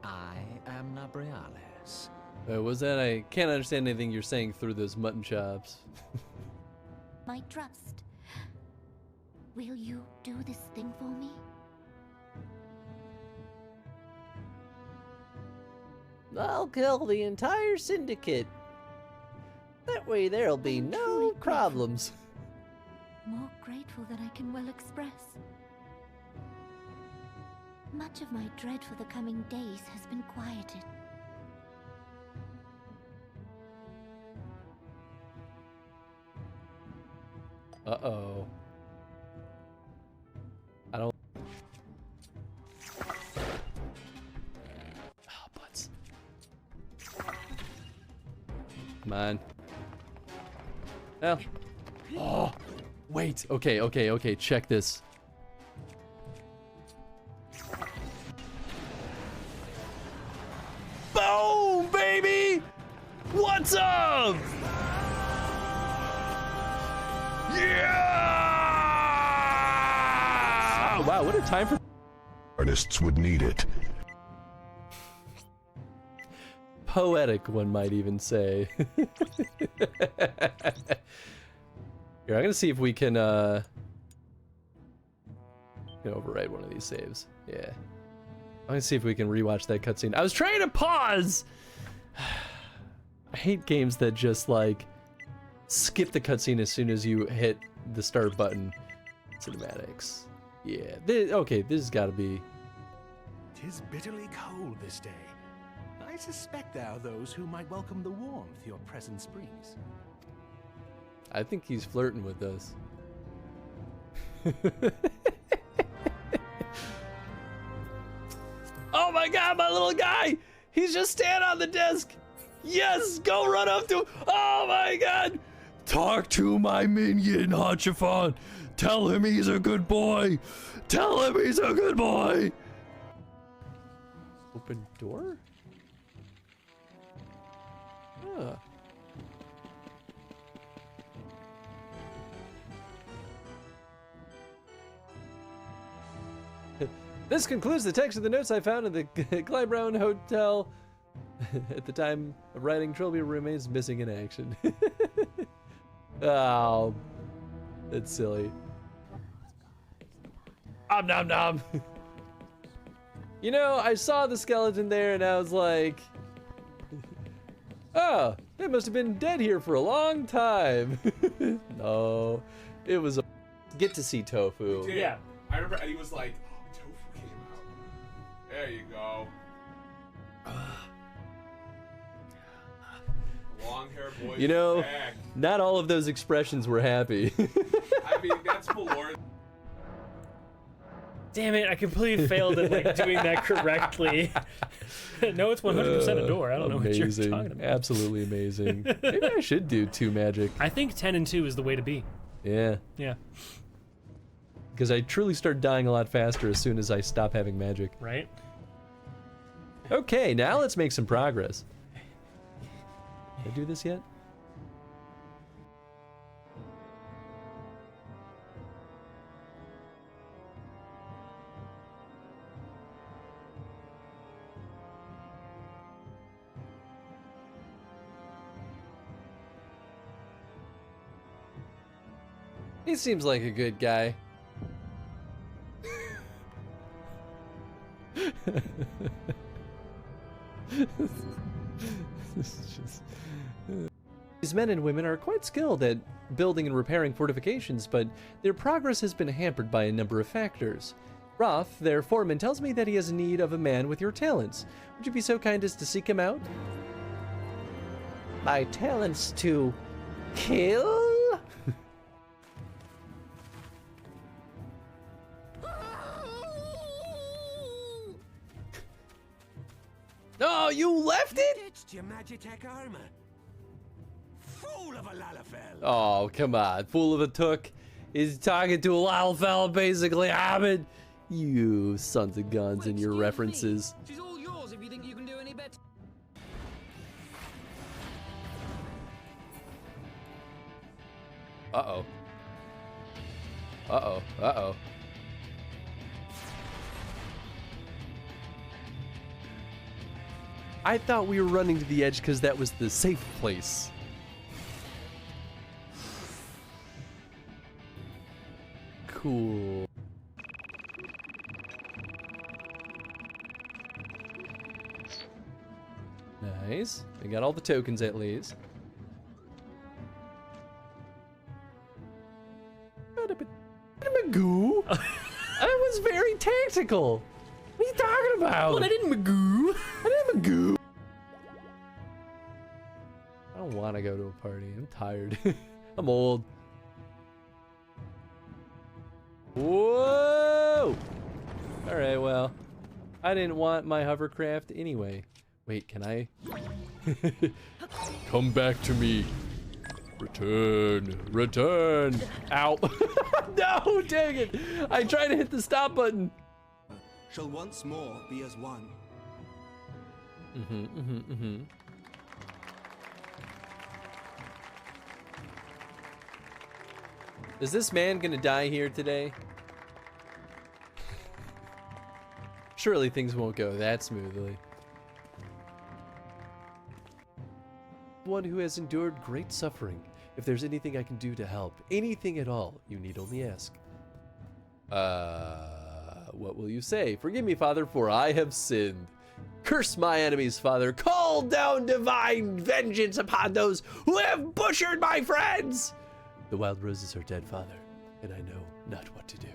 I am Nabriales. Was that? I can't understand anything you're saying through those mutton chops. My trust. Will you do this thing for me? I'll kill the entire syndicate. That way there'll be I'm no truly problems. More grateful than I can well express. Much of my dread for the coming days has been quieted. Uh-oh. I don't... Oh, butts. Come on. Well. Oh, wait. Okay. Check this. Boom, baby! What's up? Yeah! Wow, what a time for Artists would need it. poetic, one might even say. Here, I'm gonna see if we can override one of these saves. Yeah. I'm gonna see if we can rewatch that cutscene. I was trying to pause! I hate games that just like skip the cutscene as soon as you hit the start button. Cinematics. Yeah. Okay, this has gotta be... 'Tis bitterly cold this day. I suspect there are those who might welcome the warmth your presence brings. I think he's flirting with us. Oh my god, my little guy! He's just standing on the desk! Yes! Go run up to him! Oh my god! Talk to my minion, Hachifon! Tell him he's a good boy! Tell him he's a good boy! Open door? Huh. This concludes the text of the notes I found in the Clybrown Hotel. At the time of writing, Trilby remains missing in action. Oh, that's silly. Nom nom. You know, I saw the skeleton there and I was like, oh, it must have been dead here for a long time. No, it was a... Get to see Tofu. Yeah. I remember Eddie was like, Tofu came out. There you go. Long hair boy. You know, back. not all of those expressions were happy. I mean, that's Malort. Damn it, I completely failed at like doing that correctly. No, it's 100% a door. I don't know what you're talking about. Absolutely amazing. Maybe I should do 2 magic. I think 10 and 2 is the way to be. Yeah. Yeah. Because I truly start dying a lot faster as soon as I stop having magic. Right? Okay, now let's make some progress. Did I do this yet? He seems like a good guy. These men and women are quite skilled at building and repairing fortifications, but their progress has been hampered by a number of factors. Roth, their foreman, tells me that he has need of a man with your talents. Would you be so kind as to seek him out? My talents to kill? Oh, you left it? Ditched your Magitech armor. Fool of a Lalafell. Oh, come on. Fool of a Took is talking to a Lalafell, basically. Ahmed, you sons of guns and your references. She's all yours if you think you can do any better. Uh-oh. Uh-oh. Uh-oh. I thought we were running to the edge because that was the safe place. Cool. Nice. We got all the tokens at least. Magoo. I was very tactical. What are you talking about? Well, I didn't magoo. I didn't magoo. I don't want to go to a party. I'm tired. I'm old. Whoa! Alright, well. I didn't want my hovercraft anyway. Wait, can I? Come back to me. Return. Return. Ow. No, dang it. I tried to hit the stop button. Shall once more be as one. Is this man gonna die here today? Surely things won't go that smoothly. One who has endured great suffering. If there's anything I can do to help, anything at all, you need only ask. What will you say? Forgive me, Father, for I have sinned. Curse my enemies, Father. Call down divine vengeance upon those who have butchered my friends. The wild roses are dead, Father, and I know not what to do.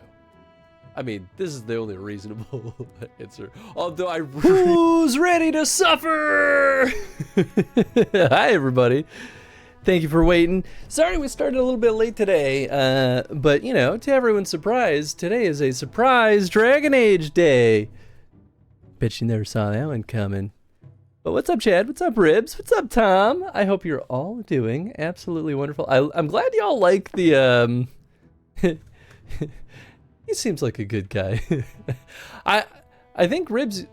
I mean, this is the only reasonable answer. Although I Who's ready to suffer? Hi, everybody. Thank you for waiting. Sorry we started a little bit late today, but, you know, to everyone's surprise, today is a surprise Dragon Age day. Bet you never saw that one coming. But what's up, Chad? What's up, Ribs? What's up, Tom? I hope you're all doing absolutely wonderful. I'm glad y'all like the, he seems like a good guy. I think Ribs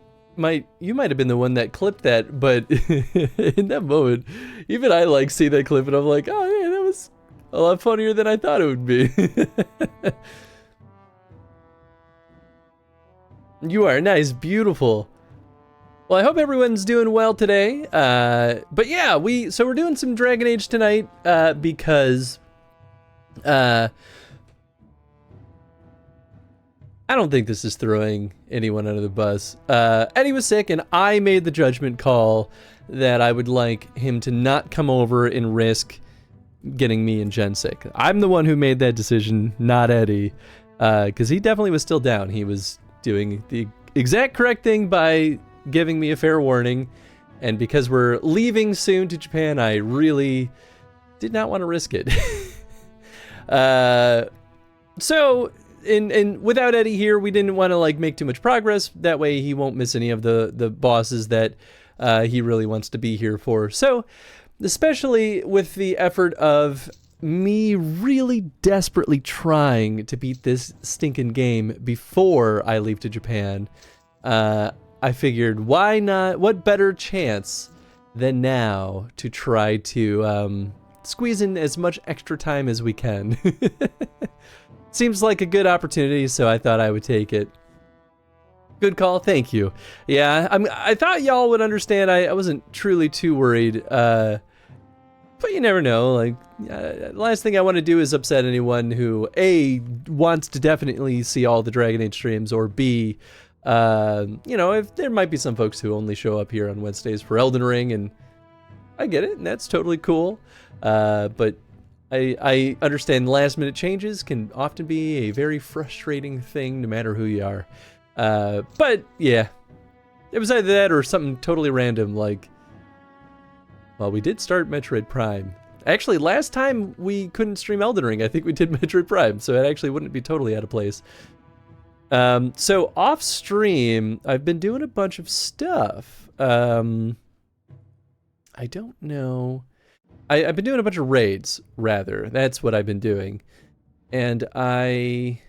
you might have been the one that clipped that, but in that moment, even I like see that clip and I'm like, oh yeah, that was a lot funnier than I thought it would be. You are nice, beautiful. Well, I hope everyone's doing well today. But yeah, so we're doing some Dragon Age tonight because I don't think this is throwing anyone under the bus. Eddie was sick, and I made the judgment call that I would like him to not come over and risk getting me and Jen sick. I'm the one who made that decision, not Eddie, because he definitely was still down. He was doing the exact correct thing by giving me a fair warning, and because we're leaving soon to Japan, I really did not want to risk it. So... And without Eddie here, we didn't want to like make too much progress. That way he won't miss any of the bosses that he really wants to be here for. So, especially with the effort of me really desperately trying to beat this stinking game before I leave to Japan, I figured, why not? What better chance than now to try to squeeze in as much extra time as we can. Seems like a good opportunity, so I thought I would take it. Good call, thank you. Yeah, I thought y'all would understand. I wasn't truly too worried, but you never know. Like, last thing I want to do is upset anyone who A, wants to definitely see all the Dragon Age streams, or B, you know, if there might be some folks who only show up here on Wednesdays for Elden Ring, and I get it, and that's totally cool. But I understand last minute changes can often be a very frustrating thing no matter who you are. But yeah, it was either that or something totally random like, well, we did start Metroid Prime. Actually, last time we couldn't stream Elden Ring, I think we did Metroid Prime, so it actually wouldn't be totally out of place. So off stream, I've been doing a bunch of stuff. I don't know. I've been doing a bunch of raids, rather. That's what I've been doing. And I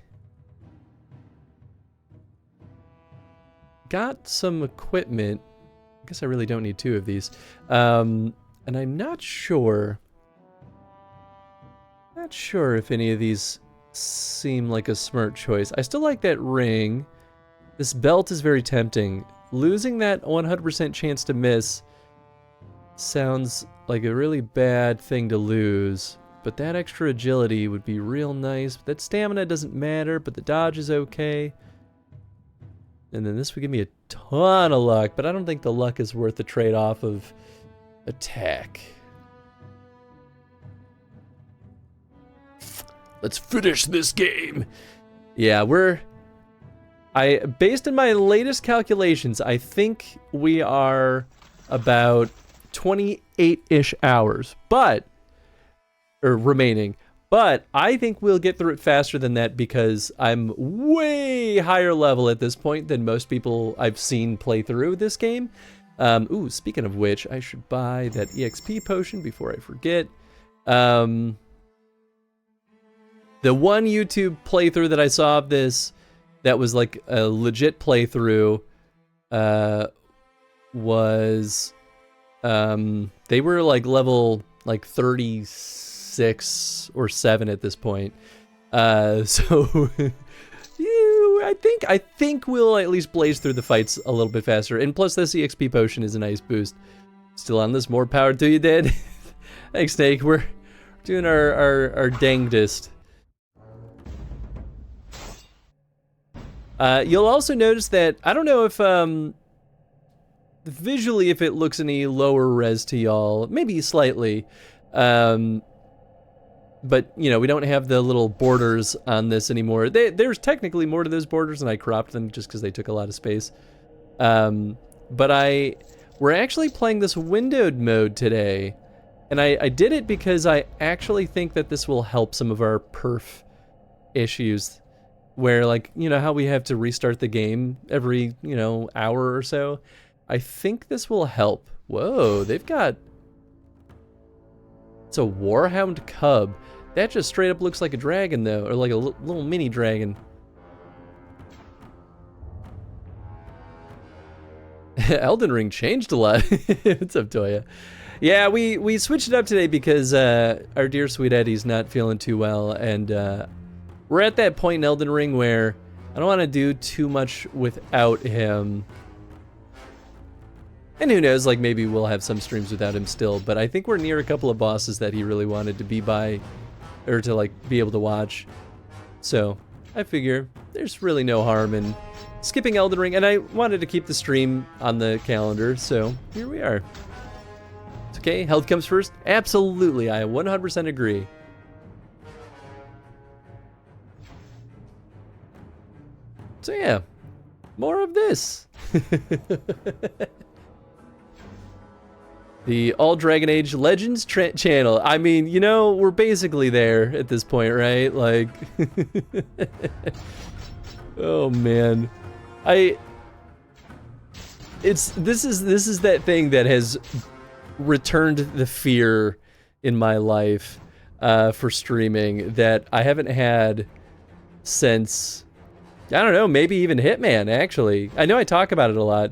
got some equipment. I guess I really don't need two of these. And I'm not sure if any of these seem like a smart choice. I still like that ring. This belt is very tempting. losing that 100% chance to miss sounds like a really bad thing to lose. But that extra agility would be real nice. That stamina doesn't matter, but the dodge is okay. And then this would give me a ton of luck, but I don't think the luck is worth the trade-off of attack. Let's finish this game. Yeah, based on my latest calculations, I think we are about 28-ish hours, remaining. But I think we'll get through it faster than that because I'm way higher level at this point than most people I've seen play through this game. Ooh, speaking of which, I should buy that EXP potion before I forget. The one YouTube playthrough that I saw of this that was like a legit playthrough was they were like level like 36 or 7 at this point. So I think we'll at least blaze through the fights a little bit faster. And plus this EXP potion is a nice boost. Still on this, more power to you, Dad. Thanks, Snake. We're doing our dangdest. You'll also notice that, I don't know if, visually if it looks any lower res to y'all, maybe slightly, but, you know, we don't have the little borders on this anymore. There's technically more to those borders, and I cropped them just because they took a lot of space. But we're actually playing this windowed mode today, and I did it because I actually think that this will help some of our perf issues. Where, like, you know, how we have to restart the game every, you know, hour or so. I think this will help. Whoa, they've got... It's a Warhound Cub. That just straight up looks like a dragon, though. Or like a little mini dragon. Elden Ring changed a lot. What's up, Toya? Yeah, we switched it up today because our dear sweet Eddie's not feeling too well, and... we're at that point in Elden Ring where I don't want to do too much without him. And who knows, like maybe we'll have some streams without him still, but I think we're near a couple of bosses that he really wanted to be by, or to like be able to watch. So I figure there's really no harm in skipping Elden Ring, and I wanted to keep the stream on the calendar, so here we are. It's okay, health comes first? Absolutely, I 100% agree. So yeah, more of this. The All Dragon Age Legends channel. I mean, you know, we're basically there at this point, right? Like, oh man, this is that thing that has returned the fear in my life for streaming that I haven't had since. I don't know, maybe even Hitman, actually. I know I talk about it a lot.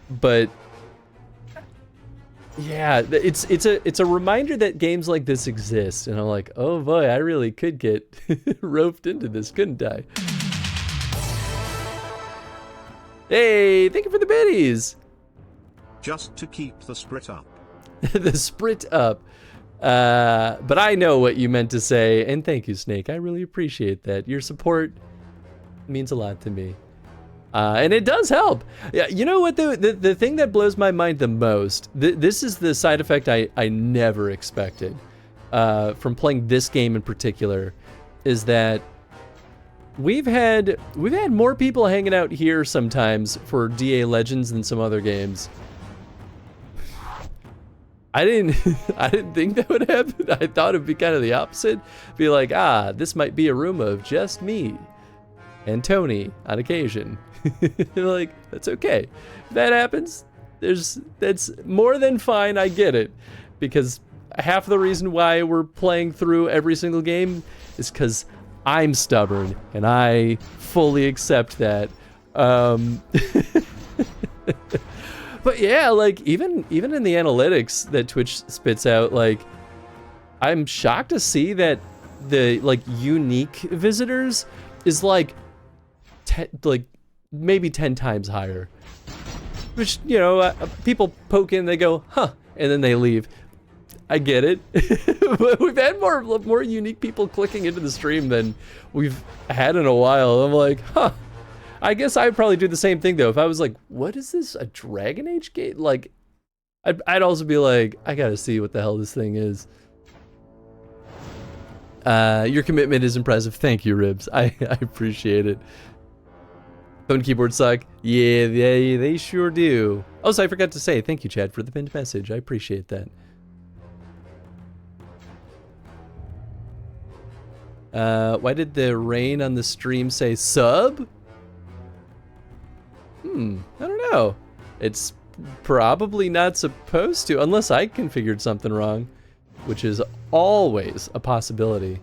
But yeah, it's a reminder that games like this exist. And I'm like, oh boy, I really could get roped into this, couldn't I? Hey, thank you for the biddies. Just to keep the sprit up. The sprit up. But I know what you meant to say, and thank you, Snake. I really appreciate that. Your support means a lot to me. And it does help. Yeah, you know what, the thing that blows my mind the most, this is the side effect I never expected from playing this game in particular, is that we've had more people hanging out here sometimes for DA Legends than some other games. I didn't think that would happen. I thought it'd be kind of the opposite. Be like, this might be a room of just me and Tony on occasion. Like, that's okay. If that happens, that's more than fine. I get it. Because half the reason why we're playing through every single game is because I'm stubborn and I fully accept that. But yeah, like even in the analytics that Twitch spits out, like I'm shocked to see that the like unique visitors is like maybe 10 times higher. Which, you know, people poke in, they go, huh, and then they leave. I get it. But we've had more unique people clicking into the stream than we've had in a while. I'm like, huh. I guess I'd probably do the same thing though. If I was like, what is this? A Dragon Age game? Like, I'd also be like, I gotta see what the hell this thing is. Your commitment is impressive. Thank you, Ribs. I appreciate it. Phone keyboards suck. Yeah, they sure do. Oh, so I forgot to say, thank you, Chad, for the pinned message. I appreciate that. Why did the rain on the stream say sub? I don't know. It's probably not supposed to, unless I configured something wrong, which is always a possibility.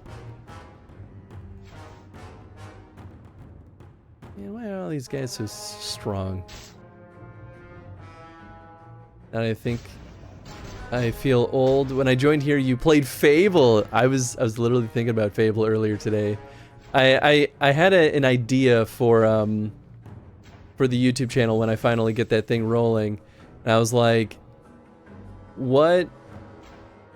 Man, why are all these guys so strong? And I think I feel old. When I joined here, you played Fable. I was literally thinking about Fable earlier today. I had an idea for the YouTube channel when I finally get that thing rolling. And I was like, what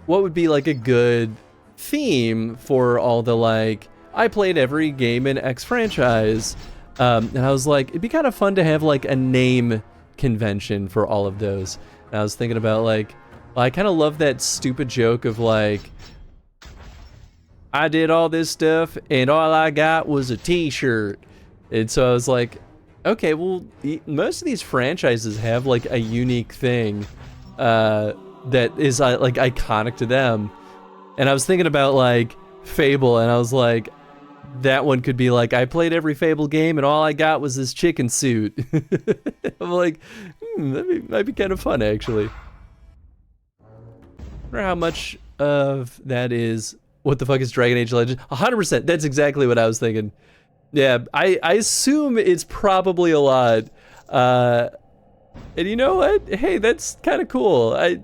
would be like a good theme for all the like, I played every game in X franchise. And I was like, it'd be kind of fun to have like a name convention for all of those. And I was thinking about like, well, I kind of love that stupid joke of like, I did all this stuff and all I got was a t-shirt. And so I was like, okay, well, most of these franchises have like a unique thing that is like iconic to them. And I was thinking about like Fable, and I was like, that one could be like, I played every Fable game and all I got was this chicken suit. I'm like, that might be kind of fun actually. I wonder how much of that is, what the fuck is Dragon Age Legends? 100%, that's exactly what I was thinking. Yeah, I assume it's probably a lot. And you know what? Hey, that's kind of cool. I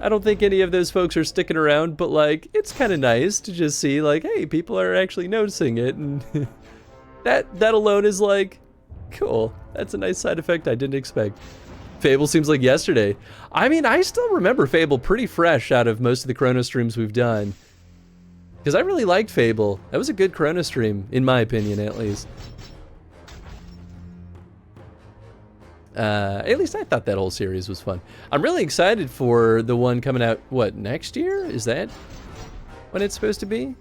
don't think any of those folks are sticking around, but like, it's kind of nice to just see like, hey, people are actually noticing it, and that alone is like, cool. That's a nice side effect I didn't expect. Fable seems like yesterday. I mean, I still remember Fable pretty fresh out of most of the chrono streams we've done. Because I really liked Fable. That was a good chrono stream, in my opinion, at least. At least I thought that whole series was fun. I'm really excited for the one coming out, what, next year? Is that when it's supposed to be?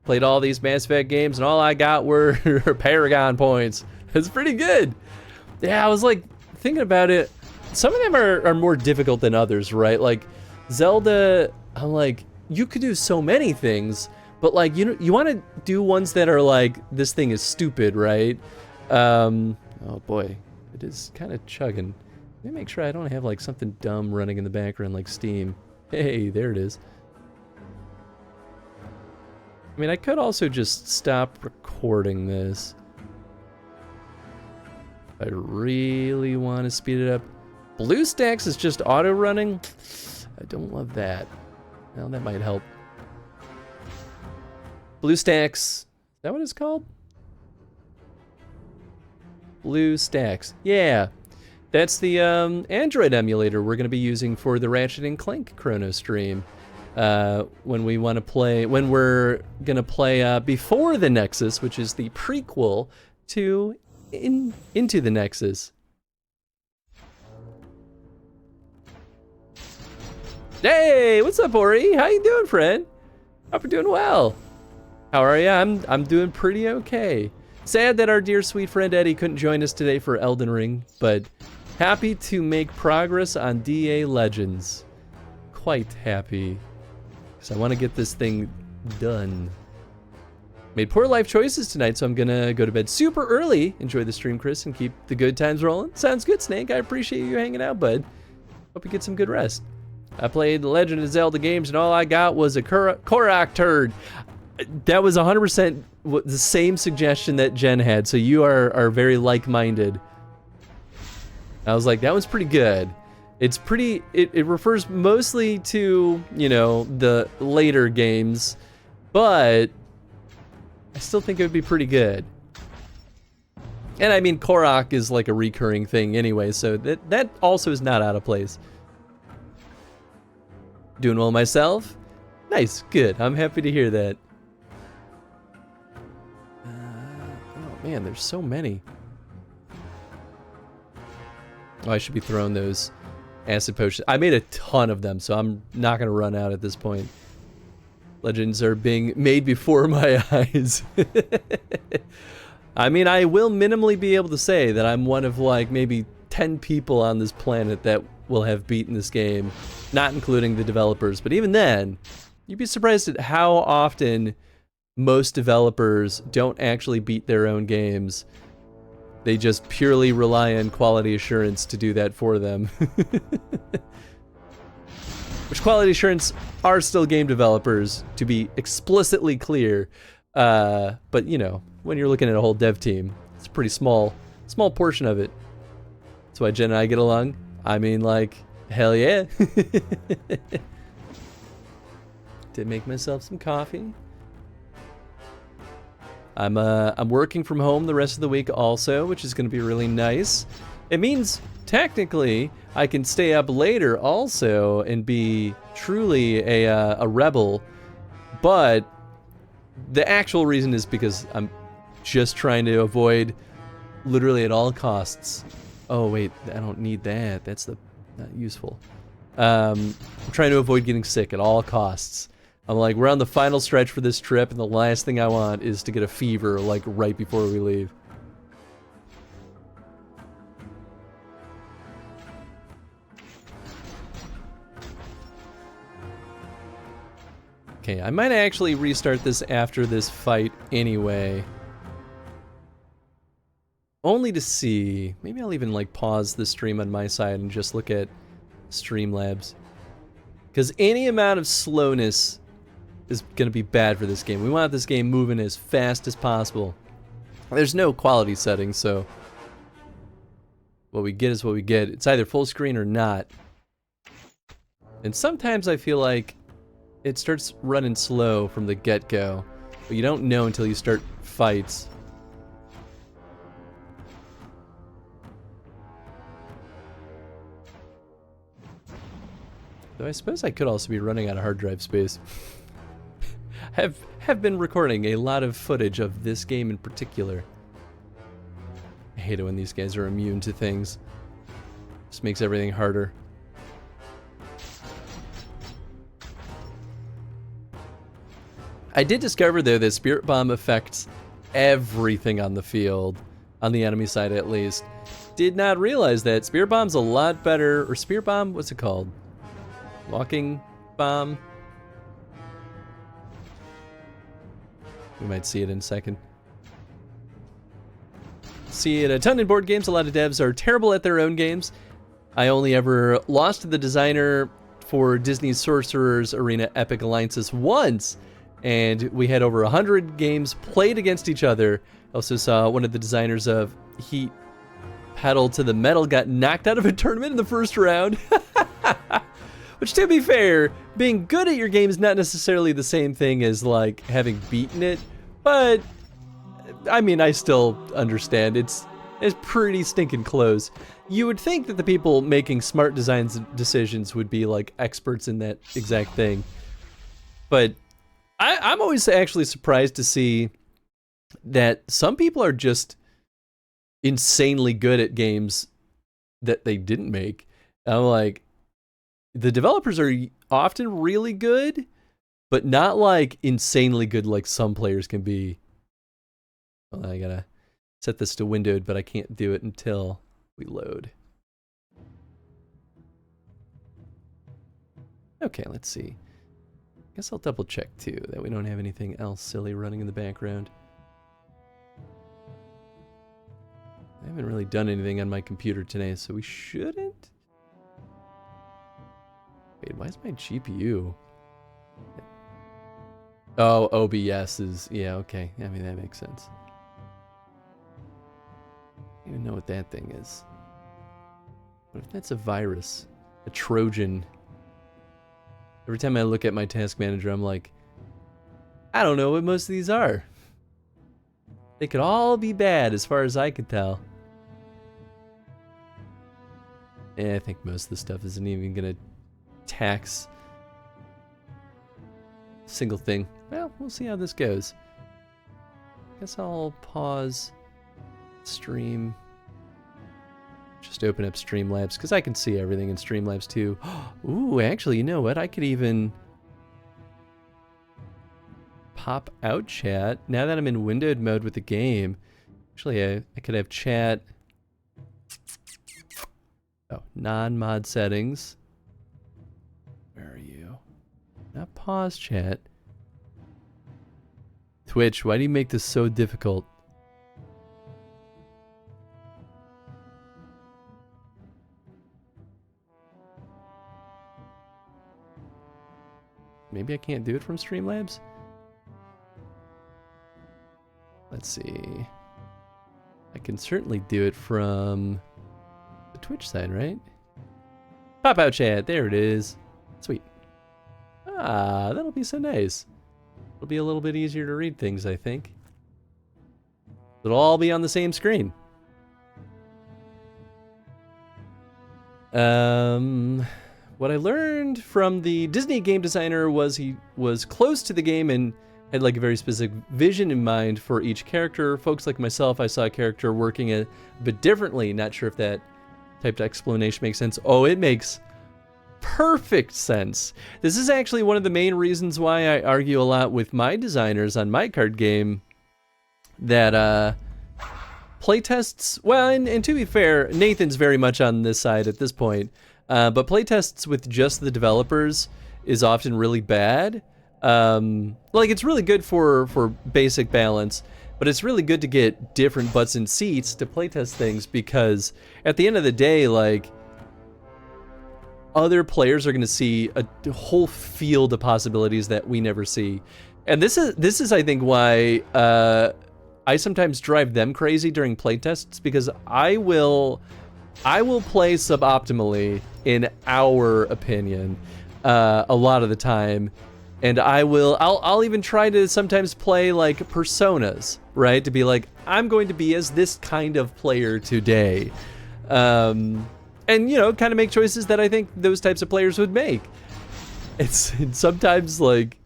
Played all these Mass Effect games and all I got were Paragon points. It's pretty good. Yeah, I was like thinking about it. Some of them are more difficult than others, right? Like Zelda, I'm like, you could do so many things, but like, you want to do ones that are like, this thing is stupid, right? Oh boy, it is kind of chugging. Let me make sure I don't have like something dumb running in the background like Steam. Hey, there it is. I mean, I could also just stop recording this. I really want to speed it up. BlueStacks is just auto running. I don't love that. Well, that might help. BlueStacks, is that what it's called? BlueStacks, yeah. That's the Android emulator we're going to be using for the Ratchet & Clank chrono stream. When we want to play, when we're going to play before the Nexus, which is the prequel to Into the Nexus. Hey, what's up, Ori? How you doing, friend? Hope you're doing well. How are you? I'm doing pretty okay. Sad that our dear sweet friend Eddie couldn't join us today for Elden Ring, but happy to make progress on DA Legends. Quite happy, because I want to get this thing done. Made poor life choices tonight, so I'm gonna go to bed super early. Enjoy the stream, Chris, and keep the good times rolling. Sounds good, Snake. I appreciate you hanging out, bud. Hope you get some good rest. I played the Legend of Zelda games, and all I got was a Korok turd. That was 100% the same suggestion that Jen had, so you are very like-minded. I was like, that one's pretty good. It's pretty, it refers mostly to, you know, the later games, but I still think it would be pretty good. And I mean, Korok is like a recurring thing anyway, so that also is not out of place. Doing well myself? Nice, good. I'm happy to hear that. Oh man, there's so many. Oh, I should be throwing those acid potions. I made a ton of them, so I'm not going to run out at this point. Legends are being made before my eyes. I mean, I will minimally be able to say that I'm one of like maybe 10 people on this planet that will have beaten this game, not including the developers. But even then, you'd be surprised at how often most developers don't actually beat their own games. They just purely rely on quality assurance to do that for them. Which quality assurance are still game developers, to be explicitly clear. But, you know, when you're looking at a whole dev team, it's a pretty small portion of it. That's why Jen and I get along. I mean, like, hell yeah. Did make myself some coffee. I'm working from home the rest of the week also, which is going to be really nice. It means technically I can stay up later also and be truly a rebel, but the actual reason is because I'm just trying to avoid literally at all costs. Oh wait, I don't need that. That's not useful. I'm trying to avoid getting sick at all costs. I'm like, we're on the final stretch for this trip, and the last thing I want is to get a fever, like, right before we leave. Okay, I might actually restart this after this fight anyway. Only to see. Maybe I'll even, like, pause the stream on my side and just look at Streamlabs. Because any amount of slowness is going to be bad for this game. We want this game moving as fast as possible. There's no quality setting, so what we get is what we get. It's either full screen or not. And sometimes I feel like it starts running slow from the get-go, but you don't know until you start fights. Though I suppose I could also be running out of hard drive space. have been recording a lot of footage of this game in particular. I hate it when these guys are immune to things. Just makes everything harder. I did discover though that Spirit Bomb affects everything on the field, on the enemy side at least. Did not realize that. Spirit Bomb's a lot better, or Spirit Bomb, what's it called? Walking Bomb? We might see it in a second. See it a ton in board games. A lot of devs are terrible at their own games. I only ever lost to the designer for Disney's Sorcerer's Arena Epic Alliances once, and we had over 100 games played against each other. I also saw one of the designers of Heat Pedal to the Metal got knocked out of a tournament in the first round. Which, to be fair, being good at your game is not necessarily the same thing as, like, having beaten it. But, I mean, I still understand. It's pretty stinking close. You would think that the people making smart designs decisions would be, like, experts in that exact thing. But I'm always actually surprised to see that some people are just insanely good at games that they didn't make. And I'm like, the developers are often really good, but not like insanely good like some players can be. Well, I gotta set this to windowed, but I can't do it until we load. Okay, let's see. Guess I'll double check too, that we don't have anything else silly running in the background. I haven't really done anything on my computer today, so we shouldn't. Wait, why is my GPU? Oh, OBS is, yeah, okay. I mean, that makes sense. I don't even know what that thing is. What if that's a virus? A Trojan? Every time I look at my task manager, I'm like, I don't know what most of these are. They could all be bad as far as I could tell. I think most of the stuff isn't even gonna tax a single thing. Well, we'll see how this goes. Guess I'll pause stream. Just open up Streamlabs because I can see everything in Streamlabs too. Ooh, actually, you know what? I could even pop out chat. Now that I'm in windowed mode with the game, actually, I could have chat. Oh, non-mod settings. Where are you? Not pause chat. Twitch, why do you make this so difficult? Maybe I can't do it from Streamlabs? Let's see. I can certainly do it from the Twitch side, right? Pop out chat, there it is. Sweet. Ah, that'll be so nice. It'll be a little bit easier to read things, I think. It'll all be on the same screen. What I learned from the Disney game designer was he was close to the game and had like a very specific vision in mind for each character. Folks like myself, I saw a character working a bit differently. Not sure if that type of explanation makes sense. Oh, it makes perfect sense. This is actually one of the main reasons why I argue a lot with my designers on my card game that playtests, well, and to be fair, Nathan's very much on this side at this point. But playtests with just the developers is often really bad. Like, it's really good for basic balance, but it's really good to get different butts in seats to playtest things because at the end of the day, like, other players are going to see a whole field of possibilities that we never see. And this is I think, why I sometimes drive them crazy during playtests because I will play suboptimally in our opinion a lot of the time, and I'll even try to sometimes play like personas, right? To be like, I'm going to be as this kind of player today, and you know, kind of make choices that I think those types of players would make. It's sometimes like,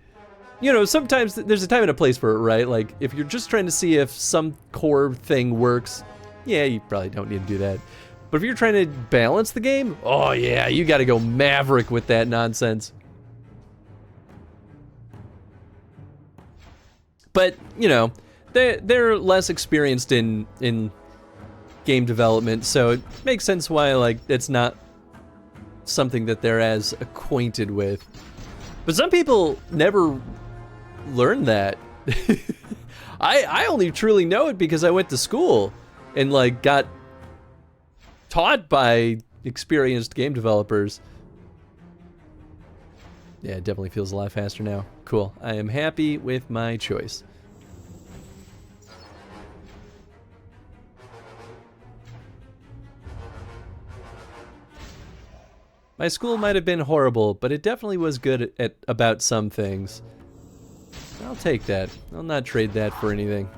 you know, sometimes there's a time and a place for it, right? Like if you're just trying to see if some core thing works, yeah, you probably don't need to do that. But if you're trying to balance the game, oh yeah, you got to go maverick with that nonsense. But, you know, they're less experienced in game development, so it makes sense why, like, it's not something that they're as acquainted with. But some people never learn that. I only truly know it because I went to school and, like, got taught by experienced game developers. Yeah, it definitely feels a lot faster now. Cool. I am happy with my choice. My school might have been horrible, but it definitely was good at about some things. I'll take that. I'll not trade that for anything.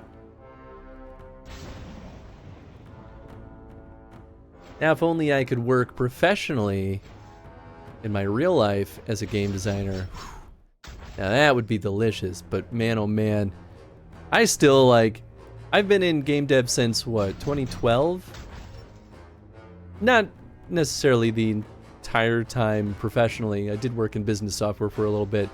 Now, if only I could work professionally in my real life as a game designer. Now that would be delicious, but man, oh man. I still, like, I've been in game dev since, what, 2012? Not necessarily the entire time professionally. I did work in business software for a little bit.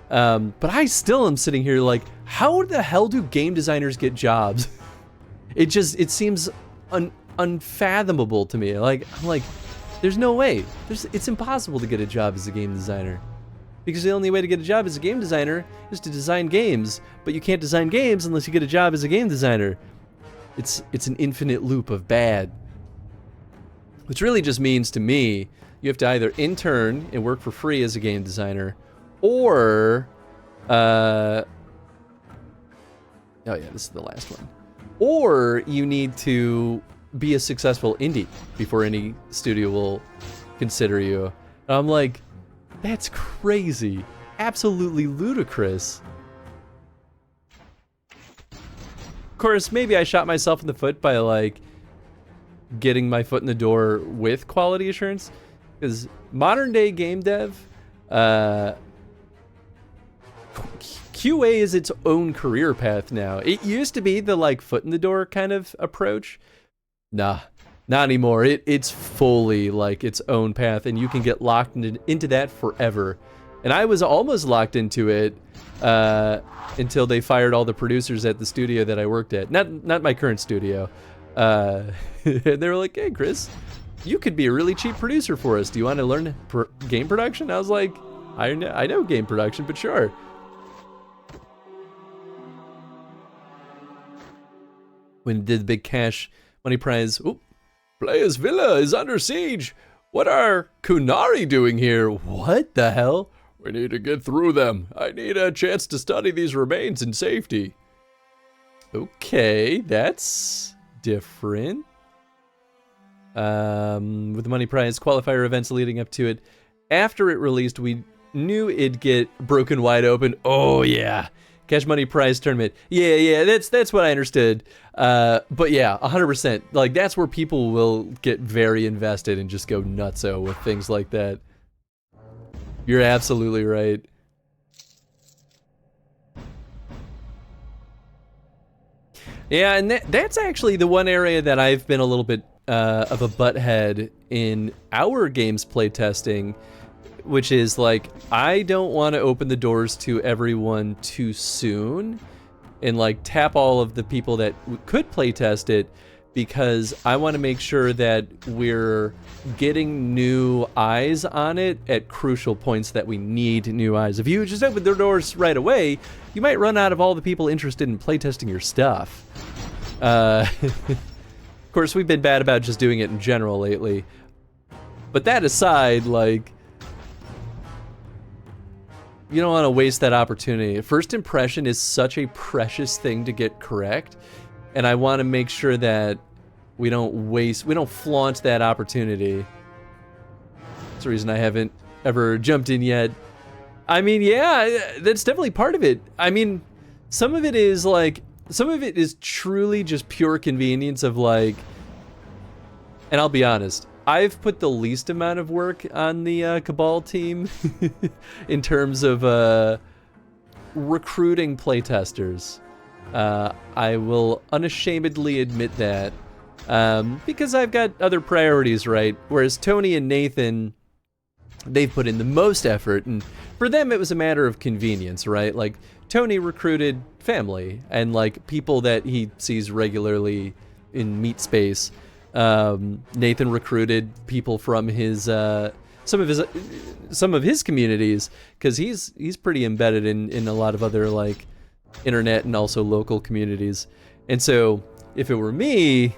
But I still am sitting here like, how the hell do game designers get jobs? It seems unfathomable to me. Like, I'm like, there's no way. It's impossible to get a job as a game designer. Because the only way to get a job as a game designer is to design games, but you can't design games unless you get a job as a game designer. It's an infinite loop of bad. Which really just means to me, you have to either intern and work for free as a game designer, or oh yeah, this is the last one. Or you need to be a successful indie before any studio will consider you. And I'm like, that's crazy. Absolutely ludicrous. course, maybe I shot myself in the foot by like getting my foot in the door with quality assurance, because modern day game dev, QA is its own career path now. It used to be the like foot in the door kind of approach. Nah, not anymore. It's fully like its own path, and you can get locked into that forever. And I was almost locked into it until they fired all the producers at the studio that I worked at. Not my current studio. They were like, "Hey, Chris, you could be a really cheap producer for us. Do you want to learn game production?" I was like, I know game production, but sure. When did the big cash money prize? Oop, Player's Villa is under siege. What are Kunari doing here? What the hell? We need to get through them. I need a chance to study these remains in safety. Okay, that's different. With the money prize, qualifier events leading up to it. After it released, we knew it'd get broken wide open. Oh yeah, cash money prize tournament. Yeah, that's what I understood. But yeah, 100%. Like that's where people will get very invested and just go nutso with things like that. You're absolutely right. Yeah, and that's actually the one area that I've been a little bit of a butthead in our games playtesting, which is like, I don't want to open the doors to everyone too soon and like tap all of the people that could playtest it, because I want to make sure that we're getting new eyes on it at crucial points that we need new eyes. If you just open the doors right away, you might run out of all the people interested in playtesting your stuff. Of course, we've been bad about just doing it in general lately. But that aside, like, you don't want to waste that opportunity. First impression is such a precious thing to get correct, and I want to make sure that we don't flaunt that opportunity. That's the reason I haven't ever jumped in yet. I mean, yeah, that's definitely part of it. I mean, some of it is truly just pure convenience of like, and I'll be honest, I've put the least amount of work on the Cabal team in terms of recruiting playtesters. I will unashamedly admit that, because I've got other priorities, right? Whereas Tony and Nathan, they've put in the most effort, and for them it was a matter of convenience, right? Like, Tony recruited family and like people that he sees regularly in meat space. Nathan recruited people from his some of his communities, because he's pretty embedded in a lot of other like internet and also local communities. And so if it were me,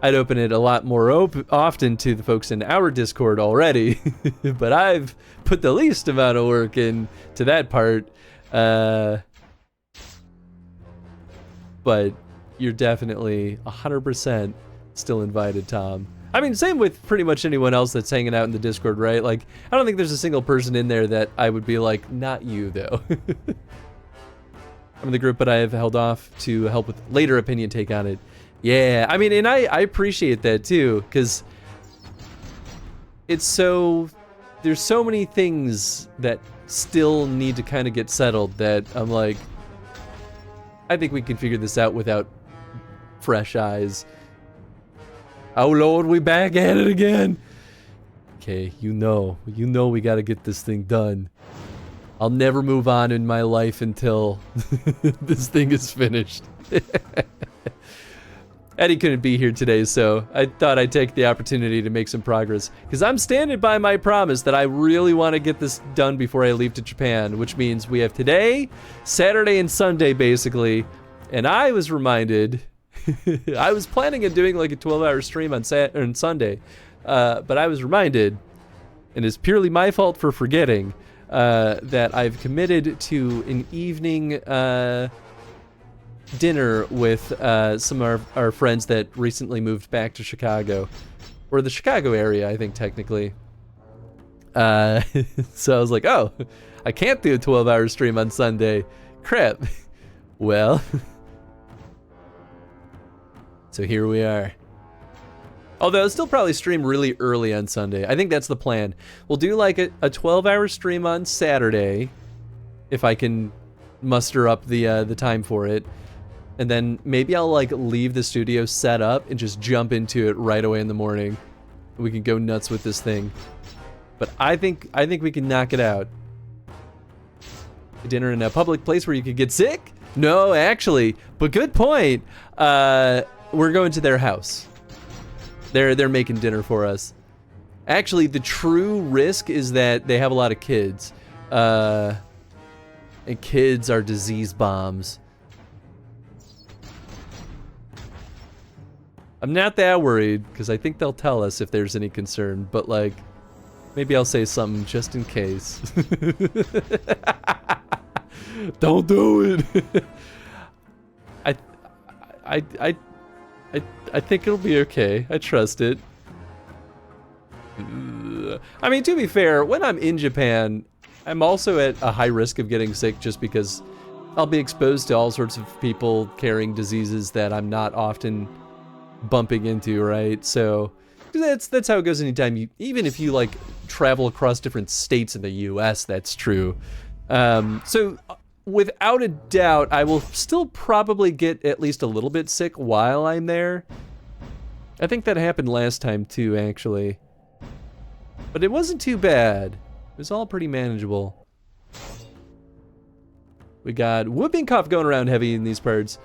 I'd open it a lot more often to the folks in our Discord already. But I've put the least amount of work in to that part. But you're definitely 100% still invited, Tom. I mean, same with pretty much anyone else that's hanging out in the Discord, right? Like, I don't think there's a single person in there that I would be like, not you, though. I'm in the group, but I have held off to help with later opinion take on it. Yeah, I mean, and I appreciate that, too, because it's so... There's so many things that still need to kind of get settled that I'm like, I think we can figure this out without fresh eyes. Oh Lord, we back at it again. Okay, you know we gotta get this thing done. I'll never move on in my life until this thing is finished. Eddie couldn't be here today, so I thought I'd take the opportunity to make some progress, because I'm standing by my promise that I really want to get this done before I leave to Japan, which means we have today, Saturday, and Sunday, basically. And I was reminded, I was planning on doing like a 12-hour stream on Sunday, but I was reminded, and it's purely my fault for forgetting, that I've committed to an evening dinner with some of our friends that recently moved back to Chicago, or the Chicago area, I think, technically. So I was like, oh, I can't do a 12-hour stream on Sunday. Crap. Well, So here we are. Although I'll still probably stream really early on Sunday. I think that's the plan. We'll do like a 12-hour stream on Saturday, if I can muster up the time for it. And then maybe I'll like leave the studio set up and just jump into it right away in the morning. We can go nuts with this thing. But I think we can knock it out. Dinner in a public place where you could get sick? No, actually. But good point. We're going to their house. They're making dinner for us. Actually, the true risk is that they have a lot of kids. And kids are disease bombs. I'm not that worried, because I think they'll tell us if there's any concern, but like, maybe I'll say something just in case. Don't do it. I think it'll be okay. I trust it. I mean, to be fair, when I'm in Japan, I'm also at a high risk of getting sick just because I'll be exposed to all sorts of people carrying diseases that I'm not often bumping into, right? So that's how it goes anytime even if you like travel across different states in the US, that's true. So without a doubt, I will still probably get at least a little bit sick while I'm there. I think that happened last time too, actually. But it wasn't too bad. It was all pretty manageable. We got whooping cough going around heavy in these parts.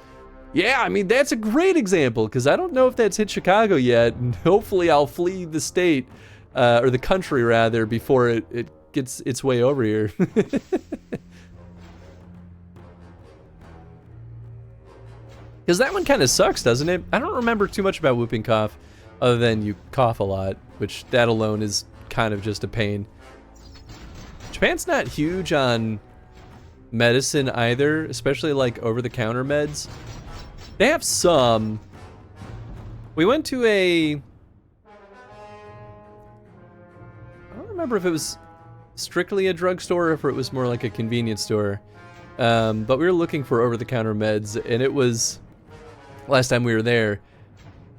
Yeah, I mean, that's a great example, because I don't know if that's hit Chicago yet, and hopefully I'll flee the state, or the country, rather, before it gets its way over here. Because that one kind of sucks, doesn't it? I don't remember too much about whooping cough, other than you cough a lot, which that alone is kind of just a pain. Japan's not huge on medicine either, especially like over-the-counter meds. They have some. We went to I don't remember if it was strictly a drugstore or if it was more like a convenience store. But we were looking for over-the-counter meds, and it was last time we were there.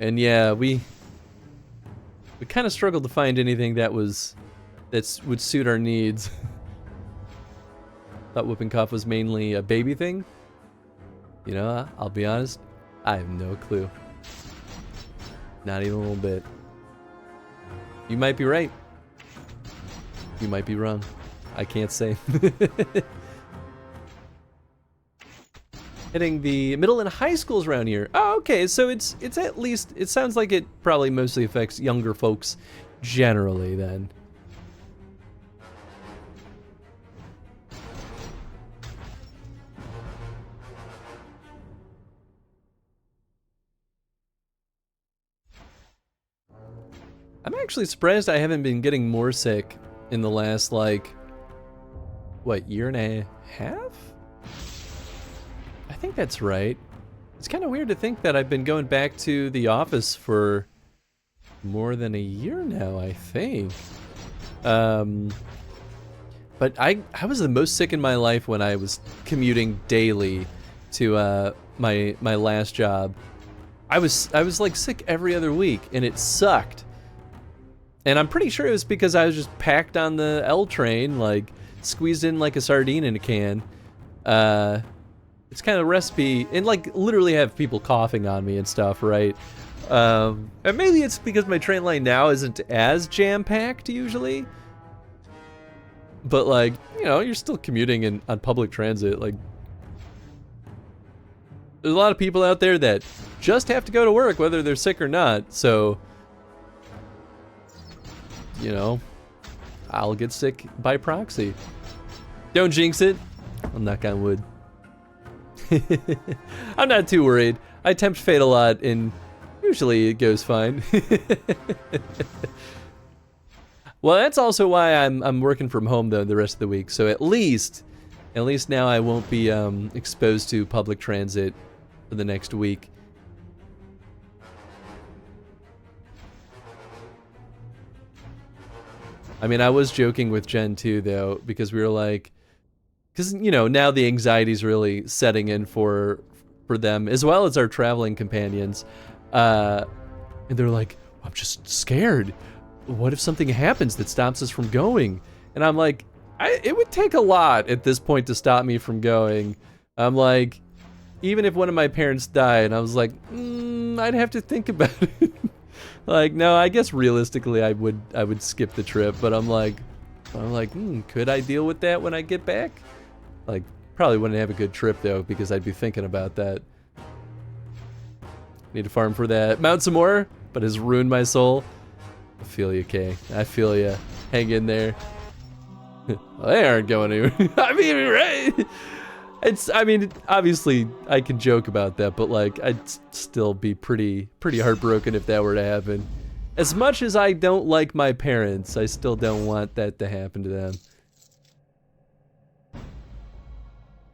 And yeah, we kind of struggled to find anything that would suit our needs. Thought whooping cough was mainly a baby thing. You know, I'll be honest, I have no clue. Not even a little bit. You might be right. You might be wrong. I can't say. Hitting the middle and high schools around here. Oh, okay, so it's at least, it sounds like it probably mostly affects younger folks generally then. I'm actually surprised I haven't been getting more sick in the last, like, what, year and a half? I think that's right. It's kind of weird to think that I've been going back to the office for more than a year now, I think. But I was the most sick in my life when I was commuting daily to my last job. I was like sick every other week, and it sucked. And I'm pretty sure it was because I was just packed on the L train, like squeezed in like a sardine in a can. It's kind of a recipe, and like literally have people coughing on me and stuff, right? And maybe it's because my train line now isn't as jam-packed usually. But like, you know, you're still commuting on public transit. Like, there's a lot of people out there that just have to go to work whether they're sick or not. So, you know, I'll get sick by proxy. Don't jinx it. I'll knock on wood. I'm not too worried. I tempt fate a lot, and usually it goes fine. Well, that's also why I'm working from home though the rest of the week. So at least now I won't be exposed to public transit for the next week. I mean, I was joking with Jen too, though, because we were like, because, you know, now the anxiety's really setting in for them, as well as our traveling companions. And they're like, I'm just scared. What if something happens that stops us from going? And I'm like, it would take a lot at this point to stop me from going. I'm like, even if one of my parents died, I was like, I'd have to think about it. Like, no, I guess realistically I would skip the trip, but I'm like, could I deal with that when I get back? Like, probably wouldn't have a good trip though, because I'd be thinking about that. Need to farm for that. Mount some more, but has ruined my soul. I feel you, Kay. I feel you. Hang in there. Well, they aren't going anywhere. I mean, right? I mean, obviously I can joke about that, but like, I'd still be pretty heartbroken if that were to happen. As much as I don't like my parents, I still don't want that to happen to them.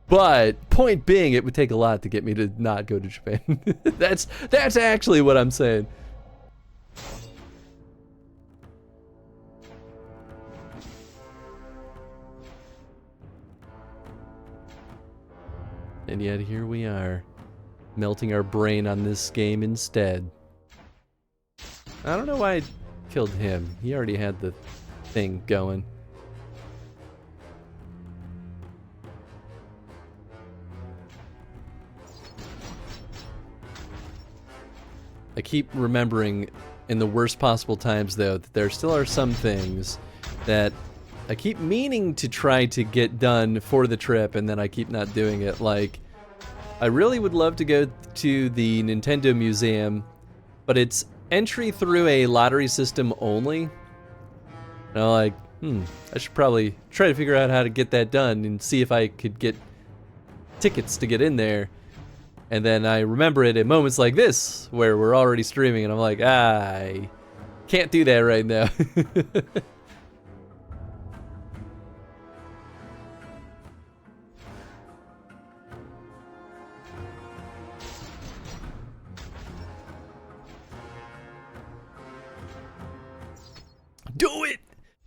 But point being, it would take a lot to get me to not go to Japan. That's actually what I'm saying. And yet here we are, melting our brain on this game instead. I don't know why I killed him. He already had the thing going. I keep remembering in the worst possible times though that there still are some things that I keep meaning to try to get done for the trip, and then I keep not doing it. Like, I really would love to go to the Nintendo Museum, but it's entry through a lottery system only. And I'm like, I should probably try to figure out how to get that done and see if I could get tickets to get in there. And then I remember it at moments like this, where we're already streaming, and I'm like, I can't do that right now. Do it!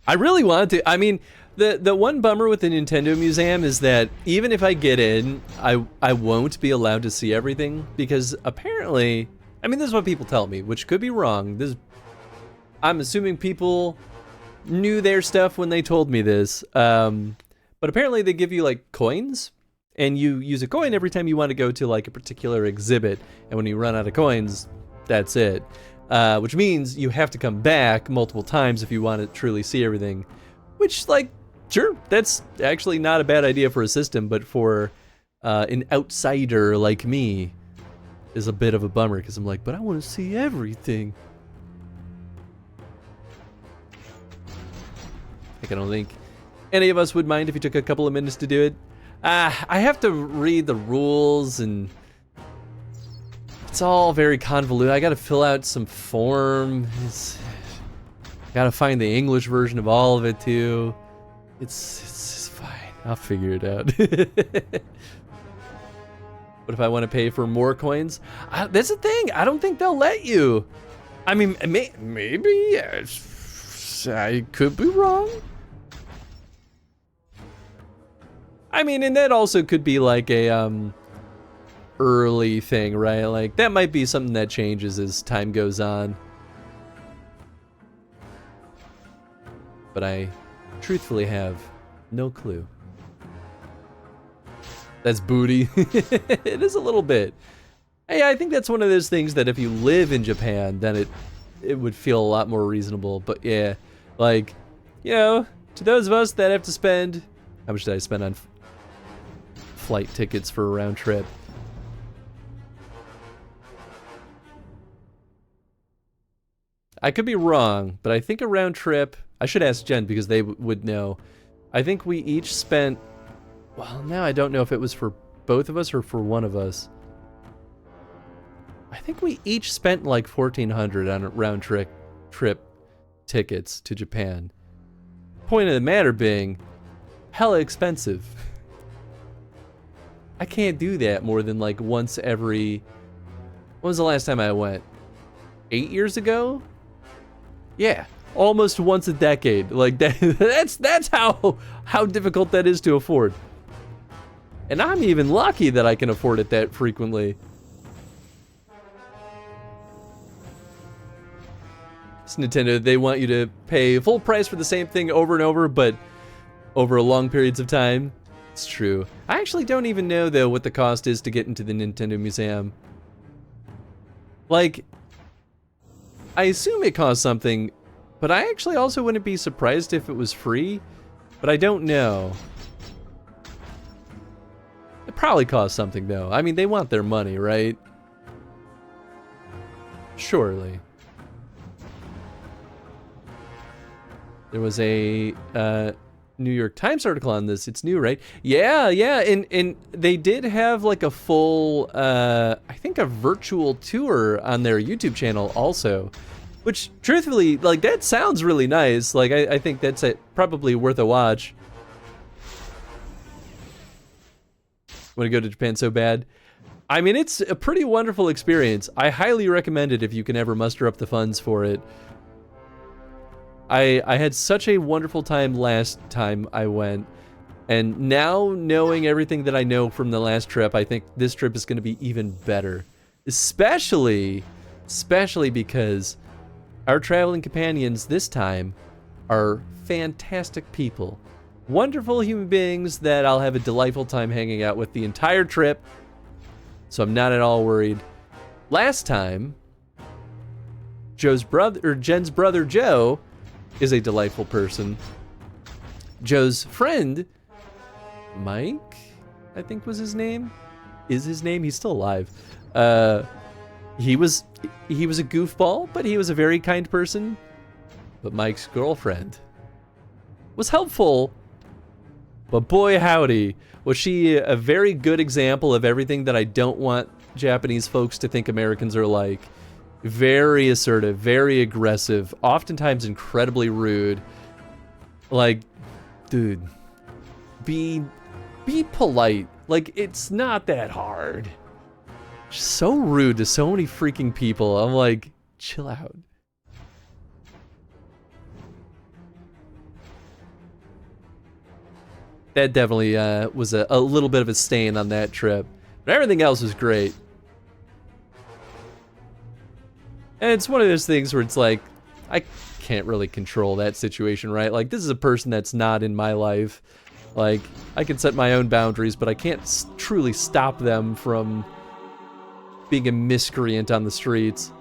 I really want to. I mean, the one bummer with the Nintendo Museum is that even if I get in, I won't be allowed to see everything, because apparently, I mean, this is what people tell me, which could be wrong. I'm assuming people knew their stuff when they told me this, but apparently they give you like coins, and you use a coin every time you want to go to like a particular exhibit, and when you run out of coins, that's it. Which means you have to come back multiple times if you want to truly see everything. Which, like, sure, that's actually not a bad idea for a system, but for an outsider like me, is a bit of a bummer, because I'm like, but I want to see everything. Like, I don't think any of us would mind if you took a couple of minutes to do it. I have to read the rules, and it's all very convoluted. I gotta fill out some form. Gotta find the English version of all of it too. It's fine. I'll figure it out. What if I want to pay for more coins? That's the thing. I don't think they'll let you. I mean, maybe. Yes. I could be wrong. I mean, and that also could be like a early thing, right? Like, that might be something that changes as time goes on. But I truthfully have no clue. That's booty. It is a little bit. Hey, I think that's one of those things that if you live in Japan, then it would feel a lot more reasonable. But yeah, like, you know, to those of us that have to spend, how much did I spend on flight tickets for a round trip? I could be wrong, but I think a round trip, I should ask Jen because they would know. I think we each spent, well, now I don't know if it was for both of us or for one of us. I think we each spent like $1,400 on a round trip tickets to Japan. Point of the matter being, hella expensive. I can't do that more than like once every, when was the last time I went? 8 years ago? Yeah, almost once a decade. Like that's how difficult that is to afford. And I'm even lucky that I can afford it that frequently. It's Nintendo. They want you to pay full price for the same thing over and over, but over long periods of time. It's true. I actually don't even know, though, what the cost is to get into the Nintendo Museum. Like, I assume it costs something, but I actually also wouldn't be surprised if it was free, but I don't know. It probably costs something, though. I mean, they want their money, right? Surely. There was a New York Times article on this. It's new, right? Yeah, and they did have like a full, I think a virtual tour on their YouTube channel also, which truthfully, like that sounds really nice. Like I think that's probably worth a watch. Want to go to Japan so bad? I mean, it's a pretty wonderful experience. I highly recommend it if you can ever muster up the funds for it. I had such a wonderful time last time I went, and now knowing everything that I know from the last trip, I think this trip is going to be even better. Especially because our traveling companions this time are fantastic people. Wonderful human beings that I'll have a delightful time hanging out with the entire trip, so I'm not at all worried. Last time, Jen's brother Joe is a delightful person. Joe's friend, Mike, I think was his name. Is his name? He's still alive. He was a goofball, but he was a very kind person. But Mike's girlfriend was helpful. But boy howdy, was she a very good example of everything that I don't want Japanese folks to think Americans are like. Very assertive, very aggressive, oftentimes incredibly rude. Like, dude, be polite. Like, it's not that hard. So rude to so many freaking people. I'm like, chill out. That definitely was a little bit of a stain on that trip. But everything else was great. And it's one of those things where it's like, I can't really control that situation, right? Like, this is a person that's not in my life. Like, I can set my own boundaries, but I can't truly stop them from being a miscreant on the streets.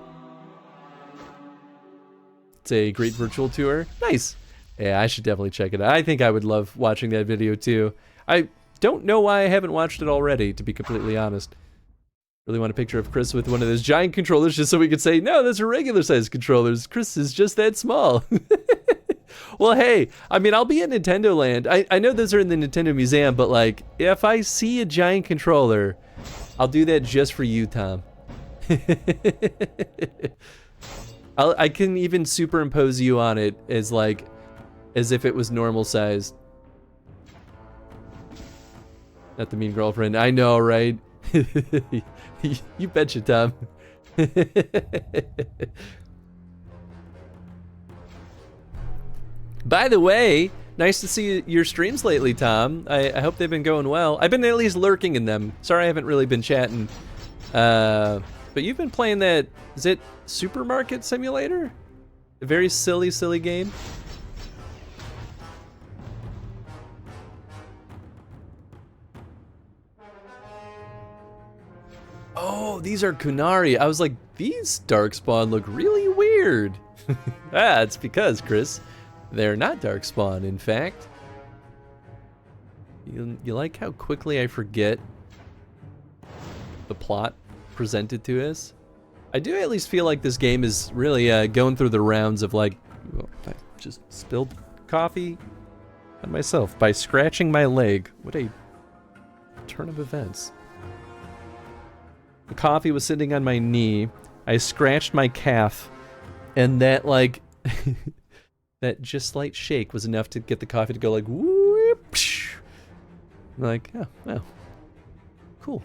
It's a great virtual tour. Nice. Yeah, I should definitely check it out. I think I would love watching that video too. I don't know why I haven't watched it already, to be completely honest. Really want a picture of Chris with one of those giant controllers just so we could say, no, those are regular sized controllers. Chris is just that small. Well, hey, I mean, I'll be at Nintendo Land. I know those are in the Nintendo Museum, but like, if I see a giant controller, I'll do that just for you, Tom. I can even superimpose you on it as if it was normal sized. Not the mean girlfriend. I know, right? You betcha, Tom. By the way, nice to see your streams lately, Tom. I hope they've been going well. I've been at least lurking in them. Sorry I haven't really been chatting. But you've been playing that, is it Supermarket Simulator? A very silly, silly game. Oh, these are Kunari. I was like, these Darkspawn look really weird. It's because, Chris, they're not Darkspawn, in fact. You like how quickly I forget the plot presented to us? I do at least feel like this game is really going through the rounds of like, well, I just spilled coffee on myself by scratching my leg. What a turn of events. The coffee was sitting on my knee. I scratched my calf, and that like that just slight shake was enough to get the coffee to go like whoop. I'm like, oh, wow. Cool.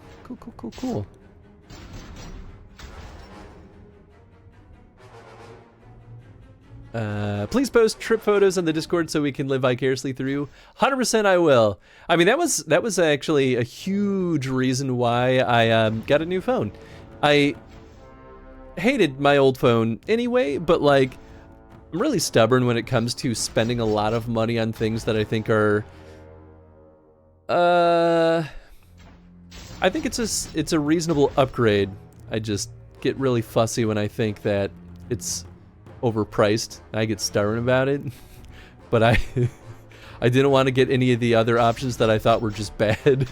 Please post trip photos on the Discord so we can live vicariously through. 100% I will. I mean, that was actually a huge reason why I got a new phone. I hated my old phone anyway, but like I'm really stubborn when it comes to spending a lot of money on things that I think are I think it's a reasonable upgrade. I just get really fussy when I think that it's overpriced. I get stubborn about it. But I didn't want to get any of the other options that I thought were just bad.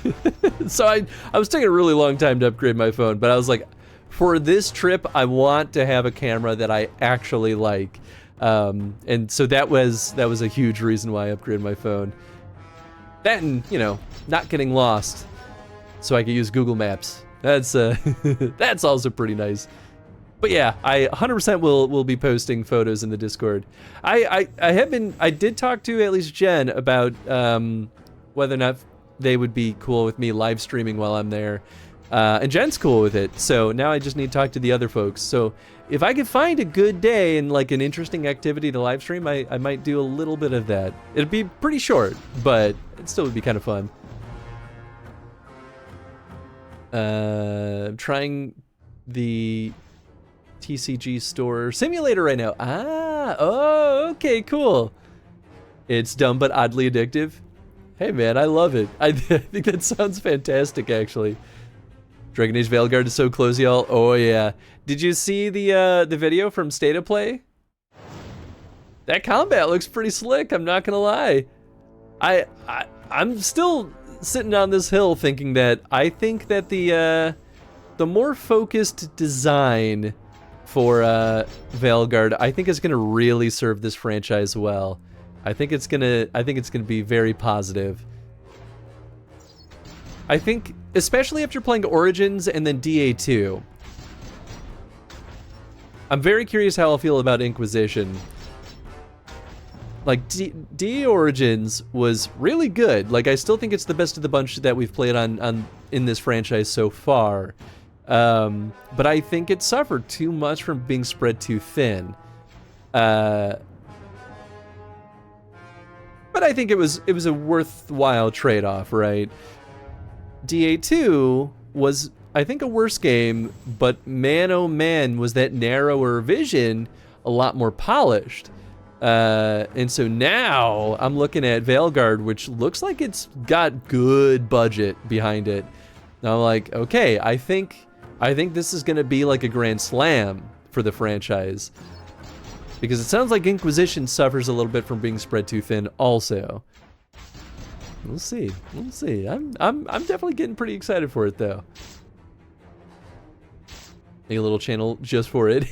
So I was taking a really long time to upgrade my phone, but I was like, for this trip, I want to have a camera that I actually like. And so that was a huge reason why I upgraded my phone. That and, you know, not getting lost so I could use Google Maps. That's that's also pretty nice. But yeah, I 100% will be posting photos in the Discord. I did talk to at least Jen about whether or not they would be cool with me live streaming while I'm there. And Jen's cool with it. So now I just need to talk to the other folks. So if I could find a good day and like an interesting activity to live stream, I might do a little bit of that. It'd be pretty short, but it still would be kind of fun. I'm trying the TCG store simulator right now. Oh, okay, cool. It's dumb but oddly addictive. Hey man, I love it. I think that sounds fantastic, actually. Dragon Age Veilguard is so close, y'all. Oh yeah. Did you see the video from State of Play? That combat looks pretty slick, I'm not gonna lie. I'm still sitting on this hill thinking that I think that the more focused design for Veilguard, I think is gonna really serve this franchise well. I think it's gonna be very positive. I think, especially after playing Origins and then DA2, I'm very curious how I'll feel about Inquisition. Like, DA Origins was really good. Like, I still think it's the best of the bunch that we've played in this franchise so far. But I think it suffered too much from being spread too thin. But I think it was a worthwhile trade-off, right? DA2 was, I think, a worse game, but man oh man, was that narrower vision a lot more polished. And so now I'm looking at Veilguard, which looks like it's got good budget behind it. Now I'm like, okay, I think this is gonna be like a grand slam for the franchise, because it sounds like Inquisition suffers a little bit from being spread too thin also. We'll see. We'll see. I'm definitely getting pretty excited for it though. Make a little channel just for it.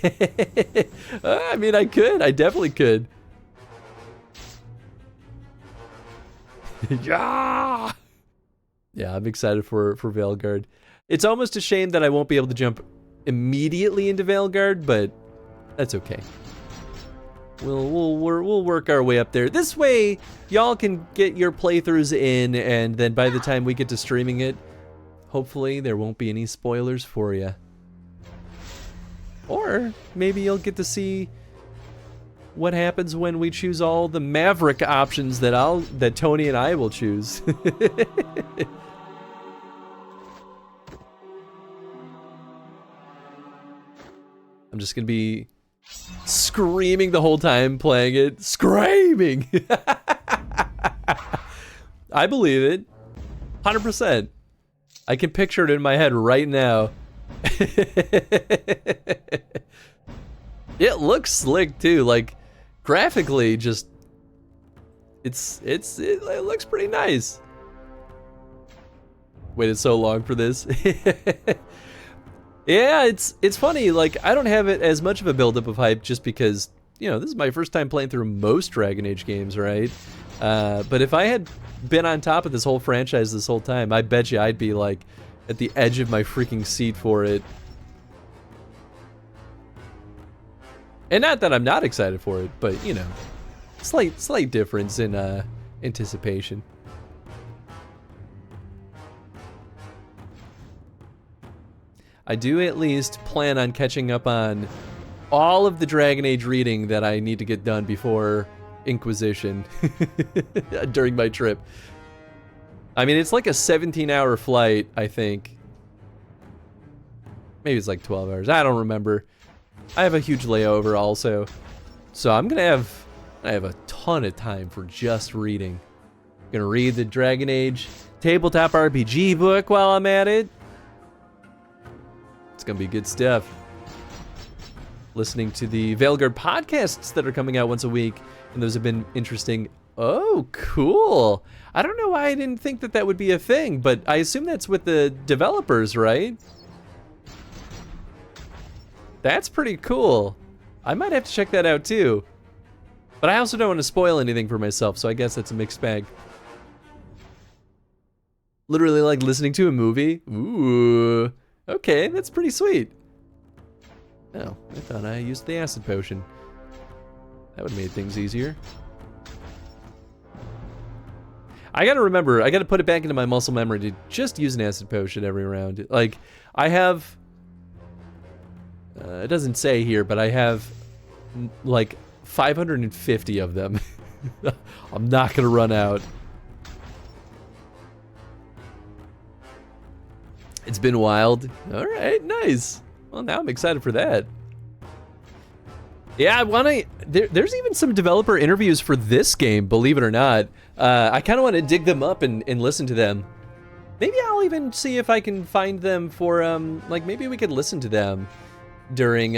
I mean, I definitely could. Yeah. Yeah, I'm excited for Veilguard. It's almost a shame that I won't be able to jump immediately into Veilguard, but that's okay. We'll work our way up there. This way, y'all can get your playthroughs in, and then by the time we get to streaming it, hopefully there won't be any spoilers for you. Or maybe you'll get to see what happens when we choose all the Maverick options that Tony and I will choose. I'm just gonna be screaming the whole time playing it. Screaming! I believe it. 100%. I can picture it in my head right now. It looks slick too, like graphically just it looks pretty nice. Waited so long for this. Yeah, it's funny, like I don't have it as much of a buildup of hype just because, you know, this is my first time playing through most Dragon Age games, right? But if I had been on top of this whole franchise this whole time, I bet you I'd be like at the edge of my freaking seat for it. And not that I'm not excited for it, but you know, slight difference in anticipation. I do at least plan on catching up on all of the Dragon Age reading that I need to get done before Inquisition during my trip. I mean, it's like a 17-hour flight, I think. Maybe it's like 12 hours. I don't remember. I have a huge layover also. So I'm gonna have a ton of time for just reading. Gonna read the Dragon Age tabletop RPG book while I'm at it. It's gonna be good stuff. Listening to the Veilguard podcasts that are coming out once a week, and those have been interesting. Oh, cool. I don't know why I didn't think that that would be a thing, but I assume that's with the developers, right? That's pretty cool. I might have to check that out too. But I also don't want to spoil anything for myself, so I guess that's a mixed bag. Literally like listening to a movie? Ooh. Okay, that's pretty sweet. Oh, I thought I used the acid potion. That would have made things easier. I gotta remember, I gotta put it back into my muscle memory to just use an acid potion every round. Like, I have... it doesn't say here, but I have like 550 of them. I'm not gonna run out. It's been wild. All right, nice. Well, now I'm excited for that. Yeah, I wanna. There's even some developer interviews for this game, believe it or not. I kind of want to dig them up and listen to them. Maybe I'll even see if I can find them for like maybe we could listen to them during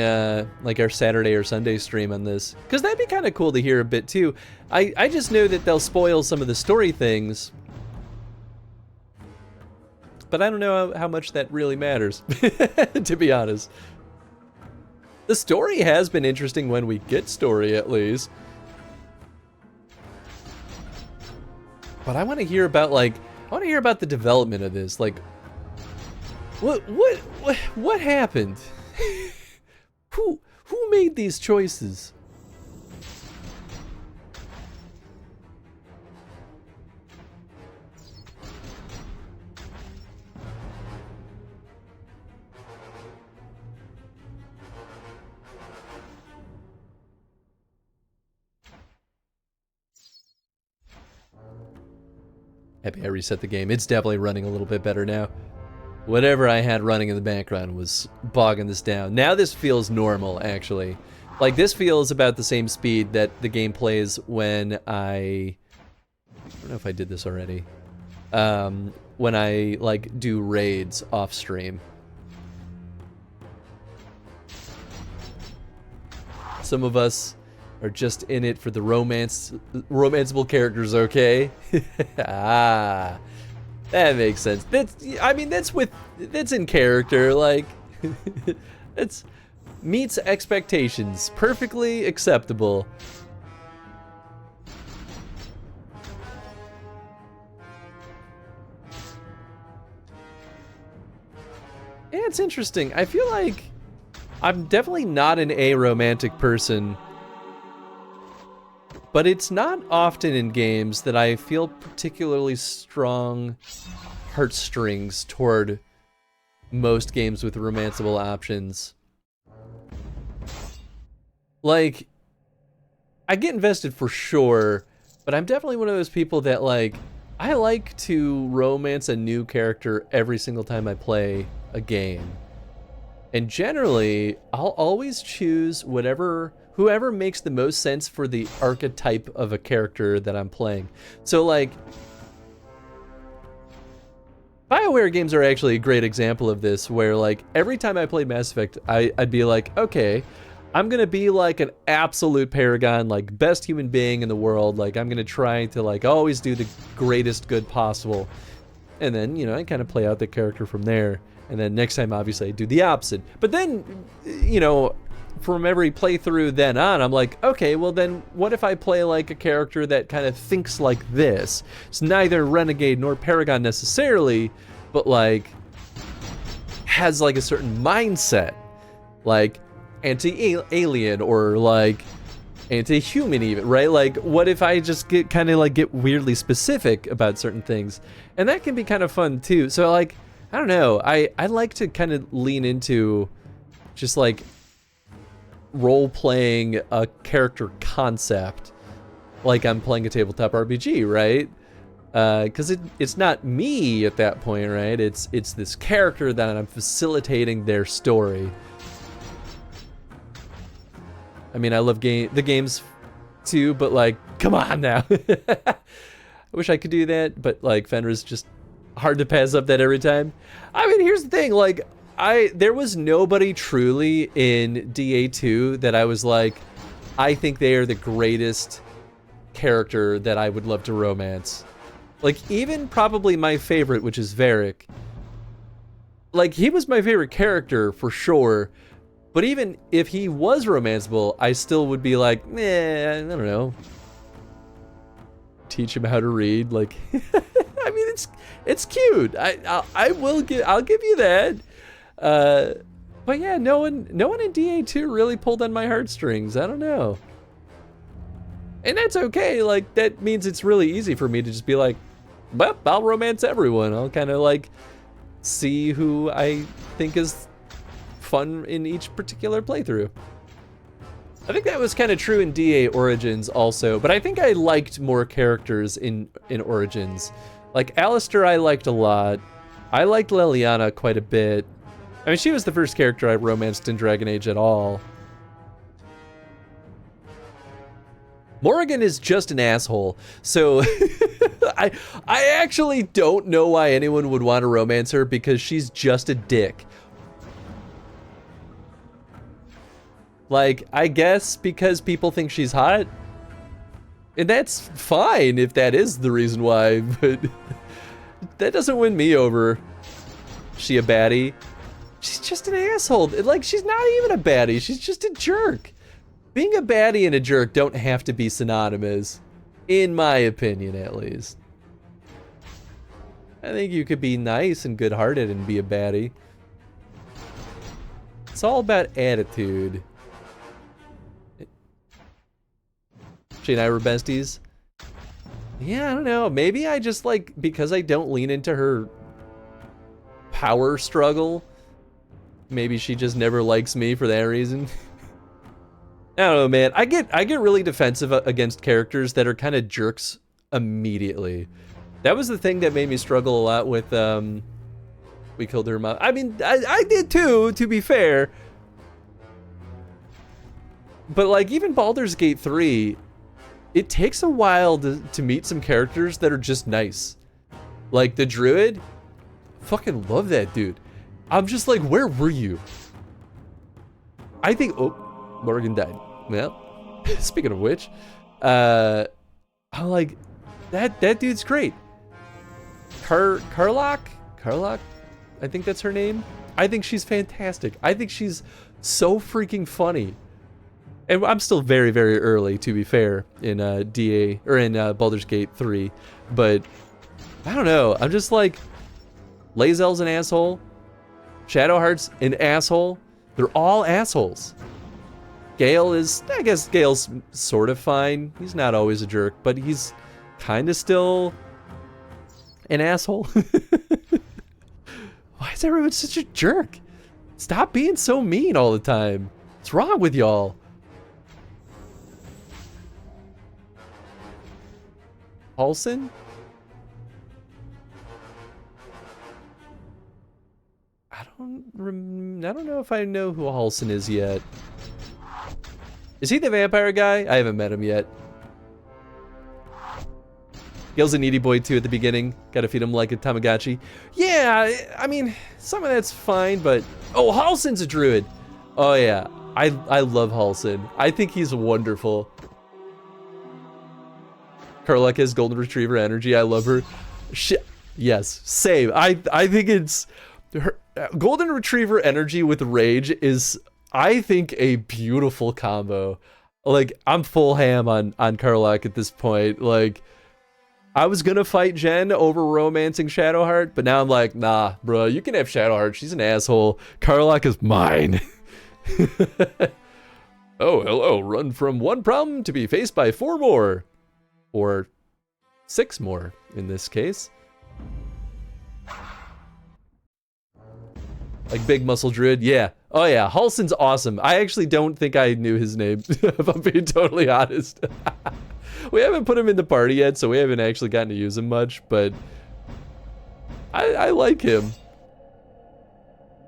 like our Saturday or Sunday stream on this, because that'd be kind of cool to hear a bit too. I just know that they'll spoil some of the story things, but I don't know how much that really matters, to be honest. The story has been interesting when we get story, at least. But I want to hear about the development of this. Like, what happened? Who made these choices? Happy I reset the game. It's definitely running a little bit better now. Whatever I had running in the background was bogging this down. Now this feels normal, actually. Like, this feels about the same speed that the game plays when I don't know if I did this already. When I, like, do raids off stream. Some of us are just in it for the romanceable characters, okay? Ah, that makes sense. That's in character, like, it's meets expectations, perfectly acceptable. Yeah, it's interesting. I feel like I'm definitely not an aromantic person, but it's not often in games that I feel particularly strong heartstrings toward most games with romanceable options. Like, I get invested for sure, but I'm definitely one of those people that, like, I like to romance a new character every single time I play a game. And generally, I'll always choose whoever makes the most sense for the archetype of a character that I'm playing. So, like, BioWare games are actually a great example of this, where, like, every time I played Mass Effect, I'd be like, okay, I'm gonna be like an absolute paragon, like, best human being in the world. Like, I'm gonna try to, like, always do the greatest good possible. And then, you know, I kind of play out the character from there. And then next time, obviously, I do the opposite. But then, you know, from every playthrough then on, I'm like, okay, well then, what if I play like a character that kind of thinks like this? It's neither Renegade nor Paragon necessarily, but like, has like a certain mindset. Like, anti-alien or like, anti-human even, right? Like, what if I just get weirdly specific about certain things? And that can be kind of fun too. So like, I don't know, I like to kind of lean into just like role-playing a character concept like I'm playing a tabletop RPG, right? Because it's not me at that point, right? It's this character that I'm facilitating their story. I mean, I love the games too, but like, come on now. I wish I could do that, but like Fenrir's just hard to pass up that every time. I mean, here's the thing, like there was nobody truly in DA2 that I was like, I think they are the greatest character that I would love to romance. Like, even probably my favorite, which is Varric. Like, he was my favorite character for sure, but even if he was romanceable, I still would be like, I don't know. Teach him how to read, like, I mean, it's cute. I'll give you that. But yeah, no one in DA2 really pulled on my heartstrings. I don't know. And that's okay. Like, that means it's really easy for me to just be like, well, I'll romance everyone. I'll kind of like see who I think is fun in each particular playthrough. I think that was kind of true in DA Origins also, but I think I liked more characters in Origins. Like Alistair I liked a lot. I liked Leliana quite a bit. I mean, she was the first character I romanced in Dragon Age at all. Morrigan is just an asshole, so I actually don't know why anyone would want to romance her, because she's just a dick. Like, I guess because people think she's hot, and that's fine if that is the reason why, but that doesn't win me over. She a baddie? She's just an asshole. Like, she's not even a baddie. She's just a jerk. Being a baddie and a jerk don't have to be synonymous, in my opinion, at least. I think you could be nice and good-hearted and be a baddie. It's all about attitude. She and I were besties. Yeah, I don't know. Maybe I just, like, because I don't lean into her power struggle, maybe she just never likes me for that reason. I don't know, man. I get really defensive against characters that are kind of jerks immediately. That was the thing that made me struggle a lot with We Killed Her Mom. I mean, I did too, to be fair. But like, even Baldur's Gate 3, it takes a while to meet some characters that are just nice. Like the Druid, fucking love that dude. I'm just like, where were you? I think, oh, Morgan died. Well, speaking of which, I'm like, that dude's great. Karlach, I think that's her name. I think she's fantastic. I think she's so freaking funny. And I'm still very, very early, to be fair, in DA or in Baldur's Gate 3, but I don't know. I'm just like, Lae'zel's an asshole. Shadowheart's an asshole. They're all assholes. Gale is, I guess Gale's sort of fine. He's not always a jerk, but he's kind of still an asshole. Why is everyone such a jerk? Stop being so mean all the time. What's wrong with y'all? Halsin? I don't know if I know who Halsin is yet. Is he the vampire guy? I haven't met him yet. Gale's a needy boy too at the beginning. Gotta feed him like a Tamagotchi. Yeah, I mean, some of that's fine, but... Oh, Halsin's a druid! Oh yeah, I love Halsin. I think he's wonderful. Karlach has golden retriever energy. I love her. Yes, same. I think it's... Her, golden retriever energy with rage is, I think, a beautiful combo. Like, I'm full ham on Karlach at this point. Like, I was gonna fight Jen over romancing Shadowheart, but now I'm like, nah, bro, you can have Shadowheart. She's an asshole. Karlach is mine. Oh, hello. Run from one problem to be faced by 4 more. Or 6 more, in this case. Like Big Muscle Druid, yeah. Oh yeah, Halsin's awesome. I actually don't think I knew his name, if I'm being totally honest. We haven't put him in the party yet, so we haven't actually gotten to use him much, but I like him.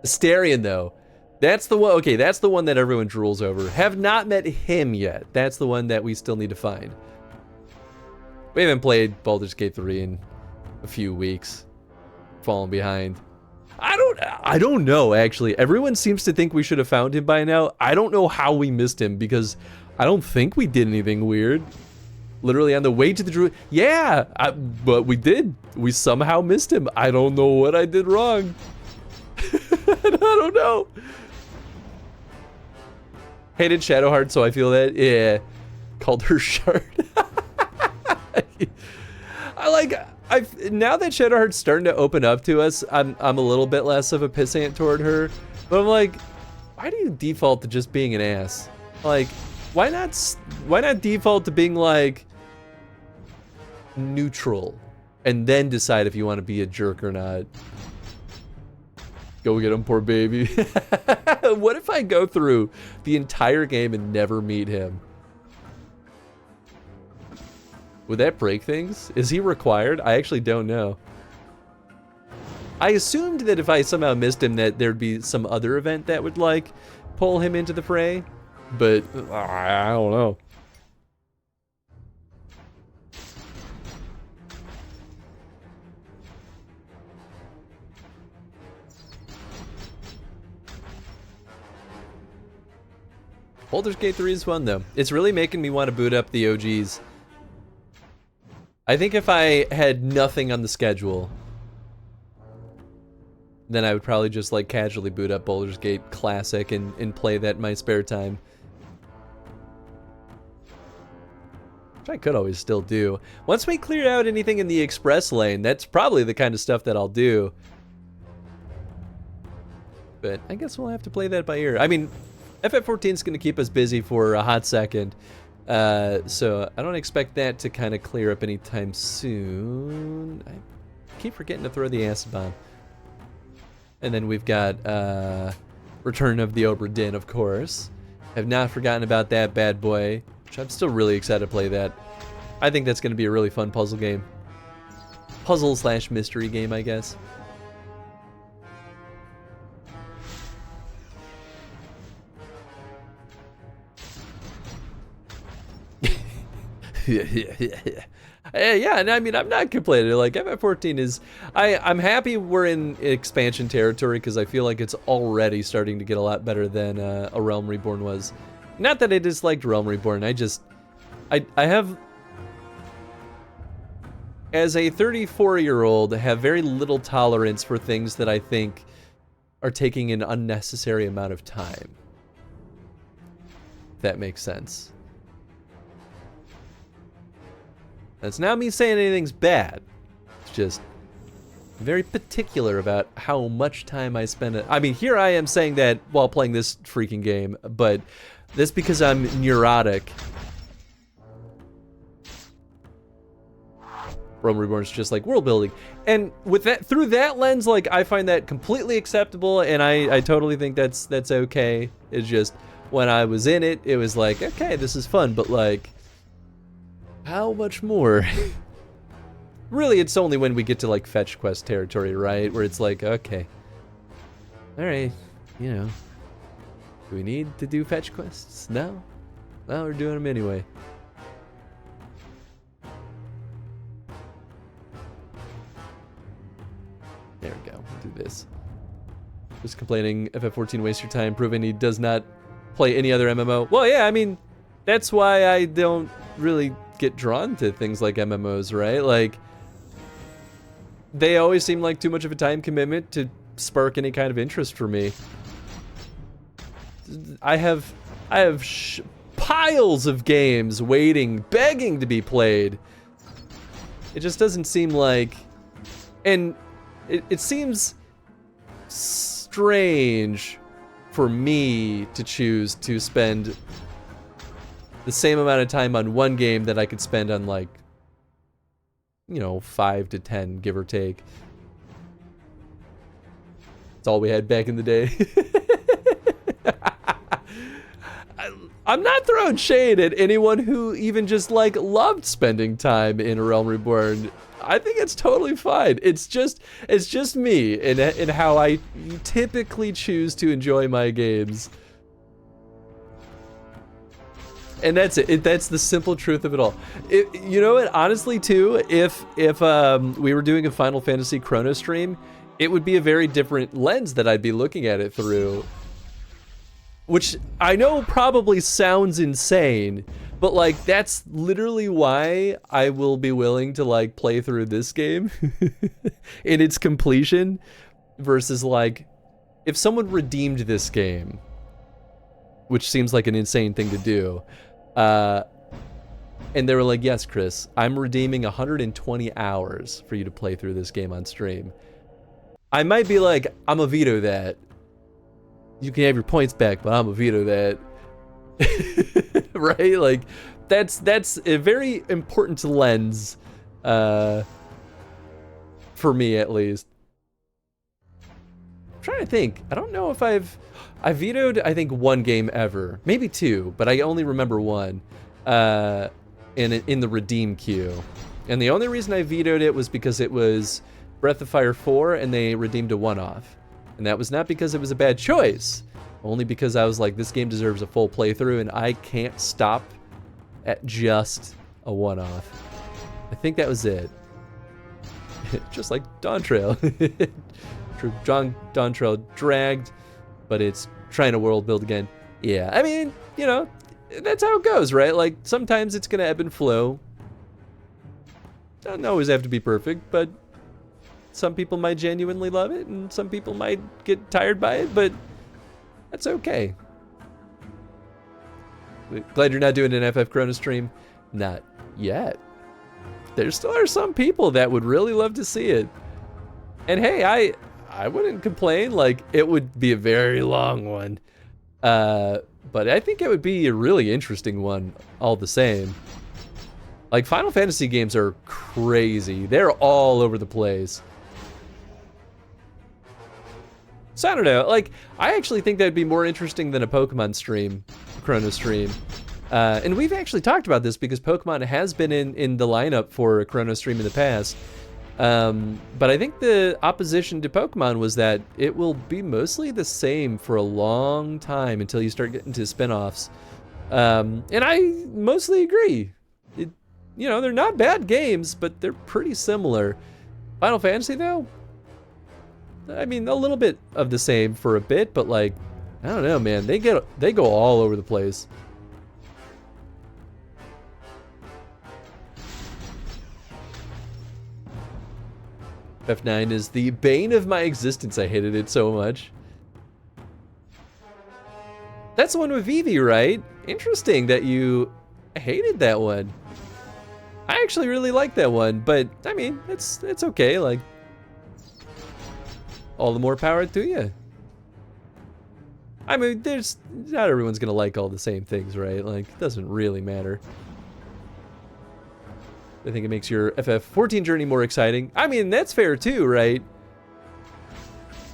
Astarion, though. That's the one. Okay, that's the one that everyone drools over. Have not met him yet. That's the one that we still need to find. We haven't played Baldur's Gate 3 in a few weeks. Falling behind. I don't know, actually. Everyone seems to think we should have found him by now. I don't know how we missed him, because I don't think we did anything weird. Literally on the way to the druid. Yeah, but we did. We somehow missed him. I don't know what I did wrong. I don't know. Hated Shadowheart, so I feel that. Yeah. Called her shard. Now that Shadowheart's starting to open up to us, I'm a little bit less of a pissant toward her. But I'm like, why do you default to just being an ass? Like, why not default to being like neutral and then decide if you want to be a jerk or not? Go get him, poor baby. What if I go through the entire game and never meet him? Would that break things? Is he required? I actually don't know. I assumed that if I somehow missed him that there'd be some other event that would, like, pull him into the fray. But, I don't know. Baldur's Gate 3 is fun, though. It's really making me want to boot up the OGs. I think if I had nothing on the schedule, then I would probably just like casually boot up Baldur's Gate Classic and play that in my spare time. Which I could always still do. Once we clear out anything in the express lane, that's probably the kind of stuff that I'll do. But I guess we'll have to play that by ear. I mean, FF14 is going to keep us busy for a hot second. So I don't expect that to kind of clear up anytime soon. I keep forgetting to throw the acid bomb. And then we've got Return of the Obra Dinn, of course. Have not forgotten about that bad boy, which I'm still really excited to play that. I think that's going to be a really fun puzzle game. Puzzle/mystery game, I guess. Yeah, and I mean, I'm not complaining. Like, FF14 is... I'm happy we're in expansion territory, because I feel like it's already starting to get a lot better than A Realm Reborn was. Not that I disliked Realm Reborn, I have... As a 34-year-old, have very little tolerance for things that I think are taking an unnecessary amount of time. If that makes sense. That's not me saying anything's bad. It's just very particular about how much time I spend. I mean, here I am saying that while playing this freaking game, but that's because I'm neurotic. Realm Reborn's just like world building, and with that, through that lens, like I find that completely acceptable, and I totally think that's okay. It's just when I was in it, it was like, okay, this is fun, but like, how much more? Really, it's only when we get to like fetch quest territory, right? Where it's like, okay, all right, you know, do we need to do fetch quests? No, well, we're doing them anyway. There we go, we'll do this. Just complaining FF14 wastes your time, proving he does not play any other MMO. Well, yeah, I mean, that's why I don't really get drawn to things like MMOs, right? Like, they always seem like too much of a time commitment to spark any kind of interest for me. I have piles of games waiting, begging to be played. It just doesn't seem like, and it seems strange for me to choose to spend the same amount of time on one game that I could spend on, like, you know, 5 to 10, give or take. That's all we had back in the day. I'm not throwing shade at anyone who even just like loved spending time in A Realm Reborn. I think it's totally fine. It's just me and how I typically choose to enjoy my games. And that's it. That's the simple truth of it all. You know what? Honestly, too, if we were doing a Final Fantasy Chrono stream, it would be a very different lens that I'd be looking at it through. Which I know probably sounds insane, but like that's literally why I will be willing to like play through this game in its completion versus like if someone redeemed this game, which seems like an insane thing to do, and they were like, yes, Chris, I'm redeeming 120 hours for you to play through this game on stream. I might be like, I'm gonna veto that. You can have your points back, but I'm gonna veto that. Right? Like, that's a very important lens, for me at least. I'm trying to think. I don't know if I vetoed, I think, one game ever, maybe two, but I only remember one, in the redeem queue. And the only reason I vetoed it was because it was Breath of Fire 4 and they redeemed a one-off. And that was not because it was a bad choice, only because I was like, this game deserves a full playthrough and I can't stop at just a one-off. I think that was it. Just like Dawn Trail. Dawn Trail dragged, but it's trying to world build again. Yeah, I mean, you know, that's how it goes, right? Like, sometimes it's gonna ebb and flow. Doesn't always have to be perfect, but some people might genuinely love it, and some people might get tired by it, but that's okay. Glad you're not doing an FF Chrono stream. Not yet. There still are some people that would really love to see it. And hey, I wouldn't complain. Like, it would be a very long one. But I think it would be a really interesting one all the same. Like, Final Fantasy games are crazy. They're all over the place. So I don't know, like, I actually think that'd be more interesting than a Pokemon stream, Chrono stream. And we've actually talked about this because Pokemon has been in the lineup for a Chrono stream in the past. But I think the opposition to Pokemon was that it will be mostly the same for a long time until you start getting to spin-offs. And I mostly agree. You know, they're not bad games, but they're pretty similar. Final Fantasy, though? I mean, a little bit of the same for a bit, but like, I don't know, man. They go all over the place. F9 is the bane of my existence. I hated it so much. That's the one with Vivi, right? Interesting that you hated that one. I actually really like that one, but I mean, it's okay. Like, all the more power to you. I mean, not everyone's gonna like all the same things, right? Like, it doesn't really matter. I think it makes your FF14 journey more exciting. I mean, that's fair too, right?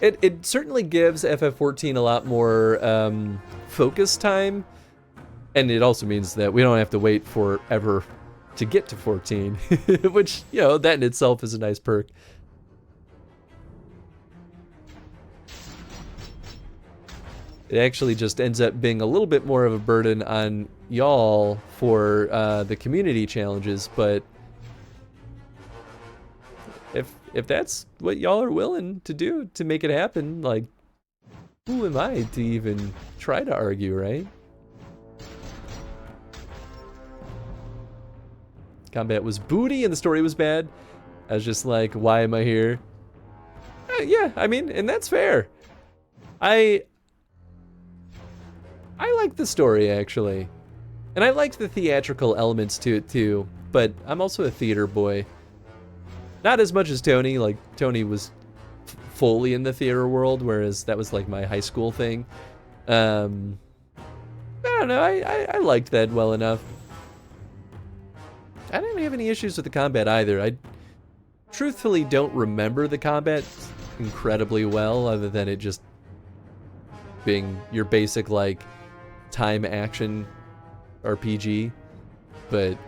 It certainly gives FF14 a lot more focus time, and it also means that we don't have to wait forever to get to 14, which, you know, that in itself is a nice perk. It actually just ends up being a little bit more of a burden on y'all for the community challenges, but if that's what y'all are willing to do to make it happen, like, who am I to even try to argue, right? Combat was booty and the story was bad. I was just like, why am I here? Yeah, I mean, and that's fair. I like the story, actually. And I liked the theatrical elements to it, too. But I'm also a theater boy. Not as much as Tony. Like, Tony was fully in the theater world, whereas that was, like, my high school thing. I don't know. I liked that well enough. I didn't have any issues with the combat, either. I truthfully don't remember the combat incredibly well, other than it just being your basic, like, time action RPG, but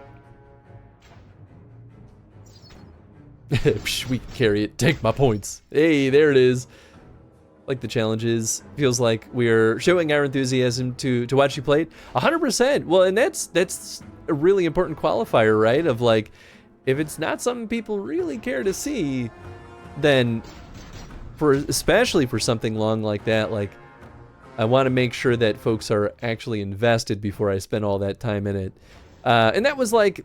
we can carry it. Take my points. Hey, there it is. Like the challenges. Feels like we're showing our enthusiasm to watch you play it. 100%. Well, and that's a really important qualifier, right? Of like, if it's not something people really care to see, then especially for something long like that, like I want to make sure that folks are actually invested before I spend all that time in it. And that was like,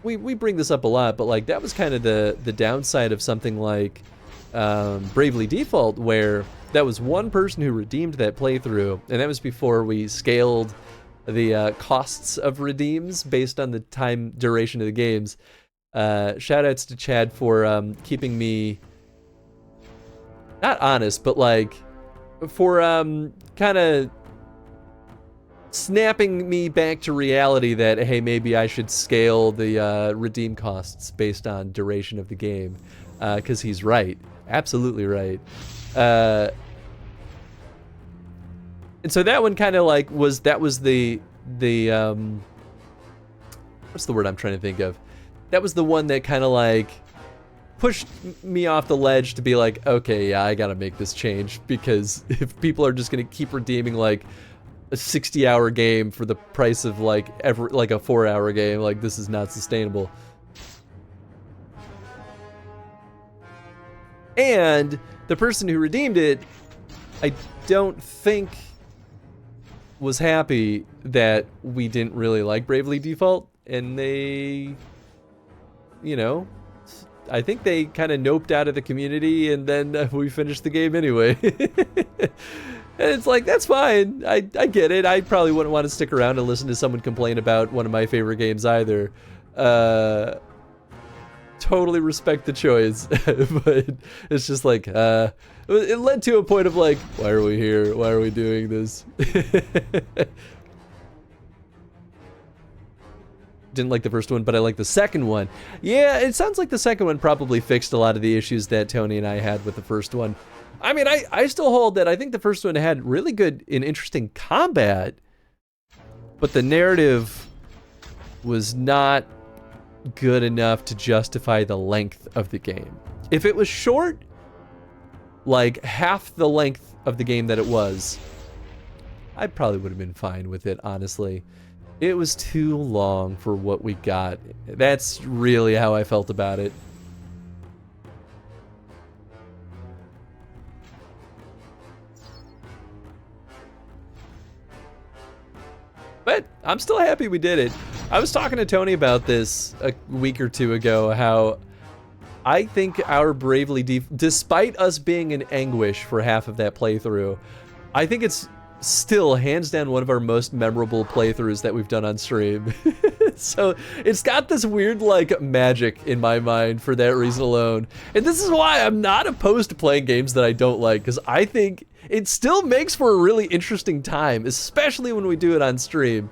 we bring this up a lot, but like that was kind of the downside of something like Bravely Default, where that was one person who redeemed that playthrough, and that was before we scaled the costs of redeems based on the time duration of the games. Shoutouts to Chad for keeping me not honest, but like for kind of snapping me back to reality that, hey, maybe I should scale the redeem costs based on duration of the game, because he's right, absolutely right. And so that one kind of like was the what's the word I'm trying to think of? That was the one that kind of like pushed me off the ledge to be like, okay, yeah, I gotta make this change, because if people are just gonna keep redeeming like a 60-hour game for the price of like a 4-hour game, like this is not sustainable. And the person who redeemed it, I don't think was happy that we didn't really like Bravely Default, and they, you know, I think they kind of noped out of the community, and then we finished the game anyway. And it's like, that's fine. I get it. I probably wouldn't want to stick around and listen to someone complain about one of my favorite games either. Totally respect the choice. But it's just like, it led to a point of like, why are we here? Why are we doing this? Didn't like the first one, but I like the second one. Yeah, it sounds like the second one probably fixed a lot of the issues that Tony and I had with the first one. I mean, I still hold that I think the first one had really good and interesting combat, but the narrative was not good enough to justify the length of the game. If it was short, like half the length of the game that it was, I probably would have been fine with it, honestly. It was too long for what we got. That's really how I felt about it. But I'm still happy we did it. I was talking to Tony about this a week or two ago, how I think our Bravely Default, despite us being in anguish for half of that playthrough, I think it's still hands down one of our most memorable playthroughs that we've done on stream. So it's got this weird like magic in my mind for that reason alone. And this is why I'm not opposed to playing games that I don't like, because I think it still makes for a really interesting time, especially when we do it on stream.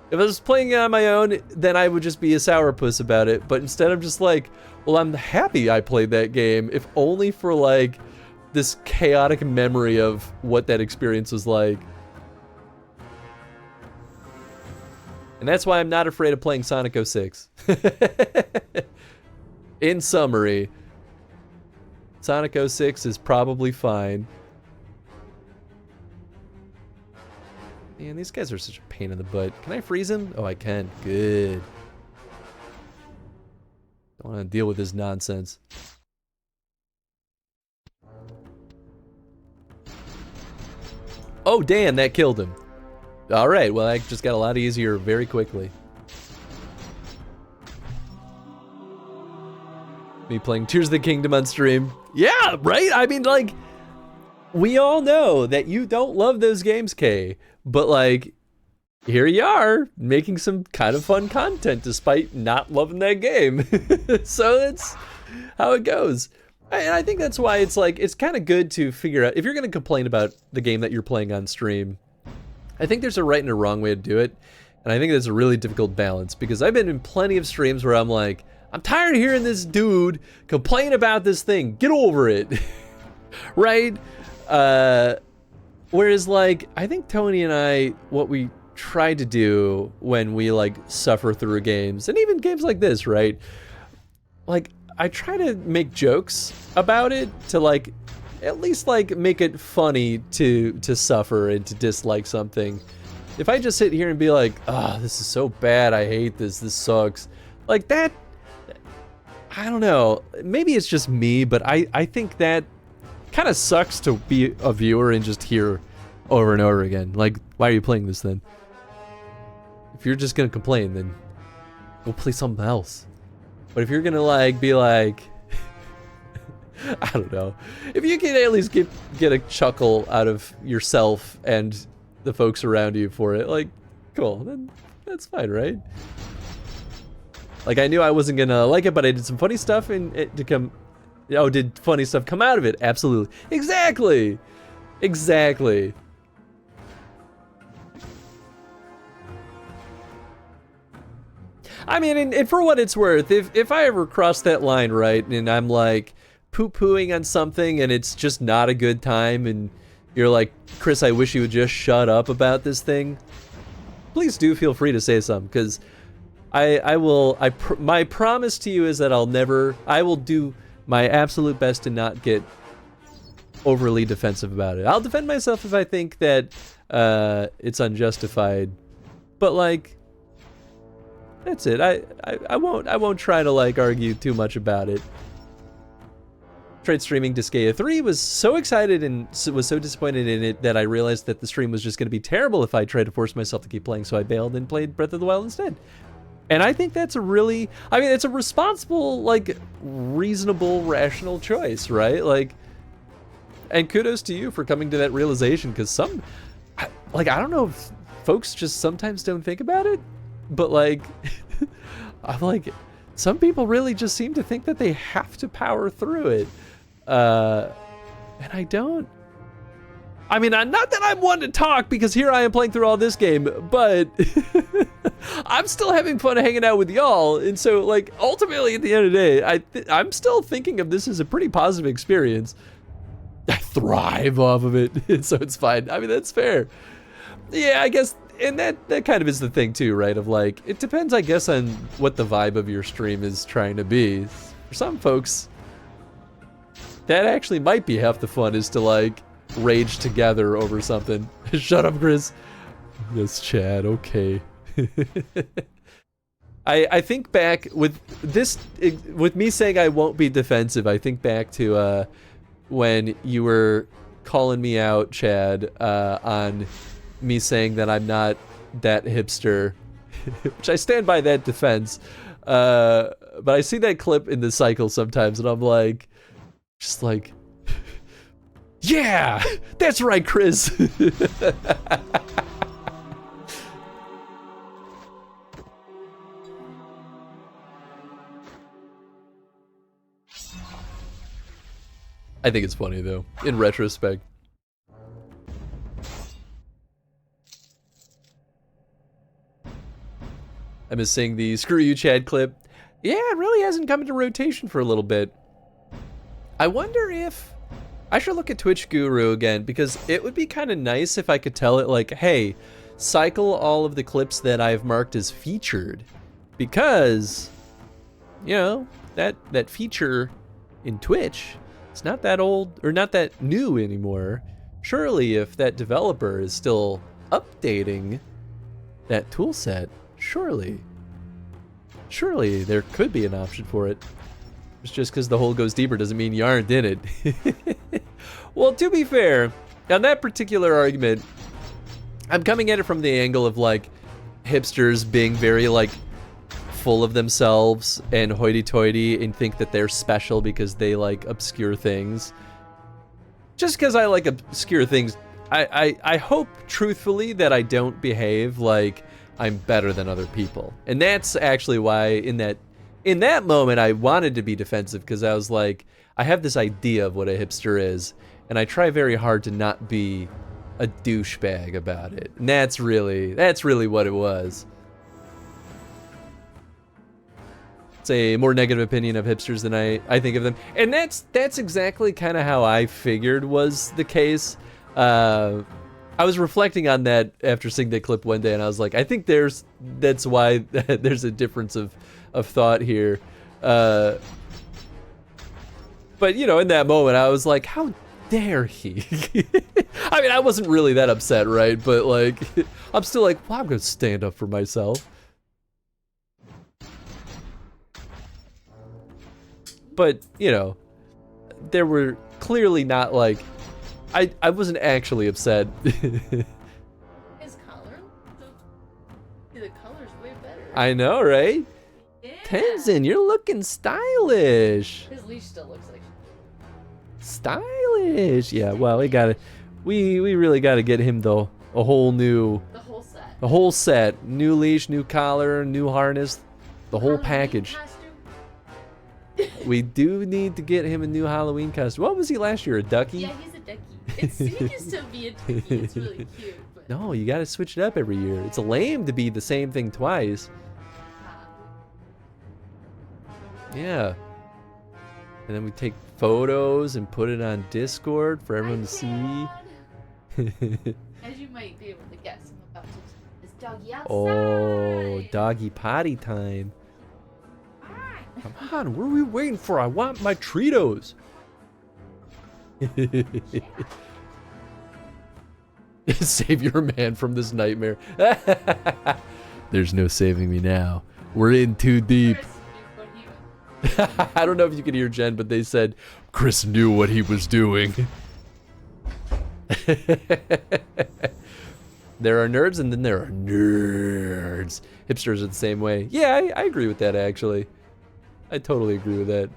If I was playing it on my own, then I would just be a sourpuss about it. But instead I'm just like, well, I'm happy I played that game, if only for like this chaotic memory of what that experience was like. And that's why I'm not afraid of playing Sonic 06. In summary, Sonic 06 is probably fine. Man, these guys are such a pain in the butt. Can I freeze him? Oh, I can. Good. Don't want to deal with this nonsense. Oh, damn, that killed him. Alright, well, that just got a lot easier very quickly. Me playing Tears of the Kingdom on stream. Yeah, right? I mean, like, we all know that you don't love those games, Kay. But, like, here you are, making some kind of fun content despite not loving that game. So that's how it goes. And I think that's why it's, like, it's kind of good to figure out, if you're going to complain about the game that you're playing on stream, I think there's a right and a wrong way to do it, and I think there's a really difficult balance, because I've been in plenty of streams where I'm like, I'm tired of hearing this dude complain about this thing, get over it, right? Whereas, like, I think Tony and I, what we try to do when we like suffer through games, and even games like this, right? Like, I try to make jokes about it to like at least like make it funny to suffer and to dislike something. If I just sit here and be like, "Ah, this is so bad, I hate this sucks," like that, I don't know, maybe it's just me, but I think that kind of sucks to be a viewer and just hear over and over again. Like, why are you playing this then? If you're just gonna complain, then go play something else. But if you're gonna like be like, I don't know, if you can at least get a chuckle out of yourself and the folks around you for it, like, cool, then that's fine, right? Like, I knew I wasn't gonna like it, but I did some funny stuff and it to come. Oh, did funny stuff come out of it? Absolutely. Exactly. Exactly. I mean, and for what it's worth, if I ever cross that line, right, and I'm like poo-pooing on something and it's just not a good time, and you're like, Chris, I wish you would just shut up about this thing, please do feel free to say something, because my promise to you is that I will do my absolute best to not get overly defensive about it. I'll defend myself if I think that it's unjustified, but like, that's it. I won't try to like argue too much about it. Tried streaming Disgaea 3, was so excited and was so disappointed in it that I realized that the stream was just going to be terrible if I tried to force myself to keep playing, so I bailed and played Breath of the Wild instead. And I think that's a really, I mean, it's a responsible, like, reasonable, rational choice, right? Like, and kudos to you for coming to that realization, because I don't know if folks just sometimes don't think about it, but like, I'm like, some people really just seem to think that they have to power through it. And I don't. I mean, not that I'm one to talk, because here I am playing through all this game, but I'm still having fun hanging out with y'all. And so, like, ultimately, at the end of the day, I'm still thinking of this as a pretty positive experience. I thrive off of it, so it's fine. I mean, that's fair. Yeah, I guess, and that kind of is the thing too, right? Of like, it depends, I guess, on what the vibe of your stream is trying to be. For some folks, that actually might be half the fun, is to like rage together over something. Shut up, Chris. Yes, Chad, okay. I think back with this, with me saying I won't be defensive, I think back to when you were calling me out, Chad, on me saying that I'm not that hipster, which I stand by that defense. But I see that clip in the cycle sometimes, and I'm like, just like, yeah, that's right, Chris. I think it's funny though, in retrospect. I miss seeing the "Screw You, Chad" clip. Yeah, it really hasn't come into rotation for a little bit. I wonder if I should look at Twitch Guru again, because it would be kind of nice if I could tell it like, hey, cycle all of the clips that I've marked as featured, because, you know, that feature in Twitch, it's not that old or not that new anymore. Surely if that developer is still updating that tool set, surely there could be an option for it. It's just because the hole goes deeper doesn't mean you aren't in it. Well, to be fair, on that particular argument, I'm coming at it from the angle of like hipsters being very like full of themselves and hoity-toity and think that they're special because they like obscure things. Just because I like obscure things, I hope truthfully that I don't behave like I'm better than other people. And that's actually why in that moment I wanted to be defensive, because I was like, I have this idea of what a hipster is, and I try very hard to not be a douchebag about it. And that's really what it was. It's a more negative opinion of hipsters than I think of them. And that's exactly kind of how I figured was the case. I was reflecting on that after seeing that clip one day, and I was like, I think that's why there's a difference of thought here. But you know, in that moment, I was like, how dare he? I mean, I wasn't really that upset, right? But like, I'm still like, well, I'm gonna stand up for myself. But you know, there were clearly not like, I wasn't actually upset. His color? The color's way better. I know, right? Yeah. Tenzin, you're looking stylish. His leash still looks like Stylish. Yeah, well, we really gotta get him though a whole new, the whole set. the whole set, new leash, new collar, new harness, the whole package. We do need to get him a new Halloween costume. What was he last year? A ducky? Yeah, he's a ducky. It's sweet just to be a ducky. It's really cute. But... No, you gotta switch it up every year. It's lame to be the same thing twice. Yeah. And then we take photos and put it on Discord for everyone to see. As you might be able to guess, I'm about to this doggy outside. Oh, doggy potty time. Come on, what are we waiting for? I want my Treatos. Save your man from this nightmare. There's no saving me now. We're in too deep. I don't know if you could hear Jen, but they said Chris knew what he was doing. There are nerds and then there are nerds. Hipsters are the same way. Yeah, I agree with that actually. I totally agree with that.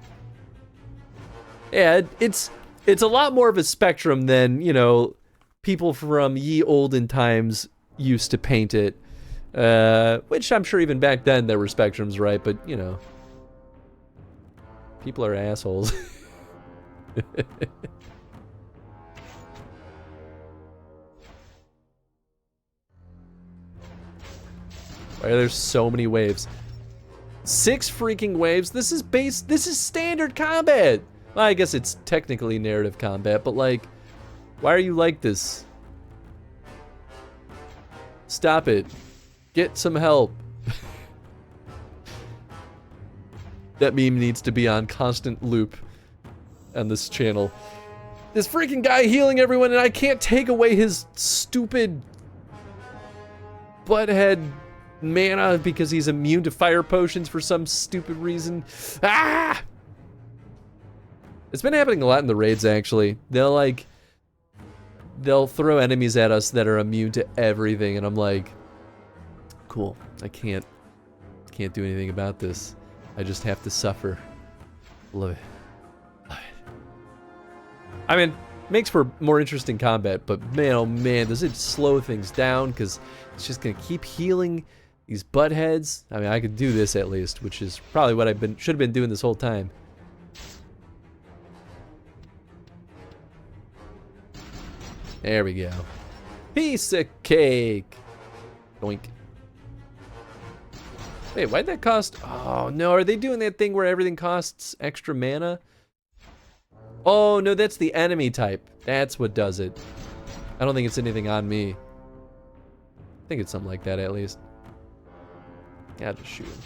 Yeah, it's a lot more of a spectrum than, you know, people from ye olden times used to paint it. Which I'm sure even back then there were spectrums, right? But, you know, people are assholes. Why are there so many waves? 6 freaking waves. This is standard combat. Well, I guess it's technically narrative combat, but like, why are you like this? Stop it. Get some help. That meme needs to be on constant loop on this channel. This freaking guy healing everyone and I can't take away his stupid butthead mana because he's immune to fire potions for some stupid reason. Ah! It's been happening a lot in the raids actually. They'll throw enemies at us that are immune to everything and I'm like, cool, I can't do anything about this. I just have to suffer. Love it. Love it. I mean, makes for more interesting combat, but man, oh man, does it slow things down because it's just gonna keep healing these buttheads. I mean, I could do this at least, which is probably what should have been doing this whole time. There we go. Piece of cake. Doink. Wait, why'd that cost? Oh no, are they doing that thing where everything costs extra mana? Oh no, that's the enemy type. That's what does it. I don't think it's anything on me. I think it's something like that at least. Yeah, I'll just shoot him.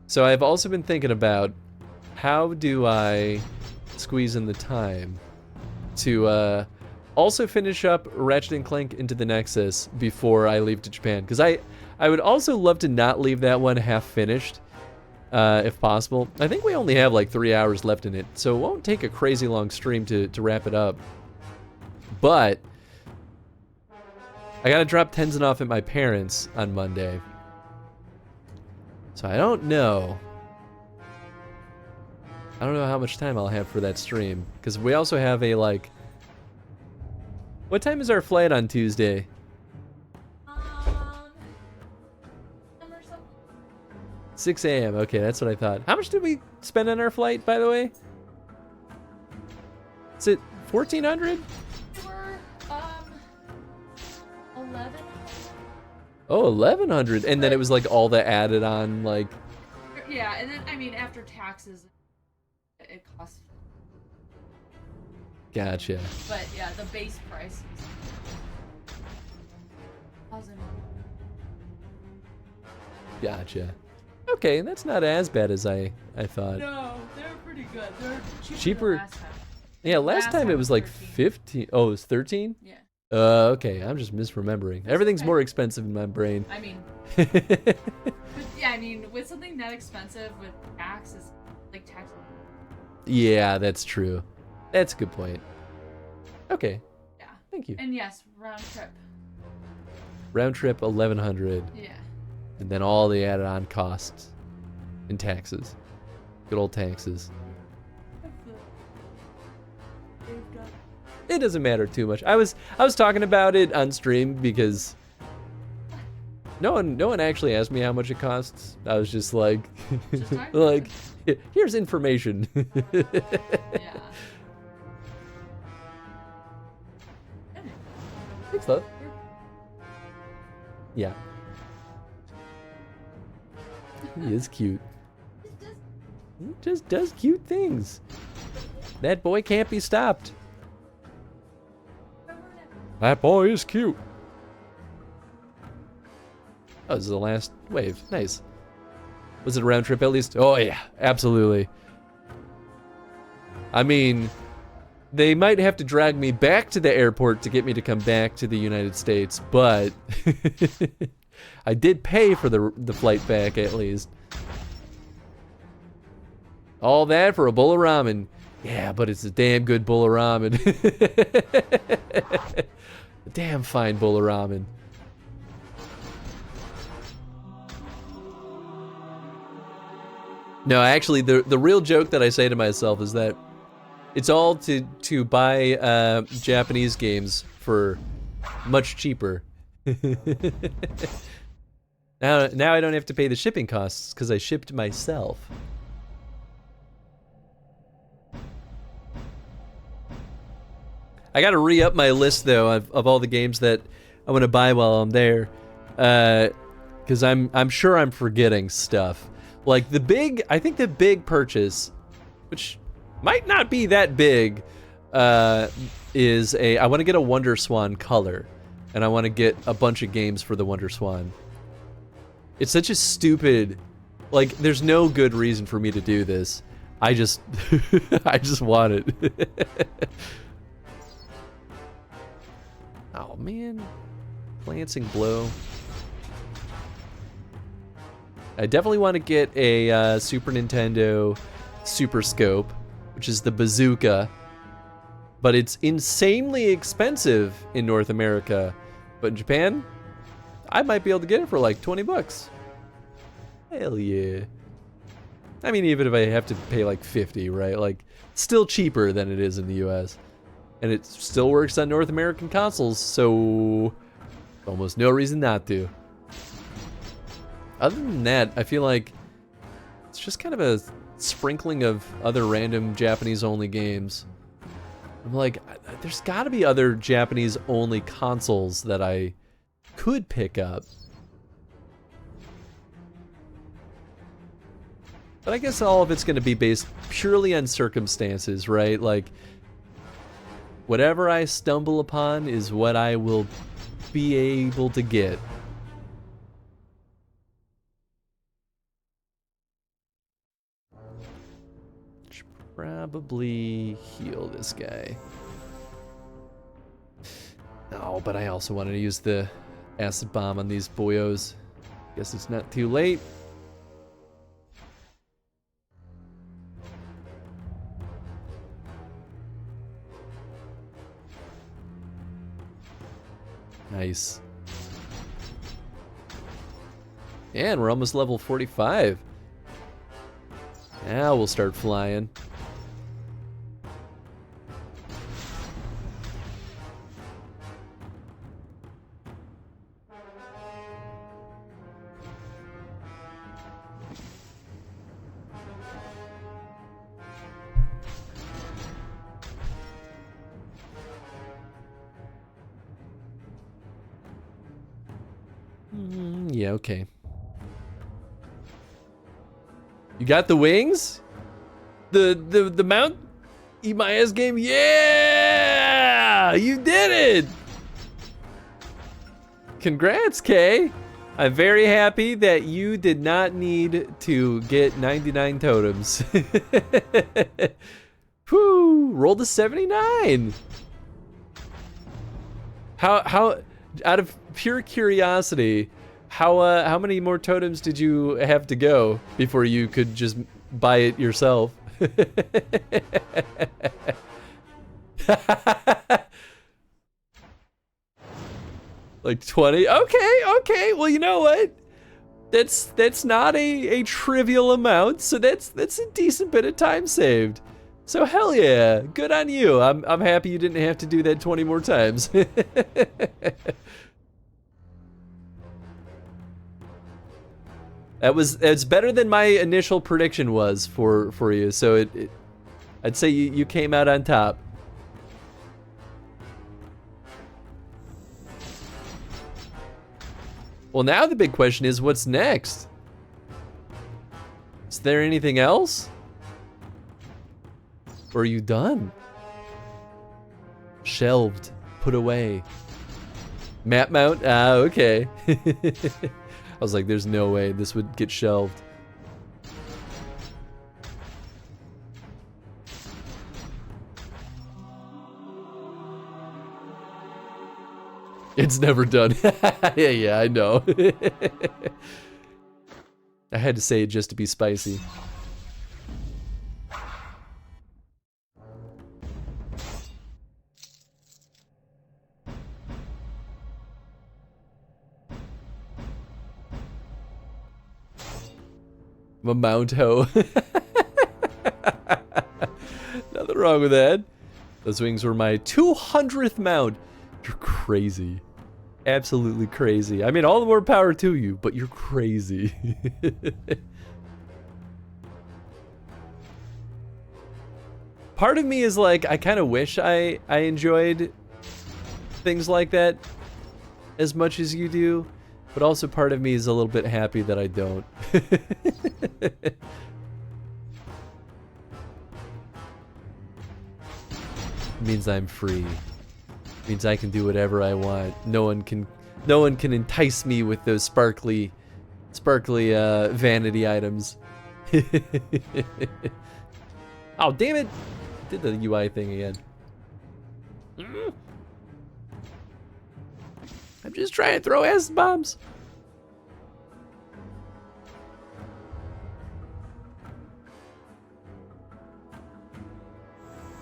So I've also been thinking about how do I squeeze in the time to also finish up Ratchet & Clank Into the Nexus before I leave to Japan. Because I would also love to not leave that one half finished, if possible. I think we only have like 3 hours left in it, so it won't take a crazy long stream to wrap it up. But I gotta drop Tenzin off at my parents' on Monday. So I don't know how much time I'll have for that stream. Because we also have a like... What time is our flight on Tuesday? 6 a.m. Okay, that's what I thought. How much did we spend on our flight, by the way? Is it 1,400? We're 11. Oh, 1,100, and then it was like all the added on, like. Yeah, and then I mean after taxes, it costs Gotcha. But yeah, the base price is 1,000. Gotcha. Okay, that's not as bad as I thought. No, they're pretty good. They're Cheaper. than last time. Yeah, last time it was like 13. 15. Oh, it was 13? Yeah. Okay, I'm just misremembering. Everything's more expensive in my brain. I mean, but yeah, I mean, with something that expensive with tax is like tax. Yeah, that's true. That's a good point. Okay. Yeah. Thank you. And yes, round trip. Round trip 1,100. Yeah. And then all the added on costs and taxes. Good old taxes. It doesn't matter too much. I was talking about it on stream because no one actually asked me how much it costs. I was just like like here's information. Yeah. Thanks, love. Yeah. He is cute. He just does cute things. That boy can't be stopped. That boy is cute. Oh, this is the last wave. Nice. Was it a round trip at least? Oh yeah, absolutely. I mean, they might have to drag me back to the airport to get me to come back to the United States, but I did pay for the flight back at least. All that for a bowl of ramen. Yeah, but it's a damn good bowl of ramen. A damn fine bowl of ramen. No, actually, the real joke that I say to myself is that it's all to buy Japanese games for much cheaper. Now I don't have to pay the shipping costs because I shipped myself. I gotta re-up my list though of all the games that I want to buy while I'm there, because I'm sure I'm forgetting stuff. Like I think the big purchase, which might not be that big, is I want to get a Wonder Swan color, and I want to get a bunch of games for the Wonder Swan. It's such a stupid, like, there's no good reason for me to do this. I just want it. Oh man, Lancing Blow. I definitely want to get a Super Nintendo Super Scope, which is the bazooka, but it's insanely expensive in North America. But in Japan, I might be able to get it for like 20 bucks. Hell yeah. I mean, even if I have to pay like 50, right? Like, still cheaper than it is in the US. And it still works on North American consoles, so almost no reason not to. Other than that, I feel like it's just kind of a sprinkling of other random Japanese-only games. I'm like, there's got to be other Japanese-only consoles that I could pick up. But I guess all of it's going to be based purely on circumstances, right? Like, whatever I stumble upon is what I will be able to get. Should probably heal this guy. Oh, but I also wanted to use the acid bomb on these boyos. Guess it's not too late. Nice. And we're almost level 45. Now we'll start flying. Yeah, okay. You got the wings? The Mount Eat My Ass game? Yeah! Yeah, you did it! Congrats, Kay. I'm very happy that you did not need to get 99 totems. Whew, rolled a 79. How out of pure curiosity, how many more totems did you have to go before you could just buy it yourself? Like 20? Okay. Well, you know what? That's not a trivial amount, so that's a decent bit of time saved. So hell yeah, good on you. I'm happy you didn't have to do that 20 more times. That's better than my initial prediction was for you. So I'd say you came out on top. Well, now the big question is, what's next? Is there anything else? Or are you done? Shelved, put away. Map mount? Ah, okay. I was like, there's no way this would get shelved. It's never done. Yeah, I know. I had to say it just to be spicy. I'm a mount hoe. Nothing wrong with that. Those wings were my 200th mount. You're crazy. Absolutely crazy. I mean, all the more power to you, but you're crazy. Part of me is like, I kind of wish I enjoyed things like that as much as you do, but also part of me is a little bit happy that I don't. Means I'm free. Means I can do whatever I want. No one can entice me with those sparkly vanity items. Oh, damn it! Did the UI thing again. I'm just trying to throw acid bombs.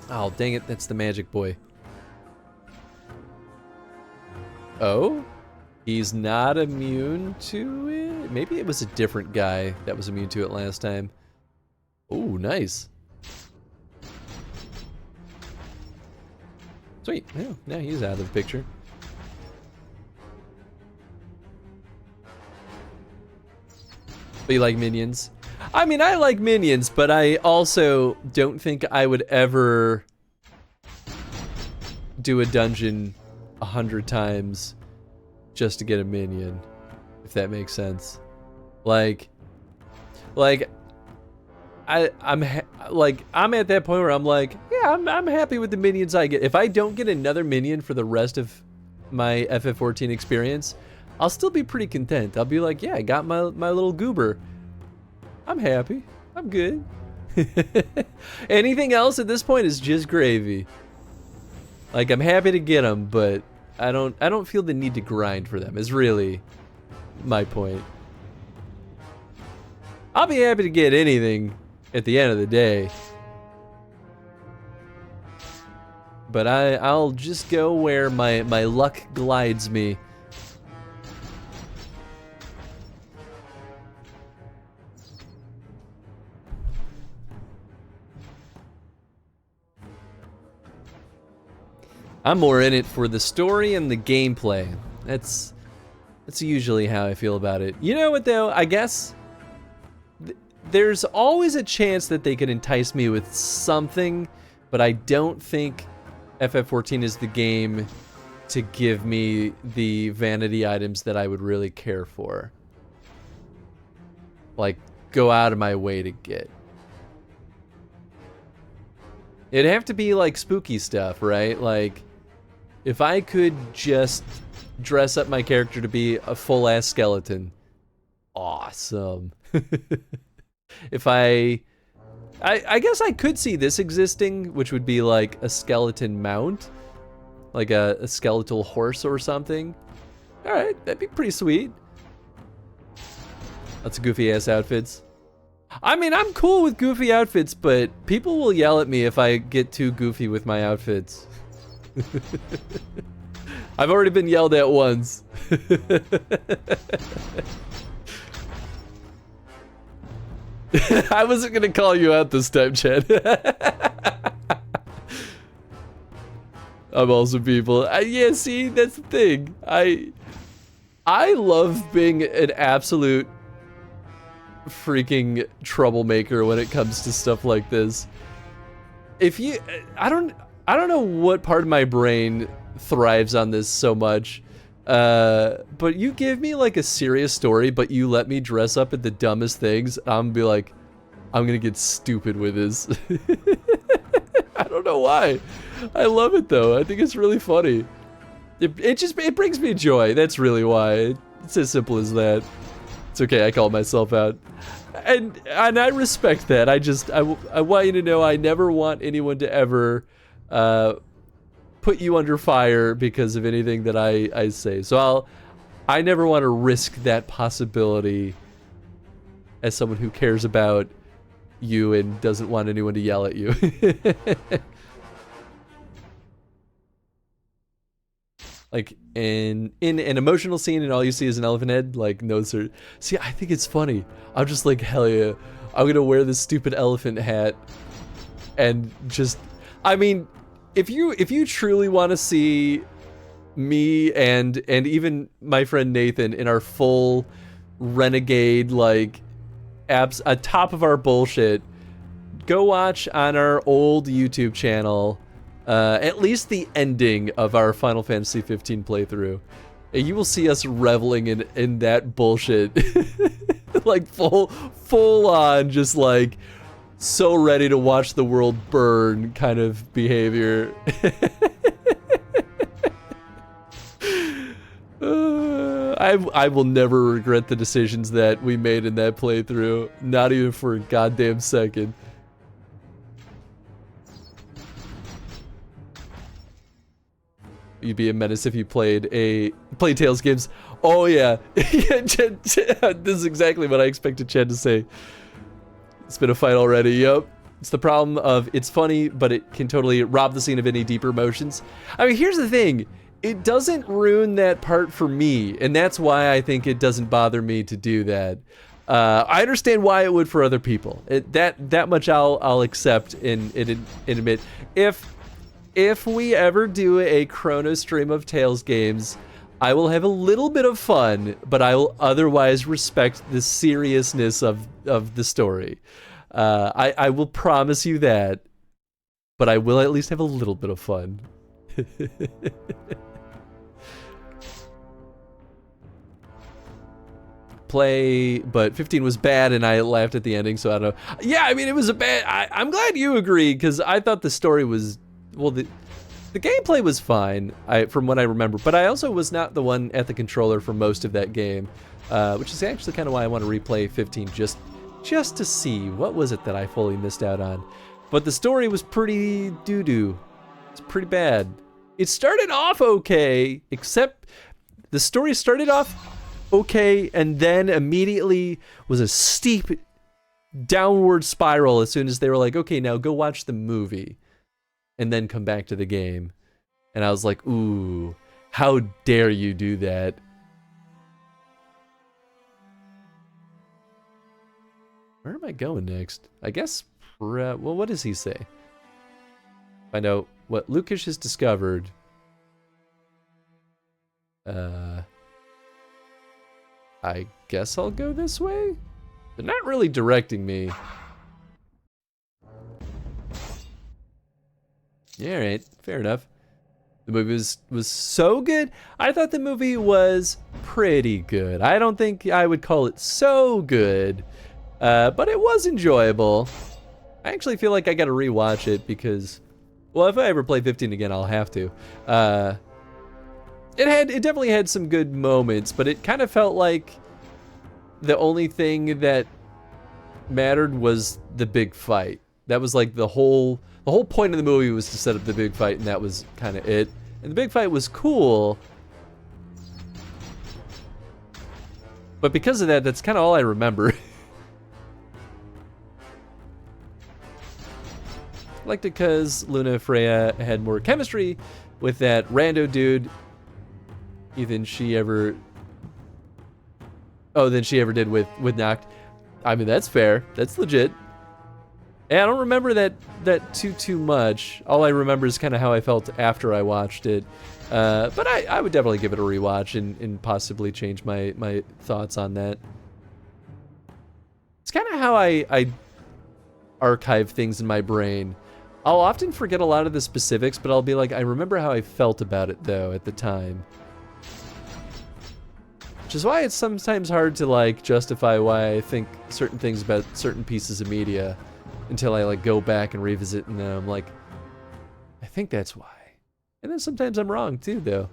Oh, dang it, that's the magic boy. Oh? He's not immune to it? Maybe it was a different guy that was immune to it last time. Oh, nice. Sweet. Yeah, now he's out of the picture. But you like minions? I mean, I like minions, but I also don't think I would ever do a dungeon 100 times just to get a minion, if that makes sense. Like I'm at that point where I'm like, yeah, I'm happy with the minions I get. If I don't get another minion for the rest of my FF14 experience, I'll still be pretty content. I'll be like, yeah, I got my little goober. I'm happy. I'm good. Anything else at this point is just gravy. Like, I'm happy to get them, but I don't feel the need to grind for them, is really my point. I'll be happy to get anything at the end of the day. But I'll just go where my luck glides me. I'm more in it for the story and the gameplay. That's usually how I feel about it. You know what though? I guess there's always a chance that they could entice me with something, but I don't think FF14 is the game to give me the vanity items that I would really care for. Like, go out of my way to get. It'd have to be like spooky stuff, right? Like If I could just dress up my character to be a full-ass skeleton, awesome. If I guess I could see this existing, which would be like a skeleton mount, like a skeletal horse or something. All right, that'd be pretty sweet. Lots of goofy ass outfits. I mean, I'm cool with goofy outfits, but people will yell at me if I get too goofy with my outfits. I've already been yelled at once. I wasn't gonna call you out this time, Chad. I'm also people. Yeah, see, that's the thing. I love being an absolute freaking troublemaker when it comes to stuff like this. If you, I don't know what part of my brain thrives on this so much. But you give me like a serious story, but you let me dress up at the dumbest things, I'm gonna be like, I'm gonna get stupid with this. I don't know why. I love it though. I think it's really funny. It brings me joy. That's really why. It's as simple as that. It's okay, I call myself out. And I respect that. I want you to know I never want anyone to ever put you under fire because of anything that I say. So I never want to risk that possibility as someone who cares about you and doesn't want anyone to yell at you. Like in an emotional scene and all you see is an elephant head, like no sir. See, I think it's funny. I'm just like, hell yeah, I'm gonna wear this stupid elephant hat and just, I mean, if you truly want to see me and even my friend Nathan in our full renegade, like top of our bullshit, go watch on our old YouTube channel at least the ending of our Final Fantasy 15 playthrough. And you will see us reveling in that bullshit. Like full on, just like so ready to watch the world burn kind of behavior. I will never regret the decisions that we made in that playthrough, not even for a goddamn second. You'd be a menace if you played Tales games. Oh yeah, this is exactly what I expected Chad to say. It's been a fight already. Yep. It's the problem of it's funny, but it can totally rob the scene of any deeper emotions. I mean, here's the thing. It doesn't ruin that part for me, and that's why I think it doesn't bother me to do that. I understand why it would for other people. That much I'll accept and admit. If we ever do a chrono stream of Tales games, I will have a little bit of fun, but I will otherwise respect the seriousness of the story. I will promise you that, but I will at least have a little bit of fun. But 15 was bad and I laughed at the ending, so I don't know. Yeah, I mean, it was a bad... I'm glad you agree, because I thought the story was... Well, the gameplay was fine, from what I remember, but I also was not the one at the controller for most of that game, which is actually kind of why I want to replay 15, just to see what was it that I fully missed out on. But the story was pretty doo-doo. It's pretty bad. It started off okay, except the story started off okay, and then immediately was a steep downward spiral as soon as they were like, okay, now go watch the movie. And then come back to the game. And I was like, ooh, how dare you do that? Where am I going next? I guess, well, what does he say? Find out what Lucas has discovered. I guess I'll go this way? They're not really directing me. Yeah, all right, fair enough. The movie was so good. I thought the movie was pretty good. I don't think I would call it so good, but it was enjoyable. I actually feel like I gotta rewatch it because, well, if I ever play 15 again, I'll have to. It definitely had some good moments, but it kind of felt like the only thing that mattered was the big fight. That was like the whole point of the movie was to set up the big fight, and that was kind of it. And the big fight was cool, but because of that, that's kind of all I remember. I liked it because Luna and Freya had more chemistry with that rando dude than she ever did with Noct. I mean, that's fair. That's legit. And I don't remember that too much. All I remember is kind of how I felt after I watched it. But I would definitely give it a rewatch and possibly change my thoughts on that. It's kind of how I archive things in my brain. I'll often forget a lot of the specifics, but I'll be like, I remember how I felt about it though at the time. Which is why it's sometimes hard to like justify why I think certain things about certain pieces of media until I like go back and revisit, and then I'm like, I think that's why. And then sometimes I'm wrong too, though.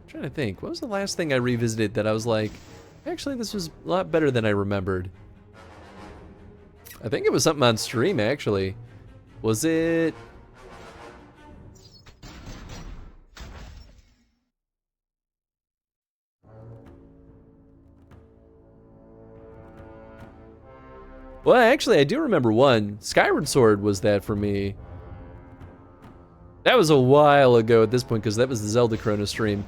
I'm trying to think, what was the last thing I revisited that I was like, actually this was a lot better than I remembered? I think it was something on stream, actually. Was it... Well, actually, I do remember one. Skyward Sword was that for me. That was a while ago at this point, because that was the Zelda chronostream.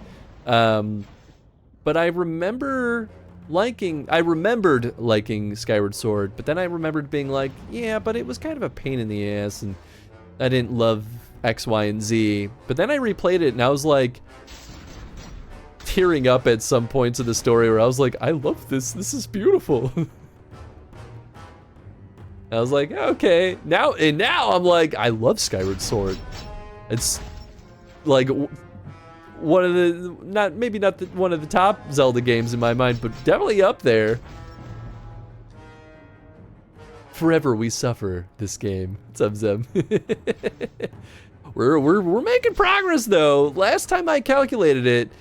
But I remembered liking Skyward Sword, but then I remembered being like, yeah, but it was kind of a pain in the ass, and I didn't love X, Y, and Z. But then I replayed it, and I was like tearing up at some points of the story where I was like, I love this. This is beautiful. I was like, okay, now I'm like, I love Skyward Sword. It's like one of the one of the top Zelda games in my mind, but definitely up there. Forever we suffer this game. What's up, Zeb? we're making progress though. Last time I calculated it,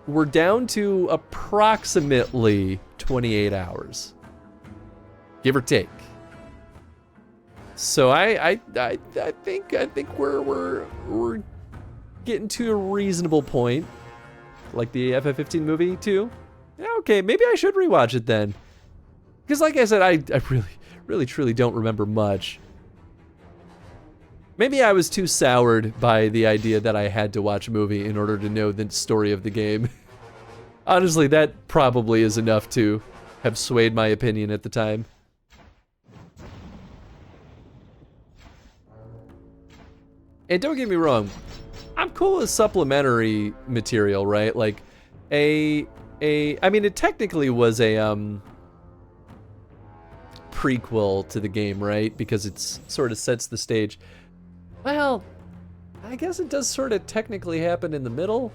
we're down to approximately 28 hours. Give or take. So I think we're getting to a reasonable point, like the FF15 movie too. Yeah, okay, maybe I should rewatch it then, because like I said, I really truly don't remember much. Maybe I was too soured by the idea that I had to watch a movie in order to know the story of the game. Honestly, that probably is enough to have swayed my opinion at the time. And don't get me wrong, I'm cool with supplementary material, right? Like I mean, it technically was a prequel to the game, right? Because it's sort of sets the stage. Well, I guess it does sort of technically happen in the middle,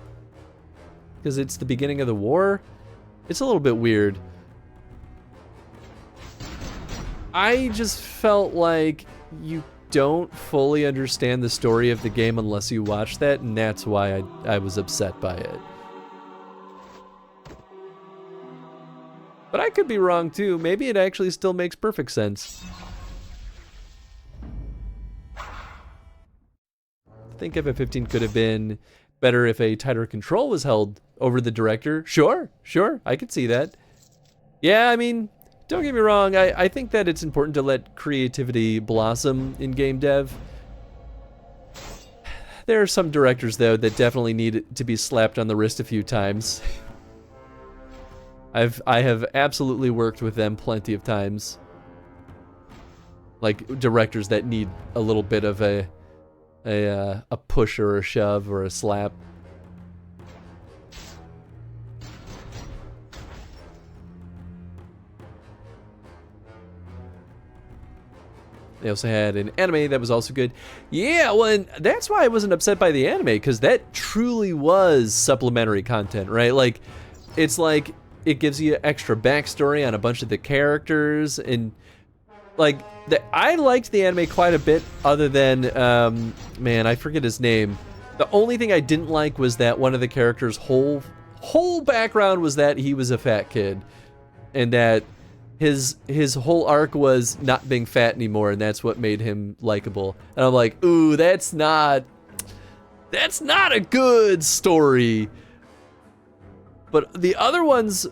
because it's the beginning of the war. It's a little bit weird. I just felt like you don't fully understand the story of the game unless you watch that, and that's why I was upset by it. But I could be wrong too. Maybe it actually still makes perfect sense. I think FF15 could have been better if a tighter control was held over the director. Sure, I could see that. Yeah, I mean, don't get me wrong, I think that it's important to let creativity blossom in game dev. There are some directors, though, that definitely need to be slapped on the wrist a few times. I have absolutely worked with them plenty of times. Like, directors that need a little bit of a push or a shove or a slap. They also had an anime that was also good. Yeah, well, and that's why I wasn't upset by the anime, because that truly was supplementary content, right? Like, it's like, it gives you extra backstory on a bunch of the characters, and, like, I liked the anime quite a bit, other than, man, I forget his name. The only thing I didn't like was that one of the characters' whole background was that he was a fat kid, and that his whole arc was not being fat anymore, and that's what made him likable. And I'm like, ooh, that's not a good story. But the other ones,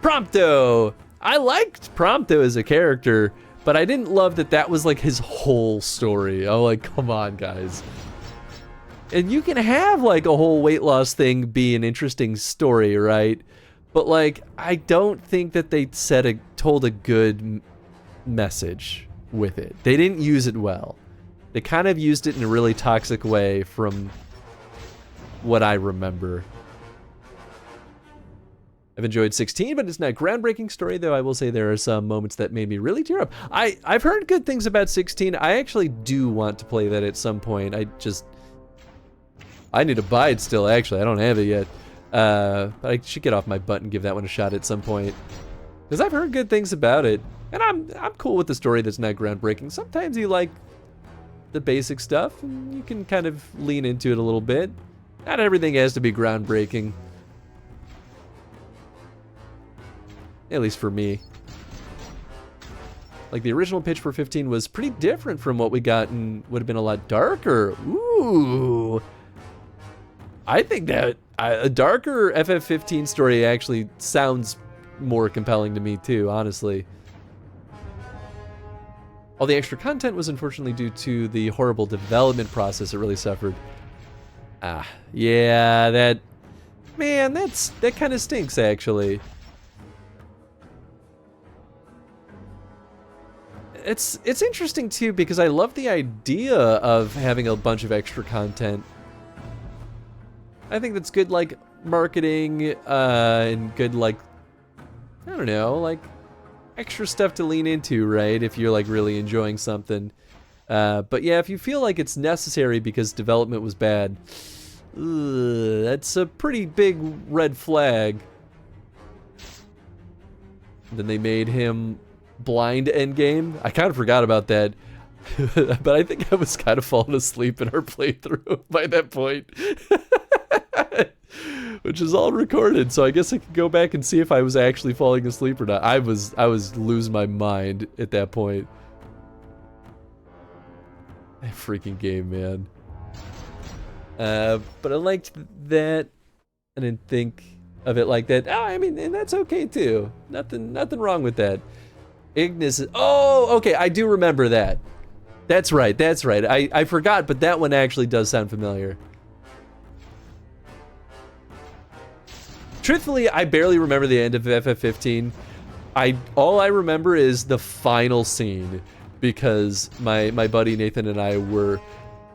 Prompto, I liked Prompto as a character, but I didn't love that that was like his whole story. I'm like, come on, guys. And you can have like a whole weight loss thing be an interesting story, right? But like, I don't think that they told a good message with it. They didn't use it well. They kind of used it in a really toxic way from what I remember. I've enjoyed 16, but it's not a groundbreaking story, though I will say there are some moments that made me really tear up. I've heard good things about 16. I actually do want to play that at some point. I need to buy it still, actually. I don't have it yet. But I should get off my butt and give that one a shot at some point. Because I've heard good things about it. And I'm cool with the story that's not groundbreaking. Sometimes you like the basic stuff, and you can kind of lean into it a little bit. Not everything has to be groundbreaking. At least for me. Like, the original pitch for 15 was pretty different from what we got and would have been a lot darker. Ooh. I think that a darker FF15 story actually sounds more compelling to me too, honestly. All the extra content was unfortunately due to the horrible development process it really suffered. Yeah, that kind of stinks, actually. It's interesting too, because I love the idea of having a bunch of extra content. I think that's good, like, marketing, and good, like, I don't know, like, extra stuff to lean into, right? If you're, like, really enjoying something. But yeah, if you feel like it's necessary because development was bad, that's a pretty big red flag. Then they made him blind endgame. I kind of forgot about that. But I think I was kind of falling asleep in our playthrough by that point. Which is all recorded, so I guess I could go back and see if I was actually falling asleep or not. I was losing my mind at that point. That freaking game, man. But I liked that. I didn't think of it like that. Oh, I mean, and that's okay too. Nothing wrong with that. Ignis is, oh, okay, I do remember that. That's right. I forgot, but that one actually does sound familiar. Truthfully, I barely remember the end of FF15. All I remember is the final scene, because my buddy Nathan and I were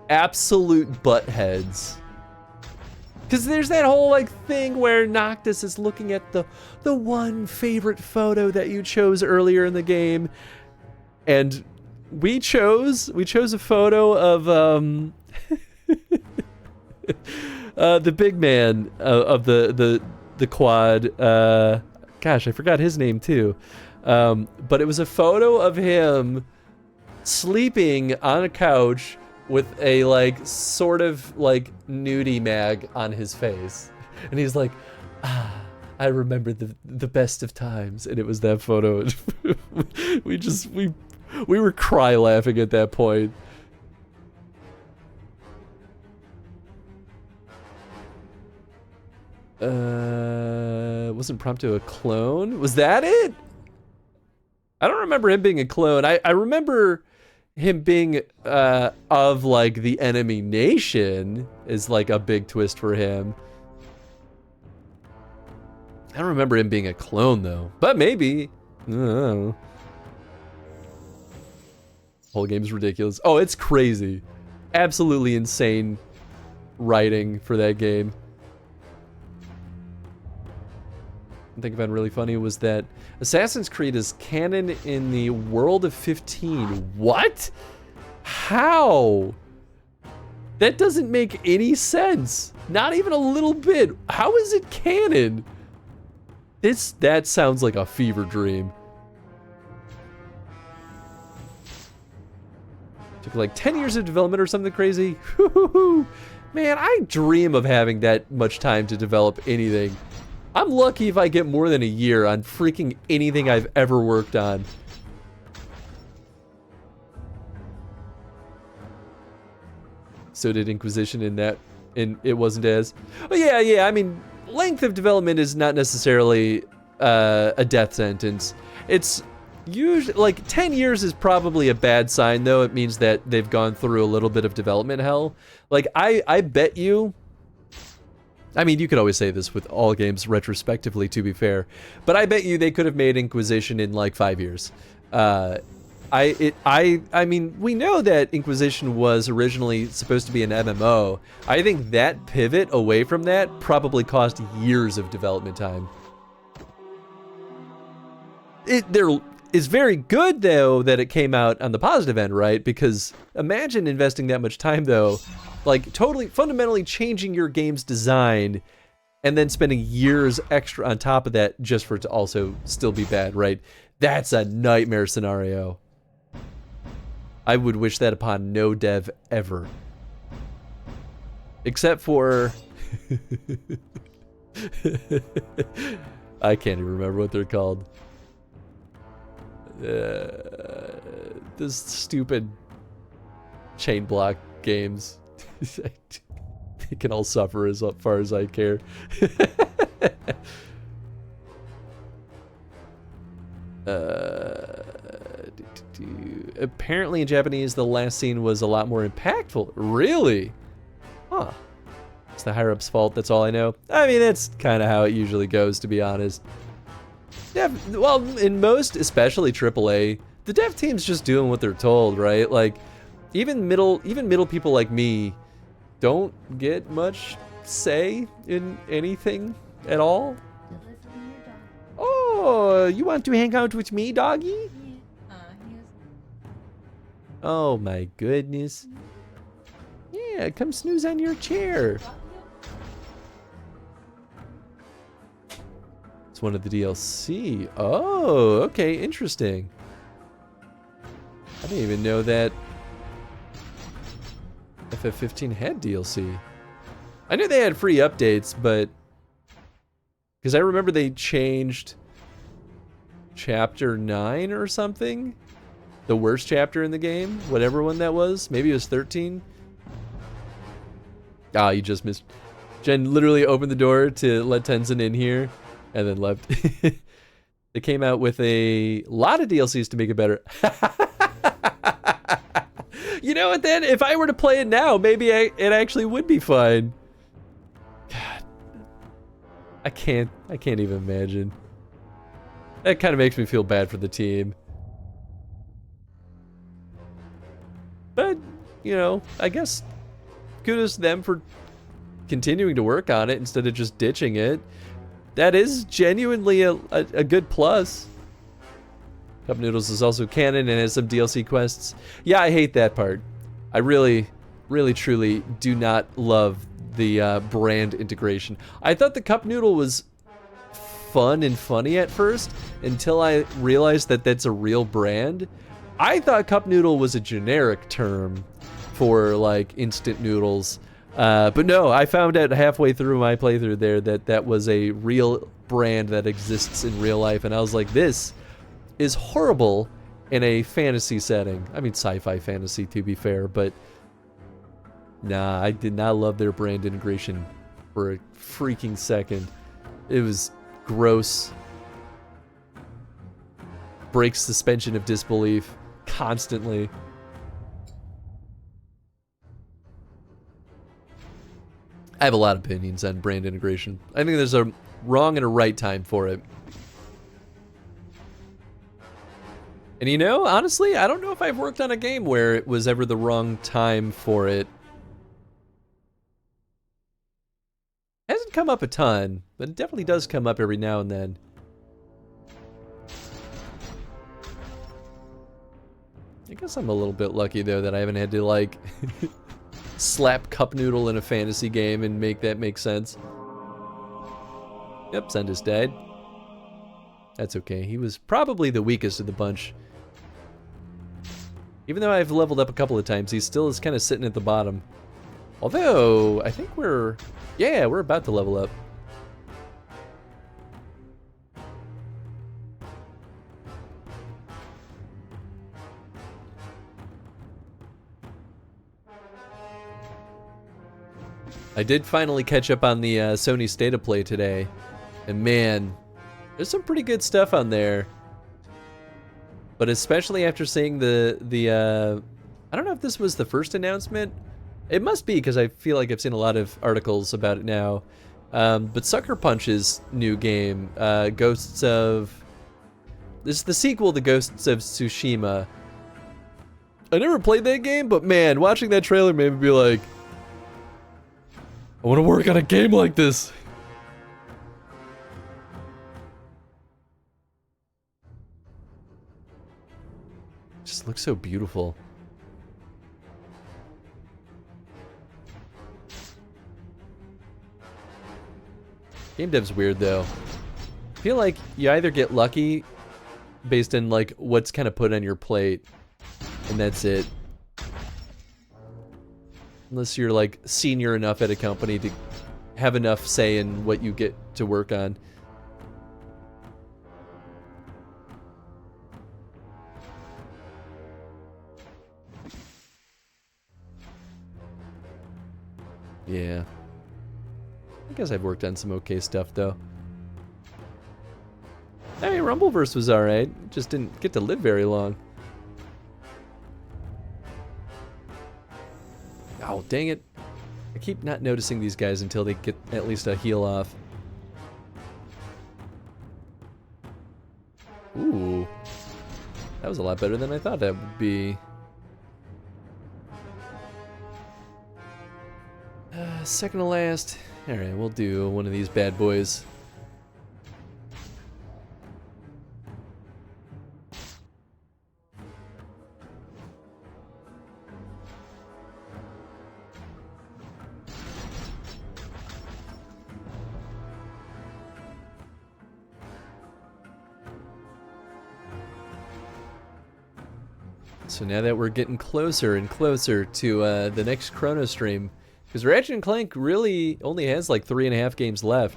absolute buttheads. Because there's that whole like thing where Noctis is looking at the one favorite photo that you chose earlier in the game, and we chose a photo of the big man of the quad. Gosh, I forgot his name too. But it was a photo of him sleeping on a couch with a like sort of like nudie mag on his face, and he's like, I remember the best of times, and it was that photo. we were cry laughing at that point. Wasn't Prompto a clone? Was that it? I don't remember him being a clone. I remember him being of like the enemy nation is like a big twist for him. I don't remember him being a clone though, but maybe. I don't know. Whole game is ridiculous. Oh, it's crazy. Absolutely insane writing for that game. I think I found really funny was that Assassin's Creed is canon in the world of 15. What? How? That doesn't make any sense. Not even a little bit. How is it canon? That sounds like a fever dream. Took like 10 years of development or something crazy. Man, I dream of having that much time to develop anything. I'm lucky if I get more than a year on freaking anything I've ever worked on. So did Inquisition in that, and it wasn't as... Oh, yeah, I mean, length of development is not necessarily a death sentence. It's usually, like, 10 years is probably a bad sign, though. It means that they've gone through a little bit of development hell. Like, I bet you... I mean, you could always say this with all games retrospectively, to be fair, but I bet you they could have made Inquisition in like 5 years. I mean, we know that Inquisition was originally supposed to be an MMO. I think that pivot away from that probably cost years of development time. There is very good, though, that it came out on the positive end, right? Because imagine investing that much time, though, like totally fundamentally changing your game's design and then spending years extra on top of that just for it to also still be bad, right? That's a nightmare scenario. I would wish that upon no dev ever. Except for... I can't even remember what they're called. This stupid chain block games. They can all suffer as far as I care. Apparently in Japanese, the last scene was a lot more impactful. Really? Huh. It's the higher-up's fault, that's all I know. I mean, that's kind of how it usually goes, to be honest. Well, in most, especially AAA, the dev team's just doing what they're told, right? Like, even middle people like me don't get much say in anything at all. Oh, you want to hang out with me, doggy? Oh my goodness. Yeah, come snooze on your chair. It's one of the DLC. Oh, okay, interesting. I didn't even know that FF15 had DLC. I knew they had free updates, but because I remember they changed chapter 9 or something, the worst chapter in the game, whatever one that was. Maybe it was 13. Ah, you just missed. Jen literally opened the door to let Tenzin in here and then left. They came out with a lot of DLCs to make it better. You know what, then? If I were to play it now, maybe it actually would be fine. God. I can't even imagine. That kind of makes me feel bad for the team. But, you know, I guess kudos to them for continuing to work on it instead of just ditching it. That is genuinely a good plus. Cup Noodles is also canon and has some DLC quests. Yeah, I hate that part. I really, truly do not love the brand integration. I thought the Cup Noodle was fun and funny at first until I realized that that's a real brand. I thought Cup Noodle was a generic term for like instant noodles. But no, I found out halfway through my playthrough there that that was a real brand that exists in real life. And I was like, this is horrible in a fantasy setting. I mean, sci-fi fantasy, to be fair, but nah, I did not love their brand integration for a freaking second. It was gross. Breaks suspension of disbelief constantly. I have a lot of opinions on brand integration. I think there's a wrong and a right time for it. And you know, honestly, I don't know if I've worked on a game where it was ever the wrong time for it. It hasn't come up a ton, but it definitely does come up every now and then. I guess I'm a little bit lucky, though, that I haven't had to, like, slap Cup Noodle in a fantasy game and make that make sense. Yep, Zendus died. That's okay. He was probably the weakest of the bunch. Even though I've leveled up a couple of times, he still is kind of sitting at the bottom. Although, I think we're about to level up. I did finally catch up on the Sony State of Play today, and man, there's some pretty good stuff on there. But especially after seeing the I don't know if this was the first announcement. It must be, because I feel like I've seen a lot of articles about it now. But Sucker Punch's new game, Ghosts of... This is the sequel to Ghosts of Tsushima. I never played that game, but man, watching that trailer made me be like, I want to work on a game like this. Just looks so beautiful. Game dev's weird though. I feel like you either get lucky based on like what's kind of put on your plate, and that's it. Unless you're like senior enough at a company to have enough say in what you get to work on. Yeah. I guess I've worked on some okay stuff though. I mean, Rumbleverse was alright. Just didn't get to live very long. Oh, dang it. I keep not noticing these guys until they get at least a heal off. Ooh. That was a lot better than I thought that would be. Second to last. Alright, we'll do one of these bad boys. So now that we're getting closer and closer to the next chronostream, because Ratchet & Clank really only has like 3.5 games left,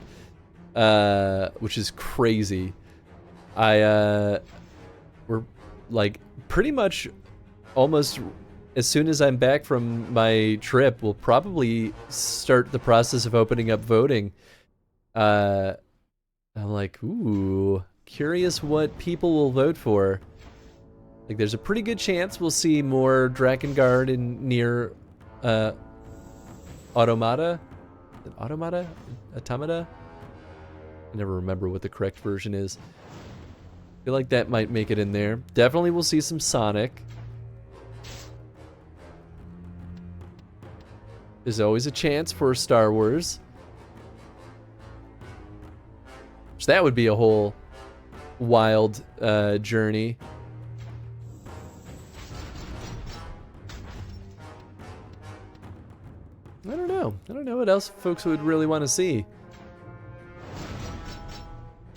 which is crazy. We're like pretty much almost as soon as I'm back from my trip, we'll probably start the process of opening up voting. I'm like, ooh, curious what people will vote for. Like, there's a pretty good chance we'll see more Drakengard in near Automata? Automata? Automata? I never remember what the correct version is. I feel like that might make it in there. Definitely we'll see some Sonic. There's always a chance for Star Wars. So that would be a whole wild journey. I don't know. I don't know what else folks would really want to see.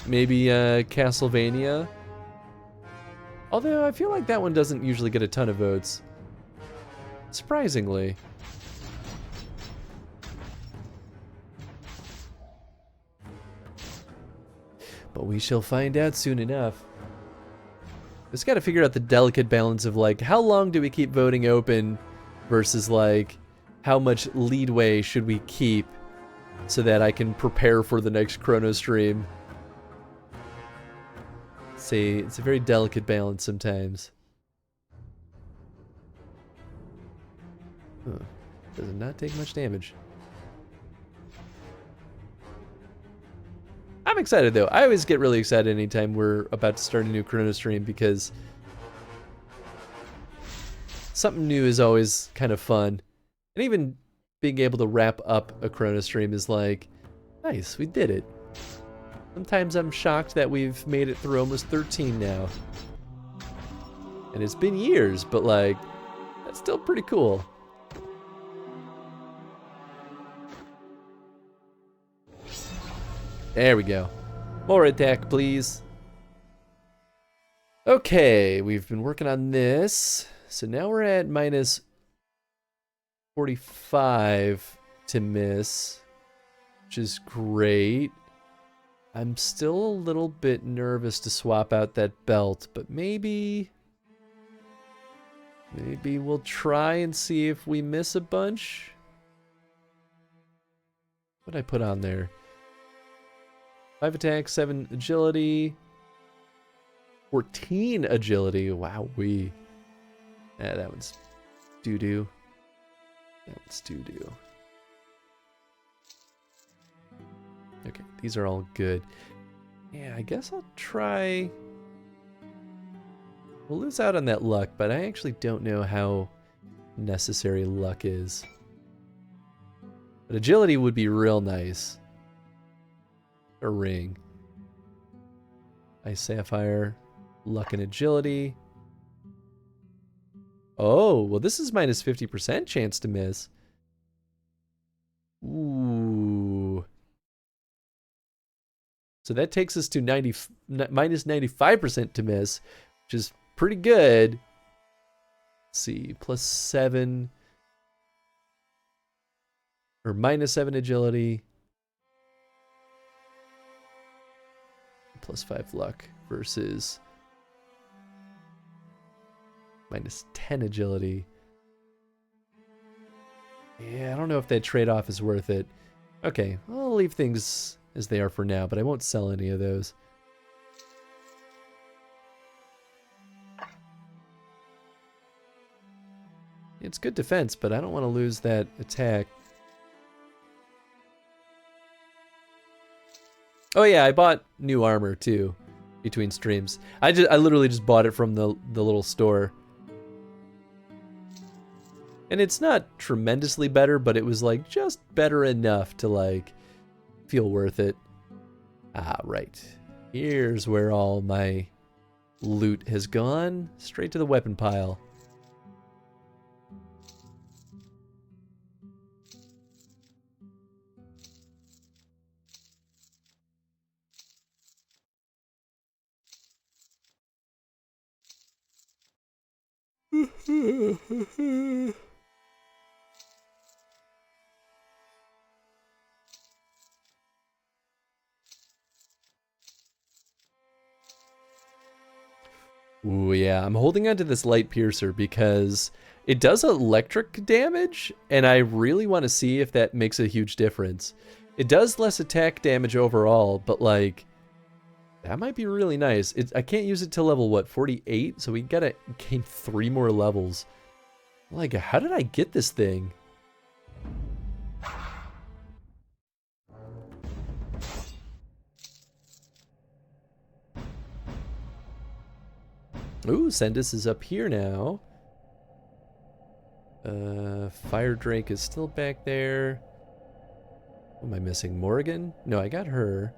Maybe Castlevania. Although I feel like that one doesn't usually get a ton of votes. Surprisingly. But we shall find out soon enough. Just gotta figure out the delicate balance of like, how long do we keep voting open versus like, how much leadway should we keep so that I can prepare for the next chronostream? See, it's a very delicate balance sometimes. Huh. Does not take much damage. I'm excited though. I always get really excited anytime we're about to start a new chronostream because something new is always kind of fun. And even being able to wrap up a chronostream is like, nice, we did it. Sometimes I'm shocked that we've made it through almost 13 now. And it's been years, but like, that's still pretty cool. There we go. More attack, please. Okay, we've been working on this. So now we're at minus 45 to miss, which is great. I'm still a little bit nervous to swap out that belt, but maybe we'll try and see if we miss a bunch. What did I put on there? 5 attack, 7 agility, 14 agility. Wowee. Yeah, that one's doo-doo. That one's doo-doo. Okay, these are all good. Yeah, I guess I'll try... We'll lose out on that luck, but I actually don't know how necessary luck is. But agility would be real nice. A ring. Ice Sapphire, luck and agility. Oh, well this is minus 50% chance to miss. Ooh. So that takes us to minus 95% to miss, which is pretty good. Let's see, plus 7 or minus 7 agility, plus 5 luck versus minus 10 agility. Yeah, I don't know if that trade-off is worth it. Okay, I'll leave things as they are for now, but I won't sell any of those. It's good defense, but I don't want to lose that attack. Oh yeah, I bought new armor too between streams. I literally just bought it from the little store. And it's not tremendously better, but it was like just better enough to like feel worth it. Ah, right. Here's where all my loot has gone. Straight to the weapon pile. Ooh, yeah, I'm holding on to this light piercer because it does electric damage, and I really want to see if that makes a huge difference. It does less attack damage overall, but like, that might be really nice. I can't use it till level, what, 48? So we gotta gain 3 more levels. Like, how did I get this thing? Ooh, Sendus is up here now. Fire Drake is still back there. What am I missing? Morgan? No, I got her.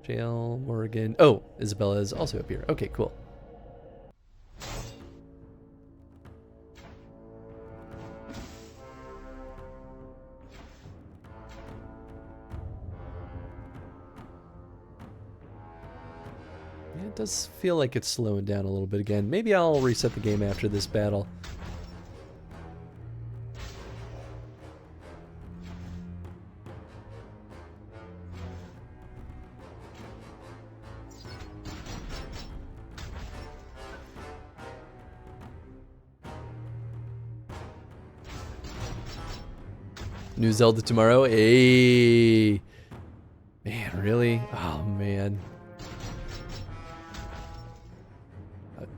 Jail, Morgan. Oh, Isabella is also up here. Okay, cool. Yeah, it does feel like it's slowing down a little bit again. Maybe I'll reset the game after this battle. New Zelda tomorrow? Hey, man, really? Oh man,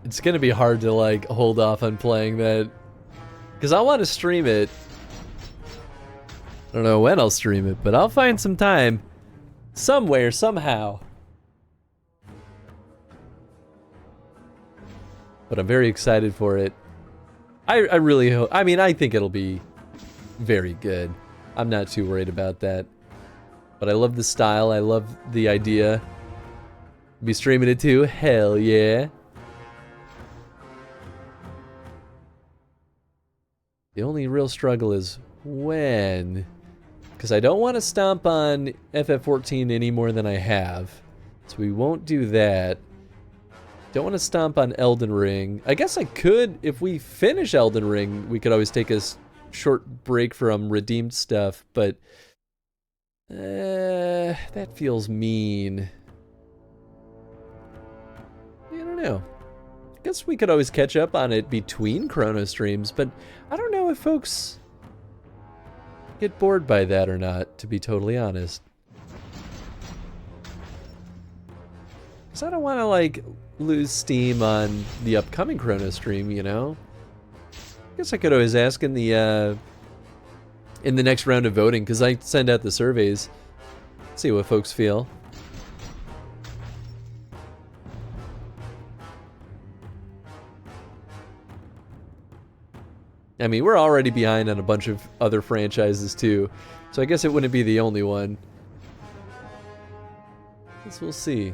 it's gonna be hard to like hold off on playing that because I want to stream it. I don't know when I'll stream it, but I'll find some time somewhere, somehow. But I'm very excited for it. I really hope. I mean, I think it'll be very good. I'm not too worried about that. But I love the style. I love the idea. Be streaming it too? Hell yeah. The only real struggle is when. Because I don't want to stomp on FF14 any more than I have. So we won't do that. Don't want to stomp on Elden Ring. I guess I could, if we finish Elden Ring, we could always take a short break from redeemed stuff, but that feels mean. I don't know. I guess we could always catch up on it between chrono streams, but I don't know if folks get bored by that or not, to be totally honest. Because I don't want to, like, lose steam on the upcoming chrono stream, you know? I guess I could always ask in the next round of voting, because I send out the surveys. See what folks feel. I mean, we're already behind on a bunch of other franchises too, so I guess it wouldn't be the only one. Guess we'll see.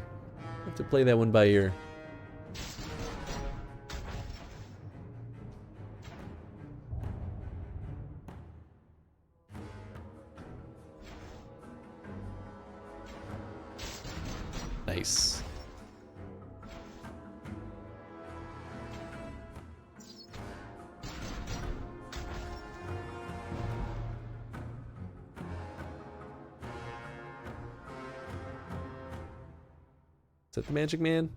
Have to play that one by ear. Nice. Is that the Magic Man?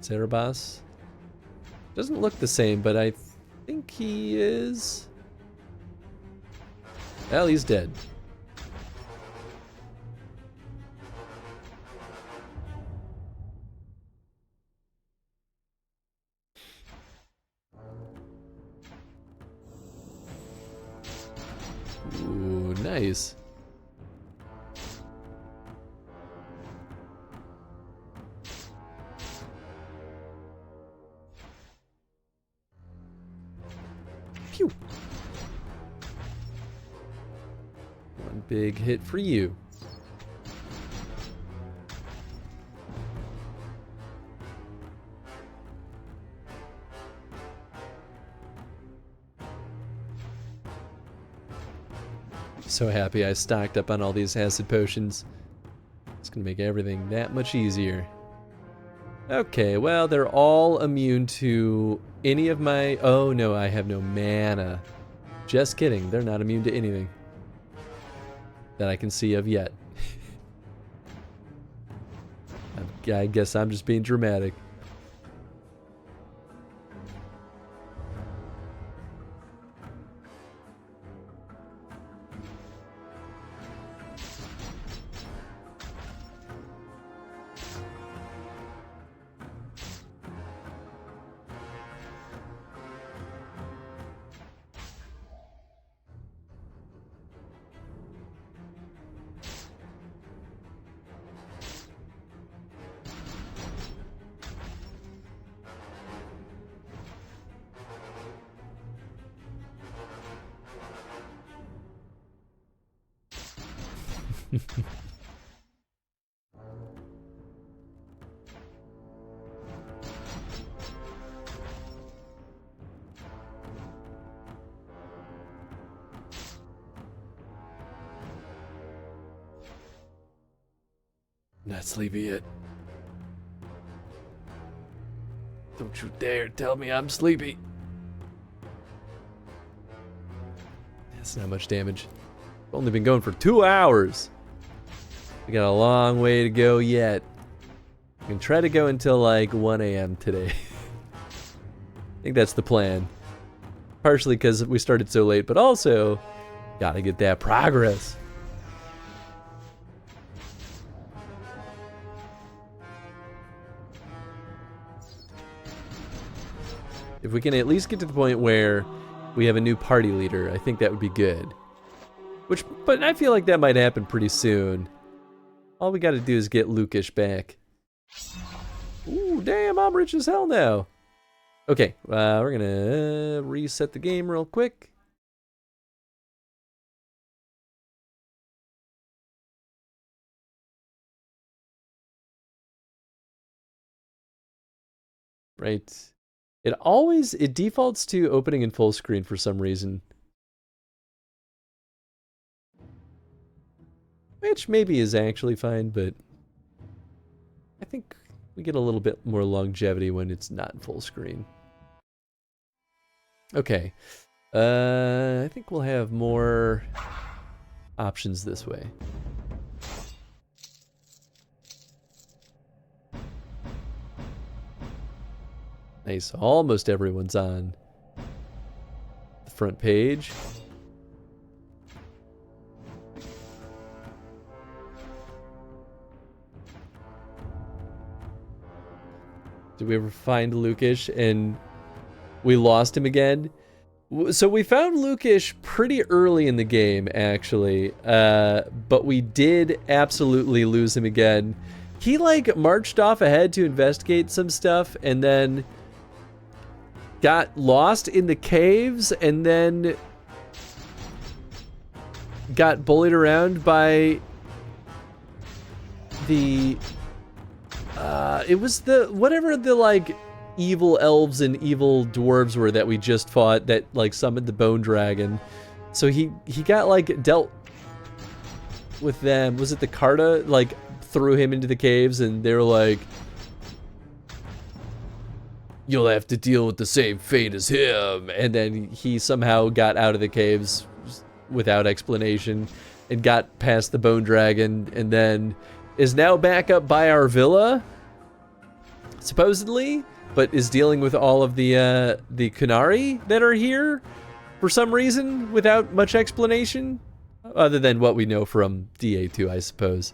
Cerebos? Doesn't look the same, but I think he is. Well, he's dead. Ooh, nice. Pew. One big hit for you. So happy I stocked up on all these acid potions. It's gonna make everything that much easier. Okay, well, they're all immune to any of my... Oh no, I have no mana. Just kidding, they're not immune to anything that I can see of yet. I guess I'm just being dramatic. Not sleepy yet. Don't you dare tell me I'm sleepy. That's not much damage. I've only been going for 2 hours. We got a long way to go yet. I can try to go until like 1 a.m. today. I think that's the plan. Partially because we started so late, but also gotta get that progress. If we can at least get to the point where we have a new party leader, I think that would be good. But I feel like that might happen pretty soon. All we gotta do is get Lukish back. Ooh, damn, I'm rich as hell now. Okay, we're gonna reset the game real quick. Right. It defaults to opening in full screen for some reason. Which maybe is actually fine, but I think we get a little bit more longevity when it's not in full screen. Okay. I think we'll have more options this way. Nice. Almost everyone's on the front page. Did we ever find Lukish and we lost him again? So we found Lukish pretty early in the game, actually, but we did absolutely lose him again. He like marched off ahead to investigate some stuff and then got lost in the caves and then got bullied around by the it was the whatever the like evil elves and evil dwarves were that we just fought that like summoned the bone dragon. So he got like dealt with them. Was it the Carta like threw him into the caves and they're like, you'll have to deal with the same fate as him. And then he somehow got out of the caves without explanation and got past the bone dragon and then is now back up by our villa, supposedly, but is dealing with all of the Kunari that are here for some reason without much explanation, other than what we know from DA2, I suppose.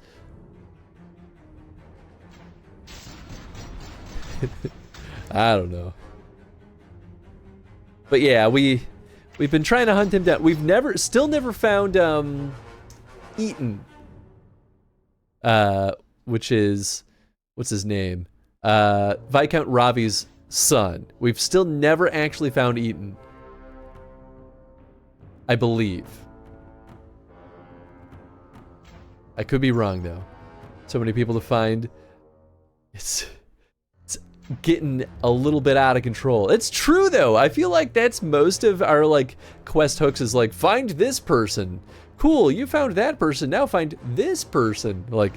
I don't know. But yeah, we've been trying to hunt him down. We've still never found Eaton. Which is, what's his name? Viscount Ravi's son. We've still never actually found Eaton. I believe. I could be wrong though. So many people to find. It's getting a little bit out of control. It's true though. I feel like that's most of our like quest hooks is like, find this person. Cool, you found that person, now find this person. Like,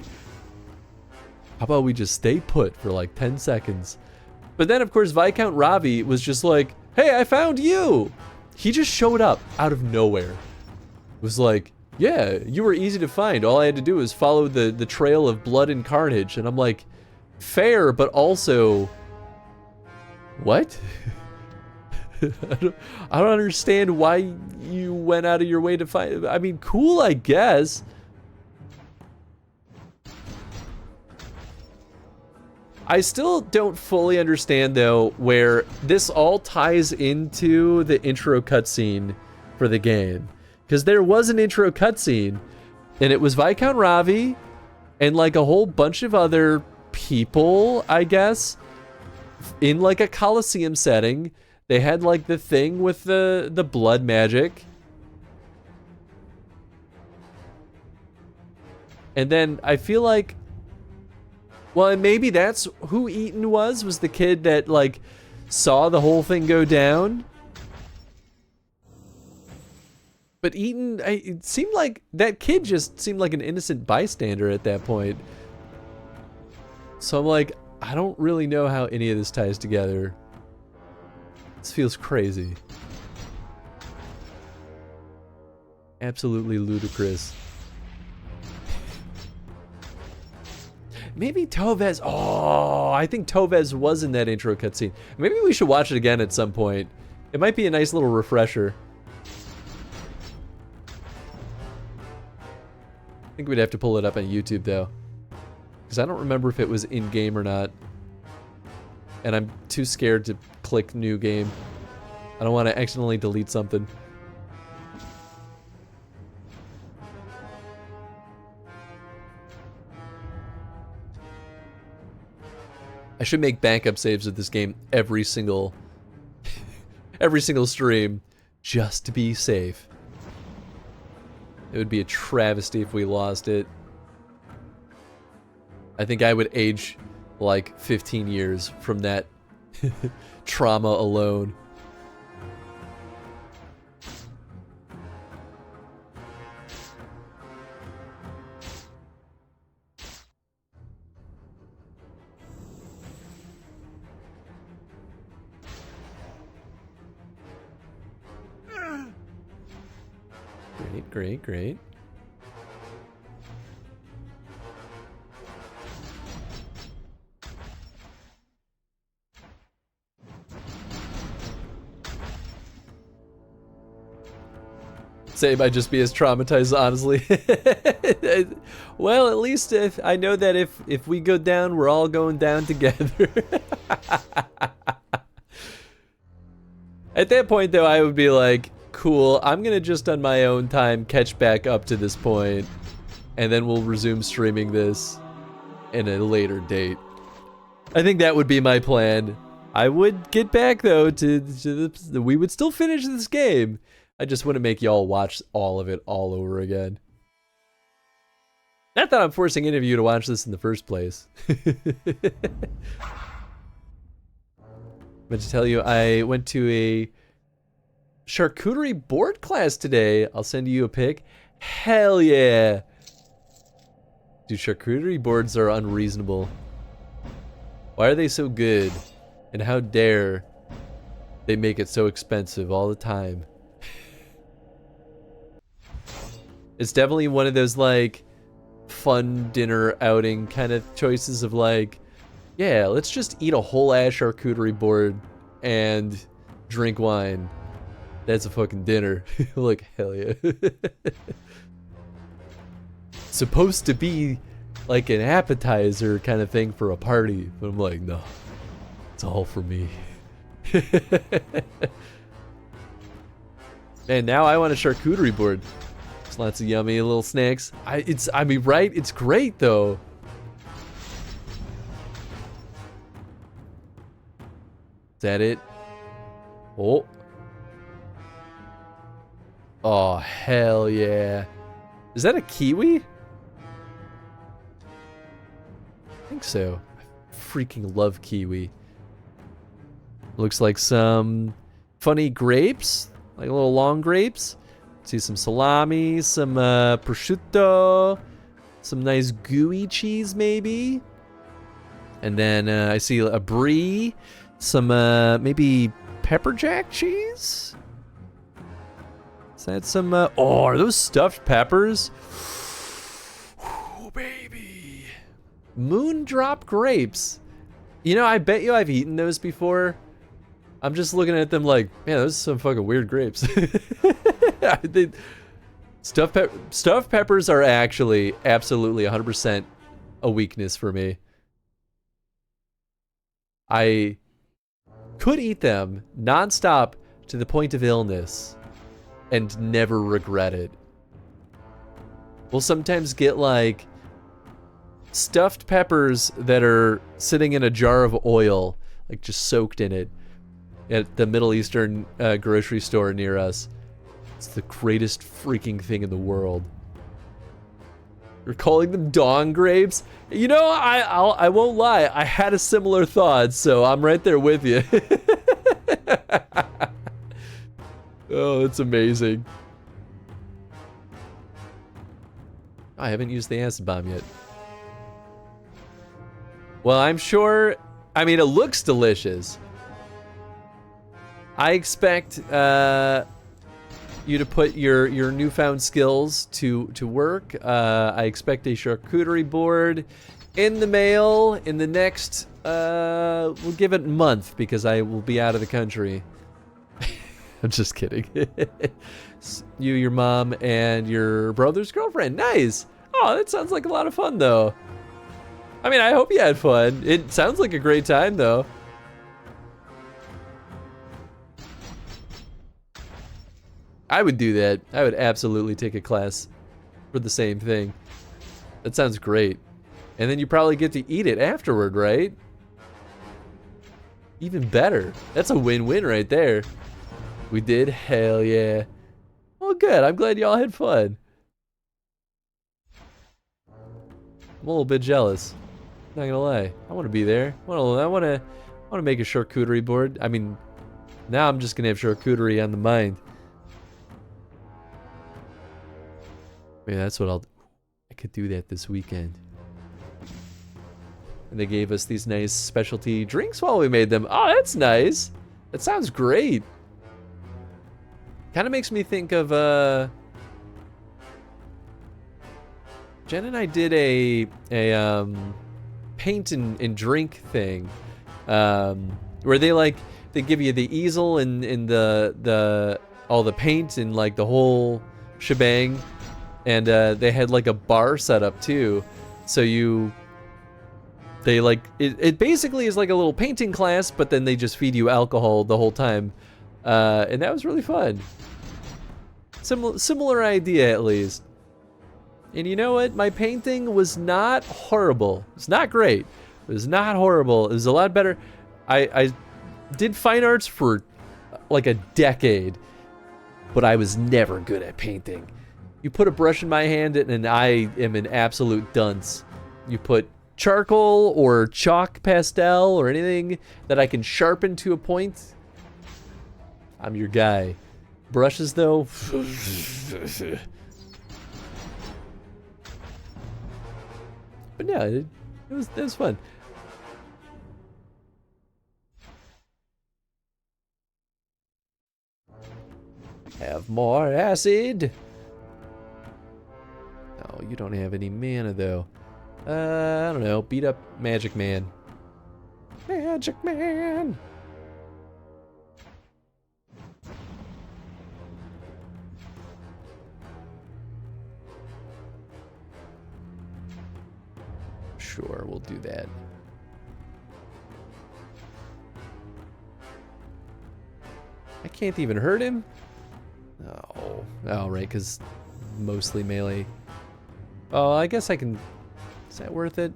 how about we just stay put for like 10 seconds? But then of course Viscount Ravi was just like, hey, I found you. He just showed up out of nowhere. It was like, yeah, you were easy to find. All I had to do was follow the trail of blood and carnage. And I'm like, fair, but also, what? I don't understand why you went out of your way to find. I mean, cool, I guess. I still don't fully understand though where this all ties into the intro cutscene for the game, because there was an intro cutscene, and it was Viscount Ravi and like a whole bunch of other people, I guess, in like a Colosseum setting. They had like the thing with the blood magic. And then I feel like, well, maybe that's who Eaton was the kid that like saw the whole thing go down. But Eaton, it seemed like that kid just seemed like an innocent bystander at that point. So I'm like, I don't really know how any of this ties together. This feels crazy. Absolutely ludicrous. Maybe Tovez. Oh, I think Tovez was in that intro cutscene. Maybe we should watch it again at some point. It might be a nice little refresher. I think we'd have to pull it up on YouTube though, because I don't remember if it was in game or not. And I'm too scared to click new game. I don't want to accidentally delete something. I should make backup saves of this game every single stream just to be safe. It would be a travesty if we lost it. I think I would age like 15 years from that trauma alone. Great, great, great. Say it might just be as traumatized, honestly. Well, at least if I know that if we go down, we're all going down together. At that point, though, I would be like, cool, I'm gonna just on my own time catch back up to this point, and then we'll resume streaming this in a later date. I think that would be my plan. I would get back, though, we would still finish this game. I just wouldn't make y'all watch all of it all over again. Not that I'm forcing any of you to watch this in the first place. But to tell you, I went to a charcuterie board class today. I'll send you a pic. Hell yeah. Dude, charcuterie boards are unreasonable. Why are they so good? And how dare they make it so expensive all the time? It's definitely one of those, like, fun dinner outing kind of choices of, like, yeah, let's just eat a whole ass charcuterie board and drink wine. That's a fucking dinner. Like, hell yeah. Supposed to be like an appetizer kind of thing for a party, but I'm like, no, it's all for me. And now I want a charcuterie board. There's lots of yummy little snacks. I mean, right? It's great though. Is that it? Oh. Oh, hell yeah. Is that a kiwi? I think so. I freaking love kiwi. Looks like some funny grapes, like little long grapes. See some salami, some prosciutto, some nice gooey cheese maybe. And then I see a brie, some maybe pepper jack cheese. Is that some oh, are those stuffed peppers? Ooh, baby. Moondrop grapes. You know, I bet you I've eaten those before. I'm just looking at them like, man, those are some fucking weird grapes. Stuffed peppers are actually absolutely 100% a weakness for me. I could eat them nonstop to the point of illness and never regret it. We'll sometimes get like stuffed peppers that are sitting in a jar of oil, like just soaked in it, at the Middle Eastern grocery store near us. It's the greatest freaking thing in the world. You're calling them dong grapes? You know, I won't lie. I had a similar thought, so I'm right there with you. Oh, it's amazing. I haven't used the acid bomb yet. Well, I'm sure. I mean, it looks delicious. I expect you to put your newfound skills to work. I expect a charcuterie board in the mail in the next, we'll give it a month because I will be out of the country. I'm just kidding. You, your mom, and your brother's girlfriend. Nice. Oh, that sounds like a lot of fun, though. I mean, I hope you had fun. It sounds like a great time, though. I would do that. I would absolutely take a class for the same thing. That sounds great. And then you probably get to eat it afterward, right? Even better. That's a win-win right there. We did? Hell yeah. Well, good. I'm glad y'all had fun. I'm a little bit jealous. Not gonna lie. I want to be there. I want to make a charcuterie board. I mean, now I'm just gonna have charcuterie on the mind. Maybe that's what I'll do. I could do that this weekend. And they gave us these nice specialty drinks while we made them. Oh, that's nice. That sounds great. Kind of makes me think of Jen and I did a paint and drink thing, where they give you the easel and the all the paint and like the whole shebang, and they had like a bar set up too, so it basically is like a little painting class, but then they just feed you alcohol the whole time, and that was really fun. Similar idea at least. And you know what? My painting was not horrible. It's not great. It was not horrible. It was a lot better. I did fine arts for like a decade, but I was never good at painting. You put a brush in my hand and I am an absolute dunce. You put charcoal or chalk pastel or anything that I can sharpen to a point, I'm your guy. Brushes though, but yeah, it was fun. Have more acid. Oh, you don't have any mana though. I don't know. Beat up Magic Man. Magic Man. Sure, we'll do that. I can't even hurt him? Oh, right, because mostly melee. Oh, I guess I can... Is that worth it?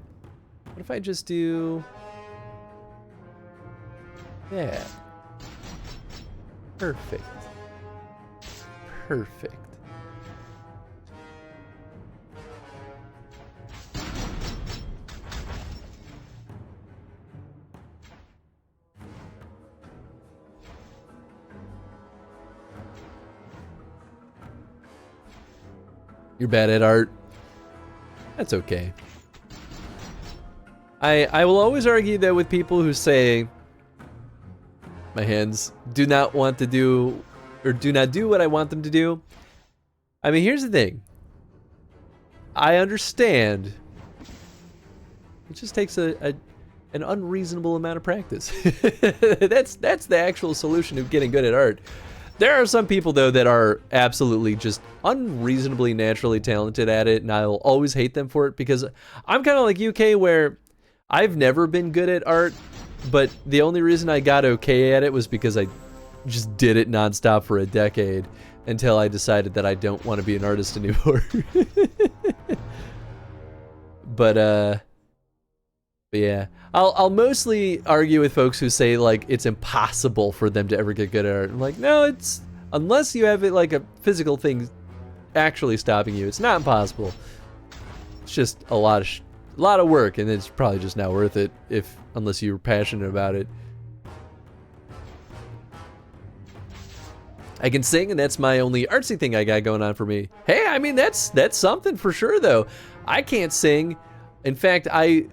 What if I just do... that? Perfect. Perfect. You're bad at art. That's okay. I will always argue that with people who say my hands do not want to do or do not do what I want them to do. I mean, here's the thing. I understand. It just takes an unreasonable amount of practice. That's the actual solution to getting good at art. There are some people, though, that are absolutely just unreasonably naturally talented at it, and I'll always hate them for it because I'm kind of like UK, where I've never been good at art, but the only reason I got okay at it was because I just did it nonstop for a decade until I decided that I don't want to be an artist anymore. But yeah, I'll mostly argue with folks who say like it's impossible for them to ever get good at art. I'm like, no, it's unless you have it like a physical thing actually stopping you, it's not impossible. It's just a lot of work, and it's probably just not worth it unless you're passionate about it. I can sing, and that's my only artsy thing I got going on for me. Hey, I mean that's something for sure though. I can't sing. In fact, I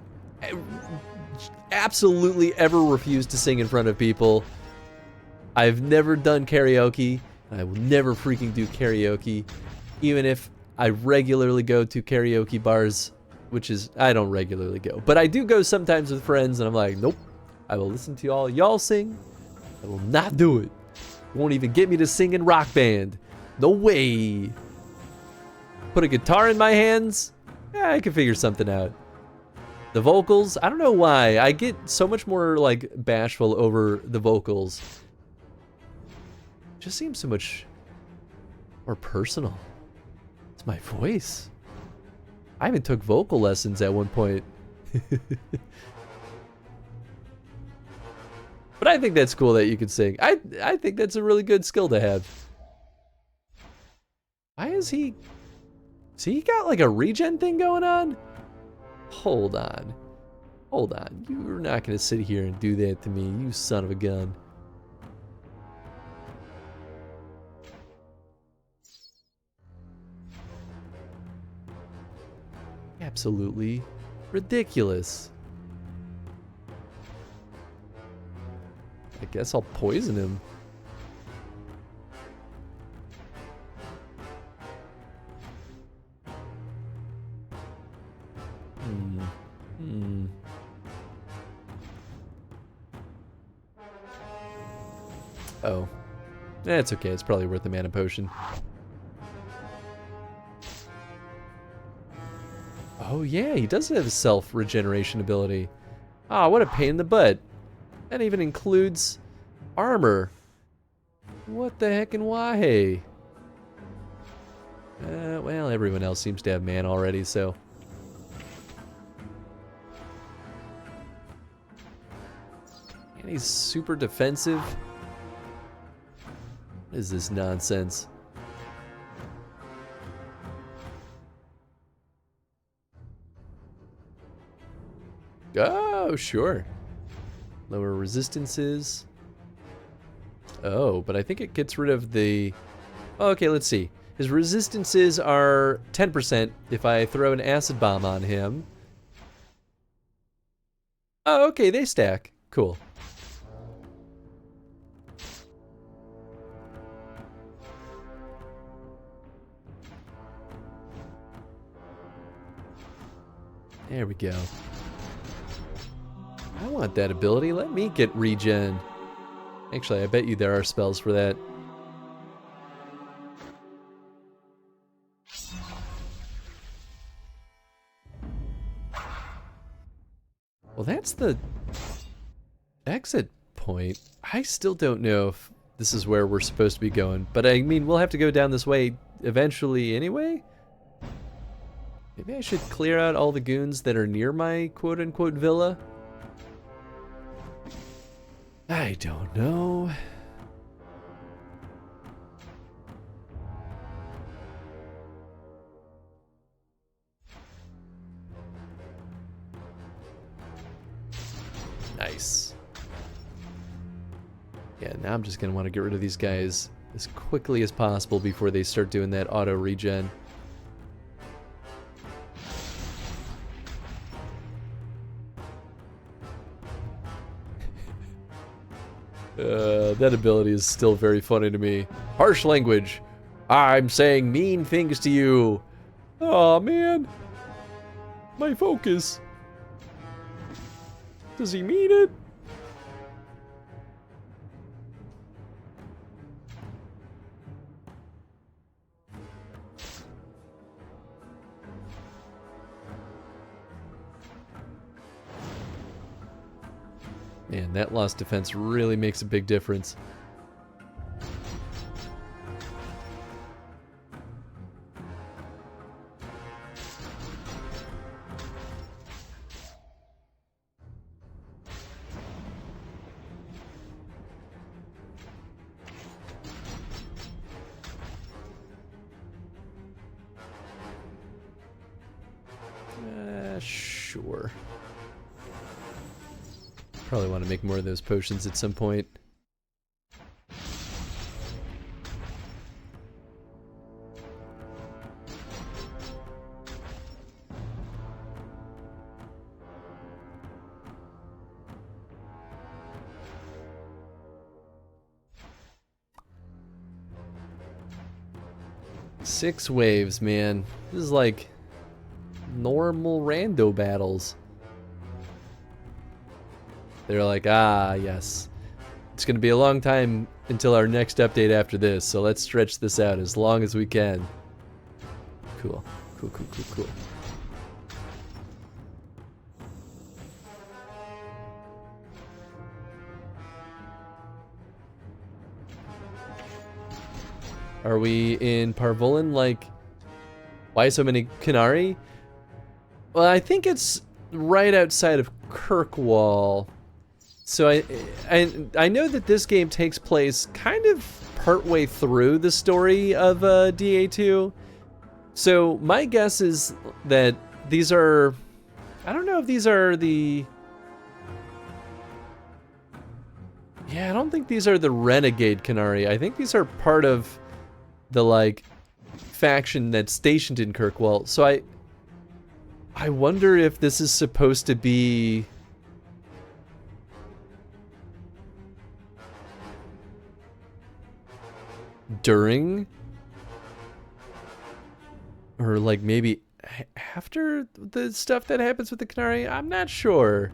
absolutely ever refuse to sing in front of people. I've never done karaoke. I will never freaking do karaoke, even if I regularly go to karaoke bars, which is, I don't regularly go, but I do go sometimes with friends, and I'm like, nope, I will listen to all y'all sing. I will not do it. Won't even get me to sing in Rock Band. No way. Put a guitar in my hands? Yeah, I can figure something out. The vocals, I don't know why. I get so much more like bashful over the vocals. It just seems so much more personal. It's my voice. I even took vocal lessons at one point. But I think that's cool that you can sing. I think that's a really good skill to have. Why is he... See, he got like a regen thing going on? Hold on. Hold on. You're not going to sit here and do that to me, you son of a gun. Absolutely ridiculous. I guess I'll poison him. Oh. It's okay. It's probably worth the mana potion. Oh yeah, he does have a self-regeneration ability. Ah, what a pain in the butt. That even includes armor. What the heck and why? Well, everyone else seems to have mana already, so... And he's super defensive. What is this nonsense? Oh, sure. Lower resistances. Oh, but I think it gets rid of the... Okay, let's see. His resistances are 10% if I throw an acid bomb on him. Oh, okay, they stack. Cool. There we go. I want that ability. Let me get regen. Actually, I bet you there are spells for that. Well, that's the exit point. I still don't know if this is where we're supposed to be going, but I mean, we'll have to go down this way eventually anyway. Maybe I should clear out all the goons that are near my quote-unquote villa. I don't know. Nice. Yeah, now I'm just gonna want to get rid of these guys as quickly as possible before they start doing that auto regen. That ability is still very funny to me. Harsh language. I'm saying mean things to you. Aw, man. My focus. Does he mean it? Man, that lost defense really makes a big difference. Sure. Probably want to make more of those potions at some point. Six waves, man. This is like normal rando battles. They're like, ah, yes. It's going to be a long time until our next update after this, so let's stretch this out as long as we can. Cool. Cool, cool, cool, cool. Are we in Parvolin? Like, why so many Canary? Well, I think it's right outside of Kirkwall. So I know that this game takes place kind of partway through the story of DA2. So my guess is that these are... I don't know if these are the... Yeah, I don't think these are the Renegade Canary. I think these are part of the, like, faction that's stationed in Kirkwall. So I wonder if this is supposed to be... during? Or, like, maybe after the stuff that happens with the Canary? I'm not sure.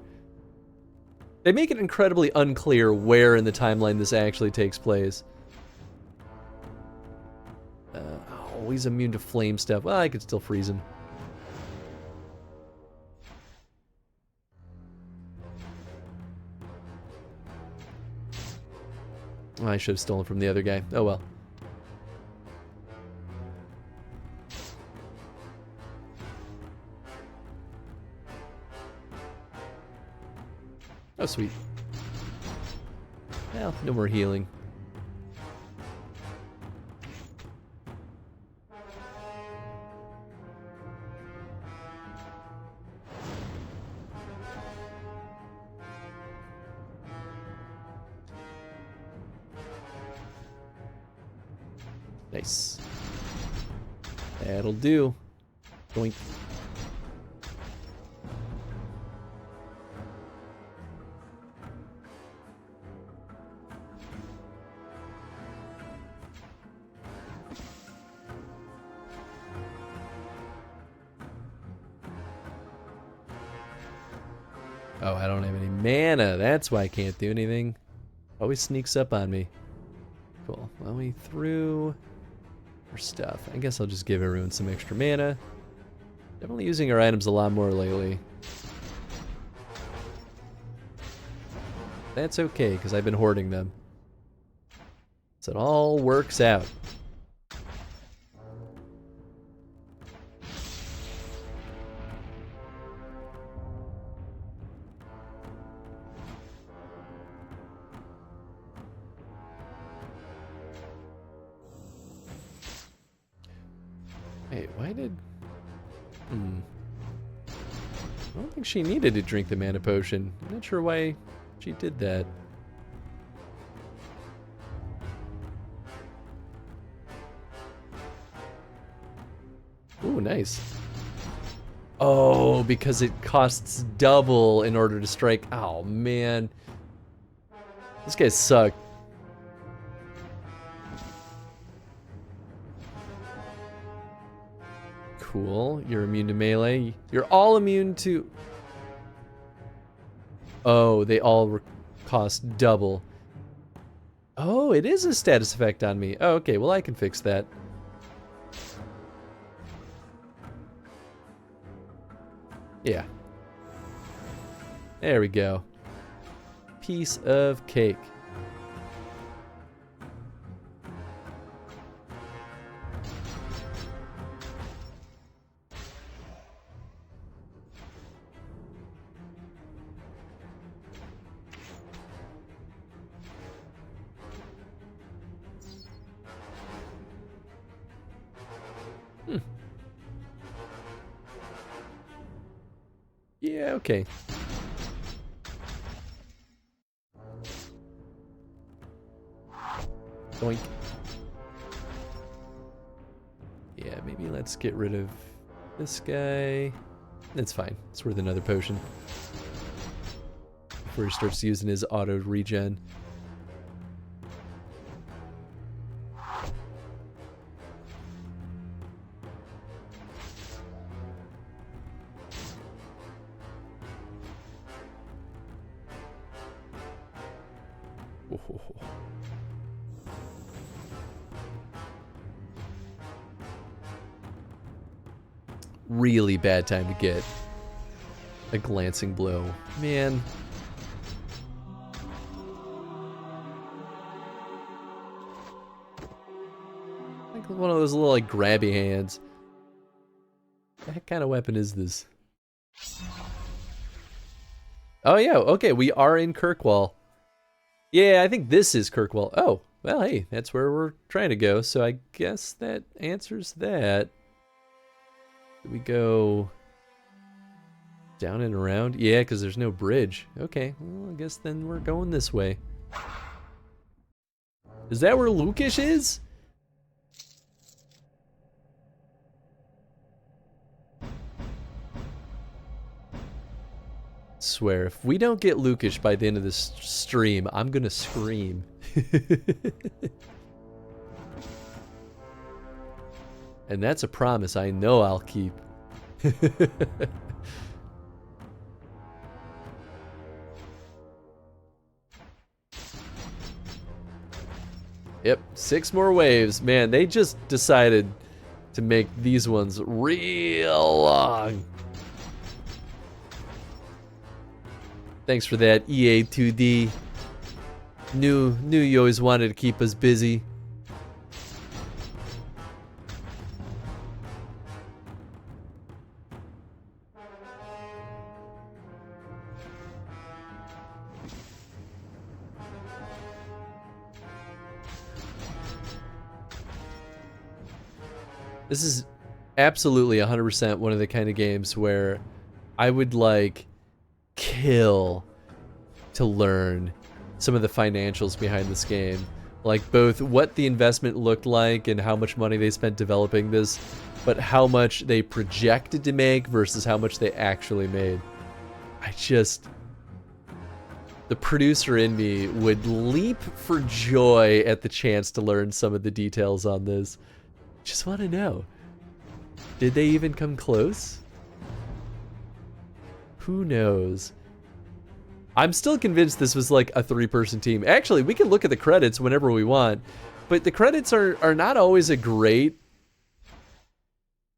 They make it incredibly unclear where in the timeline this actually takes place. Oh, he's immune to flame stuff. Well, I could still freeze him. Oh, I should have stolen from the other guy. Oh well. Oh, sweet. Well, no more healing. Nice. That'll do. Doink. Oh, I don't have any mana. That's why I can't do anything. Always sneaks up on me. Cool. Well, we threw our stuff. I guess I'll just give everyone some extra mana. Definitely using our items a lot more lately. That's okay, because I've been hoarding them. So it all works out. Wait, why did... I don't think she needed to drink the mana potion. I'm not sure why she did that. Ooh, nice. Oh, because it costs double in order to strike. Oh, man. This guy sucked. Cool. You're immune to melee. You're all immune to... Oh, they all cost double. Oh, it is a status effect on me. Oh, okay, well I can fix that. Yeah. There we go. Piece of cake. Yeah, okay. Doink. Yeah, maybe let's get rid of this guy. That's fine. It's worth another potion. Before he starts using his auto regen. Really bad time to get a glancing blow. Man. Like one of those little like grabby hands. What kind of weapon is this? Oh yeah, okay, we are in Kirkwall. Yeah, I think this is Kirkwall. Oh, well hey, that's where we're trying to go, so I guess that answers that. Do we go down and around? Yeah, because there's no bridge. Okay, well, I guess then we're going this way. Is that where Lukish is? Swear, if we don't get Lukish by the end of this stream, I'm gonna scream. And that's a promise I know I'll keep. Yep, 6 more waves. Man, they just decided to make these ones real long. Thanks for that, EA2D. Knew you always wanted to keep us busy. This is absolutely 100% one of the kind of games where I would like kill to learn some of the financials behind this game. Like both what the investment looked like and how much money they spent developing this, but how much they projected to make versus how much they actually made. The producer in me would leap for joy at the chance to learn some of the details on this. Just want to know, did they even come close? Who knows? I'm still convinced this was like a 3-person team. Actually, we can look at the credits whenever we want, but the credits are not always a great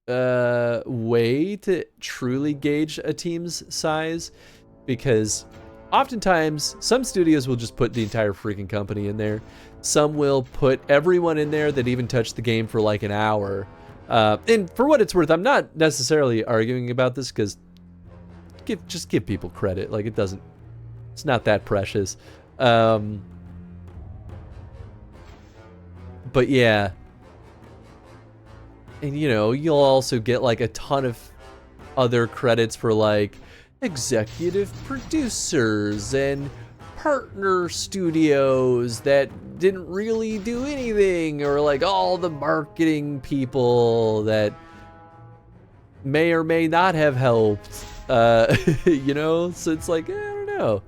way to truly gauge a team's size, because oftentimes some studios will just put the entire freaking company in there. Some will put everyone in there that even touched the game for like an hour. And for what it's worth, I'm not necessarily arguing about this, because just give people credit. Like it's not that precious. But yeah. And you know, you'll also get like a ton of other credits for like executive producers and partner studios that didn't really do anything, or like all the marketing people that may or may not have helped, you know? So it's like, I don't know.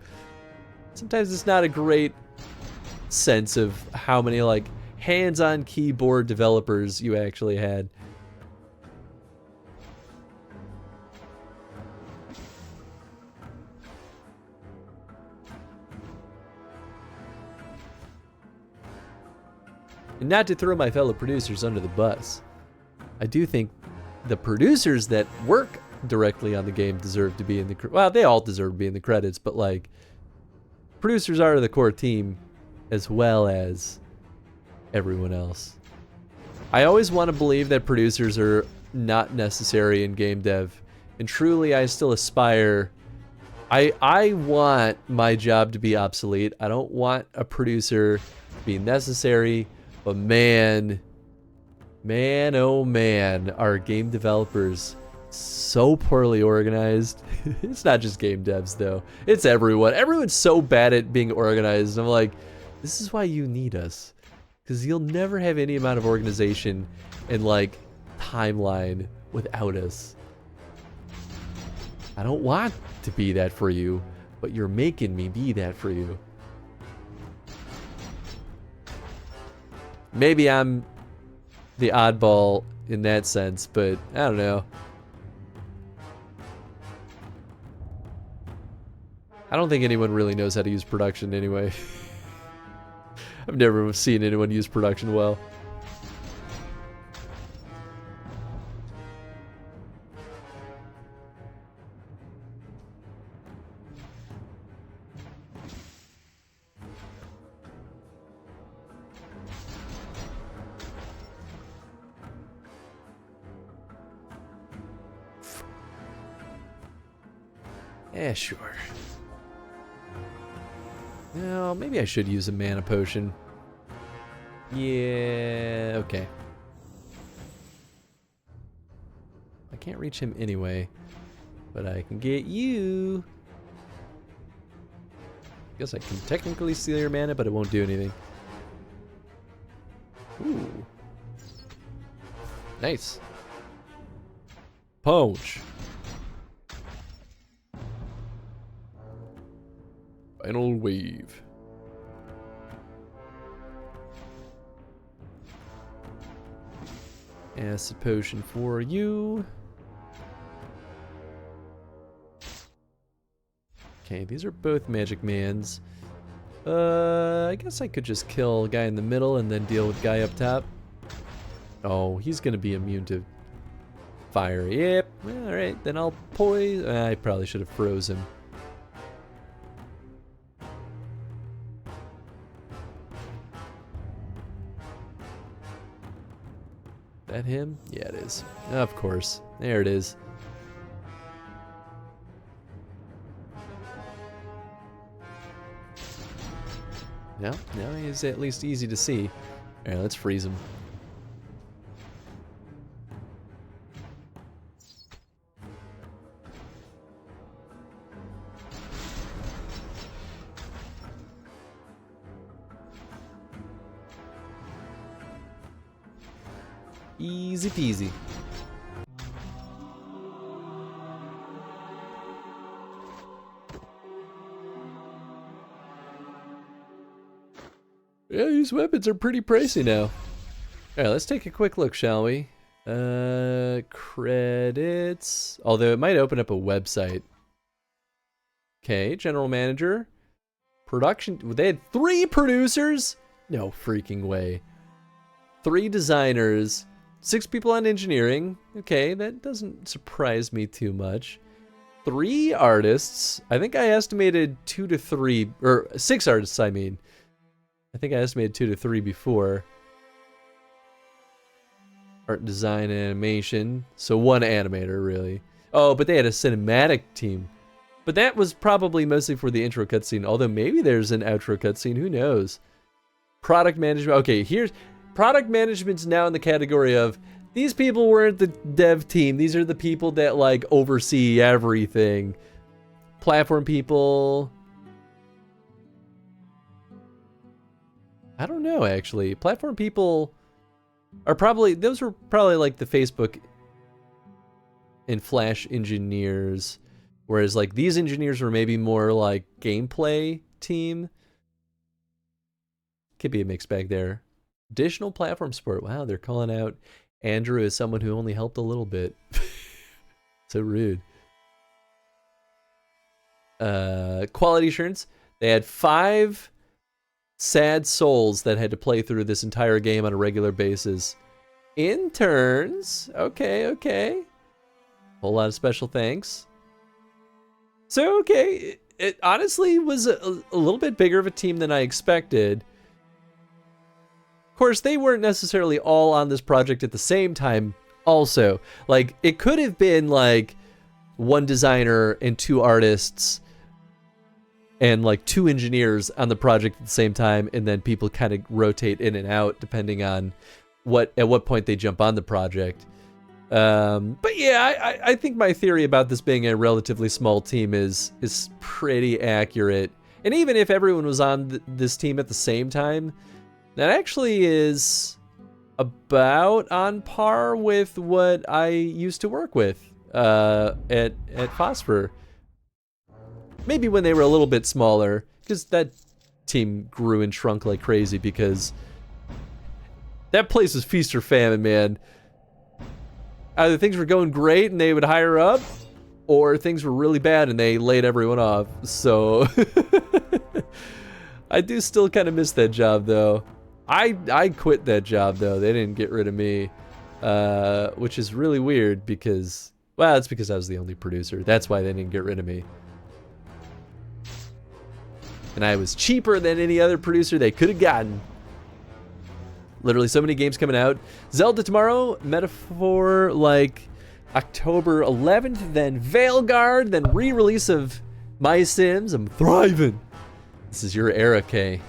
Sometimes it's not a great sense of how many like hands-on keyboard developers you actually had. And not to throw my fellow producers under the bus, I do think the producers that work directly on the game deserve to be in the... Well, they all deserve to be in the credits, but like, producers are the core team as well as everyone else. I always want to believe that producers are not necessary in game dev, and truly I still aspire... I want my job to be obsolete. I don't want a producer to be necessary. But man, oh man, are game developers so poorly organized. It's not just game devs though. It's everyone. Everyone's so bad at being organized. I'm like, this is why you need us. Because you'll never have any amount of organization and like timeline without us. I don't want to be that for you, but you're making me be that for you. Maybe I'm the oddball in that sense, but I don't know. I don't think anyone really knows how to use production anyway. I've never seen anyone use production well. Yeah, sure. No, maybe I should use a mana potion. Yeah, okay. I can't reach him anyway, but I can get you. Guess I can technically steal your mana, but it won't do anything. Ooh. Nice. Punch. Final wave. Acid potion for you. Okay, these are both magic mans. I guess I could just kill guy in the middle and then deal with guy up top. Oh, he's gonna be immune to fire. Yep. Alright, then I'll poise. I probably should have froze him. That him? Yeah, it is. Of course. There it is. Now he's at least easy to see. Alright, let's freeze him. Easy peasy. Yeah, these weapons are pretty pricey now. Alright, let's take a quick look, shall we? Credits. Although it might open up a website. Okay, general manager. Production. They had 3 producers? No freaking way. 3 designers. 6 people on engineering. Okay, that doesn't surprise me too much. 3 artists. I think I estimated 2 to 3, or 6 artists, I mean. I think I estimated 2 to 3 before. Art, design, animation. So 1 animator, really. Oh, but they had a cinematic team. But that was probably mostly for the intro cutscene. Although maybe there's an outro cutscene. Who knows? Product management. Okay, here's... Product management's now in the category of... These people weren't the dev team. These are the people that, like, oversee everything. Platform people... I don't know, actually. Platform people are probably... Those were probably like the Facebook and Flash engineers. Whereas like these engineers were maybe more like gameplay team. Could be a mixed bag there. Additional platform support. Wow, they're calling out Andrew as someone who only helped a little bit. So rude. Quality assurance. They had 5... sad souls that had to play through this entire game on a regular basis. Interns. Okay. Whole lot of special thanks. So, okay. It honestly was a little bit bigger of a team than I expected. Of course, they weren't necessarily all on this project at the same time also. Like, it could have been like 1 designer and 2 artists and like 2 engineers on the project at the same time, and then people kind of rotate in and out depending on at what point they jump on the project. But yeah, I think my theory about this being a relatively small team is pretty accurate. And even if everyone was on this team at the same time, that actually is about on par with what I used to work with at Phosphor. Maybe when they were a little bit smaller, because that team grew and shrunk like crazy because that place was feast or famine, man. Either things were going great and they would hire up, or things were really bad and they laid everyone off. So I do still kind of miss that job, though. I quit that job, though. They didn't get rid of me, which is really weird because, well, it's because I was the only producer. That's why they didn't get rid of me. And I was cheaper than any other producer they could have gotten. Literally so many games coming out. Zelda tomorrow, Metaphor like October 11th, then Veilguard, then re-release of My Sims. I'm thriving. This is your era, Kay.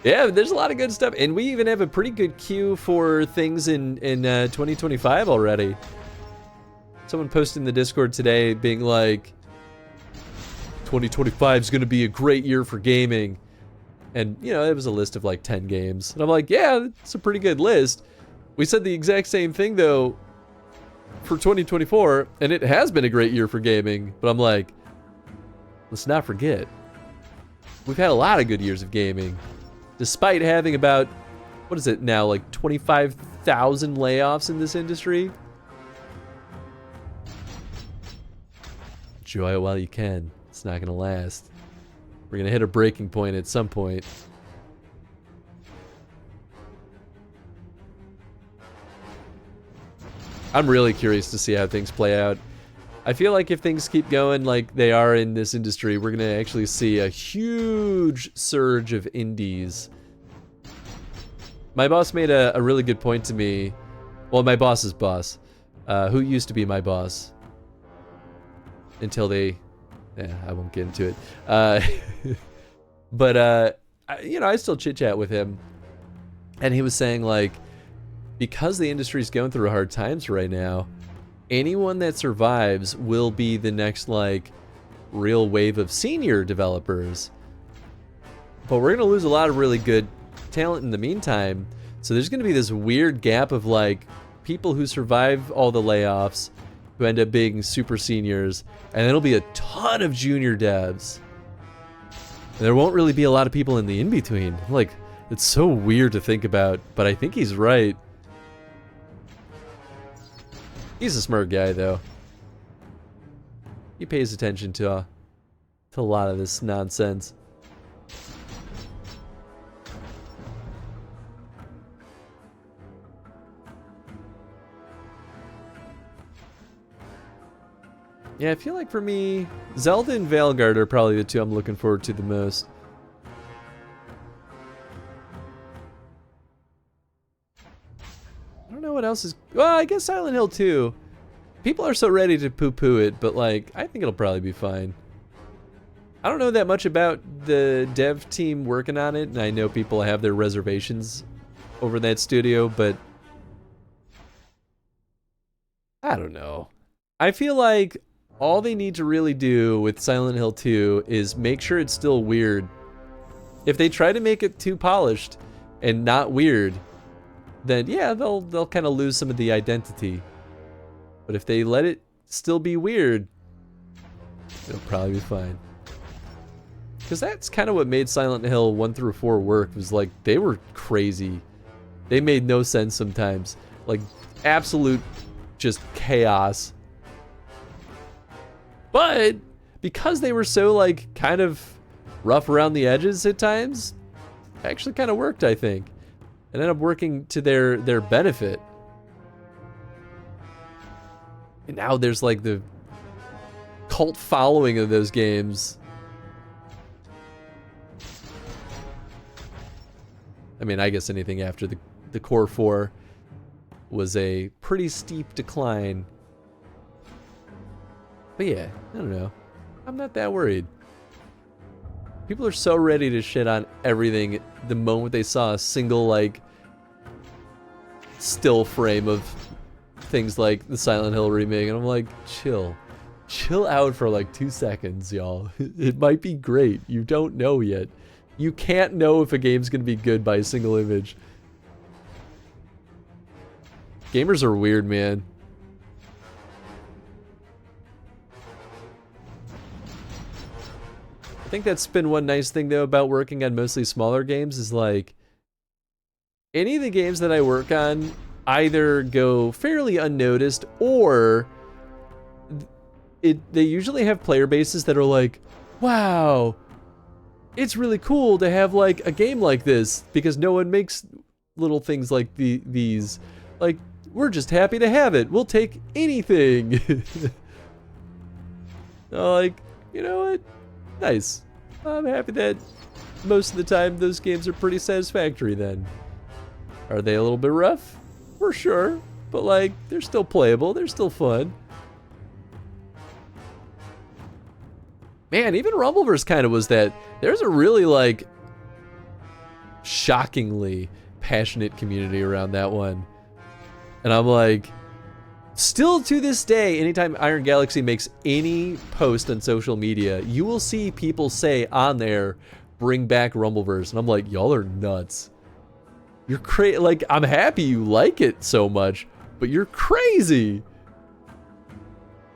Yeah, there's a lot of good stuff. And we even have a pretty good queue for things in 2025 already. Someone posted in the Discord today being like, 2025 is going to be a great year for gaming. And, you know, it was a list of like 10 games. And I'm like, yeah, it's a pretty good list. We said the exact same thing, though, for 2024. And it has been a great year for gaming. But I'm like, let's not forget. We've had a lot of good years of gaming. Despite having about, what is it now, like 25,000 layoffs in this industry. Enjoy it while you can. It's not gonna last. We're gonna hit a breaking point at some point. I'm really curious to see how things play out. I feel like if things keep going like they are in this industry, we're gonna actually see a huge surge of indies. My boss made a really good point to me. Well, my boss's boss, who used to be my boss until they, I won't get into it. But you know, I still chit chat with him, and he was saying like, because the industry's going through hard times right now, anyone that survives will be the next like real wave of senior developers. But we're gonna lose a lot of really good talent in the meantime. So there's gonna be this weird gap of like people who survive all the layoffs, who end up being super seniors, and then it'll be a ton of junior devs. And there won't really be a lot of people in the in-between. Like, it's so weird to think about, but I think he's right. He's a smart guy, though. He pays attention to a lot of this nonsense. Yeah, I feel like for me, Zelda and Veilguard are probably the two I'm looking forward to the most. I don't know what else is... Well, I guess Silent Hill 2. People are so ready to poo-poo it, but like, I think it'll probably be fine. I don't know that much about the dev team working on it, and I know people have their reservations over that studio, but... I don't know. I feel like all they need to really do with Silent Hill 2 is make sure it's still weird. If they try to make it too polished and not weird, then yeah, they'll kind of lose some of the identity. But if they let it still be weird, it'll probably be fine. Because that's kind of what made Silent Hill 1 through 4 work, was like, they were crazy. They made no sense sometimes. Like, absolute just chaos. But because they were so like kind of rough around the edges at times, it actually kind of worked, I think. It ended up working to their benefit. And now there's like the cult following of those games. I mean, I guess anything after the Core 4 was a pretty steep decline. But yeah, I don't know. I'm not that worried. People are so ready to shit on everything the moment they saw a single, like, still frame of things like the Silent Hill remake. And I'm like, chill. Chill out for like 2 seconds, y'all. It might be great. You don't know yet. You can't know if a game's gonna be good by a single image. Gamers are weird, man. I think that's been one nice thing, though, about working on mostly smaller games is, like, any of the games that I work on either go fairly unnoticed or they usually have player bases that are like, wow, it's really cool to have, like, a game like this because no one makes little things like these. Like, we're just happy to have it. We'll take anything. Like, you know what? Nice. I'm happy that most of the time those games are pretty satisfactory then. Are they a little bit rough? For sure. But like, they're still playable. They're still fun. Man, even Rumbleverse kind of was that. There's a really like shockingly passionate community around that one. And I'm like, still to this day, anytime Iron Galaxy makes any post on social media, you will see people say on there, bring back Rumbleverse. And I'm like, y'all are nuts. You're crazy. Like, I'm happy you like it so much, but you're crazy.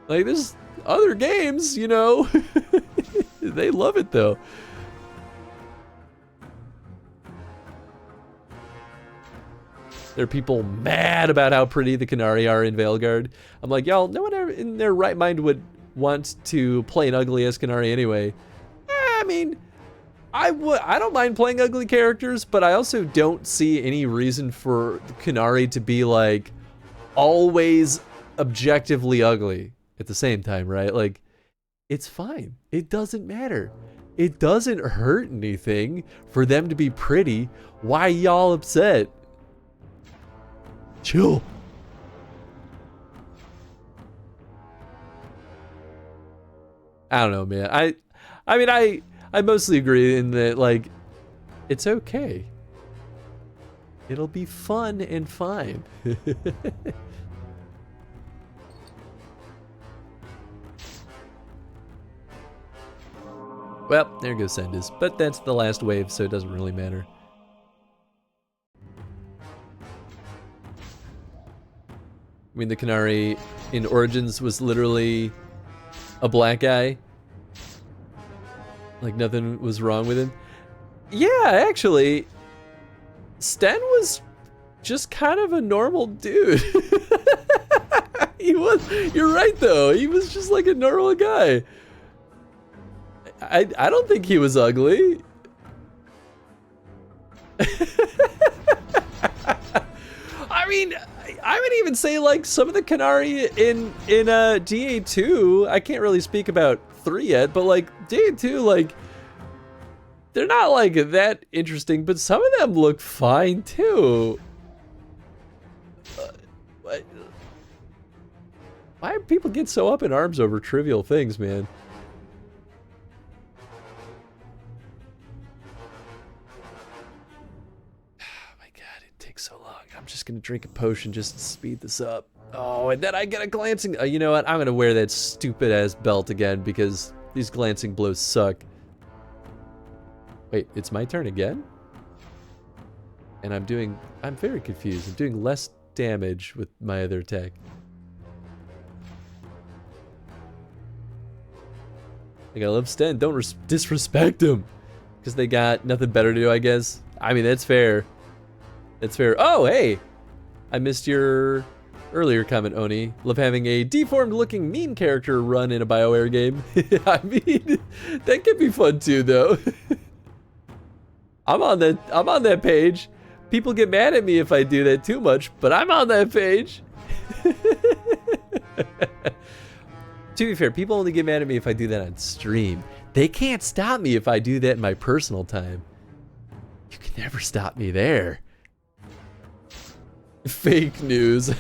Like, there's other games, you know. They love it, though. There are people mad about how pretty the Canary are in Veilguard. I'm like, y'all, no one in their right mind would want to play an ugly Escanari anyway. I mean, I don't mind playing ugly characters, but I also don't see any reason for Qunari to be like always objectively ugly at the same time, right? Like, it's fine. It doesn't matter. It doesn't hurt anything for them to be pretty. Why y'all upset? Chill. I don't know, man. I mean, I mostly agree in that, like, it's okay. It'll be fun and fine. Well, there goes Sendis, but that's the last wave, so it doesn't really matter. I mean, the Qunari in Origins was literally a black guy. Like, nothing was wrong with him. Yeah, actually, Sten was just kind of a normal dude. He was, you're right though, he was just like a normal guy. I don't think he was ugly. I mean, I would even say like some of the Qunari in DA2, I can't really speak about 3 yet, but like DA2, like they're not like that interesting, but some of them look fine too. Why do people get so up in arms over trivial things, man? Just gonna drink a potion just to speed this up. Oh, and then I get a glancing. You know what? I'm gonna wear that stupid ass belt again because these glancing blows suck. Wait, it's my turn again? And I'm very confused. I'm doing less damage with my other attack. Like, I love Sten. Don't disrespect him. Because they got nothing better to do, I guess. I mean, that's fair. That's fair. Oh, hey! I missed your earlier comment, Oni. Love having a deformed-looking mean character run in a BioWare game. I mean, that could be fun too, though. I'm on that page. People get mad at me if I do that too much, but I'm on that page. To be fair, people only get mad at me if I do that on stream. They can't stop me if I do that in my personal time. You can never stop me there. Fake news.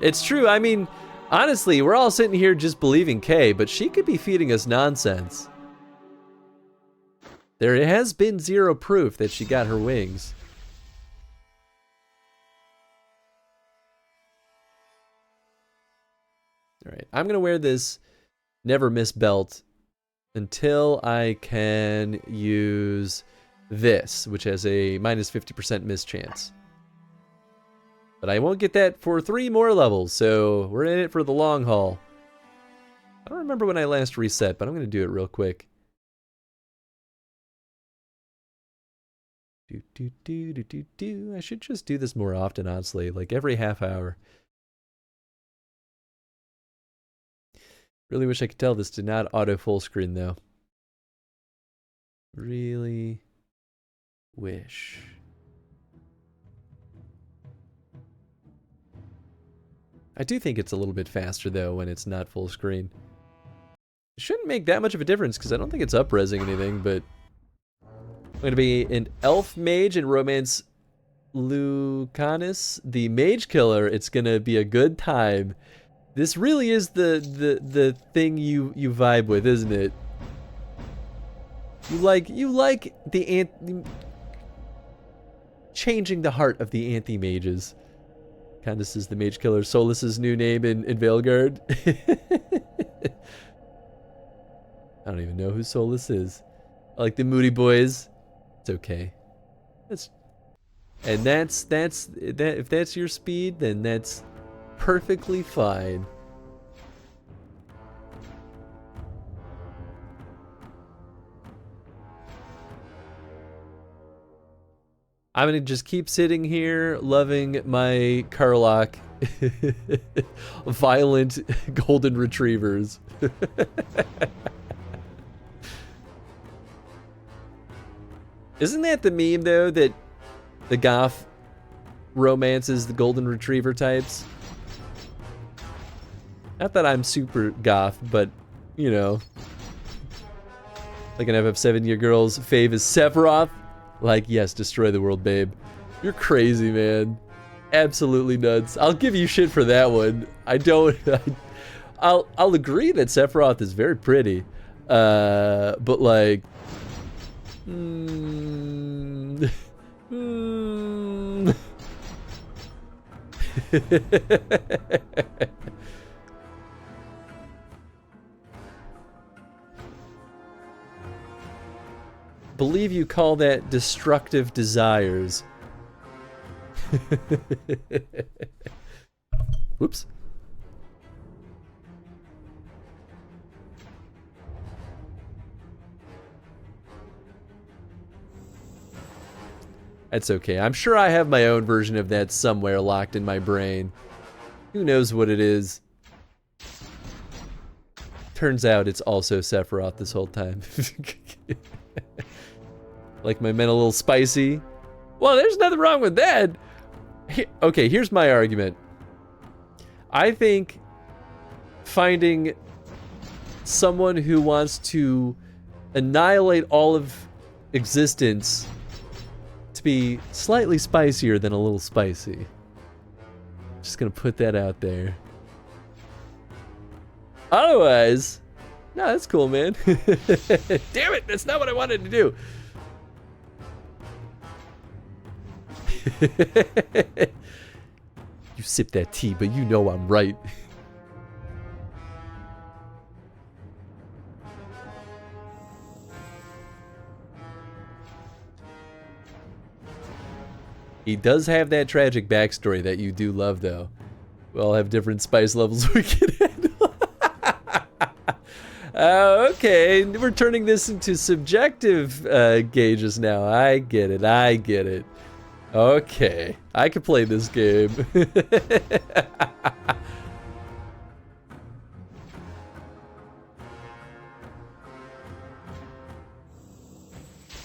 It's true. I mean, honestly, we're all sitting here just believing Kay, but she could be feeding us nonsense. There has been zero proof that she got her wings. All right, I'm gonna wear this never miss belt until I can use this, which has a minus 50% miss chance. But I won't get that for 3 more levels, so we're in it for the long haul. I don't remember when I last reset, but I'm going to do it real quick. I should just do this more often, honestly, like every half hour. Really wish I could tell this did not auto full screen, though. Really wish. I do think it's a little bit faster though when it's not full screen. It shouldn't make that much of a difference because I don't think it's up-resing anything, but I'm going to be an elf mage in Romance Lucanus, the mage killer. It's going to be a good time. This really is the thing you vibe with, isn't it? You like the changing the heart of the anti-mages. Candace is the mage killer. Solus's new name in Veilguard. I don't even know who Solus is. I like the Moody Boys. It's okay. If that's your speed, then that's perfectly fine. I'm gonna just keep sitting here, loving my Karlach Violent golden retrievers. Isn't that the meme, though, that the goth romances the golden retriever types? Not that I'm super goth, but, you know. Like an FF7 year girl's fave is Sephiroth. Like, yes, destroy the world, babe. You're crazy, man. Absolutely nuts. I'll give you shit for that one. I don't... I'll agree that Sephiroth is very pretty. But like... Believe you call that destructive desires. Whoops. That's okay. I'm sure I have my own version of that somewhere locked in my brain. Who knows what it is? Turns out it's also Sephiroth this whole time. Like my men a little spicy. Well, there's nothing wrong with that. Okay, here's my argument. I think finding someone who wants to annihilate all of existence to be slightly spicier than a little spicy. Just gonna put that out there. Otherwise, no, that's cool, man. Damn it, that's not what I wanted to do. You sip that tea, but you know I'm right. He does have that tragic backstory that you do love, though. We all have different spice levels we can handle. Okay, we're turning this into subjective gauges now. I get it, I get it. Okay, I can play this game.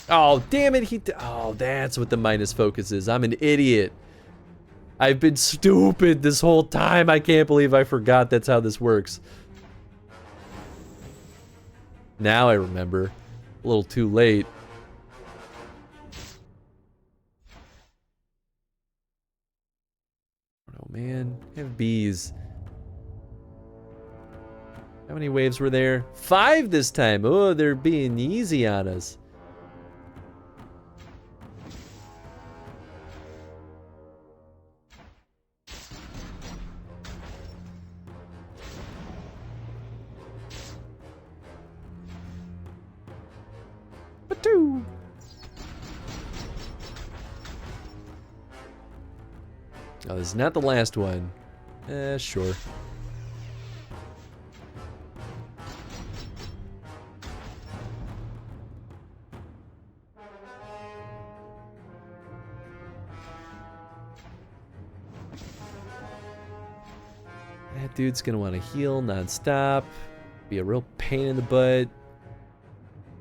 Oh, damn it, oh, that's what the minus focus is. I'm an idiot. I've been stupid this whole time. I can't believe I forgot that's how this works. Now I remember. A little too late. Oh man, I have bees. How many waves were there? 5 this time. Oh, they're being easy on us. Ba-doo. Oh, this is not the last one. Sure. That dude's gonna want to heal non-stop. Be a real pain in the butt.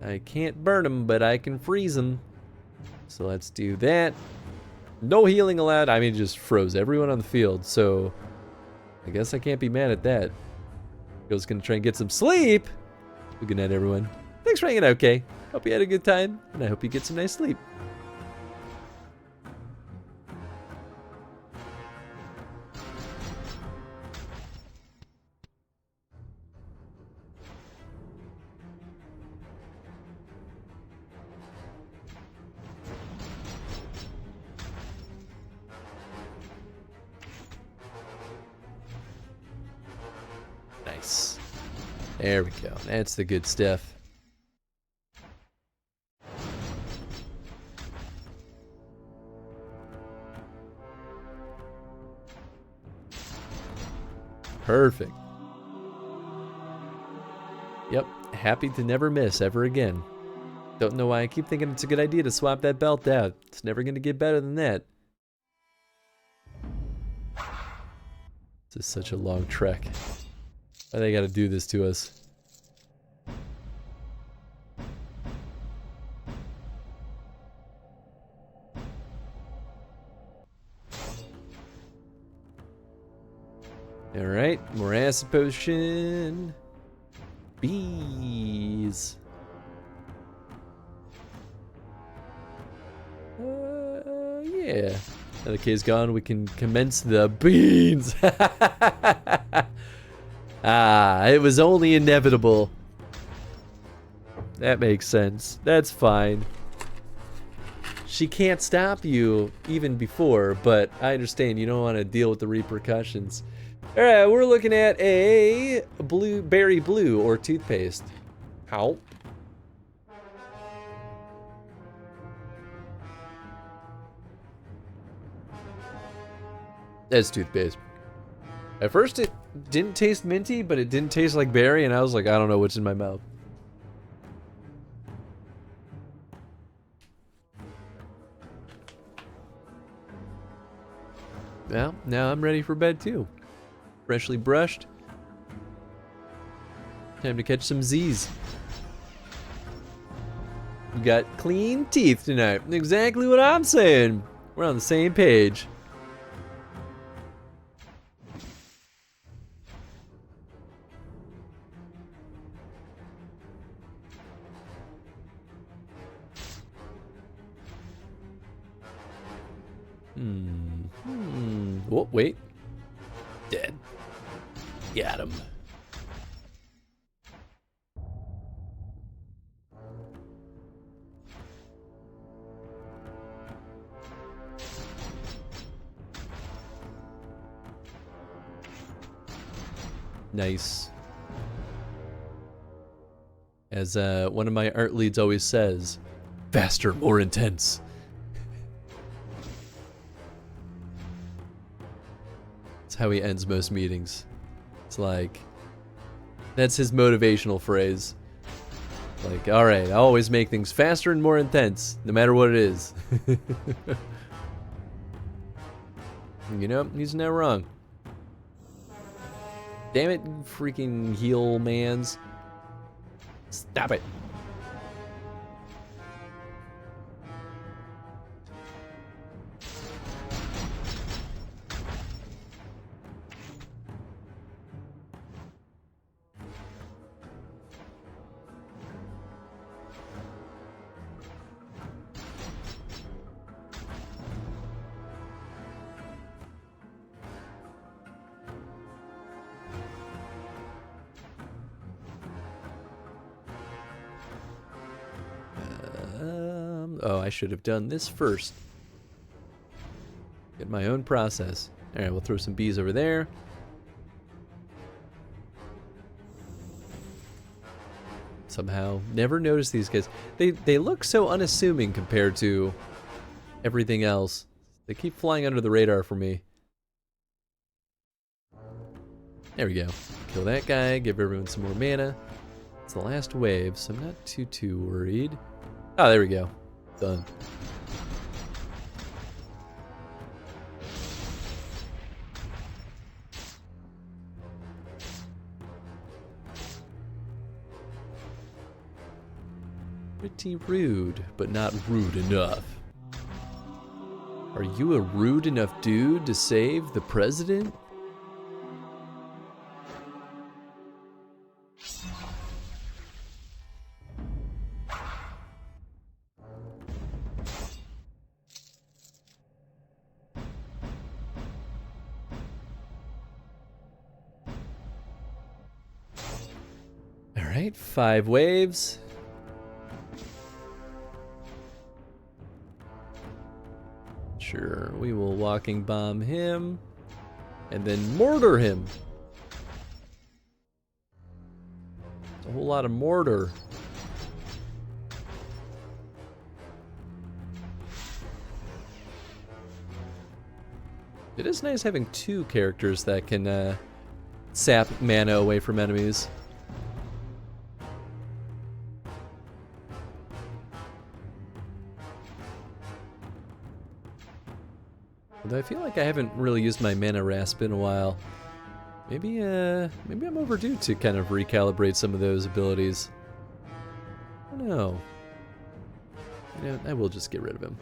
I can't burn him, but I can freeze him. So let's do that. No healing allowed. I mean, just froze everyone on the field, so I guess I can't be mad at that. Gho's gonna try and get some sleep. Well, good night, everyone. Thanks for hanging out, okay? Hope you had a good time, and I hope you get some nice sleep. Nice. There we go. That's the good stuff. Perfect. Yep. Happy to never miss ever again. Don't know why I keep thinking it's a good idea to swap that belt out. It's never going to get better than that. This is such a long trek. Why they gotta do this to us? Alright, more acid potion. Bees. Yeah. Now the K's gone, we can commence the beans. Ah, it was only inevitable. That makes sense. That's fine. She can't stop you even before, but I understand you don't want to deal with the repercussions. Alright, we're looking at a berry blue or toothpaste. How? That's toothpaste. At first it didn't taste minty, but it didn't taste like berry, and I was like, I don't know what's in my mouth. Well, now I'm ready for bed too. Freshly brushed. Time to catch some Z's. We got clean teeth tonight. Exactly what I'm saying. We're on the same page. Oh, wait. Dead. Got him. Nice. As one of my art leads always says, faster, more intense. That's how he ends most meetings. It's like, that's his motivational phrase. Like, alright, I always make things faster and more intense, no matter what it is. You know, he's not wrong. Damn it, freaking heel mans. Stop it. Oh, I should have done this first. Get my own process. Alright, we'll throw some bees over there. Somehow, never noticed these guys. They look so unassuming compared to everything else. They keep flying under the radar for me. There we go. Kill that guy, give everyone some more mana. It's the last wave, so I'm not too worried. Oh, there we go. Done. Pretty rude, but not rude enough. Are you a rude enough dude to save the president? Alright, 5 waves. Sure, we will walking bomb him and then mortar him. It's a whole lot of mortar. It is nice having 2 characters that can sap mana away from enemies. Although I feel like I haven't really used my mana rasp in a while. Maybe I'm overdue to kind of recalibrate some of those abilities. I don't know. You know, I will just get rid of him.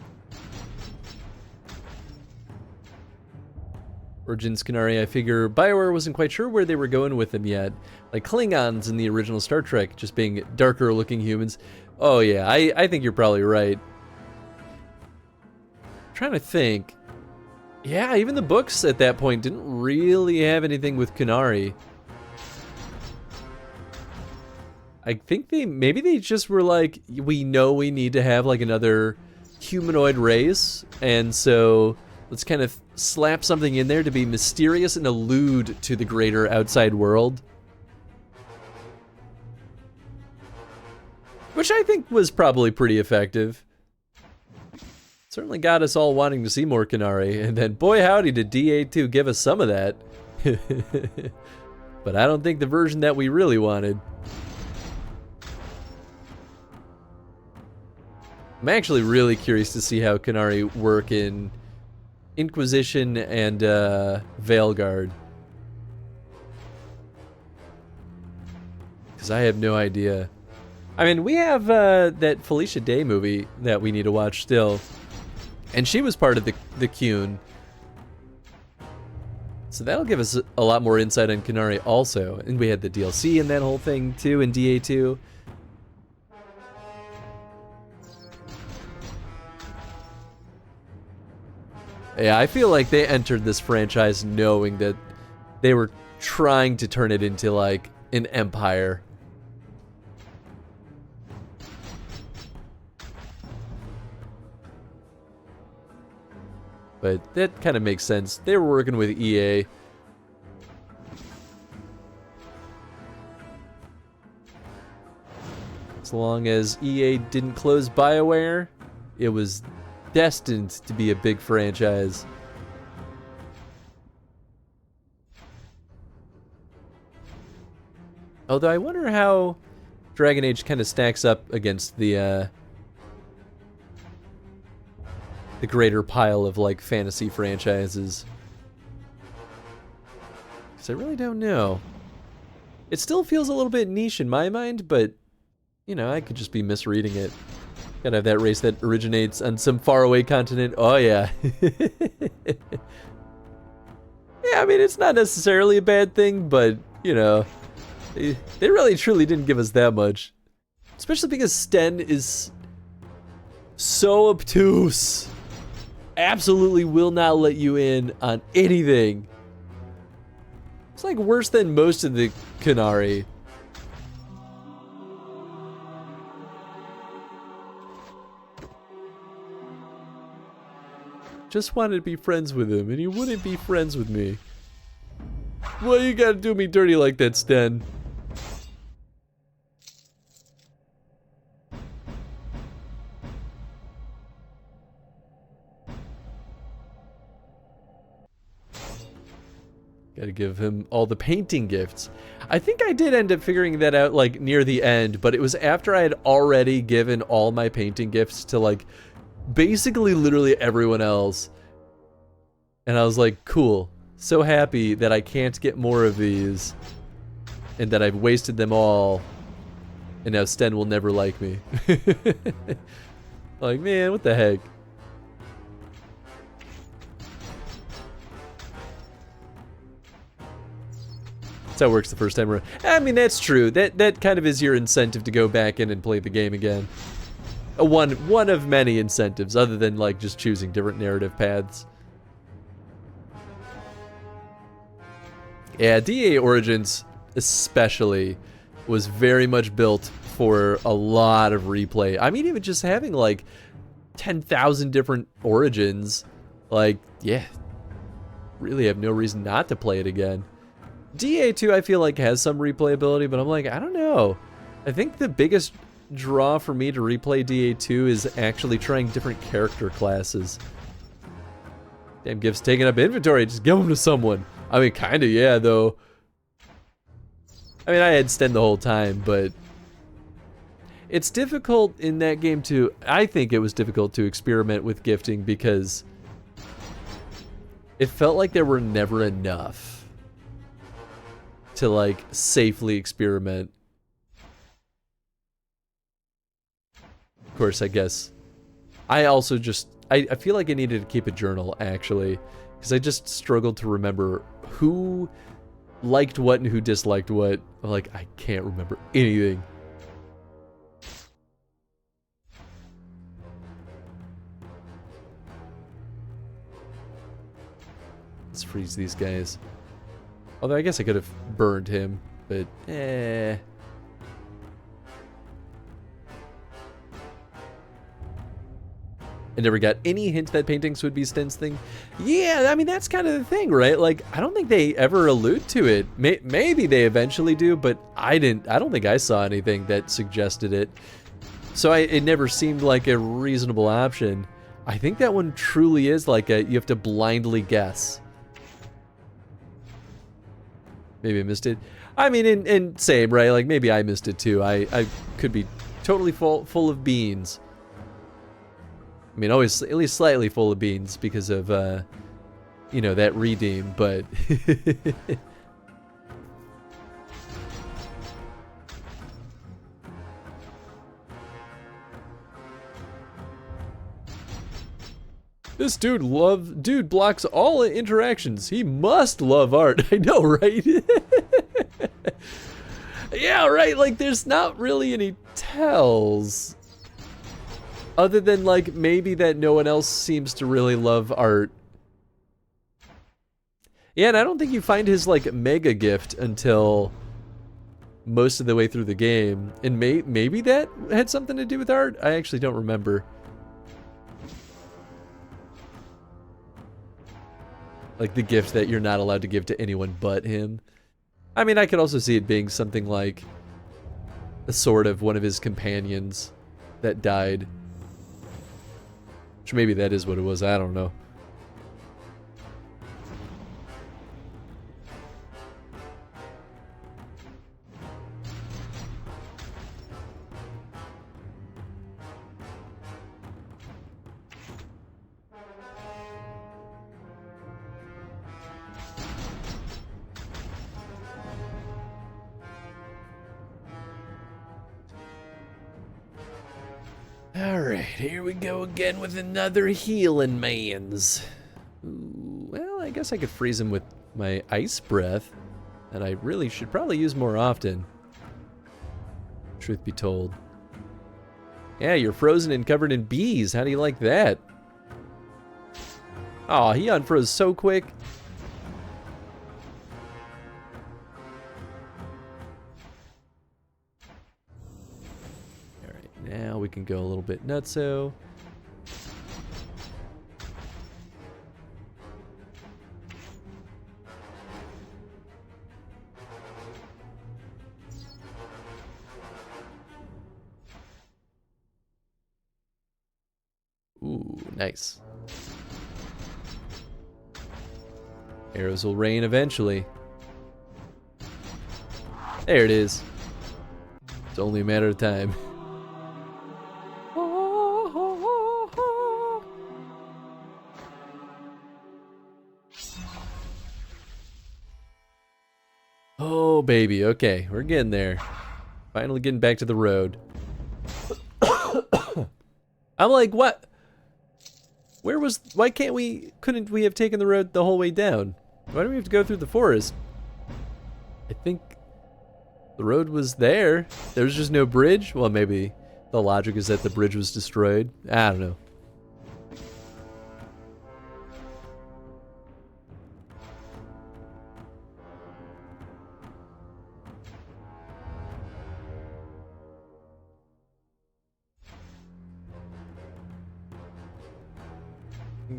Origins Canary, I figure BioWare wasn't quite sure where they were going with them yet. Like Klingons in the original Star Trek, just being darker looking humans. Oh yeah, I think you're probably right. I'm trying to think. Yeah, even the books at that point didn't really have anything with Canary. I think maybe they just were like, we know we need to have like another humanoid race, and so let's kind of slap something in there to be mysterious and allude to the greater outside world. Which I think was probably pretty effective. Certainly got us all wanting to see more Canary, and then boy howdy did DA2 give us some of that. But I don't think the version that we really wanted. I'm actually really curious to see how Canary work in Inquisition and Veilguard. Because I have no idea. I mean, we have that Felicia Day movie that we need to watch still. And she was part of the Qun. So that'll give us a lot more insight on Canary also. And we had the DLC in that whole thing too in DA2. Yeah, I feel like they entered this franchise knowing that they were trying to turn it into like an empire. But that kind of makes sense. They were working with EA. As long as EA didn't close BioWare, it was destined to be a big franchise. Although I wonder how Dragon Age kind of stacks up against the greater pile of like fantasy franchises. Because I really don't know. It still feels a little bit niche in my mind, but you know, I could just be misreading it. Gotta have that race that originates on some faraway continent. Oh yeah. Yeah, I mean, it's not necessarily a bad thing, but you know, they really truly didn't give us that much. Especially because Sten is so obtuse. Absolutely will not let you in on anything. It's like worse than most of the Canary. Just wanted to be friends with him, and he wouldn't be friends with me. Why you gotta do me dirty like that, Sten? Gotta give him all the painting gifts. I think I did end up figuring that out like near the end, but it was after I had already given all my painting gifts to like basically literally everyone else. And I was like, cool. So happy that I can't get more of these. And that I've wasted them all. And now Sten will never like me. Like, man, what the heck? That's how it works the first time around. I mean, that's true. That kind of is your incentive to go back in and play the game again. One of many incentives, other than like just choosing different narrative paths. Yeah, DA Origins especially was very much built for a lot of replay. I mean, even just having like 10,000 different origins, like, yeah, really have no reason not to play it again. DA2 I feel like has some replayability, but I'm like, I don't know. I think the biggest draw for me to replay DA2 is actually trying different character classes. Damn, Gift's taking up inventory, just give them to someone. I mean, kinda, yeah, though. I mean, I had Sten the whole time, but it's difficult in that game to, I think it was difficult to experiment with gifting because it felt like there were never enough. to like safely experiment. Of course, I guess. I also just, I feel like I needed to keep a journal, actually, because I just struggled to remember who liked what and who disliked what. Like, I can't remember anything. Let's freeze these guys. Although I guess I could have burned him, but eh. I never got any hint that paintings would be Sten's thing. Yeah, I mean, that's kind of the thing, right? Like, I don't think they ever allude to it. Maybe they eventually do, but I don't think I saw anything that suggested it. So it never seemed like a reasonable option. I think that one truly is like you have to blindly guess. Maybe I missed it. I mean, and same, right? Like, maybe I missed it too. I could be totally full of beans. I mean, always at least slightly full of beans because of, you know, that redeem, but... This dude blocks all interactions. He must love art. I know, right? Yeah, right. Like, there's not really any tells. Other than, like, maybe that no one else seems to really love art. Yeah, and I don't think you find his, like, mega gift until most of the way through the game. And maybe that had something to do with art? I actually don't remember. Like, the gift that you're not allowed to give to anyone but him. I mean, I could also see it being something like a sword of one of his companions that died. Which maybe that is what it was, I don't know. Alright, here we go again with another healing man's. Ooh, well, I guess I could freeze him with my ice breath, that I really should probably use more often. Truth be told. Yeah, you're frozen and covered in bees. How do you like that? Aw, he unfroze so quick. Now we can go a little bit nutso. Ooh, nice. Arrows will rain eventually. There it is. It's only a matter of time. Oh, baby. Okay, we're getting there. Finally getting back to the road. I'm like, what? Why couldn't we have taken the road the whole way down? Why do we have to go through the forest? I think the road was there. There was just no bridge? Well, maybe the logic is that the bridge was destroyed. I don't know.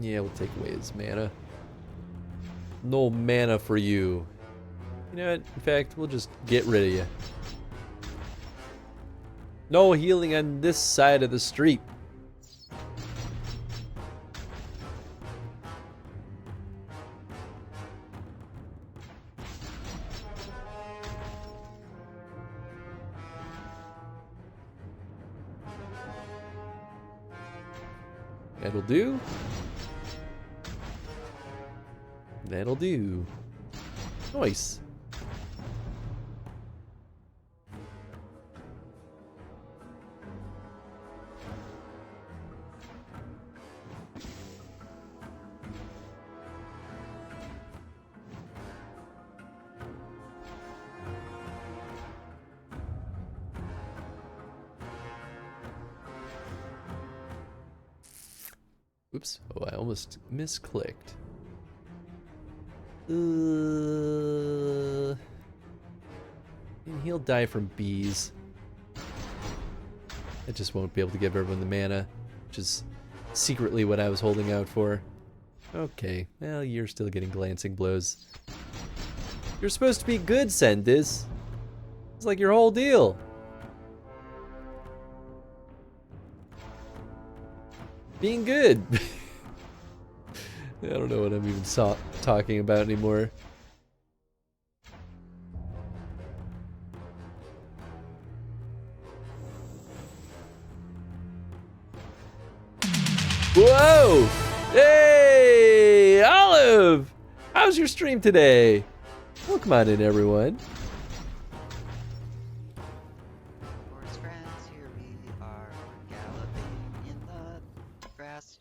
Yeah, we'll take away his mana. No mana for you. You know what? In fact, we'll just get rid of you. No healing on this side of the street. That'll do. That'll do. Nice. Oops. Oh, I almost misclicked. And he'll die from bees. I just won't be able to give everyone the mana, which is secretly what I was holding out for. Okay, well, you're still getting glancing blows. You're supposed to be good, Sendis. It's like your whole deal. Being good. I don't know what I'm even talking about anymore. Whoa! Hey, Olive! How's your stream today? Welcome on in, everyone. Horse friends, here we are, galloping in the grass.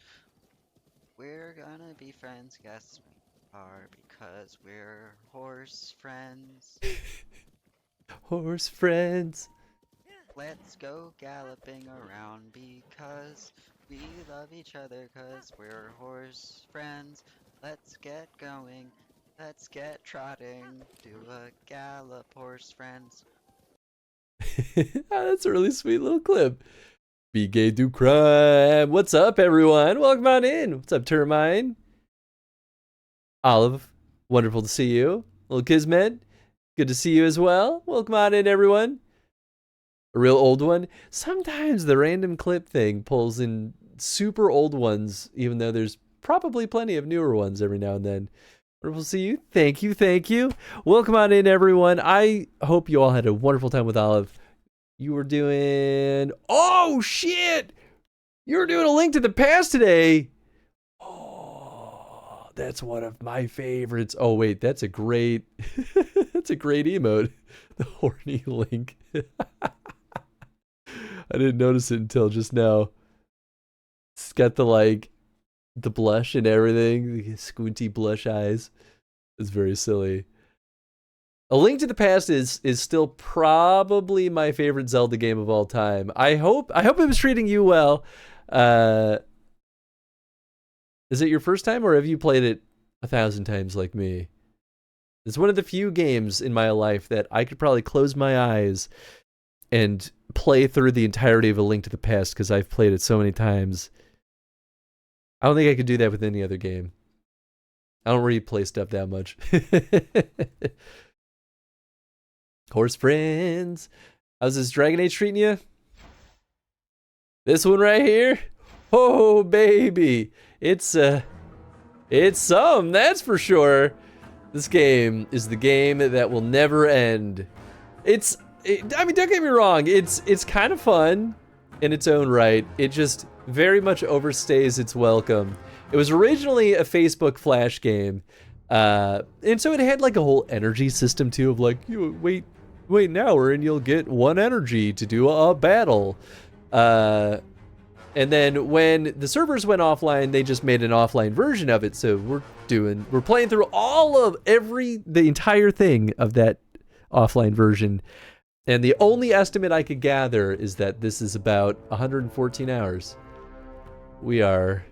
We're gonna be friends, guess we are, because we're horse friends. Horse friends. Let's go galloping around because we love each other, cause we're horse friends. Let's get going, let's get trotting, do a gallop, horse friends. That's a really sweet little clip. Be gay, do crime. What's up, everyone? Welcome on in. What's up, Termine? Olive, wonderful to see you. Little Kismet, good to see you as well. Welcome on in, everyone. A real old one. Sometimes the random clip thing pulls in super old ones, even though there's probably plenty of newer ones every now and then. Wonderful to see you. Thank you, thank you. Welcome on in, everyone. I hope you all had a wonderful time with Olive. You were doing... Oh, shit! You were doing A Link to the Past today. Oh, that's one of my favorites. Oh, wait, that's a great... that's a great emote. The horny Link. I didn't notice it until just now. It's got the, like, the blush and everything. The squinty blush eyes. It's very silly. A Link to the Past is still probably my favorite Zelda game of all time. I hope it was treating you well. Is it your first time, or have you played it 1,000 times like me? It's one of the few games in my life that I could probably close my eyes and play through the entirety of A Link to the Past because I've played it so many times. I don't think I could do that with any other game. I don't replay stuff that much. Horse friends. How's this Dragon Age treating you? This one right here? Oh, baby. It's some, that's for sure. This game is the game that will never end. I mean, don't get me wrong. It's kind of fun in its own right. It just very much overstays its welcome. It was originally a Facebook Flash game. And so it had like a whole energy system too of like, you wait an hour and you'll get 1 energy to do a battle. And then when the servers went offline, they just made an offline version of it. So we're playing through the entire thing of that offline version. And the only estimate I could gather is that this is about 114 hours. We are,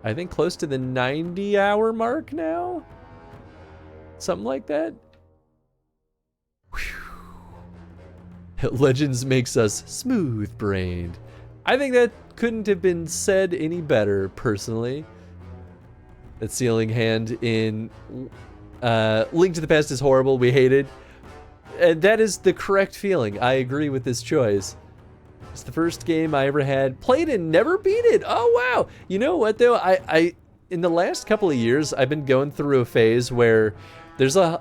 I think, close to the 90-hour mark now. Something like that. Whew. Legends makes us smooth-brained. I think that couldn't have been said any better, personally. That ceiling hand in Link to the Past is horrible. We hate it. And that is the correct feeling. I agree with this choice. It's the first game I ever had played and never beat it. Oh, wow. You know what, though? I in the last couple of years, I've been going through a phase where there's a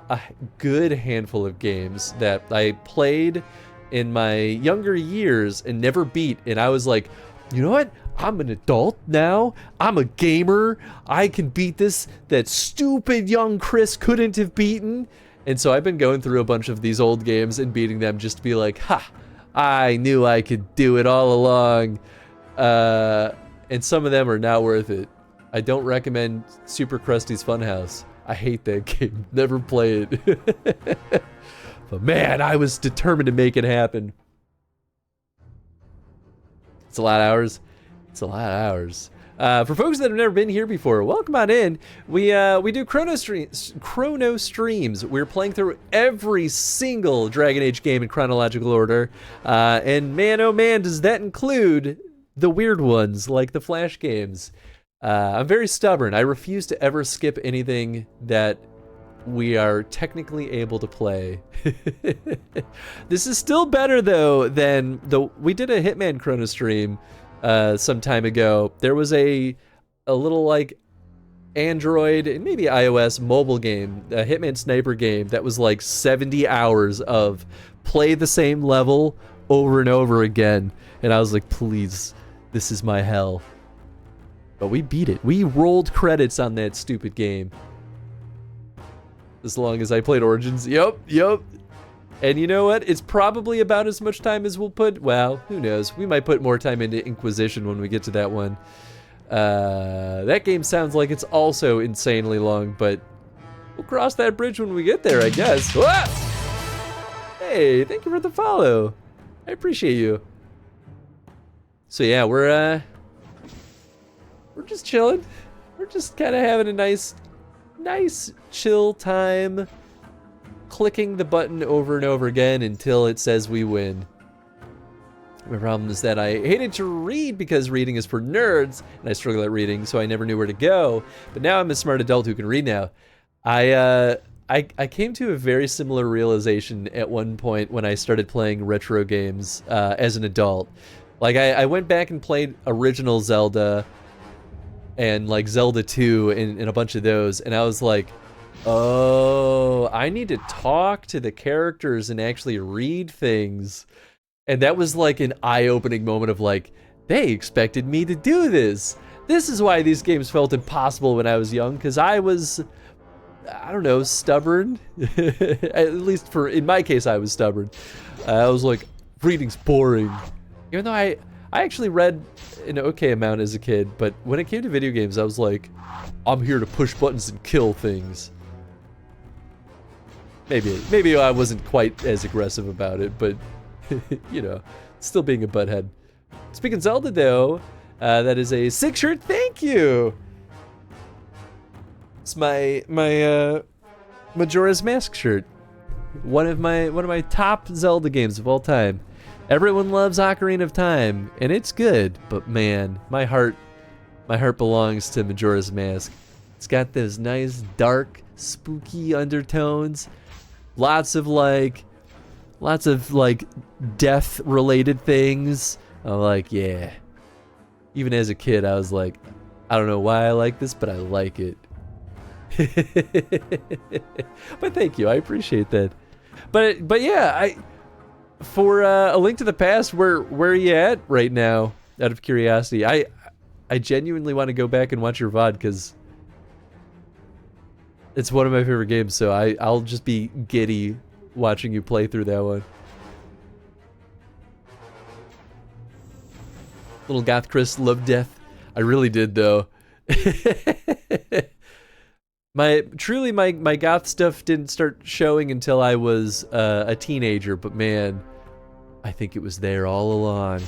good handful of games that I played in my younger years and never beat. And I was like, you know what? I'm an adult now. I'm a gamer. I can beat this that stupid young Chris couldn't have beaten. And so I've been going through a bunch of these old games and beating them just to be like, ha, I knew I could do it all along. And some of them are not worth it. I don't recommend Super Krusty's Funhouse. I hate that game. Never play it. But man, I was determined to make it happen. It's a lot of hours. It's a lot of hours. For folks that have never been here before, welcome on in. We do chrono streams. We're playing through every single Dragon Age game in chronological order, and man, oh man, does that include the weird ones like the Flash games. I'm very stubborn. I refuse to ever skip anything that we are technically able to play. This is still better though than we did a Hitman chrono stream some time ago. There was a little like Android and maybe iOS mobile game, a Hitman sniper game that was like 70 hours of play the same level over and over again, and I was like, please, this is my hell. But we beat it. We rolled credits on that stupid game. As long as I played Origins. Yup. And you know what? It's probably about as much time as we'll put. Well, who knows? We might put more time into Inquisition when we get to that one. That game sounds like it's also insanely long, but we'll cross that bridge when we get there, I guess. Whoa! Hey, thank you for the follow. I appreciate you. So yeah, we're just chilling. We're just kind of having a nice chill time, clicking the button over and over again until it says we win. My problem is that I hated to read because reading is for nerds, and I struggle at reading, so I never knew where to go. But now I'm a smart adult who can read now. I came to a very similar realization at one point when I started playing retro games as an adult. Like I went back and played original Zelda and like Zelda 2 and a bunch of those, and I was like, oh, I need to talk to the characters and actually read things. And that was like an eye-opening moment of like, they expected me to do this. This is why these games felt impossible when I was young, because I was, I don't know, stubborn. At least in my case, I was stubborn. I was like, reading's boring. Even though I actually read an okay amount as a kid, but when it came to video games, I was like, I'm here to push buttons and kill things. Maybe I wasn't quite as aggressive about it, but you know, still being a butthead. Speaking of Zelda though, that is a 6 shirt, thank you! It's my Majora's Mask shirt. One of my top Zelda games of all time. Everyone loves Ocarina of Time, and it's good, but man, my heart belongs to Majora's Mask. It's got those nice, dark, spooky undertones. Lots of death-related things. I'm like, yeah. Even as a kid, I was like, I don't know why I like this, but I like it. But thank you, I appreciate that. But yeah, for A Link to the Past, where are you at right now? Out of curiosity, I genuinely want to go back and watch your VOD because it's one of my favorite games. So I'll just be giddy watching you play through that one. Little Goth Chris loved death. I really did though. My goth stuff didn't start showing until I was a teenager, but man, I think it was there all along.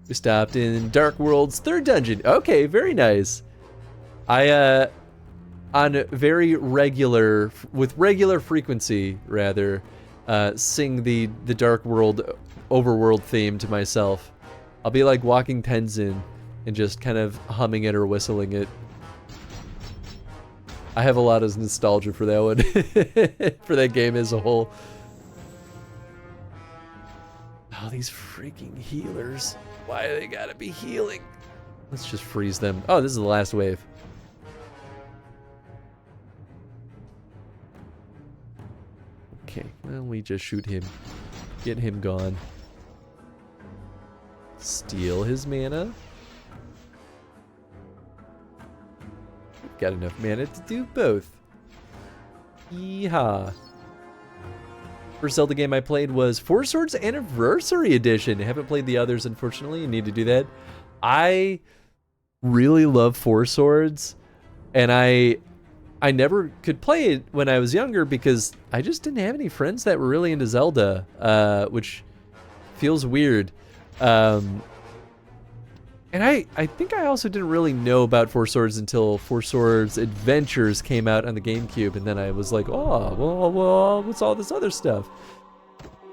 We stopped in Dark World's 3rd dungeon. Okay, very nice. I on very regular, with regular frequency rather, sing the Dark World overworld theme to myself. I'll be like walking Tenzin and just kind of humming it or whistling it. I have a lot of nostalgia for that one, for that game as a whole. Oh, these freaking healers. Why do they gotta be healing? Let's just freeze them. Oh, this is the last wave. Okay, well, we just shoot him. Get him gone. Steal his mana. Got enough mana to do both. Yeehaw. First Zelda game I played was Four Swords Anniversary Edition. I haven't played the others, unfortunately. I need to do that. I really love Four Swords, and I I never could play it when I was younger because I just didn't have any friends that were really into Zelda, which feels weird. And I think I also didn't really know about Four Swords until Four Swords Adventures came out on the GameCube, and then I was like, oh, well, what's all this other stuff?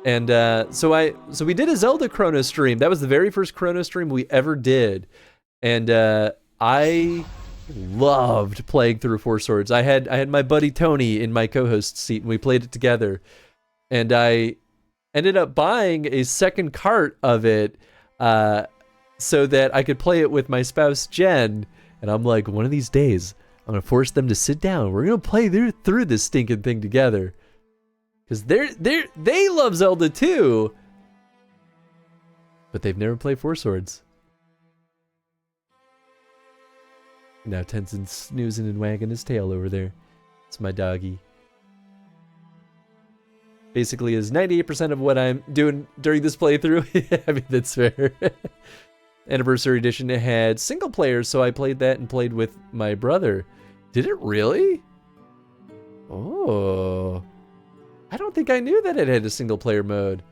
And so we did a Zelda chrono stream. That was the very first chrono stream we ever did, and I loved playing through Four Swords. I had my buddy Tony in my co-host seat, and we played it together. And I ended up buying a second cart of it so that I could play it with my spouse Jen. And I'm like, one of these days, I'm gonna force them to sit down. We're gonna play through this stinking thing together. Because they love Zelda too, but they've never played Four Swords. Now Tenzin's snoozing and wagging his tail over there. It's my doggy. Basically is 98% of what I'm doing during this playthrough. I mean, that's fair. Anniversary Edition, it had single players, so I played that and played with my brother. Did it really? Oh. I don't think I knew that it had a single player mode.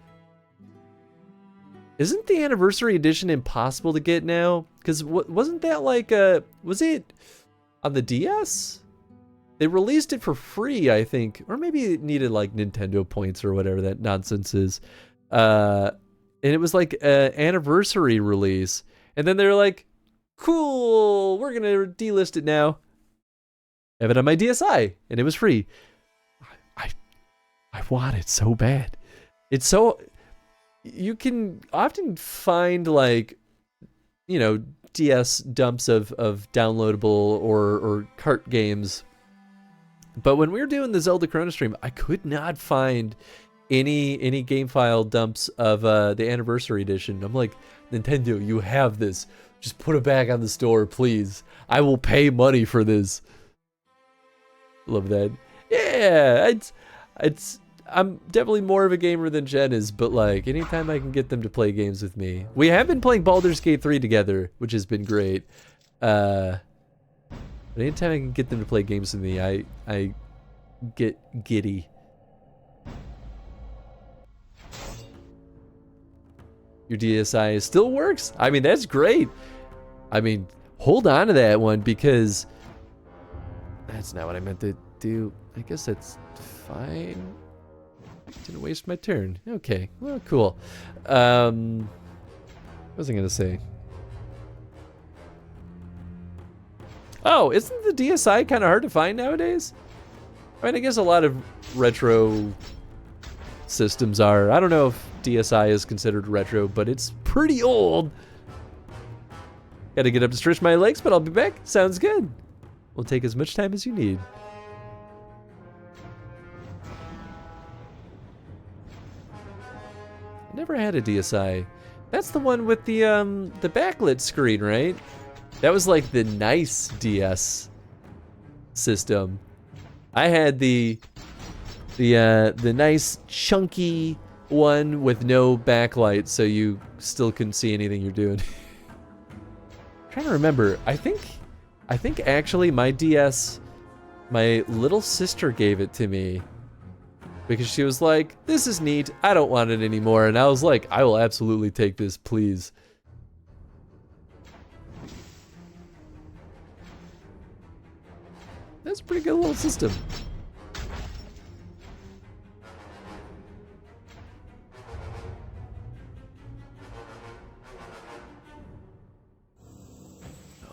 Isn't the Anniversary Edition impossible to get now? Because wasn't that like was it on the DS? They released it for free, I think. Or maybe it needed like Nintendo points or whatever that nonsense is. And it was like an anniversary release. And then they're like, cool, we're going to delist it now. I have it on my DSi, and it was free. I want it so bad. It's so... You can often find, like, you know, DS dumps of downloadable or cart games. But when we were doing the Zelda Chrono Stream, I could not find any game file dumps of the Anniversary Edition. I'm like, Nintendo, you have this. Just put it back on the store, please. I will pay money for this. Love that. Yeah, I'm definitely more of a gamer than Jen is, but like anytime I can get them to play games with me. We have been playing Baldur's Gate 3 together, which has been great. But anytime I can get them to play games with me, I get giddy. Your DSi still works? I mean, that's great. I mean, hold on to that one because that's not what I meant to do. I guess that's fine. Didn't waste my turn. Okay, well, cool. What was I gonna say? Oh, isn't the DSi kind of hard to find nowadays? I mean, I guess a lot of retro systems are. I don't know if DSi is considered retro, but it's pretty old. Gotta get up to stretch my legs, but I'll be back. Sounds good. We'll take as much time as you need. Never had a DSi. That's the one with the backlit screen, right? That was like the nice DS system. I had the nice chunky one with no backlight, so you still couldn't see anything you're doing. I'm trying to remember. I think actually my DS, my little sister gave it to me. Because she was like, this is neat, I don't want it anymore. And I was like, I will absolutely take this, please. That's a pretty good little system.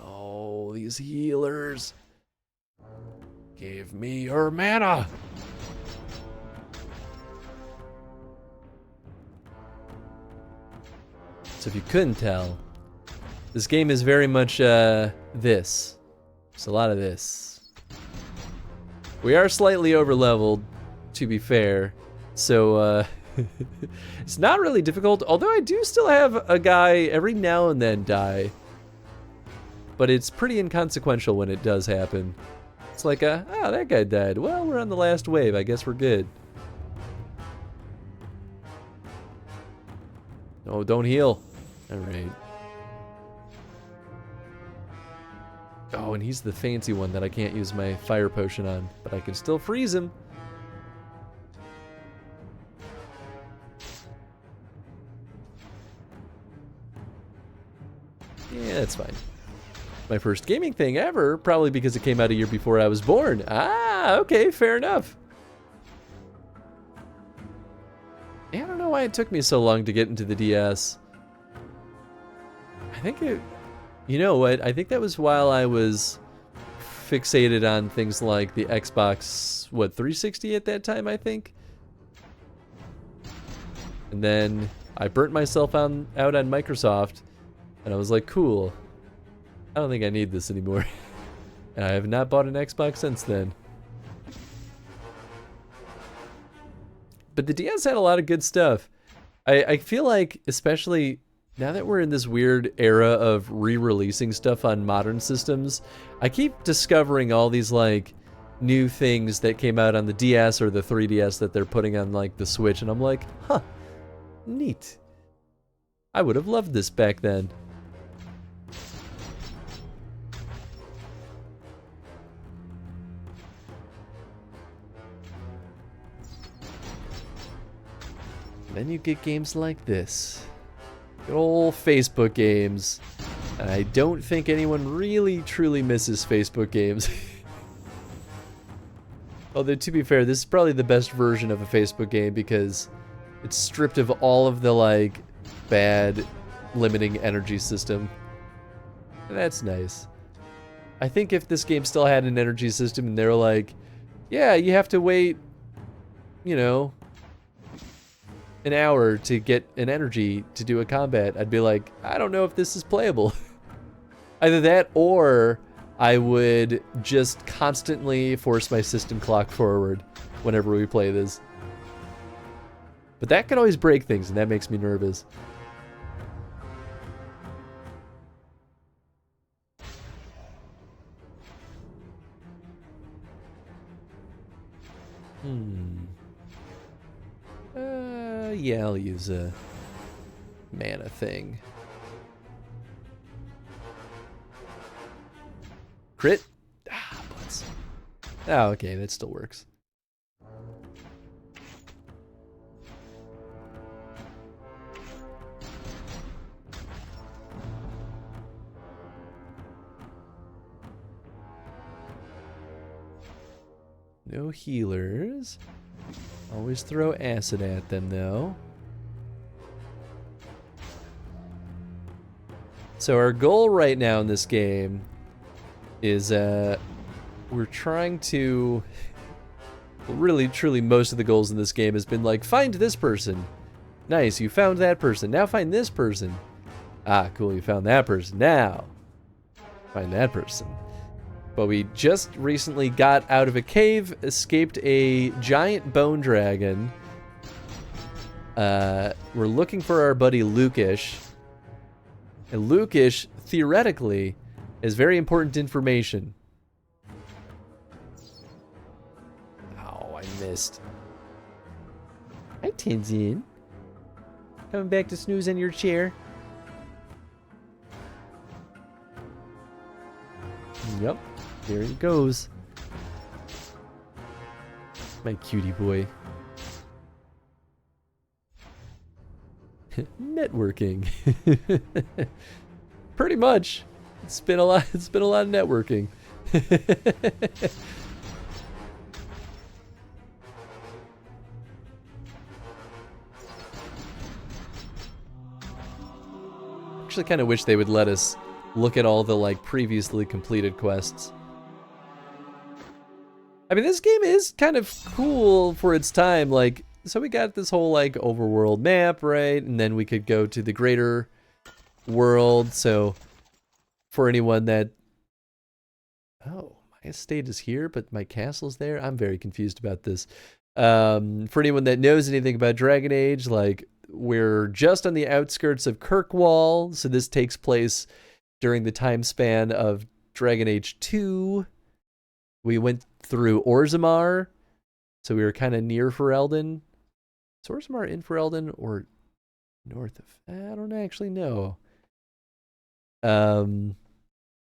Oh, these healers. Give me your mana. So if you couldn't tell, this game is very much this. There's a lot of this. We are slightly overleveled, to be fair, so it's not really difficult, although I do still have a guy every now and then die. But it's pretty inconsequential when it does happen. It's like, oh, that guy died. Well, we're on the last wave, I guess we're good. Oh, don't heal. All right. Oh, and he's the fancy one that I can't use my fire potion on, but I can still freeze him. Yeah, that's fine. My first gaming thing ever, probably because it came out a year before I was born. Ah, okay, fair enough. Yeah, I don't know why it took me so long to get into the DS. I think it... You know what? I think that was while I was fixated on things like the Xbox, what, 360 at that time, I think? And then I burnt myself out on Microsoft, and I was like, cool. I don't think I need this anymore. And I have not bought an Xbox since then. But the DS had a lot of good stuff. I feel like, especially now that we're in this weird era of re-releasing stuff on modern systems, I keep discovering all these like new things that came out on the DS or the 3DS that they're putting on like the Switch, and I'm like, huh, neat. I would have loved this back then. Then you get games like this. Good old Facebook games. And I don't think anyone really truly misses Facebook games. Although, to be fair, this is probably the best version of a Facebook game because it's stripped of all of the, like, bad limiting energy system. And that's nice. I think if this game still had an energy system and they were like, yeah, you have to wait, you know, an hour to get an energy to do a combat, I'd be like, I don't know if this is playable. Either that or I would just constantly force my system clock forward whenever we play this. But that can always break things, and that makes me nervous. Yeah, I'll use a mana thing. Crit? Ah, butts. Oh, okay, that still works. No healers. Always throw acid at them, though. So our goal right now in this game is we're trying to... Really, truly, most of the goals in this game has been like, find this person. Nice, you found that person. Now find this person. Ah, cool, you found that person. Now, find that person. But we just recently got out of a cave, escaped a giant bone dragon. We're looking for our buddy Lukish. And Lukish, theoretically, is very important information. Oh, I missed. Hi, Tinzin. Coming back to snooze in your chair. Yep. There he goes. My cutie boy. Networking. Pretty much. It's been a lot of networking. Actually kind of wish they would let us look at all the like previously completed quests. I mean, this game is kind of cool for its time. Like, so we got this whole like overworld map, right? And then we could go to the greater world. So for anyone that, oh, my estate is here, but my castle's there. I'm very confused about this. For anyone that knows anything about Dragon Age, like we're just on the outskirts of Kirkwall. So this takes place during the time span of Dragon Age 2. We went through Orzammar, so we were kind of near Ferelden. Is Orzammar in Ferelden or north of? I don't actually know.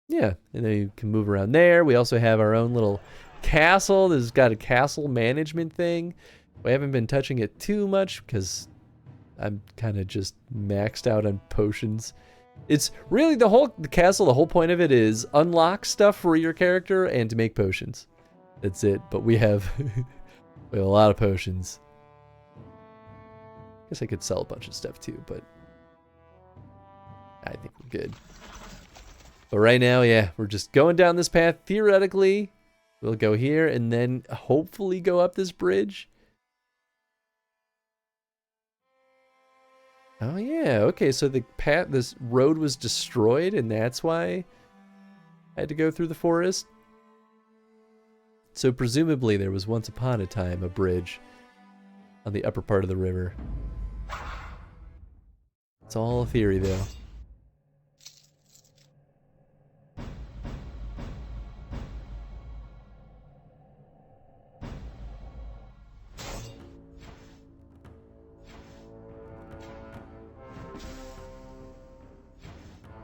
Yeah, and then you can move around there. We also have our own little castle. This has got a castle management thing. We haven't been touching it too much because I'm kind of just maxed out on potions. It's really the castle, the whole point of it is unlock stuff for your character and to make potions. That's it. But we have, we have a lot of potions. I guess I could sell a bunch of stuff too, but I think we're good. But right now, yeah, we're just going down this path. Theoretically, we'll go here and then hopefully go up this bridge. Oh yeah, okay, so the path, this road was destroyed and that's why I had to go through the forest. So presumably there was once upon a time a bridge on the upper part of the river. It's all a theory though.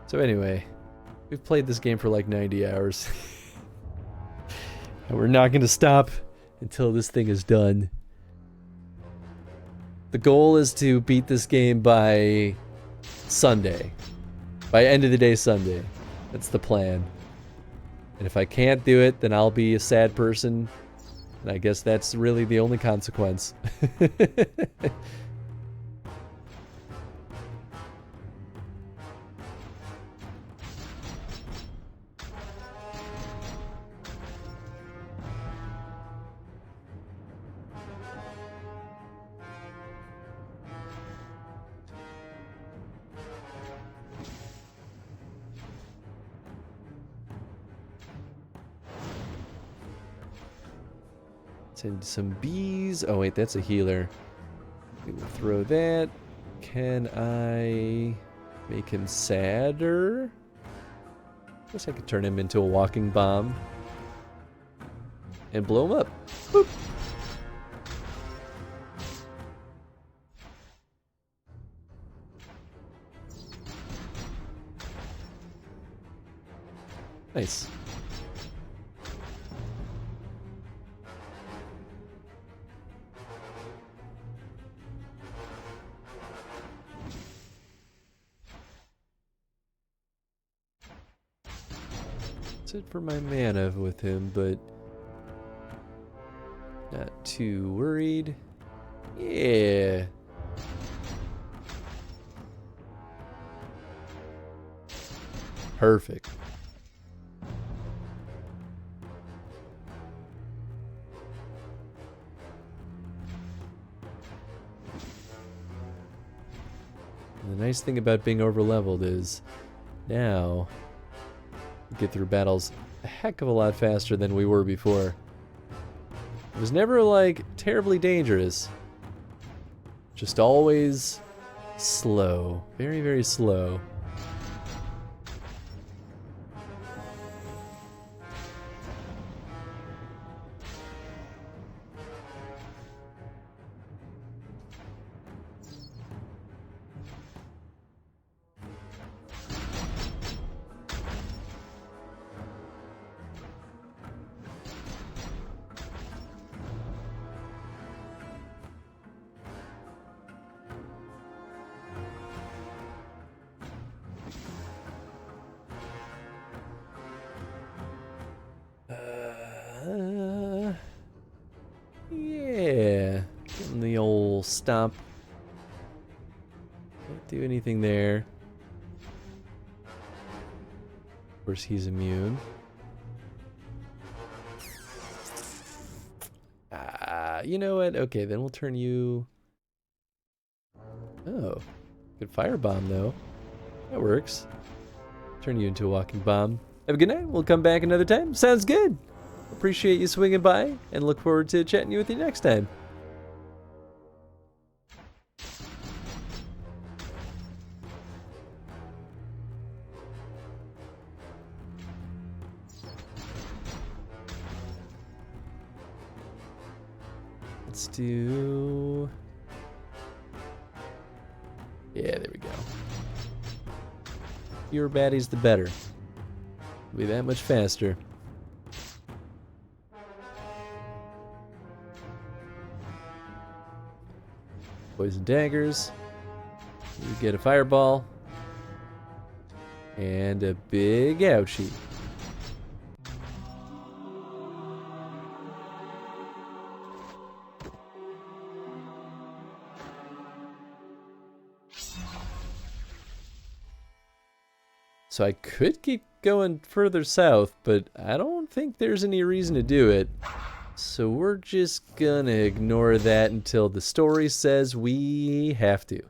So anyway, we've played this game for like 90 hours. And we're not going to stop until this thing is done. The goal is to beat this game by Sunday. By end of the day Sunday. That's the plan. And if I can't do it, then I'll be a sad person. And I guess that's really the only consequence. Send some bees. Oh wait, that's a healer. We will throw that. Can I make him sadder? Guess I could turn him into a walking bomb. And blow him up. Boop. Nice. That's it for my mana with him, but not too worried. Yeah. Perfect. And the nice thing about being overleveled is now we get through battles a heck of a lot faster than we were before. It was never like terribly dangerous. Just always slow. Very, very slow. Yeah, getting the old stomp. Can't do anything there. Of course, he's immune. You know what? Okay, then we'll turn you. Oh, good firebomb though. That works. Turn you into a walking bomb. Have a good night. We'll come back another time. Sounds good. Appreciate you swinging by and look forward to chatting with you next time. Let's do... Yeah, there we go. Fewer baddies, the better. It'll be that much faster. Poison daggers. You get a fireball. And a big ouchie. So I could keep going further south, but I don't think there's any reason to do it. So we're just gonna ignore that until the story says we have to.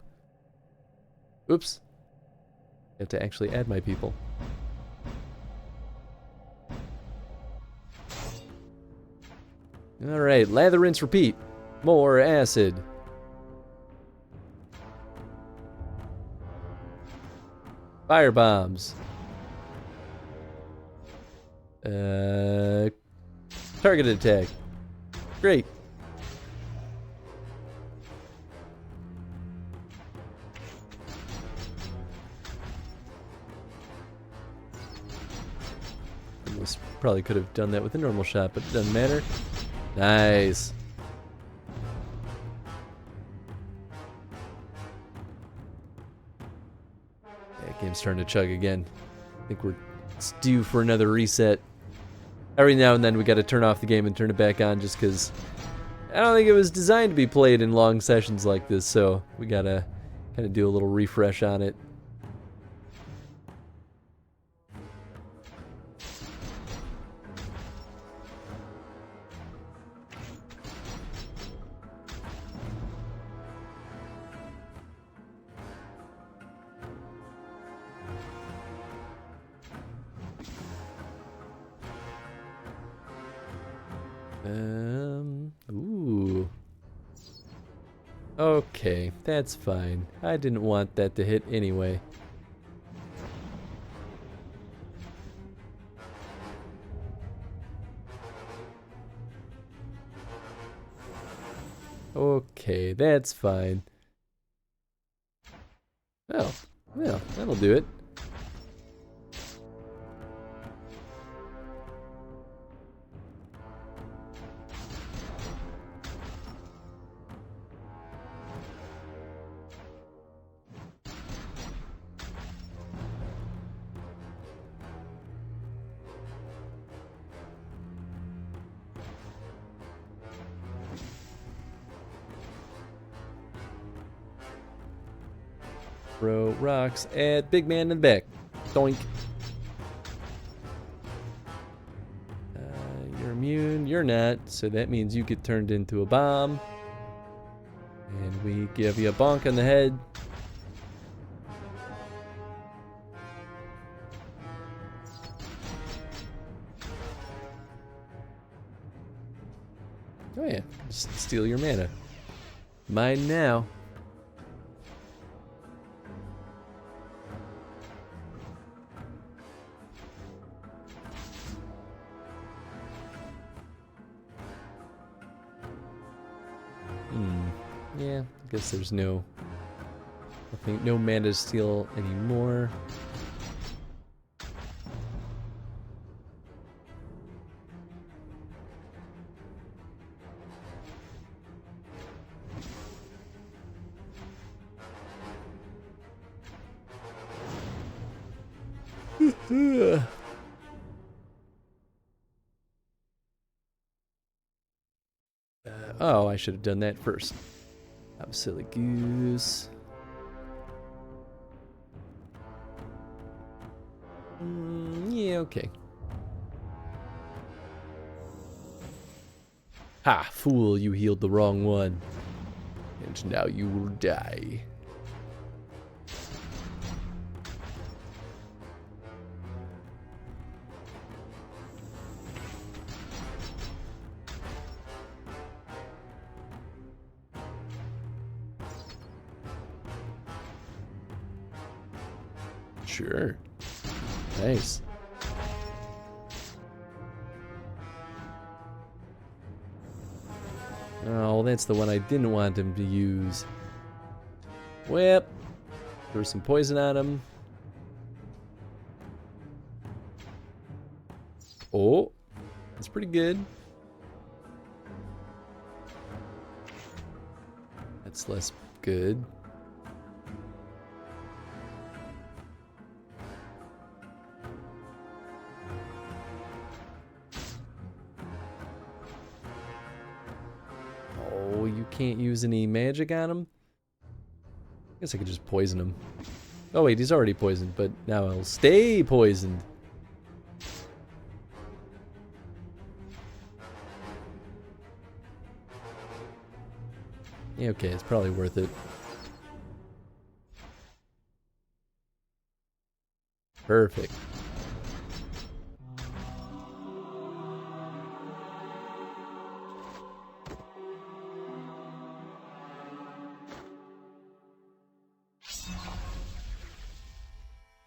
Oops. I have to actually add my people. Alright, lather, rinse, repeat. More acid. Fire bombs. Targeted attack. Great. Almost probably could have done that with a normal shot, but it doesn't matter. Nice. Yeah, game's starting to chug again. I think we're due for another reset. Every now and then we gotta turn off the game and turn it back on just because I don't think it was designed to be played in long sessions like this, so we gotta kind of do a little refresh on it. Ooh. Okay, that's fine. I didn't want that to hit anyway. Okay, that's fine. Oh, well, that'll do it. Throw rocks at big man in the back. Doink. You're immune. You're not. So that means you get turned into a bomb. And we give you a bonk on the head. Oh yeah. Just steal your mana. Mine now. Yeah, I guess there's no mana to steal anymore. Oh, I should have done that first. I'm silly goose. Yeah, okay. Ha, fool, you healed the wrong one. And now you will die. Sure. Nice. Oh, that's the one I didn't want him to use. Whip. Throw some poison on him. Oh, that's pretty good. That's less good. Oh, you can't use any magic on him? I guess I could just poison him. Oh wait, he's already poisoned, but now he'll stay poisoned. Yeah, okay, it's probably worth it. Perfect.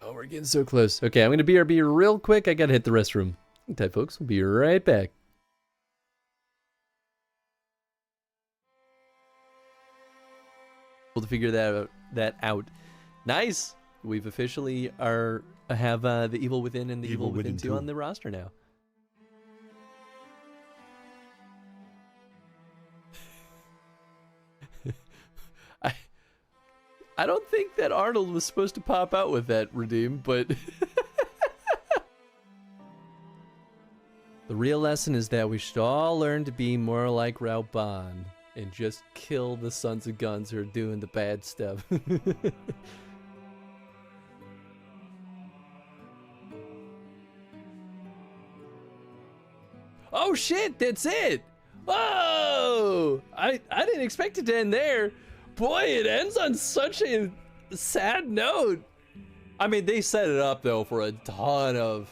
Oh, we're getting so close. Okay, I'm gonna BRB real quick. I gotta hit the restroom. Hang tight, folks. We'll be right back. To figure that out. Nice. We've officially have the Evil Within and the Evil Within 2 on the roster now. I don't think that Arnold was supposed to pop out with that redeem, but the real lesson is that we should all learn to be more like Rauban and just kill the sons of guns who are doing the bad stuff. Oh shit, that's it! Whoa! I didn't expect it to end there. Boy, it ends on such a sad note. I mean, they set it up though for a ton of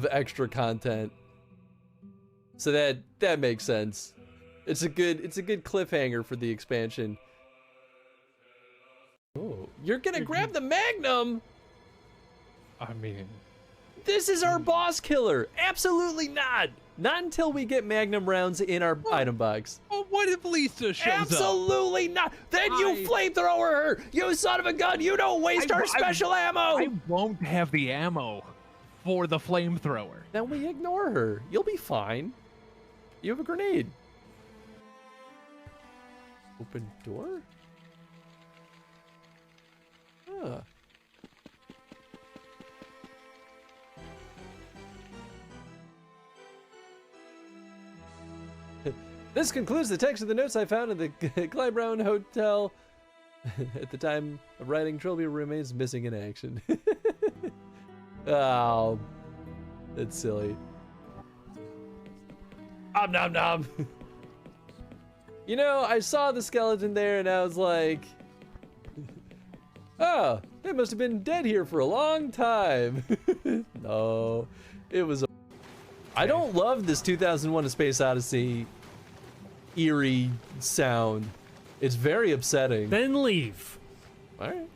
extra content. So that makes sense. It's a good cliffhanger for the expansion. Oh, you're gonna grab the Magnum? I mean, this is our boss killer. Absolutely not. Not until we get Magnum rounds in our item box. Well, what if Lisa shows Absolutely not. Then you flamethrower her. You son of a gun. You don't waste our special ammo. I won't have the ammo for the flamethrower. Then we ignore her. You'll be fine. You have a grenade. Open door? Huh. This concludes the text of the notes I found in the Clybrown Hotel. At the time of writing, Trilby remains missing in action. Oh, that's silly. Nom nom. You know, I saw the skeleton there and I was like, oh, they must have been dead here for a long time. No, it was. I don't love this 2001: A Space Odyssey eerie sound. It's very upsetting. Then leave. All right.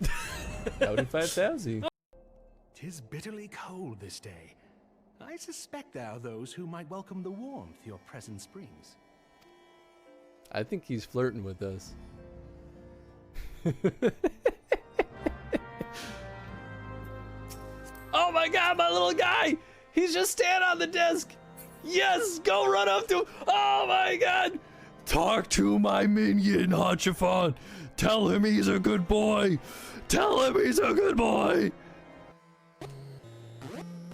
Out in 5,000. 'Tis bitterly cold this day. I suspect there are those who might welcome the warmth your presence brings. I think he's flirting with us. Oh my god, my little guy! He's just standing on the desk! Yes! Go run up to him! Oh my god! Talk to my minion, Hachifon! Tell him he's a good boy! Tell him he's a good boy!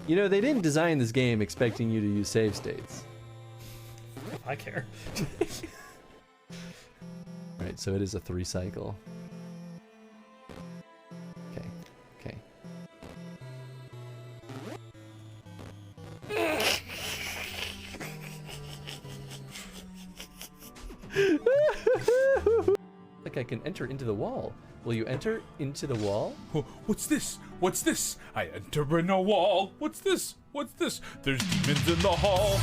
You know, they didn't design this game expecting you to use save states. I care. Right, so it is a 3 cycle. Okay, okay. Like I can enter into the wall. Will you enter into the wall? What's this? What's this? I enter in a wall. What's this? What's this? There's demons in the hall.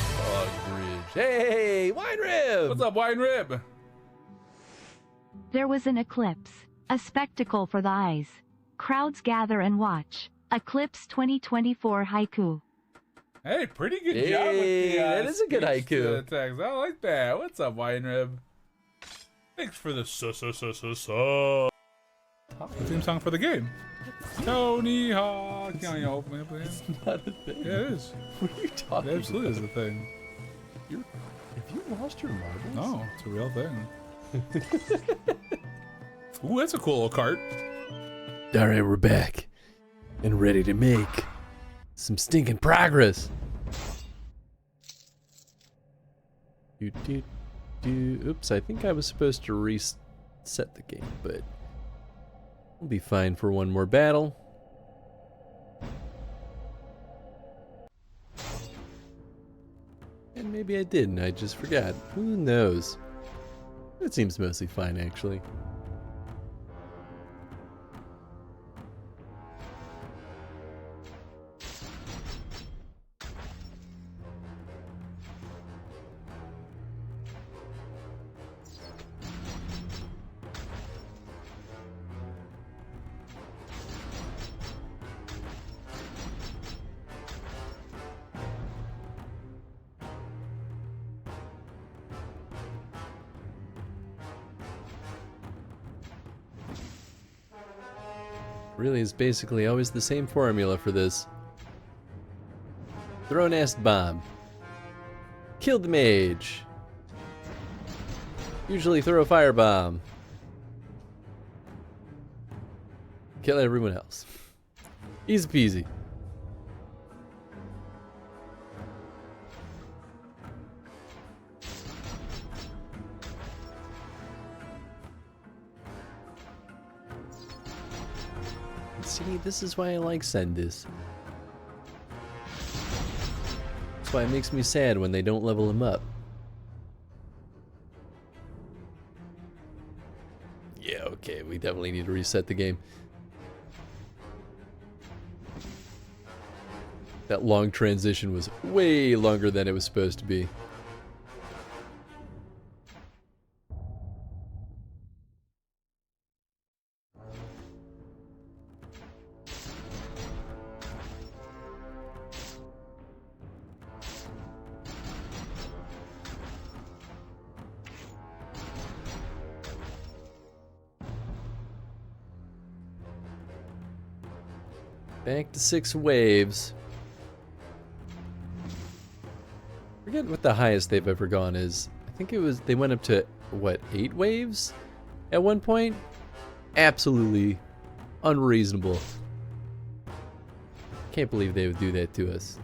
Bridge. Hey, Wine Rib! What's up, Wine Rib? There was an eclipse, a spectacle for the eyes. Crowds gather and watch. Eclipse 2024 haiku. Hey, pretty good job with the that is a good haiku. Text. I like that. What's up, Wine Rib? Thanks for the The theme song for the game. Tony Hawk. Not a thing. Yeah, it is. What are you talking It absolutely about? is a thing. Have you lost your marbles? No, it's a real thing. Ooh, that's a cool little cart. Alright, we're back. And ready to make some stinking progress. Oops, I think I was supposed to reset the game, but we'll be fine for one more battle. And maybe I didn't, I just forgot. Who knows? It seems mostly fine, actually. Really is basically always the same formula for this. Throw an acid bomb. Kill the mage. Usually throw a firebomb. Kill everyone else. Easy peasy. See, this is why I like Sendis. That's why it makes me sad when they don't level him up. Yeah, okay, we definitely need to reset the game. That long transition was way longer than it was supposed to be. Back to 6 waves. Forget what the highest they've ever gone is. I think it was, they went up to, what, 8 waves at one point? Absolutely unreasonable. Can't believe they would do that to us.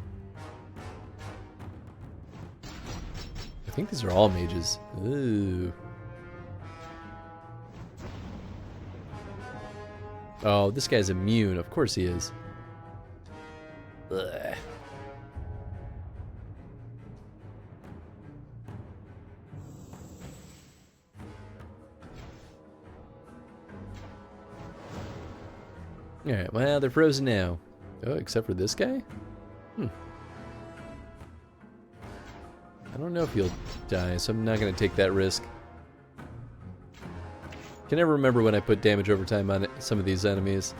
I think these are all mages. Ooh. Oh, this guy's immune. Of course he is. Ugh. Alright, well, they're frozen now. Oh, except for this guy? I don't know if he'll die, so I'm not going to take that risk. Can never remember when I put damage over time on some of these enemies.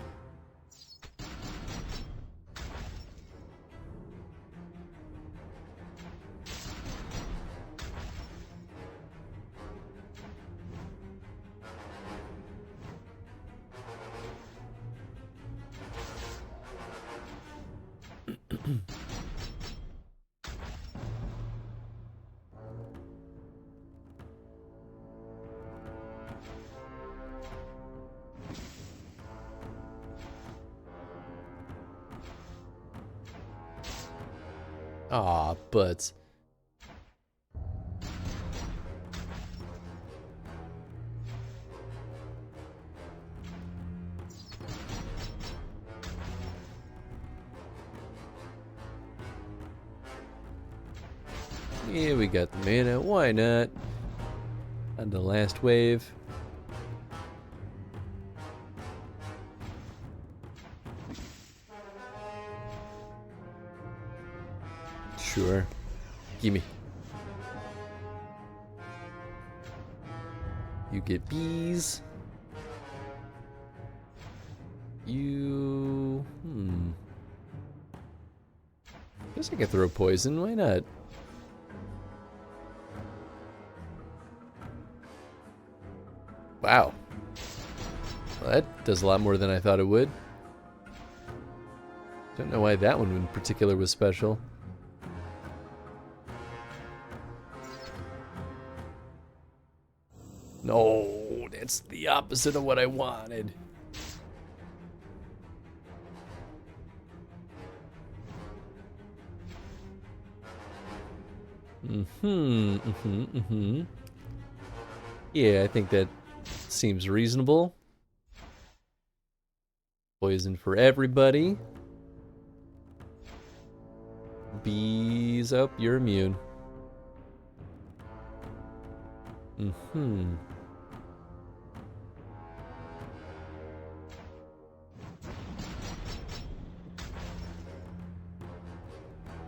Aw, butts. Yeah, we got the mana. Why not? On the last wave. Sure. Gimme. You get bees. You... Guess I could throw poison. Why not? Wow. Well, that does a lot more than I thought it would. Don't know why that one in particular was special. No, that's the opposite of what I wanted. Yeah, I think that seems reasonable. Poison for everybody. Bees up, you're immune.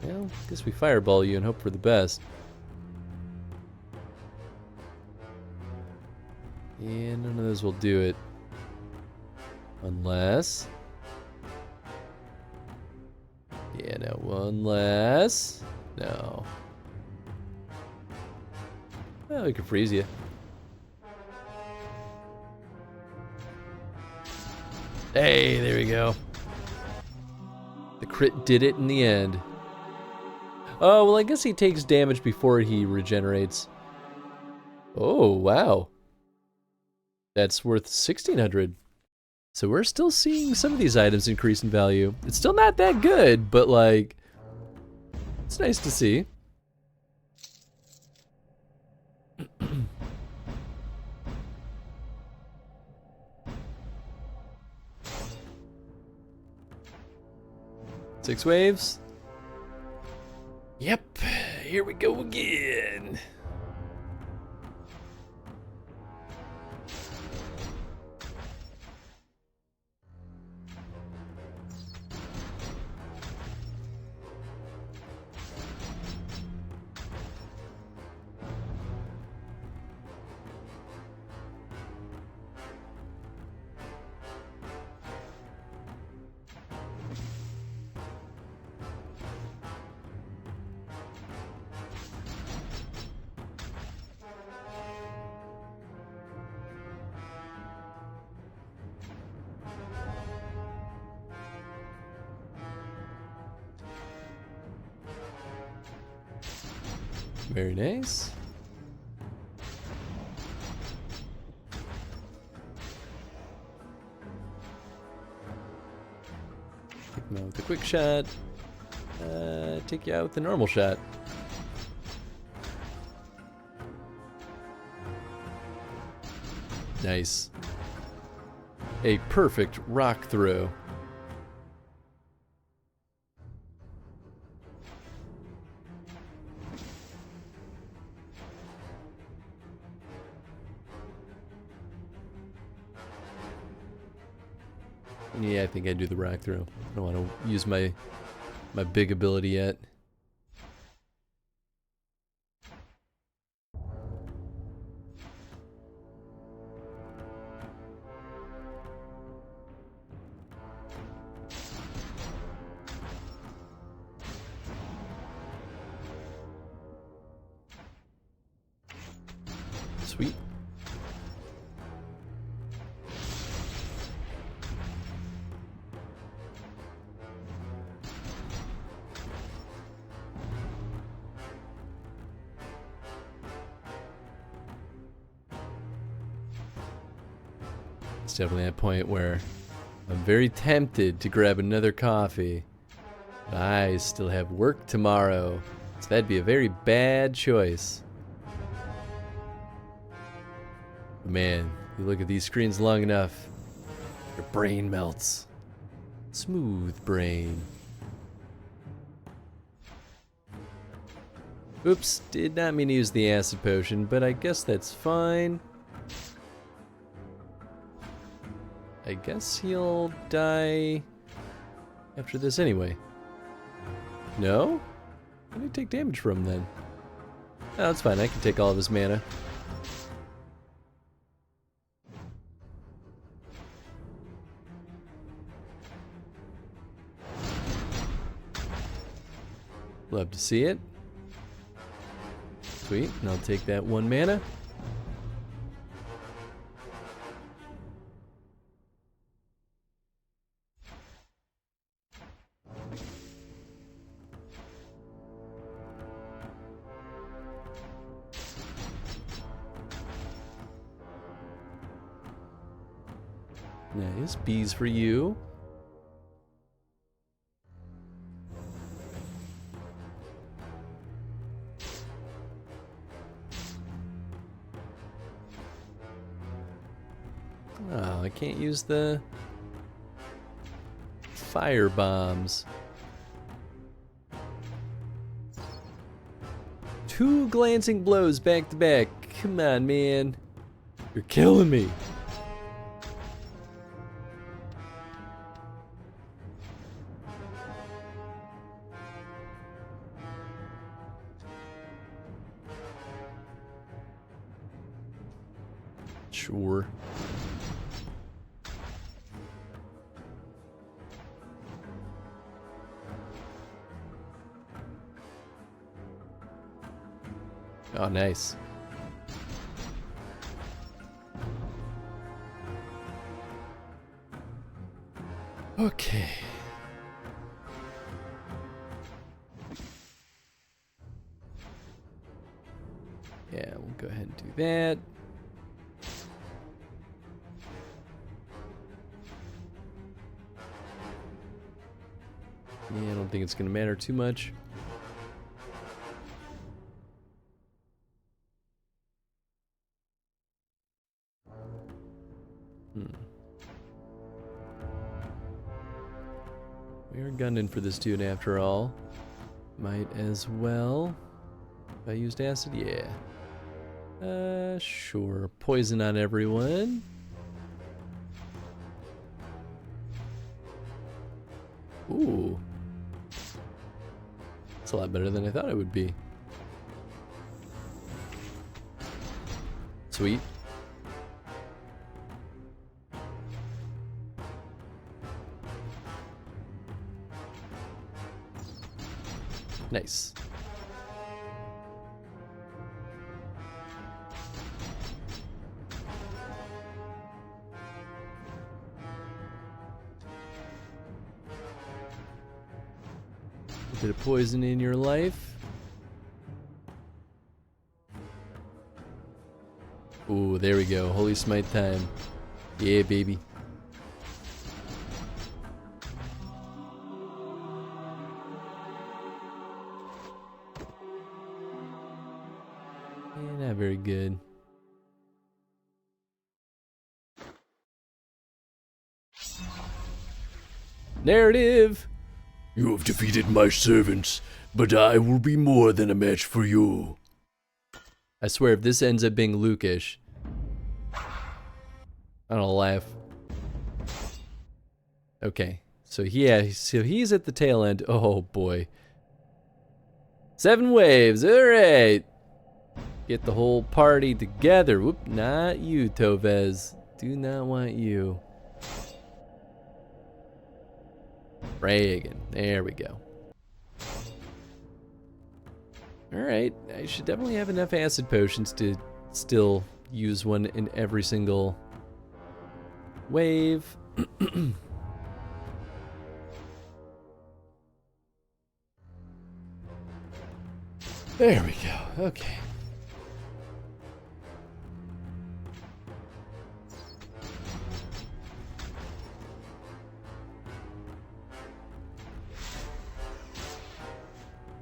Well, guess we fireball you and hope for the best. Yeah, none of those will do it. Unless... yeah, no, unless... no. Well, we can freeze you. Hey, there we go. The crit did it in the end. Oh, well, I guess he takes damage before he regenerates. Oh, wow. That's worth 1,600. So we're still seeing some of these items increase in value. It's still not that good, but like, it's nice to see. Six waves. Yep, here we go again. Very nice. Take him out with a quick shot. Take you out with the normal shot. Nice. A perfect rock throw. Yeah, I think I do the rock throw. I don't want to use my big ability yet. Sweet. It's definitely that point where I'm very tempted to grab another coffee. But I still have work tomorrow, so that'd be a very bad choice. But man, you look at these screens long enough, your brain melts. Smooth brain. Oops, did not mean to use the acid potion, but I guess that's fine. I guess he'll die after this anyway. No? Why did he take damage from him then? Oh, that's fine. I can take all of his mana. Love to see it. Sweet. And I'll take that 1 mana. Nice. Bees for you. Oh, I can't use the fire bombs. 2 glancing blows back to back. Come on, man. You're killing me. Sure. Oh, nice. Okay. Yeah, we'll go ahead and do that. Yeah, I don't think it's going to matter too much. We are gunning for this dude after all. Might as well. If I used acid? Yeah. Sure. Poison on everyone. Ooh. It's a lot better than I thought it would be. Sweet. Nice. A bit of poison in your life. Ooh, there we go. Holy Smite time. Yeah, baby. Yeah, not very good. Narrative! You have defeated my servants, but I will be more than a match for you. I swear, if this ends up being Lukish, I'm gonna laugh. Okay, so yeah, so he's at the tail end. Oh boy. 7 waves, alright. Get the whole party together. Whoop, not you, Tovez. Do not want you. Reagan, there we go. Alright, I should definitely have enough acid potions to still use one in every single wave. There we go, okay.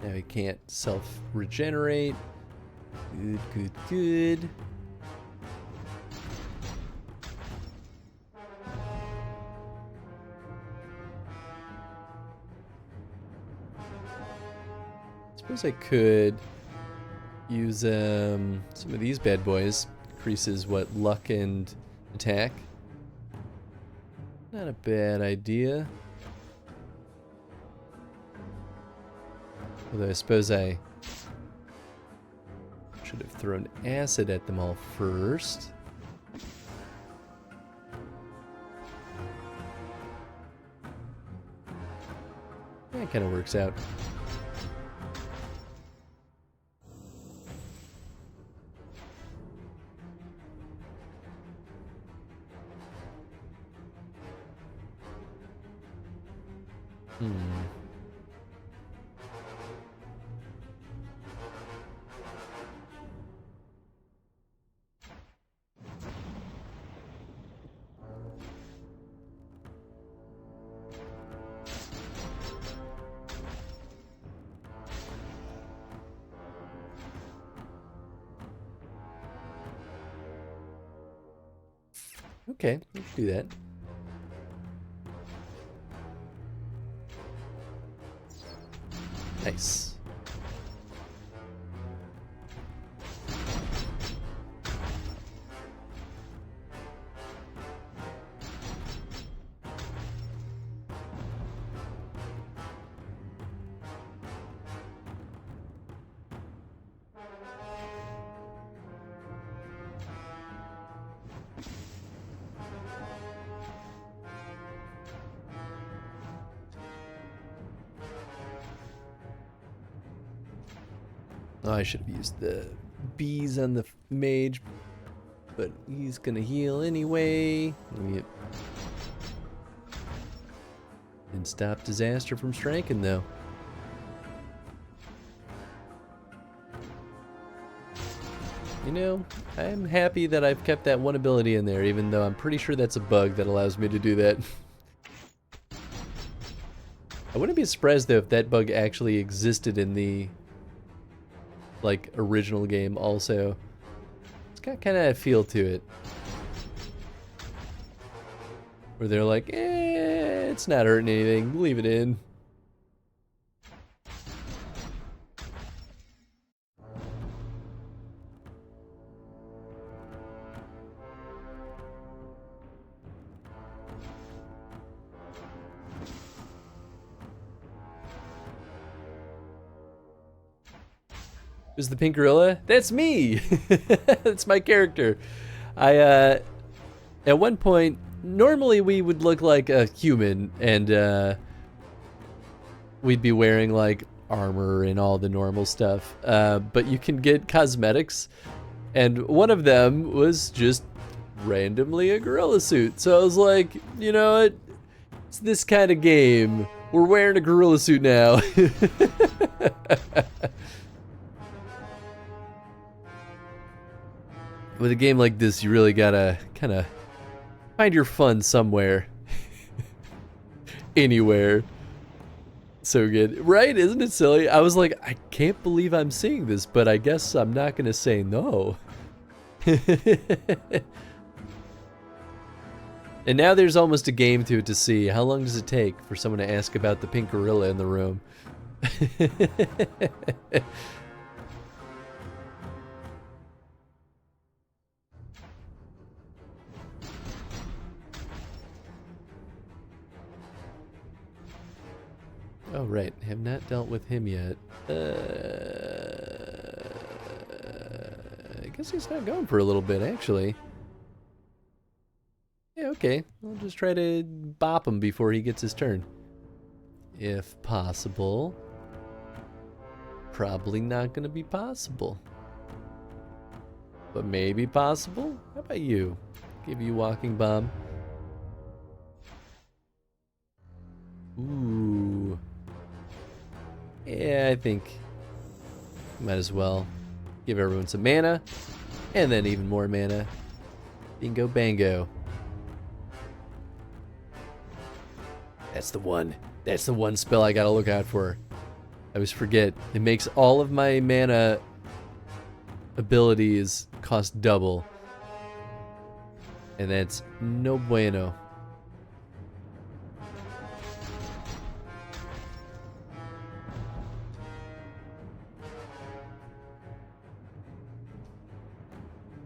Now he can't self-regenerate. Good, good, good. Suppose I could use some of these bad boys. Increases what, luck and attack. Not a bad idea. Although I suppose I should have thrown acid at them all first. That kind of works out. Okay, let's do that. Nice. Oh, I should have used the bees on the mage, but he's gonna heal anyway. Yep. And stop disaster from striking, though. You know, I'm happy that I've kept that one ability in there, even though I'm pretty sure that's a bug that allows me to do that. I wouldn't be surprised, though, if that bug actually existed in the like original game also. It's got kind of a feel to it, where they're like, it's not hurting anything, leave it in. Is the pink gorilla? That's me! That's my character. At one point, normally we would look like a human, and we'd be wearing like armor and all the normal stuff. But you can get cosmetics, and one of them was just randomly a gorilla suit. So I was like, you know what? It's this kind of game. We're wearing a gorilla suit now. With a game like this, you really gotta kind of find your fun somewhere. Anywhere. So good. Right? Isn't it silly? I was like, I can't believe I'm seeing this, but I guess I'm not gonna say no. And now there's almost a game to it to see. How long does it take for someone to ask about the pink gorilla in the room? Oh, right. Have not dealt with him yet. I guess he's not going for a little bit, actually. Yeah, okay. I'll just try to bop him before he gets his turn. If possible. Probably not going to be possible. But maybe possible? How about you? Give you walking bomb. Ooh. Yeah, I think might as well give everyone some mana, and then even more mana. Bingo bango. That's the one. That's the one spell I gotta look out for. I always forget. It makes all of my mana abilities cost double. And that's no bueno.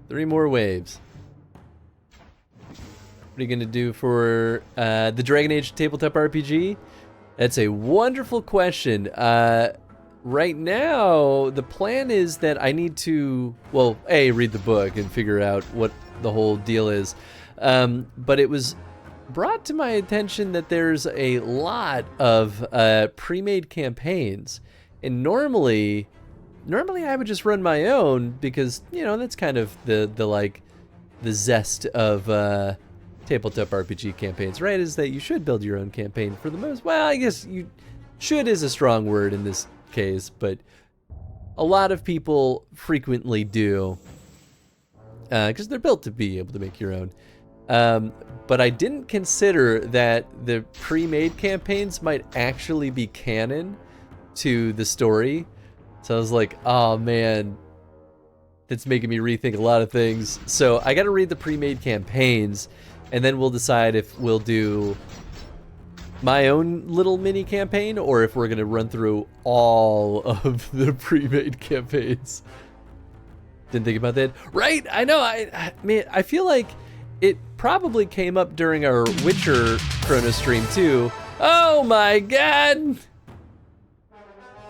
Three more waves. What are you going to do for the Dragon Age tabletop RPG? That's a wonderful question. Right now, the plan is that I need to, well, A, read the book and figure out what the whole deal is. But it was brought to my attention that there's a lot of pre-made campaigns. And normally I would just run my own because, you know, that's kind of the zest of tabletop RPG campaigns, right? Is that you should build your own campaign for the most. Well, I guess you should is a strong word in this case, but a lot of people frequently do because they're built to be able to make your own. But I didn't consider that the pre-made campaigns might actually be canon to the story. So I was like, oh man, that's making me rethink a lot of things. So I got to read the pre-made campaigns, and then we'll decide if we'll do my own little mini campaign or if we're going to run through all of the pre-made campaigns. Didn't think about that. Right? I know. I mean, I feel like it probably came up during our Witcher Chrono stream too. Oh my god!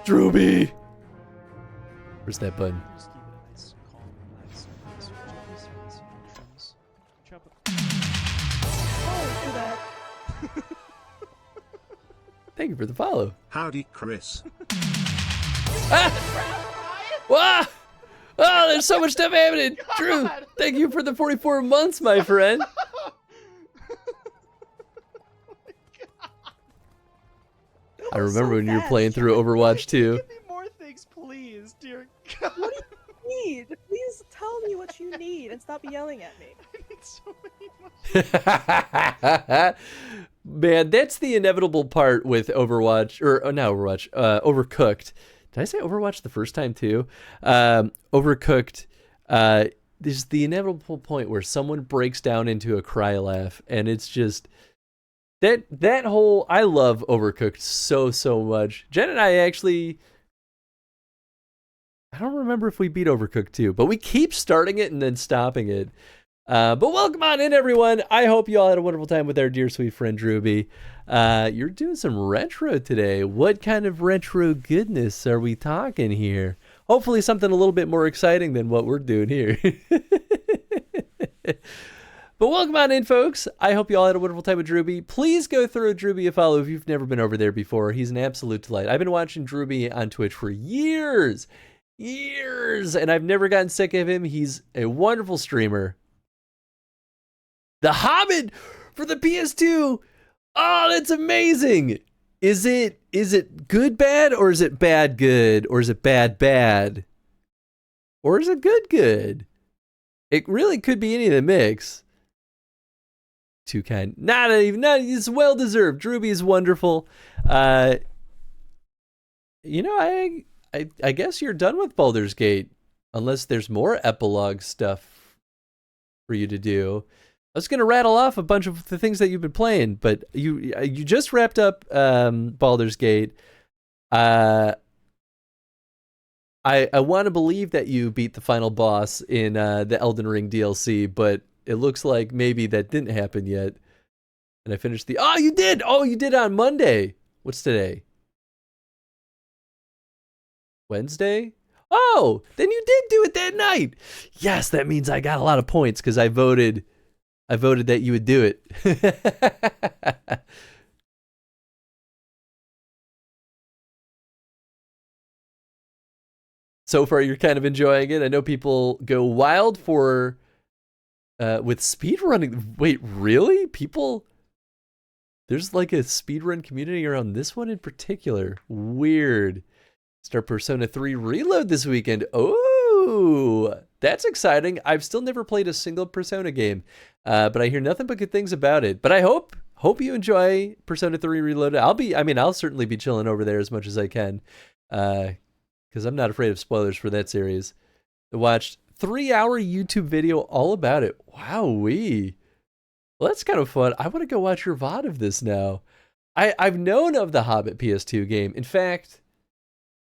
Drooby! Where's that button? Thank you for the follow. Howdy, Chris. Wow! Oh, there's so much stuff happening. Drew, thank you for the 44 months, my friend. I remember when you were playing through Overwatch 2. Give me more things, please, dear God. What do you need? Please tell me what you need and stop yelling at me. I need so many more. Man, that's the inevitable part with Overwatch, or not Overwatch, Overcooked. Did I say Overwatch the first time too? Overcooked. There's the inevitable point where someone breaks down into a cry laugh, and it's just that whole. I love Overcooked so much. Jen and I actually. I don't remember if we beat Overcooked 2, but we keep starting it and then stopping it. But welcome on in, everyone. I hope you all had a wonderful time with our dear sweet friend Drewby. You're doing some retro today. What kind of retro goodness are we talking here? Hopefully something a little bit more exciting than what we're doing here. But welcome on in, folks. I hope you all had a wonderful time with Drewby. Please go through Drewby a follow if you've never been over there before. He's an absolute delight. I've been watching Drewby on Twitch for years, and I've never gotten sick of him. He's a wonderful streamer. The Hobbit for the PS2. Oh, that's amazing. Is it good bad, or is it bad good, or is it bad bad? Or is it good good? It really could be any of the mix. Too kind. Not it's well deserved. Drewby is wonderful. You know, I guess you're done with Baldur's Gate unless there's more epilogue stuff for you to do. I was going to rattle off a bunch of the things that you've been playing, but you just wrapped up Baldur's Gate. I want to believe that you beat the final boss in the Elden Ring DLC, but it looks like maybe that didn't happen yet. And I finished the... Oh, you did! Oh, you did on Monday. What's today? Wednesday? Oh, then you did do it that night. Yes, that means I got a lot of points because I voted that you would do it. So far, you're kind of enjoying it. I know people go wild for with speedrunning. Wait, really? People? There's like a speedrun community around this one in particular. Weird. Start Persona 3 Reload this weekend. Oh, that's exciting. I've still never played a single Persona game, but I hear nothing but good things about it. But I hope you enjoy Persona 3 Reloaded. I'll certainly be chilling over there as much as I can, because I'm not afraid of spoilers for that series. I watched 3-hour YouTube video all about it. Wowee. Well, that's kind of fun. I want to go watch your VOD of this now. I've known of the Hobbit PS2 game. In fact,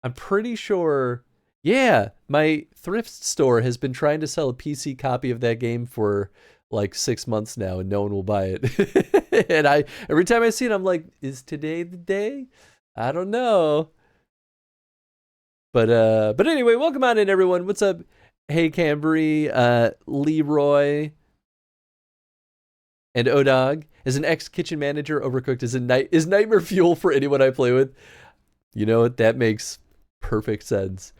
I'm pretty sure, yeah, my thrift store has been trying to sell a PC copy of that game for like 6 months now, and no one will buy it. And every time I see it, I'm like, is today the day? I don't know. But anyway, welcome on in, everyone. What's up? Hey, Cambry, Leroy, and Odog. As an ex-kitchen manager, Overcooked is nightmare fuel for anyone I play with. You know what? That makes perfect sense.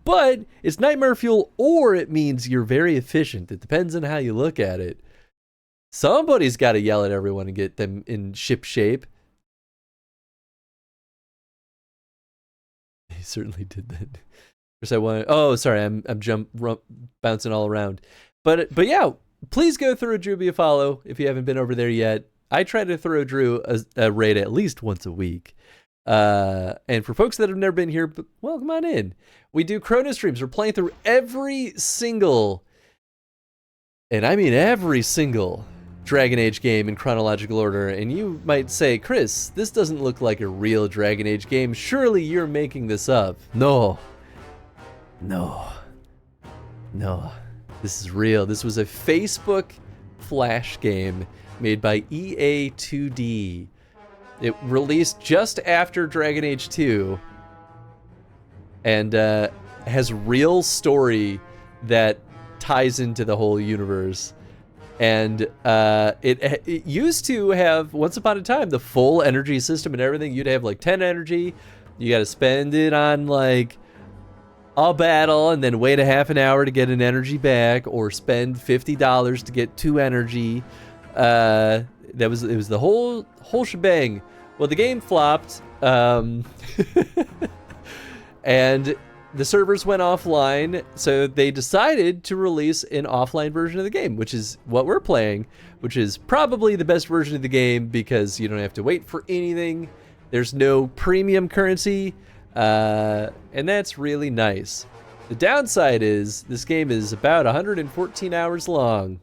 But it's nightmare fuel, or it means you're very efficient. It depends on how you look at it. Somebody's got to yell at everyone and get them in ship shape. He certainly did that. I'm bouncing all around. But yeah, please go through Drew a follow if you haven't been over there yet. I try to throw Drew a raid at least once a week. And for folks that have never been here, well, come on in. We do chrono streams. We're playing through every single, and I mean every single, Dragon Age game in chronological order. And you might say, Chris, this doesn't look like a real Dragon Age game. Surely you're making this up. No. This is real. This was a Facebook Flash game made by EA2D. It released just after Dragon Age 2 and has real story that ties into the whole universe. And it used to have, once upon a time, the full energy system and everything. You'd have like 10 energy. You got to spend it on like a battle and then wait a half an hour to get an energy back, or spend $50 to get 2 energy. It was the whole shebang. Well, the game flopped, and the servers went offline, so they decided to release an offline version of the game, which is what we're playing, which is probably the best version of the game because you don't have to wait for anything. There's no premium currency, and that's really nice. The downside is this game is about 114 hours long.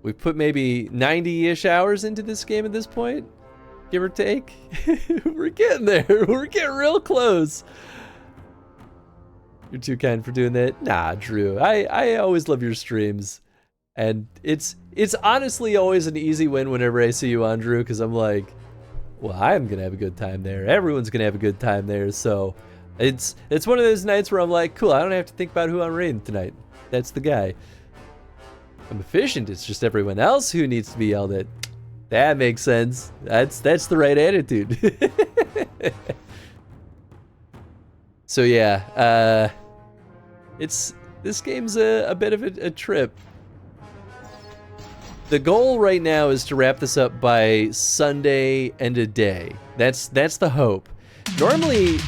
We've put maybe 90-ish hours into this game at this point, give or take. We're getting there. We're getting real close. You're too kind for doing that. Nah, Drew. I always love your streams. And it's honestly always an easy win whenever I see you on, Drew, because I'm like, well, I'm going to have a good time there. Everyone's going to have a good time there. So it's one of those nights where I'm like, cool, I don't have to think about who I'm raiding tonight. That's the guy. I'm efficient. It's just everyone else who needs to be yelled at. That makes sense. That's the right attitude. So yeah, this game's a bit of a trip. The goal right now is to wrap this up by Sunday and a day. That's the hope. Normally,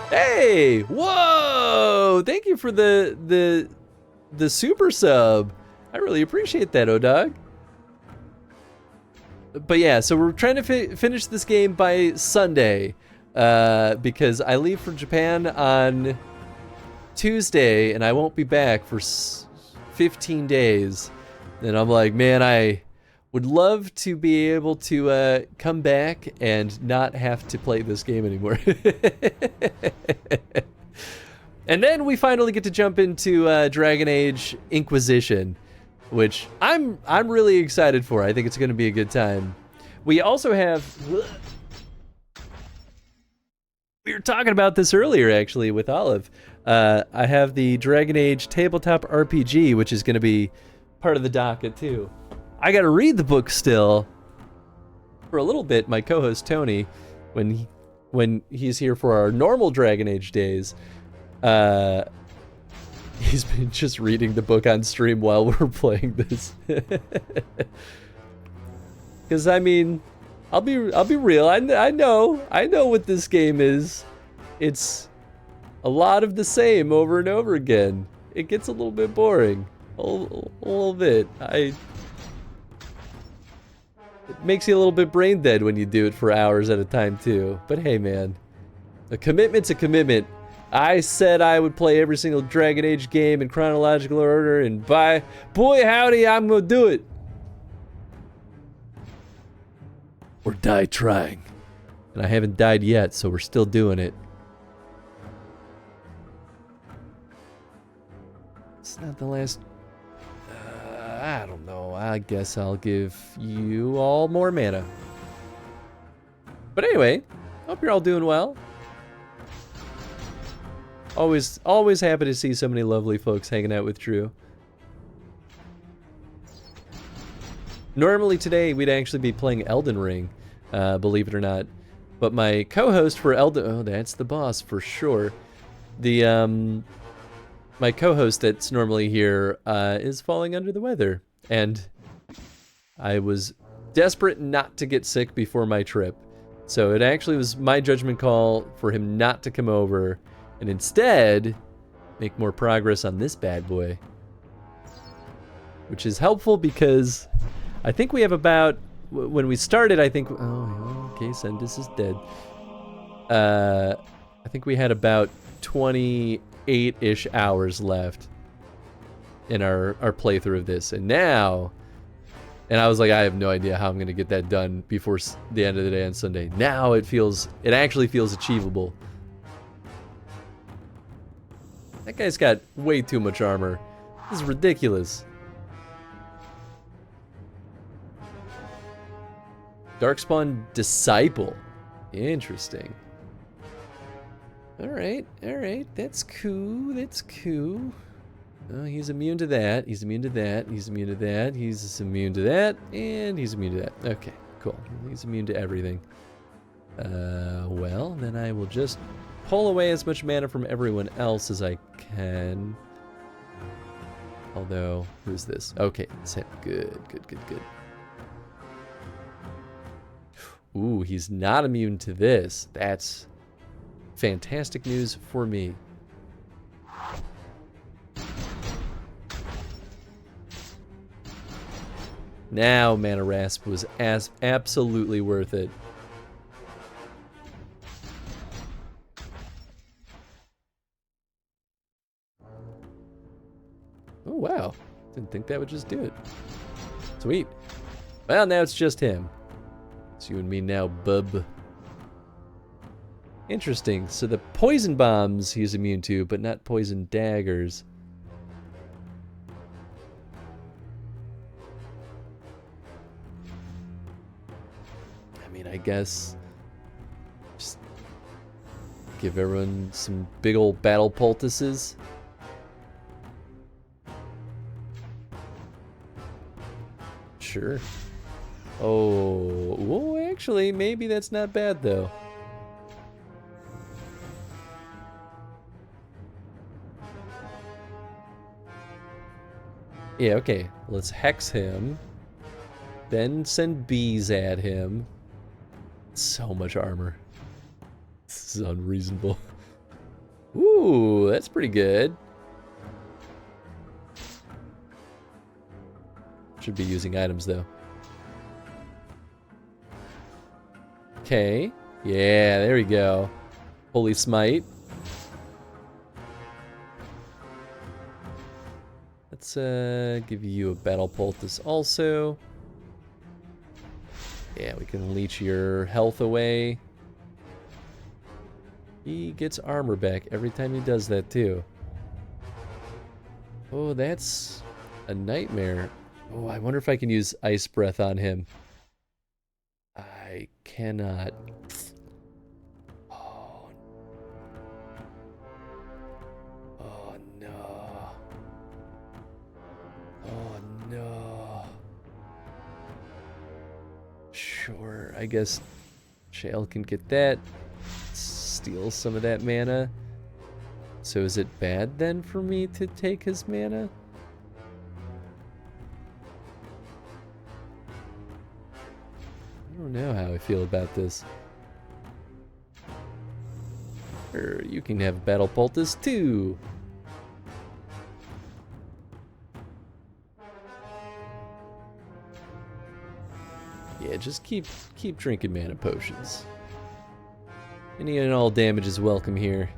hey, whoa! Thank you for the super sub. I really appreciate that, O-Dog. But yeah, so we're trying to finish this game by Sunday because I leave for Japan on Tuesday and I won't be back for 15 days. And I'm like, man, I would love to be able to come back and not have to play this game anymore. And then we finally get to jump into Dragon Age Inquisition, which I'm really excited for. I think it's going to be a good time. We also have... We were talking about this earlier, actually, with Olive. I have the Dragon Age Tabletop RPG, which is going to be part of the docket, too. I got to read the book still. For a little bit, my co-host, Tony, when he's here for our normal Dragon Age days... he's been just reading the book on stream while we're playing this. Because I mean, I'll be real. I know what this game is. It's a lot of the same over and over again. It gets a little bit boring, a little bit. It makes you a little bit brain dead when you do it for hours at a time too. But hey, man, a commitment's a commitment. I said I would play every single Dragon Age game in chronological order, and boy howdy, I'm gonna do it. Or die trying. And I haven't died yet, so we're still doing it. It's not the last... I don't know. I guess I'll give you all more mana. But anyway, hope you're all doing well. Always happy to see so many lovely folks hanging out with Drew. Normally today we'd actually be playing Elden Ring, believe it or not. But my co-host for oh, that's the boss for sure. The my co-host that's normally here is falling under the weather, and I was desperate not to get sick before my trip. So it actually was my judgment call for him not to come over and instead make more progress on this bad boy. Which is helpful because I think we have about, when we started, I think, oh, okay, Sendus is dead. I think we had about 28-ish hours left in our playthrough of this. And now, and I was like, I have no idea how I'm going to get that done before the end of the day on Sunday. Now it actually feels achievable. That guy's got way too much armor. This is ridiculous. Darkspawn Disciple. Interesting. Alright, that's cool, that's cool. Oh, he's immune to that, he's immune to that, he's immune to that, he's immune to that, and he's immune to that. Okay, cool. He's immune to everything. Well, then I will just pull away as much mana from everyone else as I can. Although, who's this? Okay, it's him. Good. Ooh, he's not immune to this. That's fantastic news for me. Now Mana Rasp was absolutely worth it. Oh, wow. Didn't think that would just do it. Sweet. Well, now it's just him. It's you and me now, bub. Interesting. So the poison bombs he's immune to, but not poison daggers. I mean, I guess just give everyone some big old battle poultices. Sure. Oh, actually, maybe that's not bad though. Yeah, okay. Let's hex him. Then send bees at him. So much armor. This is unreasonable. Ooh, that's pretty good. Should be using items though. Okay. Yeah, there we go. Holy Smite. Let's give you a battle poultice also. Yeah, we can leech your health away. He gets armor back every time he does that too. Oh, that's a nightmare. Oh, I wonder if I can use Ice Breath on him. I cannot. Oh. Oh no. Oh no. Sure, I guess Shale can get that. Steal some of that mana. So is it bad then for me to take his mana? I don't know how I feel about this. Sure, you can have battle poultice too. Yeah, just keep drinking mana potions. Any and all damage is welcome here.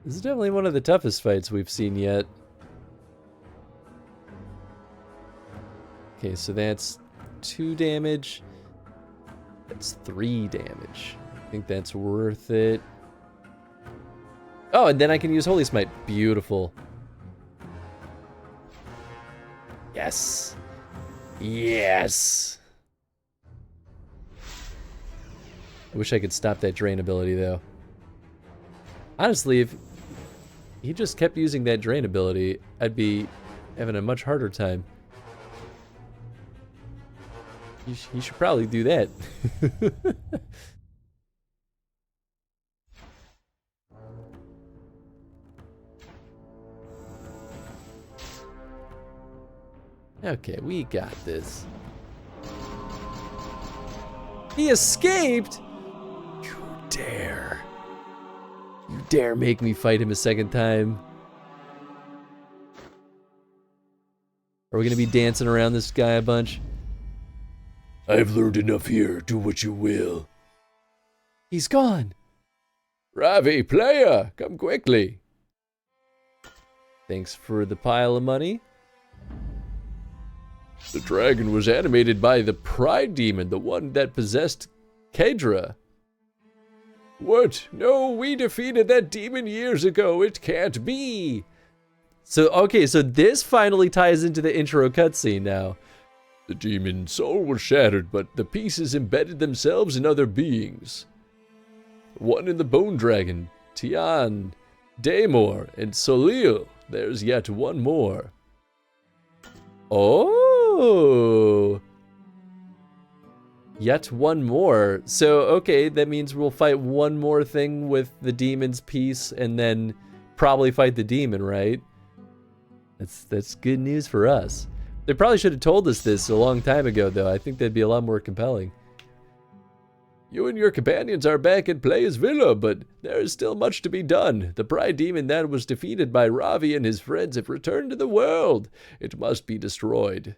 This is definitely one of the toughest fights we've seen yet. Okay, so that's 2 damage. That's 3 damage. I think that's worth it. Oh, and then I can use Holy Smite. Beautiful. Yes. Yes. I wish I could stop that drain ability, though. Honestly, if he just kept using that drain ability, I'd be having a much harder time. You should probably do that. Okay, we got this. He escaped? You dare make me fight him a second time? Are we gonna be dancing around this guy a bunch? I've learned enough here. Do what you will. He's gone. Ravi, player, come quickly. Thanks for the pile of money. The dragon was animated by the Pride Demon, the one that possessed Kedra. What? No, we defeated that demon years ago. It can't be. So, okay, so this finally ties into the intro cutscene now. The demon's soul was shattered, but the pieces embedded themselves in other beings. One in the bone dragon, Tian, Daemor, and Solil. There's yet one more. Oh! Yet one more. So, okay, that means we'll fight one more thing with the demon's piece and then probably fight the demon, right? That's good news for us. They probably should have told us this a long time ago, though. I think that'd be a lot more compelling. You and your companions are back at Play's Villa, but there is still much to be done. The Pride Demon that was defeated by Ravi and his friends have returned to the world. It must be destroyed.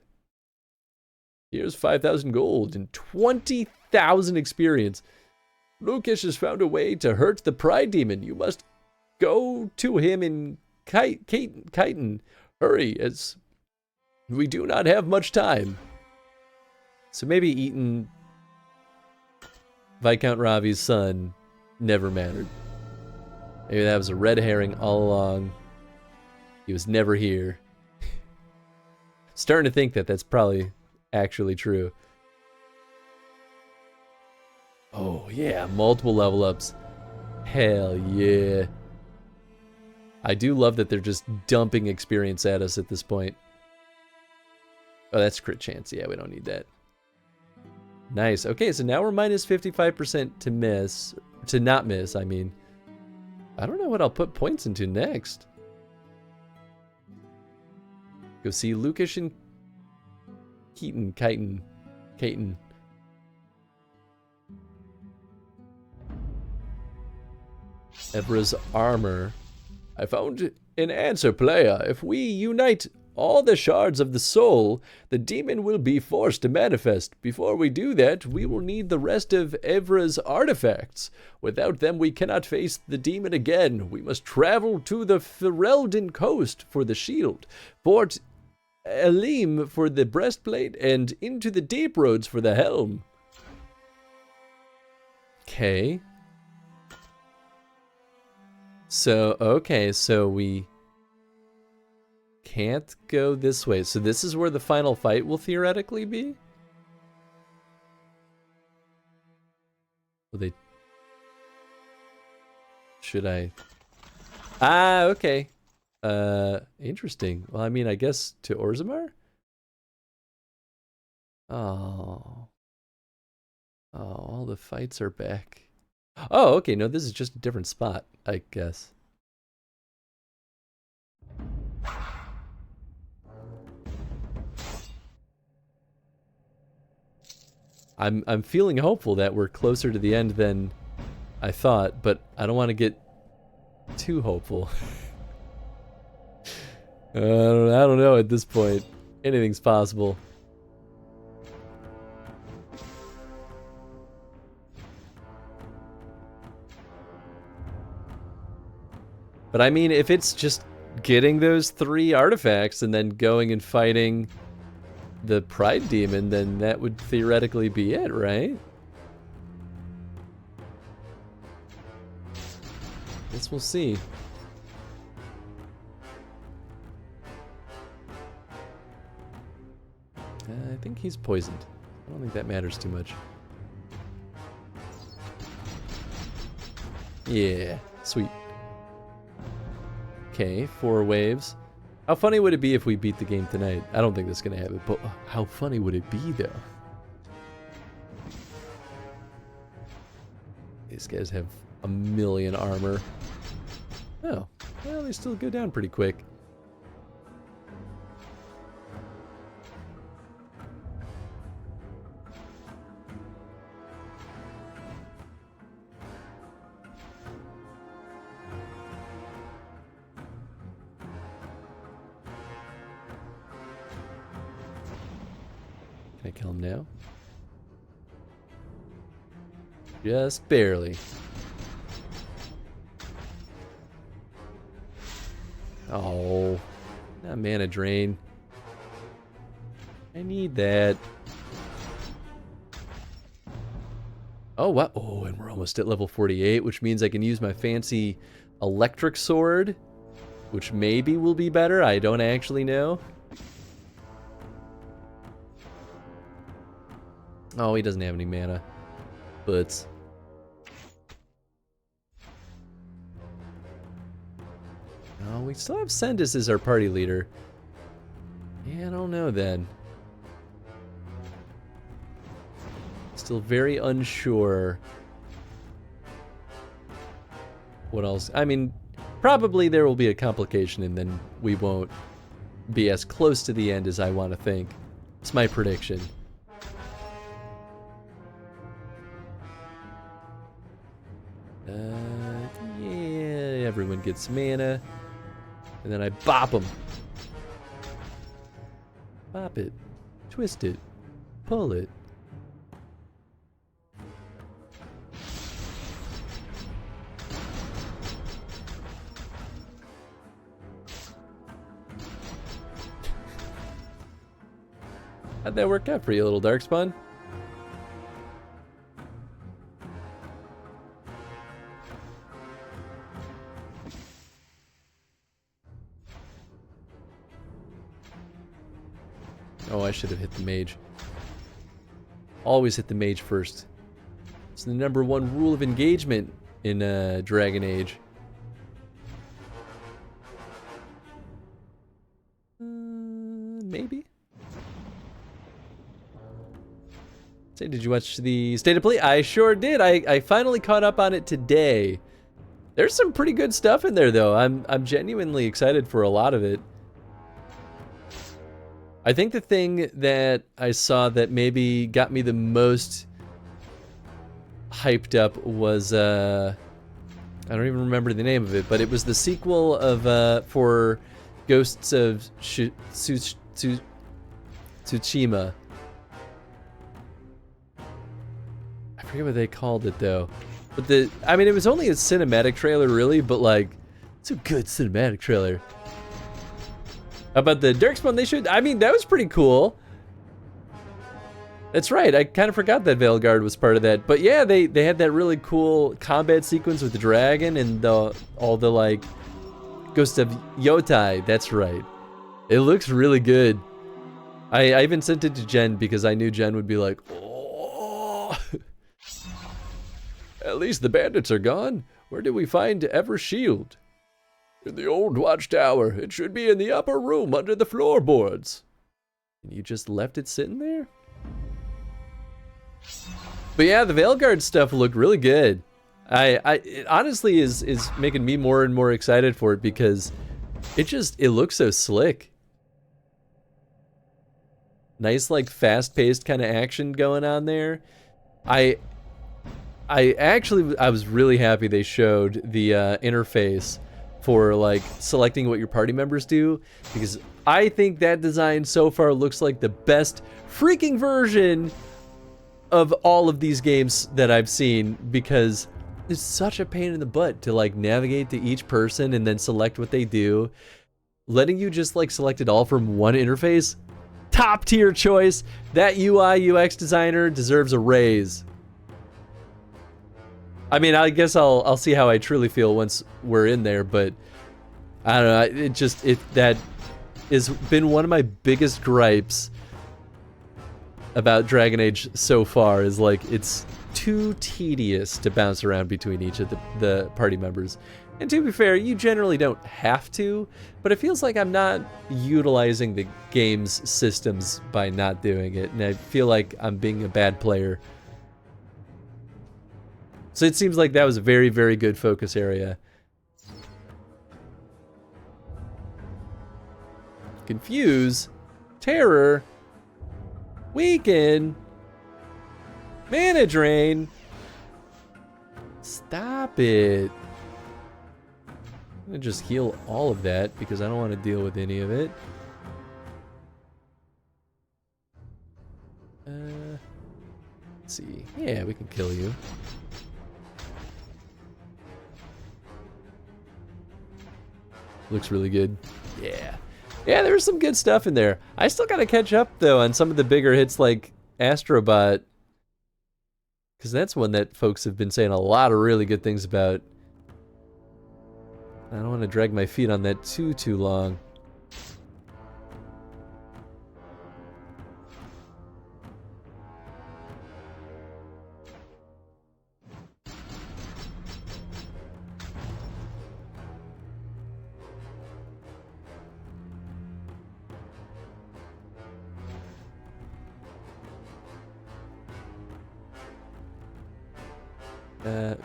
Here's 5,000 gold and 20,000 experience. Lucas has found a way to hurt the Pride Demon. You must go to him in Chiton. Hurry, as we do not have much time. So maybe Eaton, Viscount Ravi's son, never mattered. Maybe that was a red herring all along. He was never here. Starting to think that that's probably actually true. Oh yeah, multiple level ups. Hell yeah. I do love that they're just dumping experience at us at this point. Oh, that's crit chance. Yeah, we don't need that. Nice. Okay, so now we're minus 55% to miss. To not miss, I mean. I don't know what I'll put points into next. Go see Lucas and Chiton. Evra's armor. I found an answer, player. If we unite all the shards of the soul, the demon will be forced to manifest. Before we do that, we will need the rest of Evra's artifacts. Without them, we cannot face the demon again. We must travel to the Ferelden coast for the shield, Fort Elim for the breastplate, and into the deep roads for the helm. Okay. So, okay, so we can't go this way. So this is where the final fight will theoretically be? Will they... Should I... Ah, okay. Interesting. Well, I mean, I guess to Orzammar? Oh. Oh, all the fights are back. Oh, okay, no, this is just a different spot, I guess. I'm feeling hopeful that we're closer to the end than I thought, but I don't want to get too hopeful. I don't know at this point. Anything's possible. But I mean, if it's just getting those 3 artifacts and then going and fighting the Pride Demon, then that would theoretically be it, right? Guess we'll see. I think he's poisoned. I don't think that matters too much. Yeah, sweet. Okay, 4 waves. How funny would it be if we beat the game tonight? I don't think that's gonna happen, but how funny would it be though? These guys have 1,000,000 armor. Oh, well, they still go down pretty quick. I kill him now? Just barely. Oh, not mana drain. I need that. Oh, what? Oh, and we're almost at level 48, which means I can use my fancy electric sword, which maybe will be better. I don't actually know. Oh, he doesn't have any mana. But oh, we still have Sendis as our party leader. Yeah, I don't know then. Still very unsure what else. I mean, probably there will be a complication and then we won't be as close to the end as I want to think. It's my prediction. Yeah, everyone gets mana. And then I bop them. Bop it. Twist it. Pull it. How'd that work out for you, little Darkspawn? Oh, I should have hit the mage. Always hit the mage first. It's the #1 rule of engagement in Dragon Age. Maybe? Say, did you watch the State of Play? I sure did. I finally caught up on it today. There's some pretty good stuff in there, though. I'm genuinely excited for a lot of it. I think the thing that I saw that maybe got me the most hyped up was I don't even remember the name of it, but it was the sequel of for Ghosts of Tsushima. I forget what they called it though. But I mean, it was only a cinematic trailer really, but like, it's a good cinematic trailer. How about the Darkspawn? I mean, that was pretty cool. That's right, I kind of forgot that Veilguard was part of that. But yeah, they had that really cool combat sequence with the dragon and all the like Ghost of Yotai, that's right. It looks really good. I even sent it to Jen because I knew Jen would be like, oh. At least the bandits are gone. Where did we find Evershield? In the old watchtower. It should be in the upper room under the floorboards. And you just left it sitting there? But yeah, the Veilguard stuff looked really good. It honestly is making me more and more excited for it because it looks so slick. Nice, like, fast-paced kind of action going on there. I was really happy they showed the interface for like selecting what your party members do, because I think that design so far looks like the best freaking version of all of these games that I've seen, because it's such a pain in the butt to like navigate to each person and then select what they do. Letting you just like select it all from one interface, top tier choice. That UI UX designer deserves a raise. I mean, I guess I'll see how I truly feel once we're in there, but I don't know. That has been one of my biggest gripes about Dragon Age so far, is like it's too tedious to bounce around between each of the party members. And to be fair, you generally don't have to, but it feels like I'm not utilizing the game's systems by not doing it, and I feel like I'm being a bad player. So it seems like that was a very, very good focus area. Confuse, terror, weaken, mana drain. Stop it. I'm gonna just heal all of that because I don't want to deal with any of it. Let's see. Yeah, we can kill you. Looks really good. Yeah. Yeah, there was some good stuff in there. I still gotta catch up, though, on some of the bigger hits like Astrobot. Because that's one that folks have been saying a lot of really good things about. I don't want to drag my feet on that too long.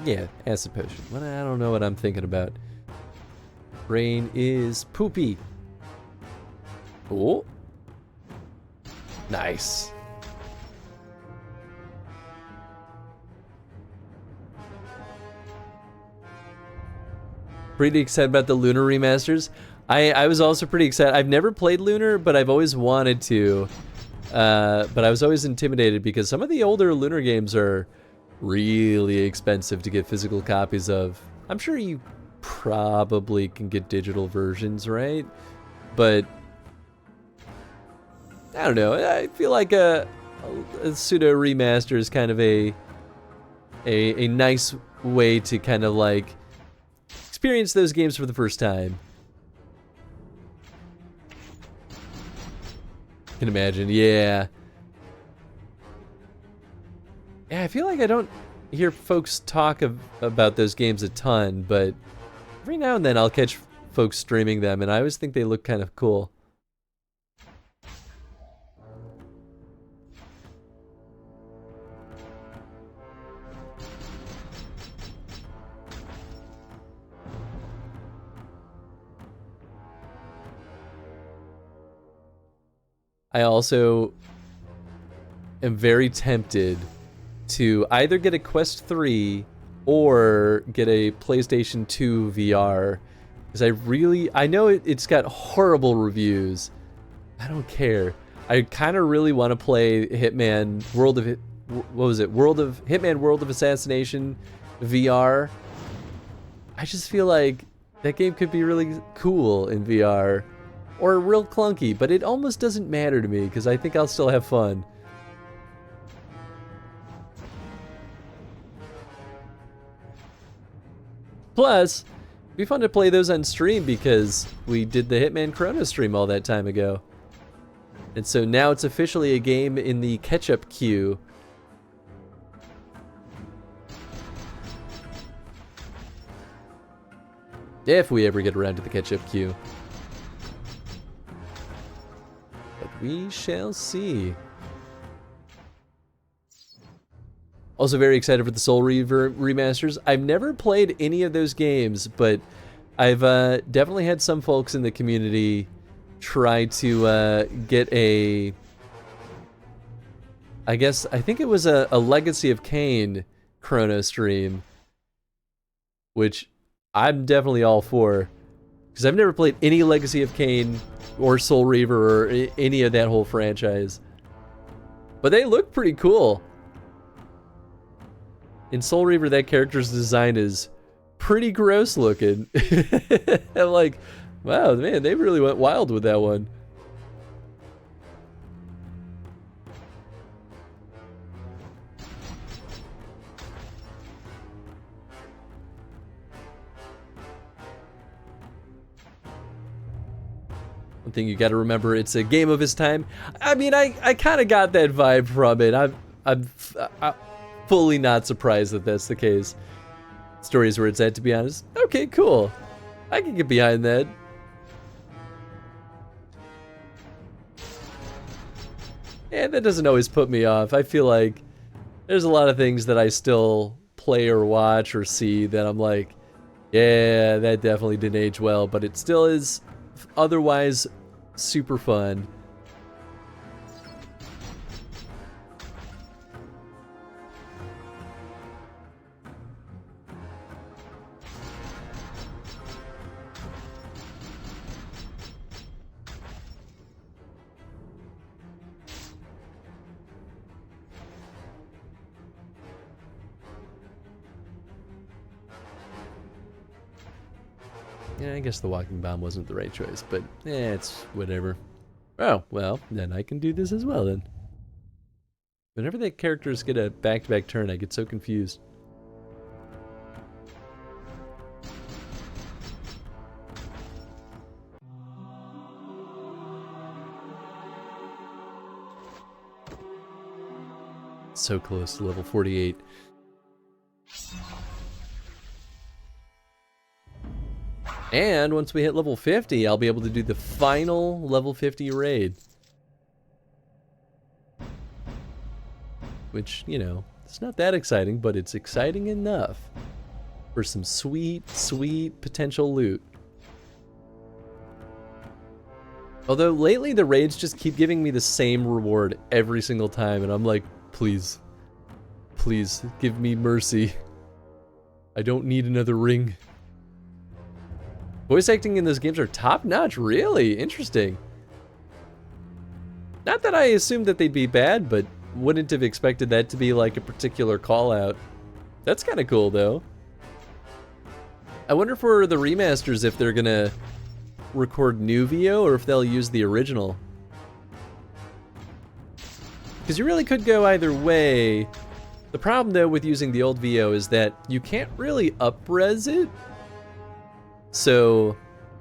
Yeah, acid potion. Well, I don't know what I'm thinking about. Brain is poopy. Oh. Nice. Pretty excited about the Lunar remasters. I was also pretty excited. I've never played Lunar, but I've always wanted to. But I was always intimidated because some of the older Lunar games are really expensive to get physical copies of. I'm sure you probably can get digital versions, right? But I don't know. I feel like a pseudo remaster is kind of a nice way to kind of like experience those games for the first time. Can imagine, yeah. Yeah, I feel like I don't hear folks talk about those games a ton, but every now and then I'll catch folks streaming them, and I always think they look kind of cool. I also am very tempted to either get a Quest 3 or get a PlayStation 2 VR, because I know it's got horrible reviews. I don't care. I kind of really want to play Hitman World of Hitman World of Assassination VR. I just feel like that game could be really cool in VR, or real clunky, but it almost doesn't matter to me because I think I'll still have fun. Plus, it'd be fun to play those on stream because we did the Hitman Chrono stream all that time ago. And so now it's officially a game in the catch-up queue. If we ever get around to the catch-up queue. But we shall see. Also very excited for the Soul Reaver remasters. I've never played any of those games, but I've definitely had some folks in the community try to get a... I think it was a Legacy of Kain Chrono stream, which I'm definitely all for, because I've never played any Legacy of Kain or Soul Reaver or any of that whole franchise. But they look pretty cool. In Soul Reaver, that character's design is pretty gross looking. I'm like, wow, man, they really went wild with that one. One thing you got to remember, it's a game of its time. I mean, I kind of got that vibe from it. I'm fully not surprised that that's the case. Story is where it's at, to be honest. Okay, cool. I can get behind that. And that doesn't always put me off. I feel like there's a lot of things that I still play or watch or see that I'm like, yeah, that definitely didn't age well, but it still is otherwise super fun. Yeah, I guess the walking bomb wasn't the right choice, but it's whatever. Oh, well, then I can do this as well then. Whenever the characters get a back-to-back turn, I get so confused. So close to level 48. And once we hit level 50, I'll be able to do the final level 50 raid. Which, you know, it's not that exciting, but it's exciting enough for some sweet, sweet potential loot. Although lately the raids just keep giving me the same reward every single time, and I'm like, please, please give me mercy. I don't need another ring. Voice acting in those games are top-notch, really? Interesting. Not that I assumed that they'd be bad, but wouldn't have expected that to be like a particular call-out. That's kind of cool, though. I wonder for the remasters if they're gonna record new VO or if they'll use the original. Because you really could go either way. The problem, though, with using the old VO is that you can't really up-res it. So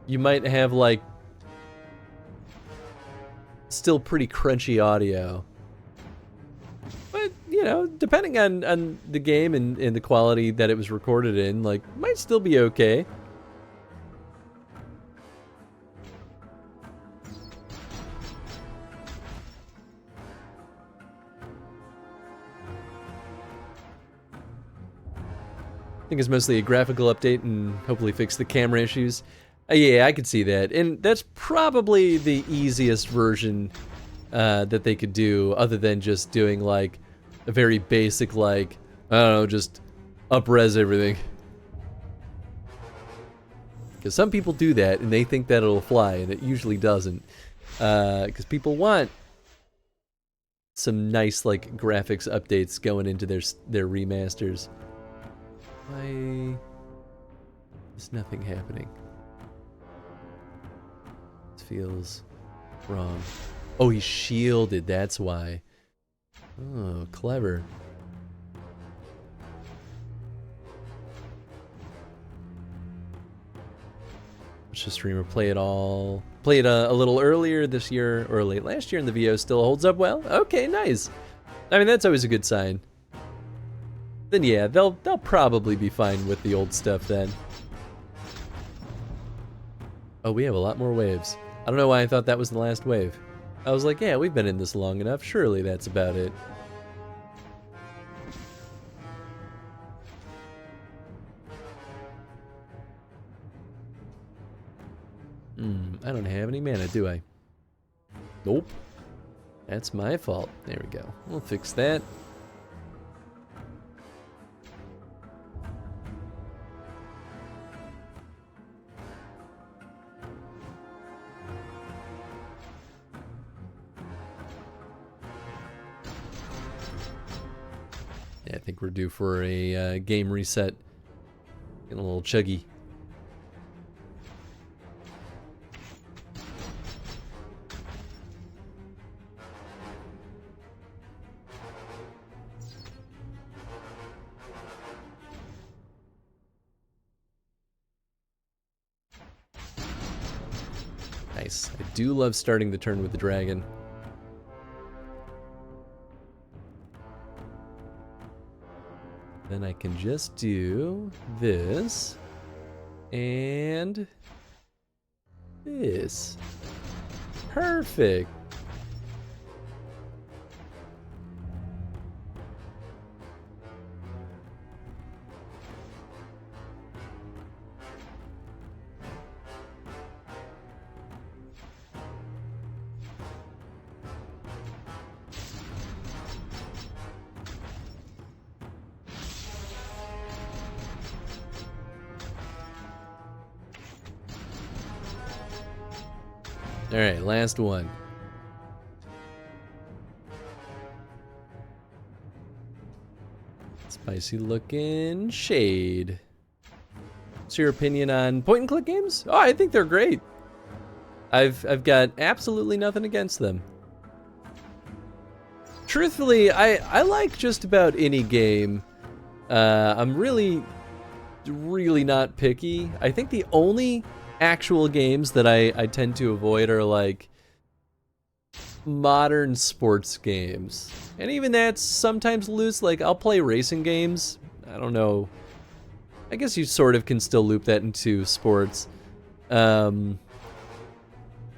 you might have like still pretty crunchy audio. But, you know, depending on the game and the quality that it was recorded in, like, might still be okay. I think it's mostly a graphical update and hopefully fix the camera issues. Yeah, I could see that. And that's probably the easiest version that they could do, other than just doing like a very basic, like, I don't know, just up-res everything. Because some people do that and they think that it'll fly, and it usually doesn't. Because people want some nice like graphics updates going into their remasters. Why is nothing happening? This feels wrong. Oh, he's shielded, that's why. Oh, clever. Watch the streamer play it all. Played a little earlier this year, or late last year, and the VO still holds up well. Okay, nice. I mean, that's always a good sign. Then yeah, they'll probably be fine with the old stuff then. Oh, we have a lot more waves. I don't know why I thought that was the last wave. I was like, yeah, we've been in this long enough. Surely that's about it. I don't have any mana, do I? Nope. That's my fault. There we go. We'll fix that. Yeah, I think we're due for a game reset. Getting a little chuggy. Nice. I do love starting the turn with the dragon. Then I can just do this and this. Perfect. All right, last one. Spicy looking shade. What's your opinion on point-and-click games? Oh, I think they're great. I've got absolutely nothing against them. Truthfully, I like just about any game. I'm really not picky. I think the only actual games that I tend to avoid are like modern sports games. And even that's sometimes loose. Like, I'll play racing games. I don't know. I guess you sort of can still loop that into sports. But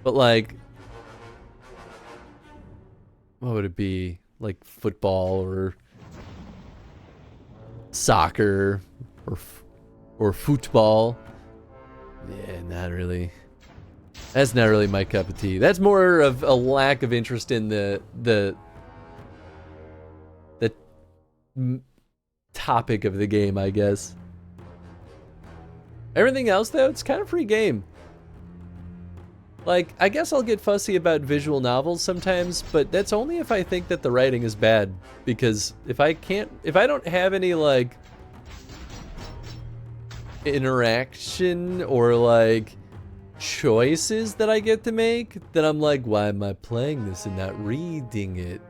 like, what would it be? Like football or soccer or football? Yeah, not really. That's not really my cup of tea. That's more of a lack of interest in the topic of the game, I guess. Everything else, though, it's kind of free game. Like, I guess I'll get fussy about visual novels sometimes, but that's only if I think that the writing is bad. Because if I don't have any, like, interaction or, like, choices that I get to make, then I'm like, why am I playing this and not reading it?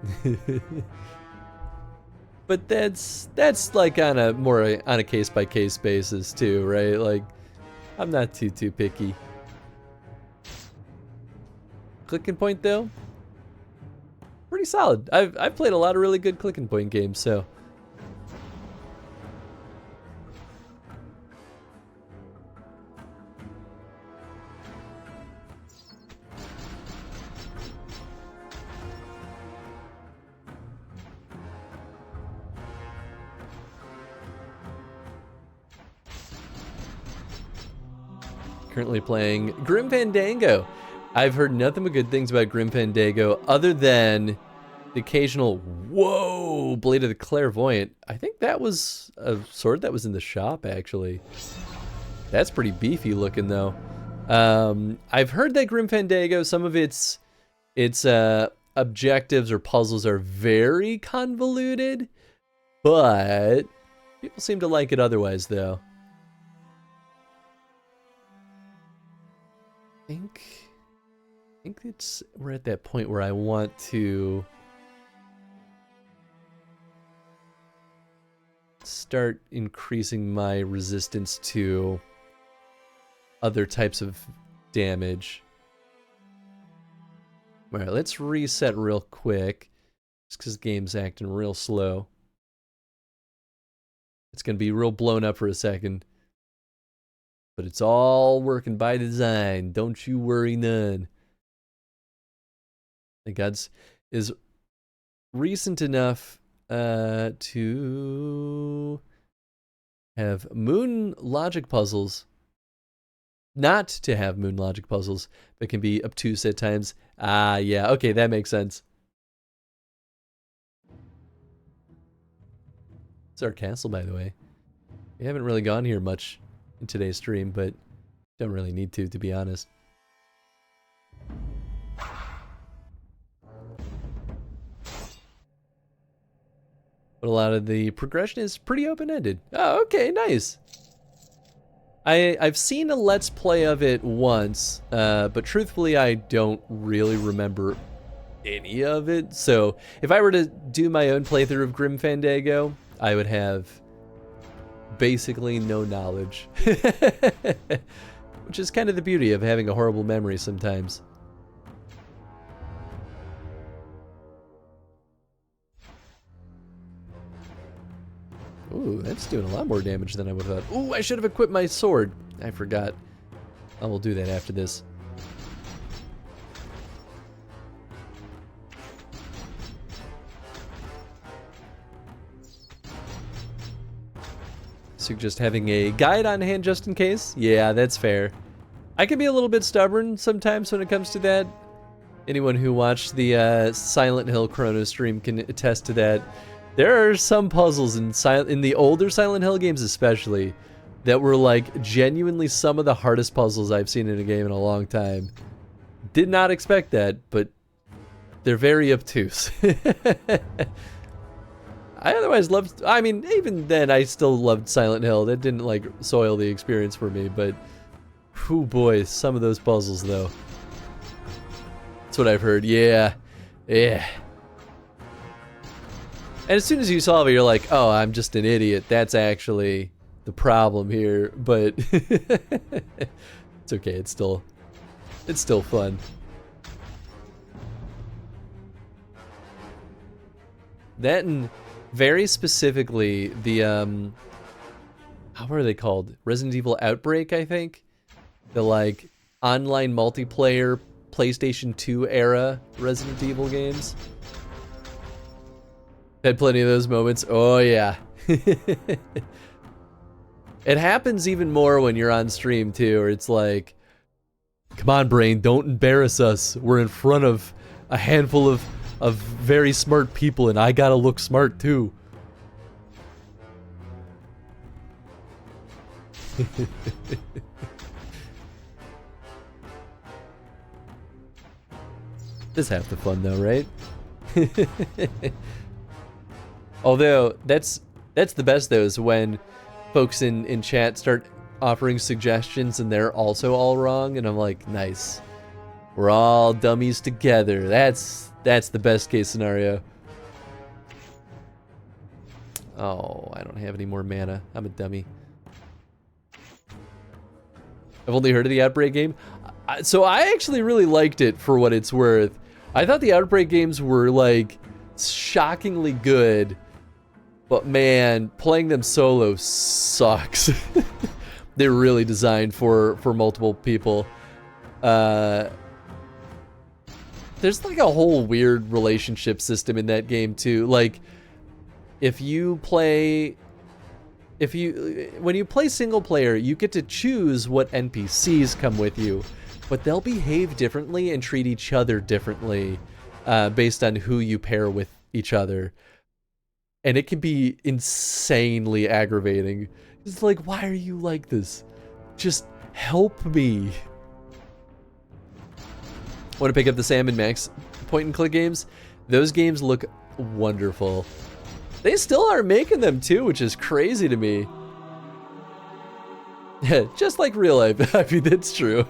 But that's like on a case-by-case basis too, right? Like, I'm not too picky. Click and point though, pretty solid. I've played a lot of really good click and point games, so. Currently playing Grim Fandango. I've heard nothing but good things about Grim Fandango other than the occasional, whoa, Blade of the Clairvoyant. I think that was a sword that was in the shop, actually. That's pretty beefy looking, though. I've heard that Grim Fandango, some of its objectives or puzzles are very convoluted, but people seem to like it otherwise, though. I think we're at that point where I want to start increasing my resistance to other types of damage. All right, let's reset real quick, just because the game's acting real slow. It's gonna be real blown up for a second. But it's all working by design. Don't you worry none. The gods is recent enough to have moon logic puzzles. Not to have moon logic puzzles, but can be obtuse at times. Ah, yeah. Okay, that makes sense. It's our castle, by the way. We haven't really gone here much in today's stream, but don't really need to be honest. But a lot of the progression is pretty open-ended. Oh, okay, nice. I've seen a Let's Play of it once, but truthfully, I don't really remember any of it. So if I were to do my own playthrough of Grim Fandango, I would have basically no knowledge. Which is kind of the beauty of having a horrible memory sometimes. Ooh, that's doing a lot more damage than I would have thought. Ooh, I should have equipped my sword. I forgot. I will do that after this. Suggest having a guide on hand just in case. Yeah, that's fair. I can be a little bit stubborn sometimes when it comes to that. Anyone who watched the Silent Hill chrono stream can attest to that. There are some puzzles in the older Silent Hill games especially that were like genuinely some of the hardest puzzles I've seen in a game in a long time. Did not expect that, but they're very obtuse. I otherwise loved, I mean, even then I still loved Silent Hill. That didn't like soil the experience for me, but whew boy, some of those puzzles though. That's what I've heard. Yeah. Yeah. And as soon as you solve it, you're like, oh, I'm just an idiot. That's actually the problem here. But it's okay. It's still fun. That and very specifically the how are they called? Resident Evil Outbreak, I think. The like online multiplayer PlayStation 2 era Resident Evil games. Had plenty of those moments. Oh yeah. It happens even more when you're on stream too, where it's like, come on brain, don't embarrass us. We're in front of a handful of very smart people and I gotta look smart too. This is half the fun though, right? Although that's the best though, is when folks in chat start offering suggestions and they're also all wrong, and I'm like, nice. We're all dummies together. That's the best case scenario. Oh, I don't have any more mana. I'm a dummy. I've only heard of the Outbreak game. So I actually really liked it for what it's worth. I thought the Outbreak games were like shockingly good, but man, playing them solo sucks. They're really designed for multiple people. There's like a whole weird relationship system in that game too. Like when you play single player, you get to choose what NPCs come with you, but they'll behave differently and treat each other differently based on who you pair with each other. And it can be insanely aggravating. It's like, why are you like this? Just help me. Want to pick up the Sam and Max point and click games? Those games look wonderful. They still are making them too, which is crazy to me. Yeah, just like real life. I mean, that's true.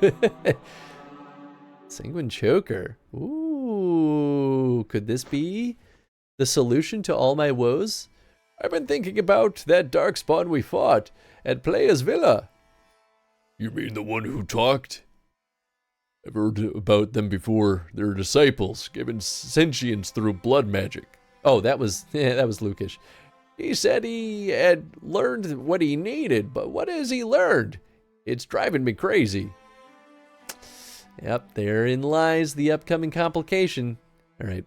Sanguine Choker. Ooh, could this be the solution to all my woes? I've been thinking about that darkspawn we fought at Playa's Villa. You mean the one who talked? I've heard about them before. They're disciples, given sentience through blood magic. Oh, that was Lukish. He said he had learned what he needed, but what has he learned? It's driving me crazy. Yep, therein lies the upcoming complication. All right.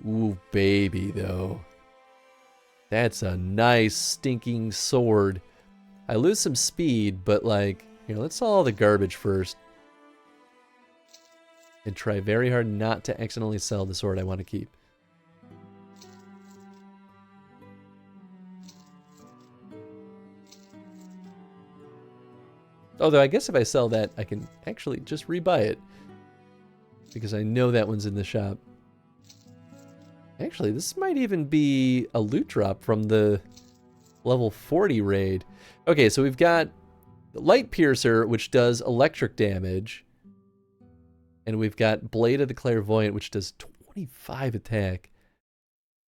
Ooh, baby, though. That's a nice stinking sword. I lose some speed, but like, here, let's sell all the garbage first. And try very hard not to accidentally sell the sword I want to keep. Although I guess if I sell that, I can actually just rebuy it. Because I know that one's in the shop. Actually, this might even be a loot drop from the level 40 raid. Okay, so we've got the Light Piercer, which does electric damage. And we've got Blade of the Clairvoyant, which does 25 attack.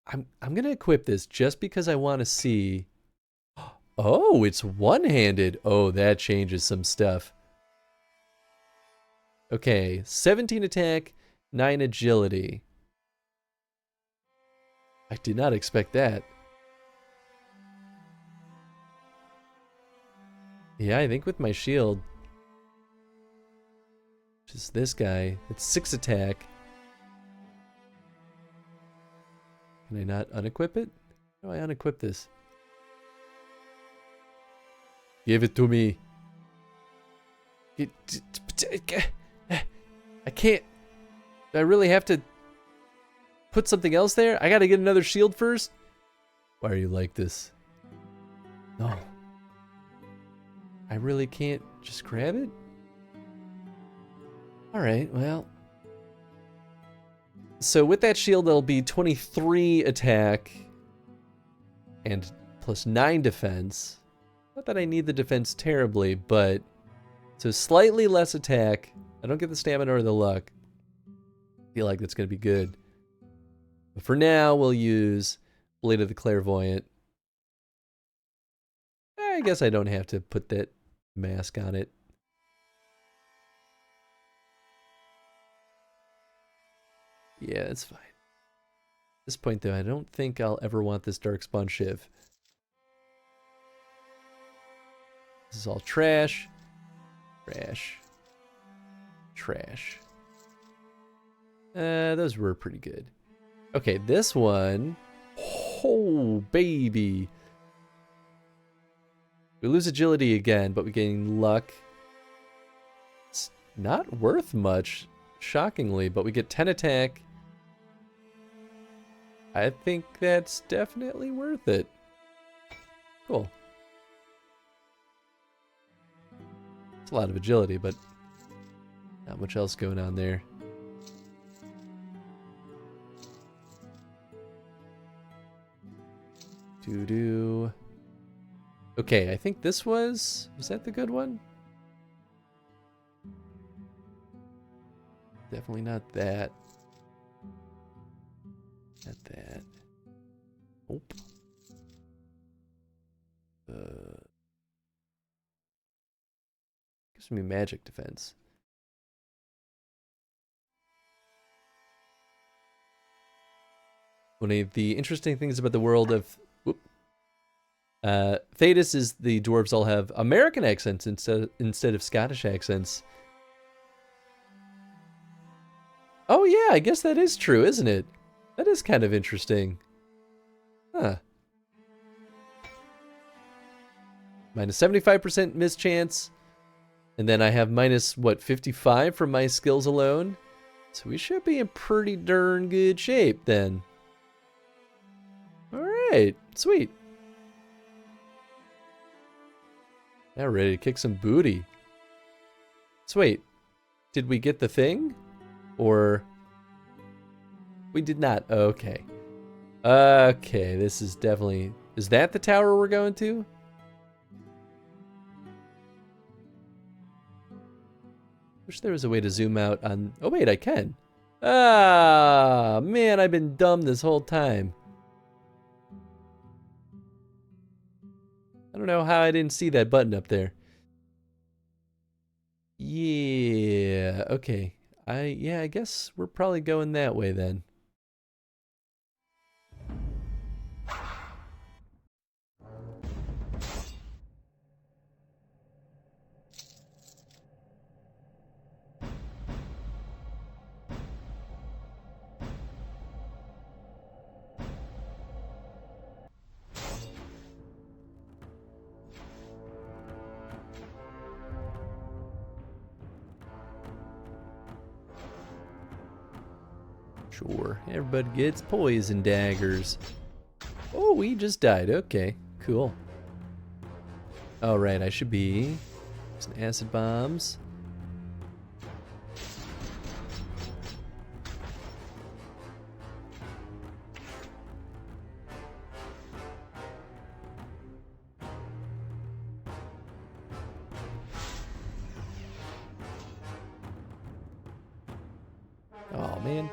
I'm going to equip this just because I want to see... Oh, it's one-handed. Oh, that changes some stuff. Okay, 17 attack, 9 agility. I did not expect that. Yeah, I think with my shield, which is this guy, it's 6 attack. Can I not unequip it? How do I unequip this? Give it to me. I can't. Do I really have to put something else there? I gotta get another shield first? Why are you like this? No. I really can't just grab it? Alright, well. So with that shield, it'll be 23 attack and plus 9 defense. Not that I need the defense terribly, but so slightly less attack. I don't get the stamina or the luck. Feel like that's going to be good. But for now, we'll use Blade of the Clairvoyant. I guess I don't have to put that mask on it. Yeah, it's fine. At this point, though, I don't think I'll ever want this Darkspawn Shiv. This is all trash. Trash. Trash. Those were pretty good. Okay, this one. Oh, baby. We lose agility again, but we gain luck. It's not worth much, shockingly, but we get 10 attack. I think that's definitely worth it. Cool. It's a lot of agility, but not much else going on there. Doo-doo. Okay, I think this was that the good one? Definitely not that. Not that. Nope. Gives me magic defense. One of the interesting things about the world of Thetis is the dwarves all have American accents instead of Scottish accents. Oh yeah, I guess that is true, isn't it? That is kind of interesting. Huh. Minus 75% mischance. And then I have minus, what, 55 from my skills alone? So we should be in pretty darn good shape then. Alright, sweet. Now we're ready to kick some booty. So wait, did we get the thing? Or... we did not. Okay. Okay, this is definitely... is that the tower we're going to? Wish there was a way to zoom out on... oh wait, I can. Ah, man, I've been dumb this whole time. I don't know how I didn't see that button up there. Yeah, okay. I guess we're probably going that way then. Sure, everybody gets poison daggers. Oh, we just died. Okay, cool. Alright, I should be... some acid bombs. Oh, man.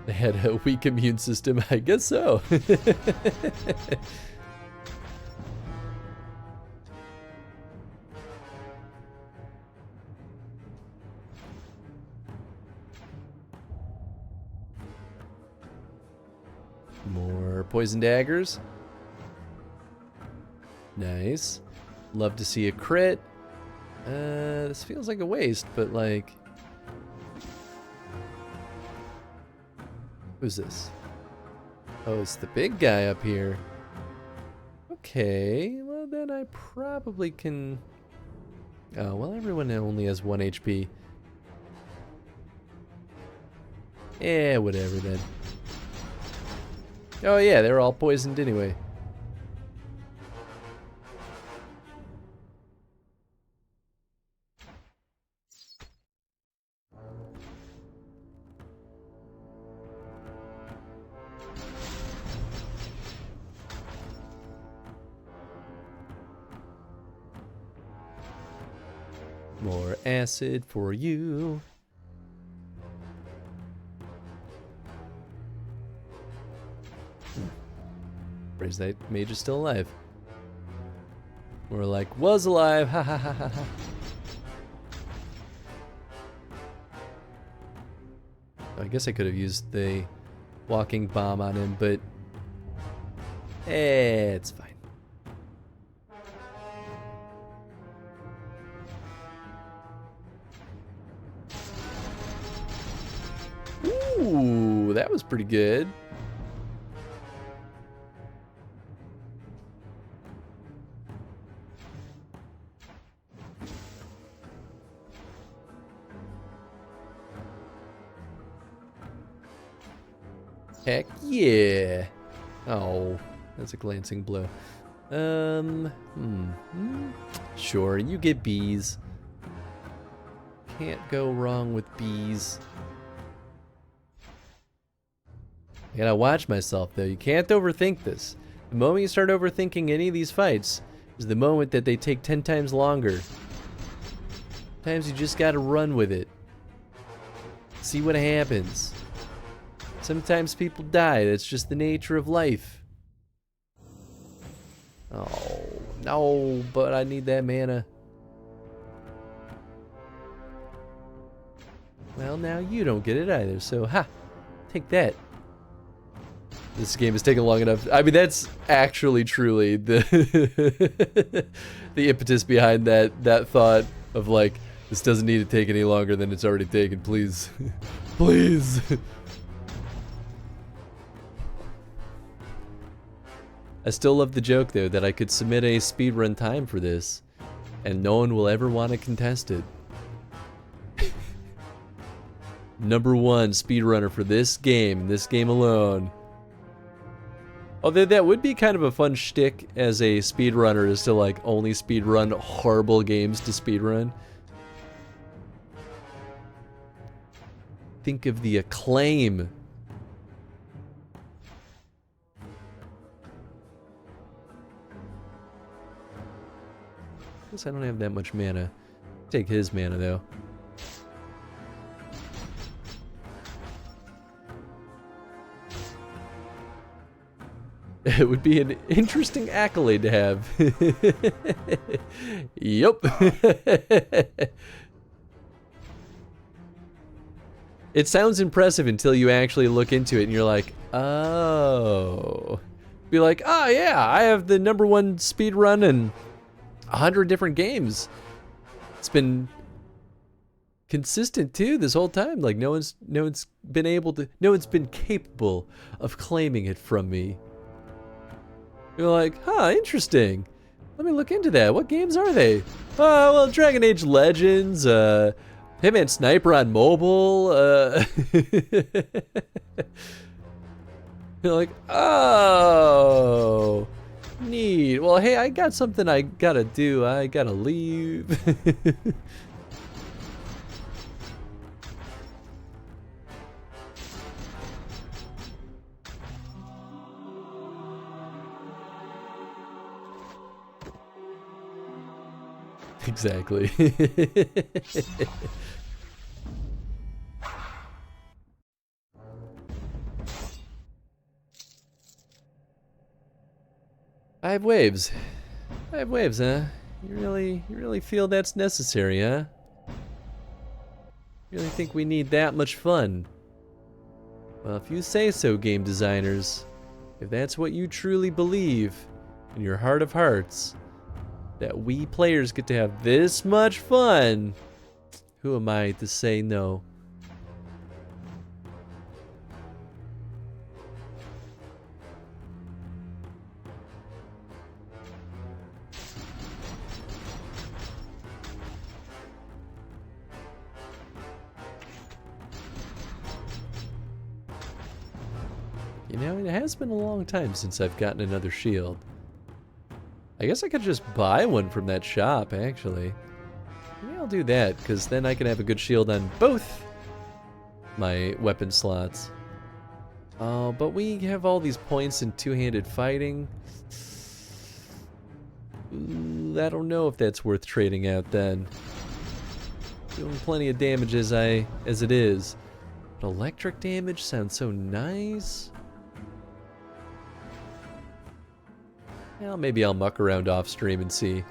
They had a weak immune system, I guess so. More poison daggers. Nice. Love to see a crit. This feels like a waste, but like... who's this? Oh, it's the big guy up here. Okay, well then I probably can... oh, well everyone only has 1 HP. Yeah, whatever then. Oh yeah, they're all poisoned anyway. More acid for you. Praise that mage is still alive. We're like, was alive, ha ha ha ha ha. I guess I could have used the walking bomb on him, but it's fine. Ooh, that was pretty good. Heck yeah. Oh, that's a glancing blow. Sure, you get bees. Can't go wrong with bees. I gotta watch myself though. You can't overthink this. The moment you start overthinking any of these fights is the moment that they take 10 times longer. Sometimes you just gotta run with it. See what happens. Sometimes people die. That's just the nature of life. Oh, no, but I need that mana. Well, now you don't get it either, so ha! Take that. This game is taking long enough. I mean, that's actually truly the the impetus behind that thought of like, this doesn't need to take any longer than it's already taken, please. Please. I still love the joke though that I could submit a speedrun time for this and no one will ever want to contest it. #1 speedrunner for this game alone. Although that would be kind of a fun shtick as a speedrunner, is to like only speedrun horrible games to speedrun. Think of the acclaim. Guess I don't have that much mana. Take his mana though. It would be an interesting accolade to have. Yup. It sounds impressive until you actually look into it and you're like, oh. Be like, oh yeah, I have the #1 speedrun in 100 different games. It's been consistent too this whole time. Like no one's been capable of claiming it from me. You're like, huh, interesting. Let me look into that. What games are they? Oh, well, Dragon Age Legends, Hitman Sniper on mobile, You're like, oh, neat. Well, hey, I got something I gotta do. I gotta leave. Exactly. I have waves. I have waves, huh? You really feel that's necessary, huh? You really think we need that much fun? Well, if you say so, game designers, if that's what you truly believe in your heart of hearts, that we players get to have this much fun, who am I to say no? You know, it has been a long time since I've gotten another shield. I guess I could just buy one from that shop, actually. Maybe I'll do that, because then I can have a good shield on both my weapon slots. Oh, but we have all these points in two-handed fighting. Ooh, I don't know if that's worth trading out then. Doing plenty of damage as it is. But electric damage sounds so nice. Well, maybe I'll muck around off stream and see.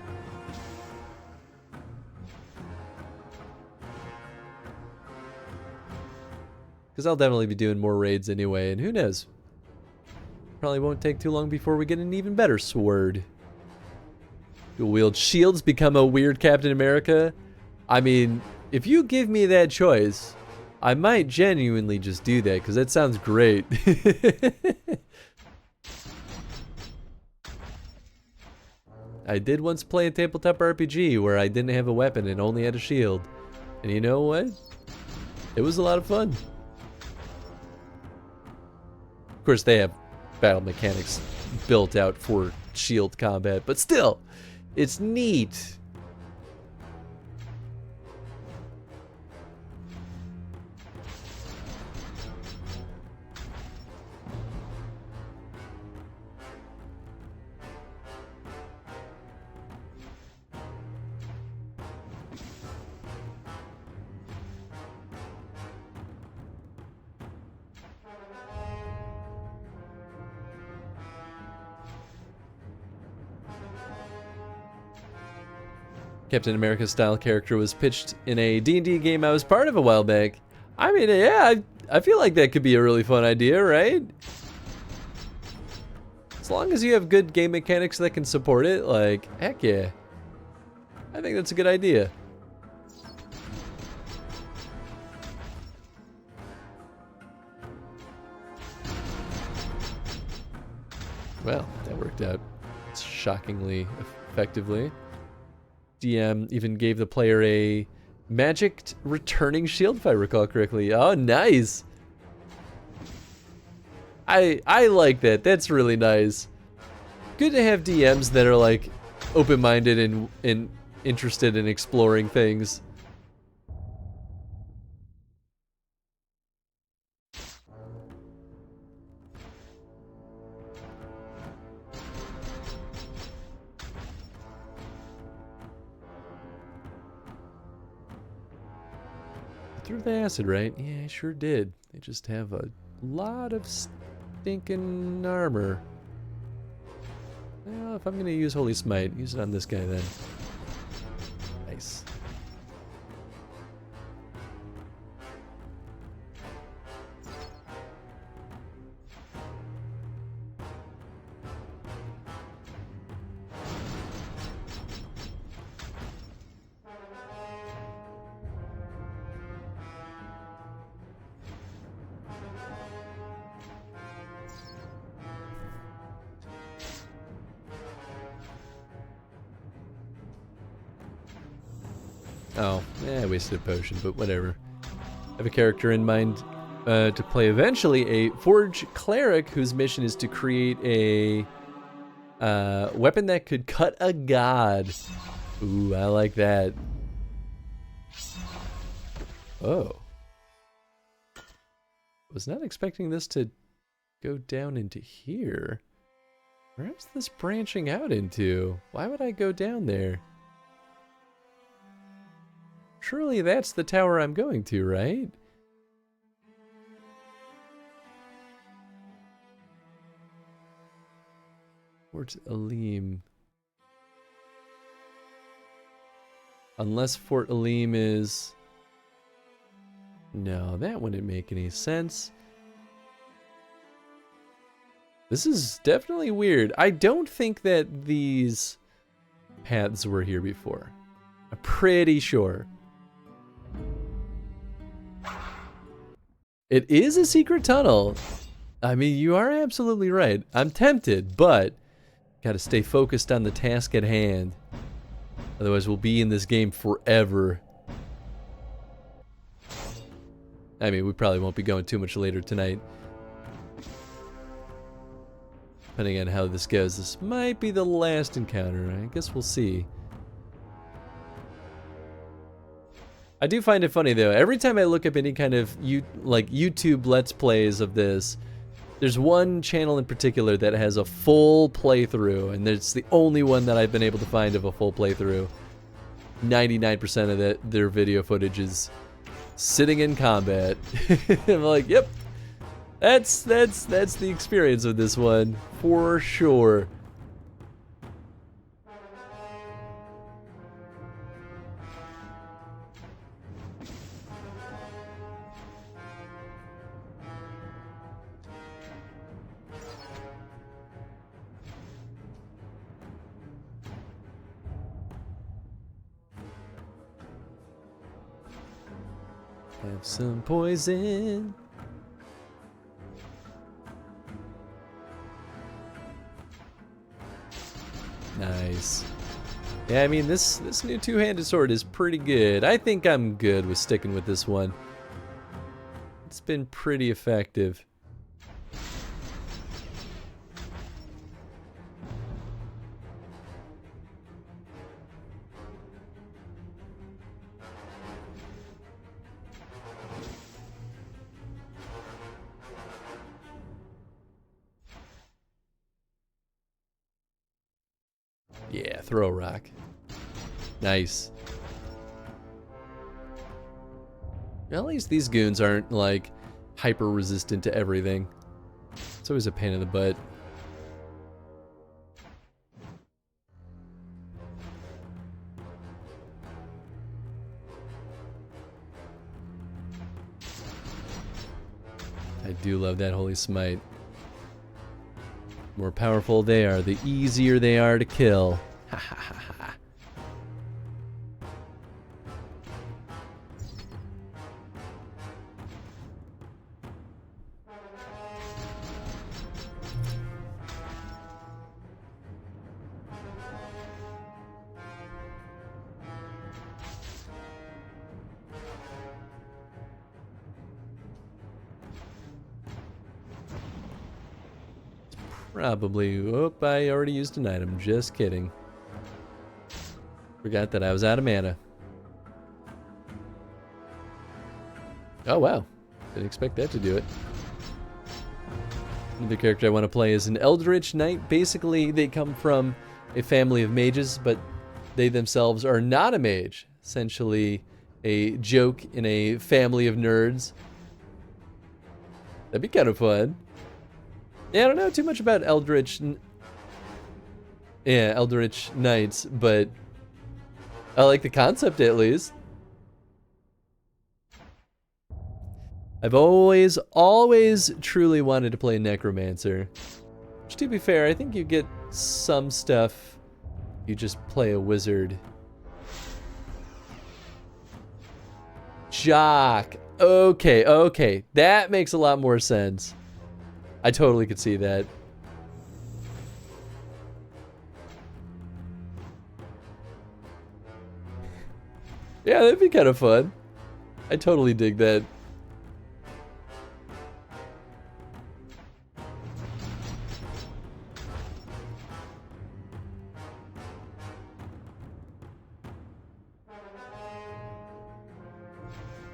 Because I'll definitely be doing more raids anyway, and who knows? Probably won't take too long before we get an even better sword. Dual wield shields become a weird Captain America. I mean, if you give me that choice, I might genuinely just do that, because that sounds great. I did once play a tabletop RPG where I didn't have a weapon and only had a shield. And you know what? It was a lot of fun. Of course, they have battle mechanics built out for shield combat, but still, it's neat. Captain America style character was pitched in a D&D game I was part of a while back. I mean, yeah, I feel like that could be a really fun idea, right? As long as you have good game mechanics that can support it, like, heck yeah. I think that's a good idea. Well, that worked out shockingly effectively. DM even gave the player a magic returning shield, if I recall correctly. Oh, nice. I like that. That's really nice. Good to have DMs that are like open-minded and interested in exploring things. Threw the acid, right? Yeah, I sure did. They just have a lot of stinking armor. Well, if I'm gonna use Holy Smite, use it on this guy then. Nice. Oh, I wasted a potion, but whatever. I have a character in mind to play eventually, a Forge Cleric whose mission is to create a weapon that could cut a god. Ooh, I like that. Oh. Was not expecting this to go down into here. Where's this branching out into? Why would I go down there? Surely that's the tower I'm going to, right? Fort Alim. Unless Fort Alim is... No, that wouldn't make any sense. This is definitely weird. I don't think that these paths were here before. I'm pretty sure. It is a secret tunnel. I mean, you are absolutely right. I'm tempted, but gotta stay focused on the task at hand. Otherwise, we'll be in this game forever. I mean, we probably won't be going too much later tonight. Depending on how this goes, this might be the last encounter. I guess we'll see. I do find it funny though, every time I look up any kind of YouTube Let's Plays of this, there's one channel in particular that has a full playthrough, and it's the only one that I've been able to find of a full playthrough. 99% of their video footage is sitting in combat. I'm like, yep, that's the experience of this one for sure. Have some poison. Nice. Yeah, I mean, this new two-handed sword is pretty good. I think I'm good with sticking with this one. It's been pretty effective. Yeah, throw a rock. Nice. At least these goons aren't, like, hyper resistant to everything. It's always a pain in the butt. I do love that Holy Smite. The more powerful they are, the easier they are to kill. Ha ha ha ha. Probably. Oop, I already used an item. Just kidding. Forgot that I was out of mana. Oh, wow. Didn't expect that to do it. Another character I want to play is an Eldritch Knight. Basically, they come from a family of mages, but they themselves are not a mage. Essentially, a joke in a family of nerds. That'd be kind of fun. Yeah, I don't know too much about Eldritch Knights, but I like the concept at least. I've always truly wanted to play Necromancer. Which, to be fair, I think you get some stuff. You just play a wizard. Jock. Okay. That makes a lot more sense. I totally could see that. Yeah, that'd be kind of fun. I totally dig that.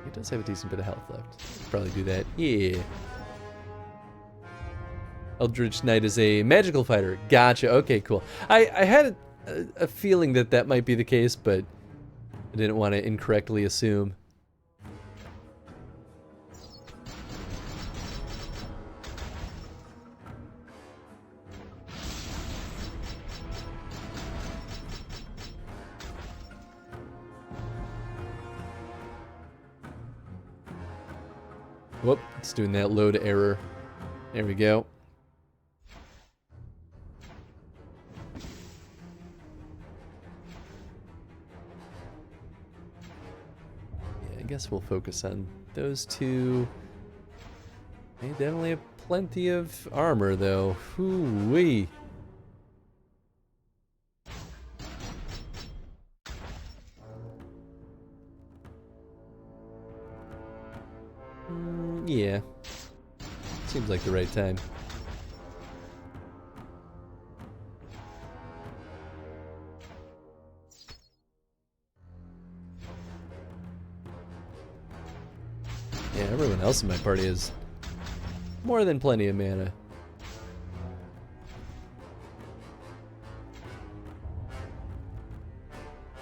He does have a decent bit of health left. Probably do that. Yeah. Eldritch Knight is a magical fighter. Gotcha. Okay, cool. I had a feeling that might be the case, but I didn't want to incorrectly assume. Whoop, it's doing that load error. There we go. I guess we'll focus on those two. They definitely have plenty of armor, though. Hoo-wee. Yeah. Seems like the right time. Yeah, everyone else in my party has more than plenty of mana.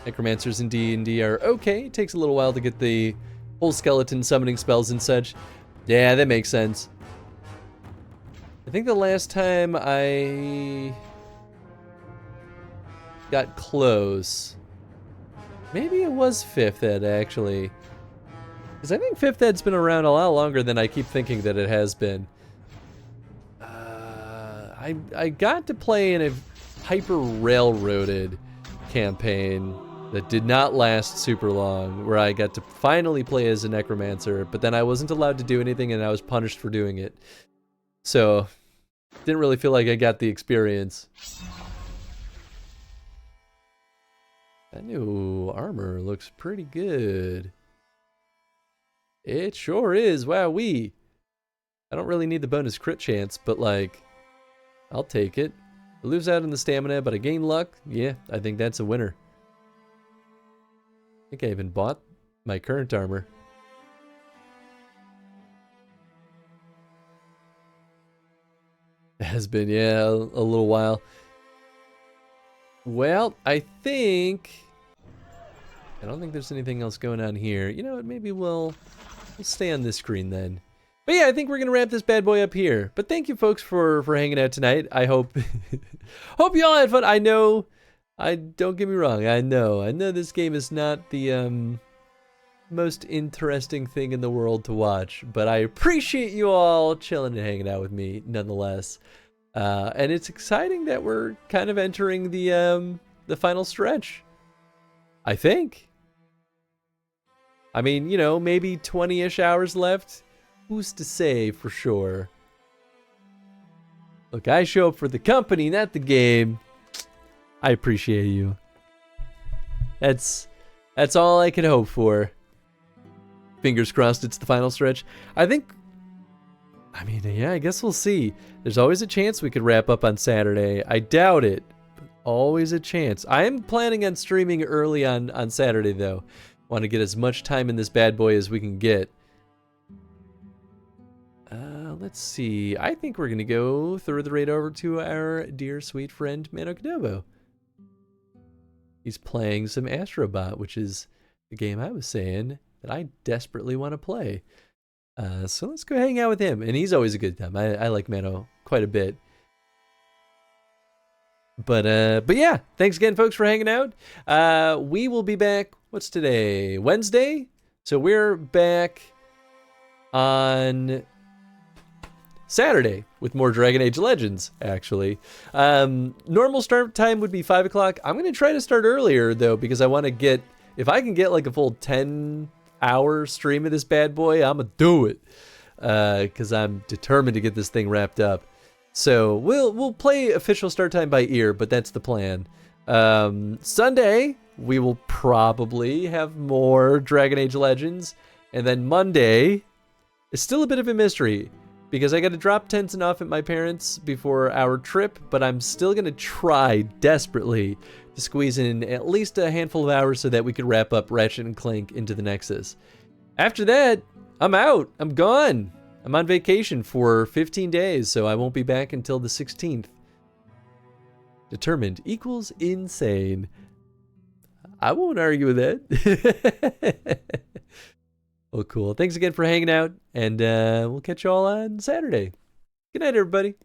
Necromancers in D&D are okay. It takes a little while to get the whole skeleton summoning spells and such. Yeah, that makes sense. I think the last time I got close, maybe it was 5th Ed, actually. Because I think 5th Ed's been around a lot longer than I keep thinking that it has been. I got to play in a hyper railroaded campaign that did not last super long, where I got to finally play as a necromancer, but then I wasn't allowed to do anything and I was punished for doing it. So, didn't really feel like I got the experience. That new armor looks pretty good. It sure is, wowee. I don't really need the bonus crit chance, but like, I'll take it. I lose out in the stamina, but I gain luck. Yeah, I think that's a winner. I think I even bought my current armor. It has been, yeah, a little while. Well, I don't think there's anything else going on here. You know what, maybe we'll stay on this screen then. But yeah, I think we're gonna wrap this bad boy up here. But thank you folks for hanging out tonight. I hope hope you all had fun. I know, don't get me wrong, I know this game is not the most interesting thing in the world to watch, but I appreciate you all chilling and hanging out with me nonetheless. And it's exciting that we're kind of entering the final stretch, I think. I mean, you know, maybe 20-ish hours left. Who's to say for sure? Look, I show up for the company, not the game. I appreciate you. That's all I can hope for. Fingers crossed it's the final stretch. I mean, yeah, I guess we'll see. There's always a chance we could wrap up on Saturday. I doubt it, but always a chance. I am planning on streaming early on Saturday, though. Want to get as much time in this bad boy as we can get. Let's see. I think we're going to go throw the raid over to our dear sweet friend Mano Cadovo. He's playing some Astrobot, which is the game I was saying that I desperately want to play. So let's go hang out with him. And he's always a good time. I like Mano quite a bit. But yeah, thanks again, folks, for hanging out. We will be back. What's today? Wednesday? So we're back on Saturday with more Dragon Age Legends, actually. Normal start time would be 5 o'clock. I'm going to try to start earlier, though, because I want to get, if I can get like a full 10-hour stream of this bad boy, I'm going to do it. Because I'm determined to get this thing wrapped up. So we'll play official start time by ear, but that's the plan. Sunday, we will probably have more Dragon Age Legends. And then Monday is still a bit of a mystery, because I got to drop Tenson off at my parents' before our trip, but I'm still going to try desperately to squeeze in at least a handful of hours so that we could wrap up Ratchet and Clank into the Nexus. After that, I'm out. I'm gone. I'm on vacation for 15 days, so I won't be back until the 16th. Determined equals insane. I won't argue with that. Well, cool. Thanks again for hanging out, and we'll catch you all on Saturday. Good night, everybody.